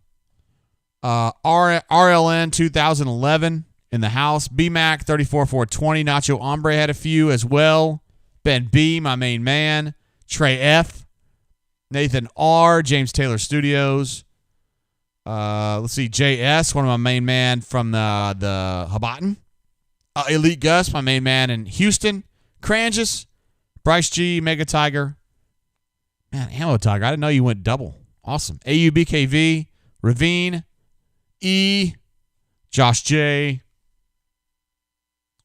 RLN 2011 in the house. BMAC 34420. Nacho Hombre had a few as well. Ben B, my main man. Trey F. Nathan R. James Taylor Studios. Let's see. JS, one of my main man from the Habatten. Elite Gus, my main man in Houston. Cranges. Bryce G. Mega Tiger. Man, Ammo Tiger. I didn't know you went double. Awesome. AUBKV. Ravine. E. Josh J.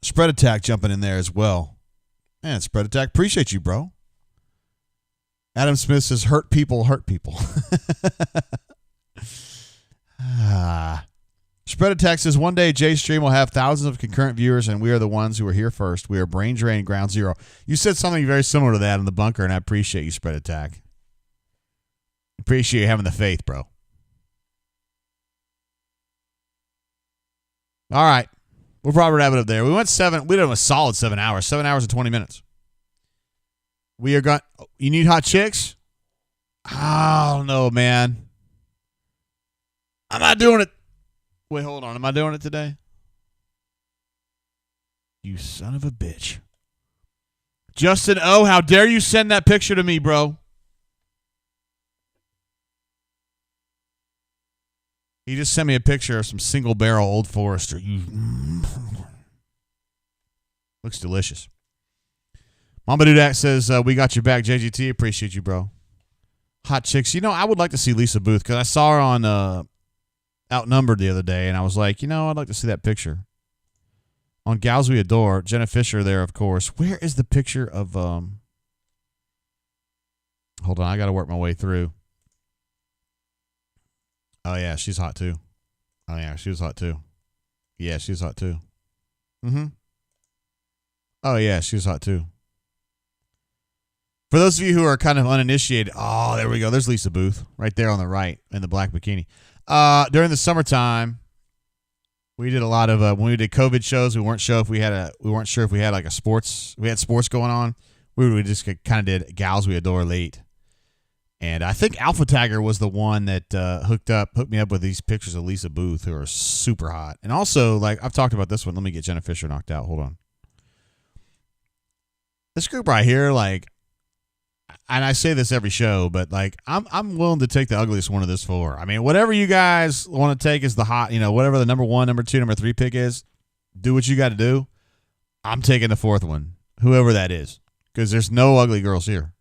Spread Attack jumping in there as well. Man, Spread Attack, appreciate you, bro. Adam Smith says, hurt people, hurt people. Spread Attack says, one day Jay's stream will have thousands of concurrent viewers, and we are the ones who are here first. We are brain drain ground zero. You said something very similar to that in the bunker, and I appreciate you, Spread Attack. Appreciate you having the faith, bro. All right. We'll probably wrap it up there. We did a solid 7 hours. 7 hours and 20 minutes. We are going. You need hot chicks? I don't know, man. I'm not doing it. Wait, hold on. Am I doing it today? You son of a bitch. Justin O., how dare you send that picture to me, bro? He just sent me a picture of some single barrel Old Forester. Looks delicious. Mama Dudak says, we got your back, JGT. Appreciate you, bro. Hot chicks. I would like to see Lisa Booth because I saw her on Outnumbered the other day, and I was like, I'd like to see that picture. On Gals We Adore, Jenna Fisher there, of course. Where is the picture of... Hold on, I got to work my way through. Oh, yeah, she's hot, too. Oh, yeah, she was hot, too. Yeah, she was hot, too. Mm-hmm. Oh, yeah, she was hot, too. For those of you who are kind of uninitiated, oh, there we go. There's Lisa Booth right there on the right in the black bikini. During the summertime, we did a lot of when we did COVID shows. We weren't sure if we had like a sports. We had sports going on. We just kind of did Gals We Adore late, and I think Alpha Tiger was the one that hooked me up with these pictures of Lisa Booth, who are super hot. And also, like I've talked about this one. Let me get Jenna Fisher knocked out. Hold on. This group right here, like. And I say this every show, but like I'm willing to take the ugliest one of this four. I mean, whatever you guys want to take as the hot, whatever the number 1, number 2, number 3 pick is, do what you got to do. I'm taking the 4th one, whoever that is, because there's no ugly girls here.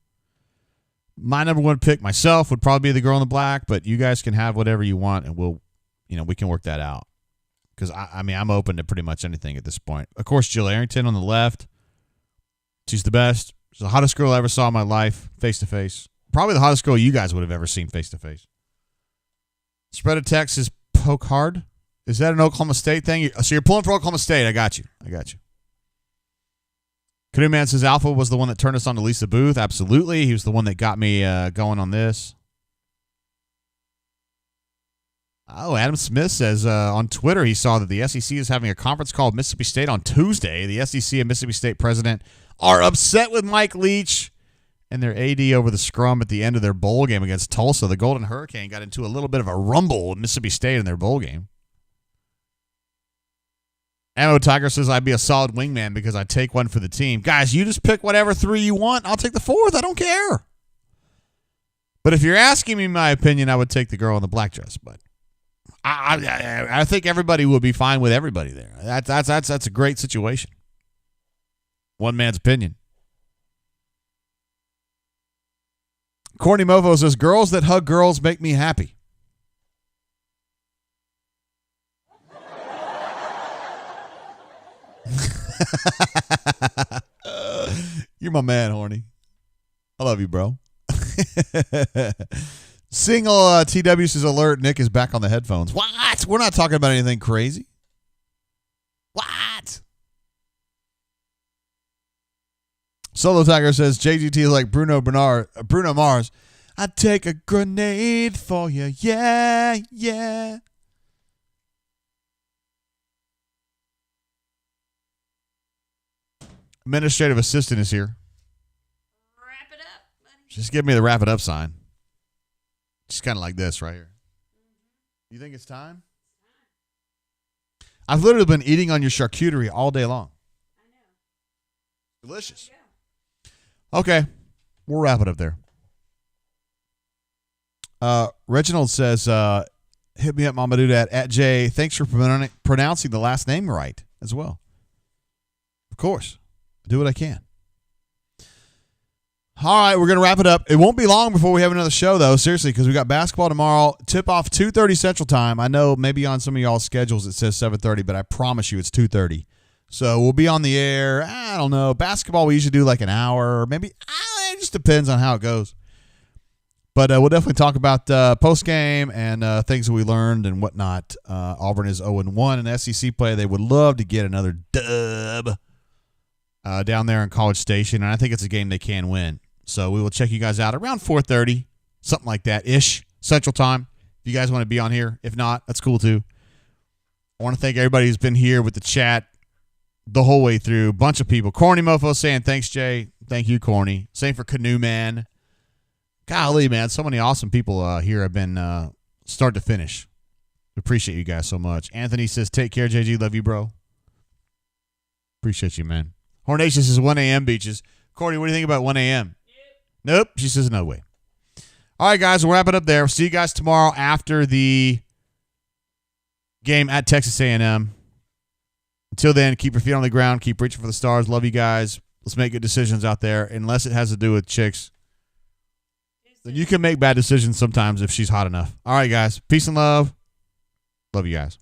My number 1 pick myself would probably be the girl in the black, but you guys can have whatever you want, and we can work that out. Because I'm open to pretty much anything at this point. Of course, Jill Arrington on the left, she's the best. She's the hottest girl I ever saw in my life, face-to-face. Probably the hottest girl you guys would have ever seen face-to-face. Spread of text is poke hard. Is that an Oklahoma State thing? So you're pulling for Oklahoma State. I got you. Canoe Man says Alpha was the one that turned us on to Lisa Booth. Absolutely. He was the one that got me going on this. Oh, Adam Smith says on Twitter he saw that the SEC is having a conference call with Mississippi State on Tuesday. The SEC and Mississippi State president are upset with Mike Leach and their AD over the scrum at the end of their bowl game against Tulsa. The Golden Hurricane got into a little bit of a rumble with Mississippi State in their bowl game. Ammo Tiger says I'd be a solid wingman because I take one for the team. Guys, you just pick whatever 3 you want. I'll take the 4th. I don't care. But if you're asking me my opinion, I would take the girl in the black dress. But I think everybody would be fine with everybody there. That's a great situation. One man's opinion. Corny Mofo says, girls that hug girls make me happy. You're my man, Horny. I love you, bro. Single TW says, alert, Nick is back on the headphones. What? We're not talking about anything crazy. What? Solo Tiger says JGT is like Bruno Mars. I'd take a grenade for you. Yeah, yeah. Administrative assistant is here. Wrap it up, buddy. Just give me the wrap it up sign. Just kind of like this right here. You think it's time? I've literally been eating on your charcuterie all day long. I know. Delicious. Okay, we'll wrap it up there. Reginald says, hit me up, Mama Dude, at Jay. Thanks for pronouncing the last name right as well. Of course. I do what I can. All right, we're going to wrap it up. It won't be long before we have another show, though, seriously, because we got basketball tomorrow. Tip-off 2:30 Central Time. I know maybe on some of y'all's schedules it says 7:30, but I promise you it's 2:30. So we'll be on the air. I don't know. Basketball, we usually do like an hour. Maybe it just depends on how it goes. But we'll definitely talk about post-game and things that we learned and whatnot. Auburn is 0-1 in SEC play. They would love to get another dub down there in College Station, and I think it's a game they can win. So we will check you guys out around 4:30, something like that-ish, Central Time. If you guys want to be on here. If not, that's cool too. I want to thank everybody who's been here with the chat the whole way through. Bunch of people. Corny Mofo saying, thanks, Jay. Thank you, Corny. Same for Canoe Man. Golly, man, so many awesome people here have been start to finish. Appreciate you guys so much. Anthony says, take care, JG. Love you, bro. Appreciate you, man. Hornatius is 1 a.m. beaches. Courtney, what do you think about 1 a.m.? Nope. She says no way. All right, guys, we'll wrap it up there. We'll see you guys tomorrow after the game at Texas A&M. Until then, keep your feet on the ground. Keep reaching for the stars. Love you guys. Let's make good decisions out there. Unless it has to do with chicks, then you can make bad decisions sometimes if she's hot enough. All right, guys. Peace and love. Love you guys.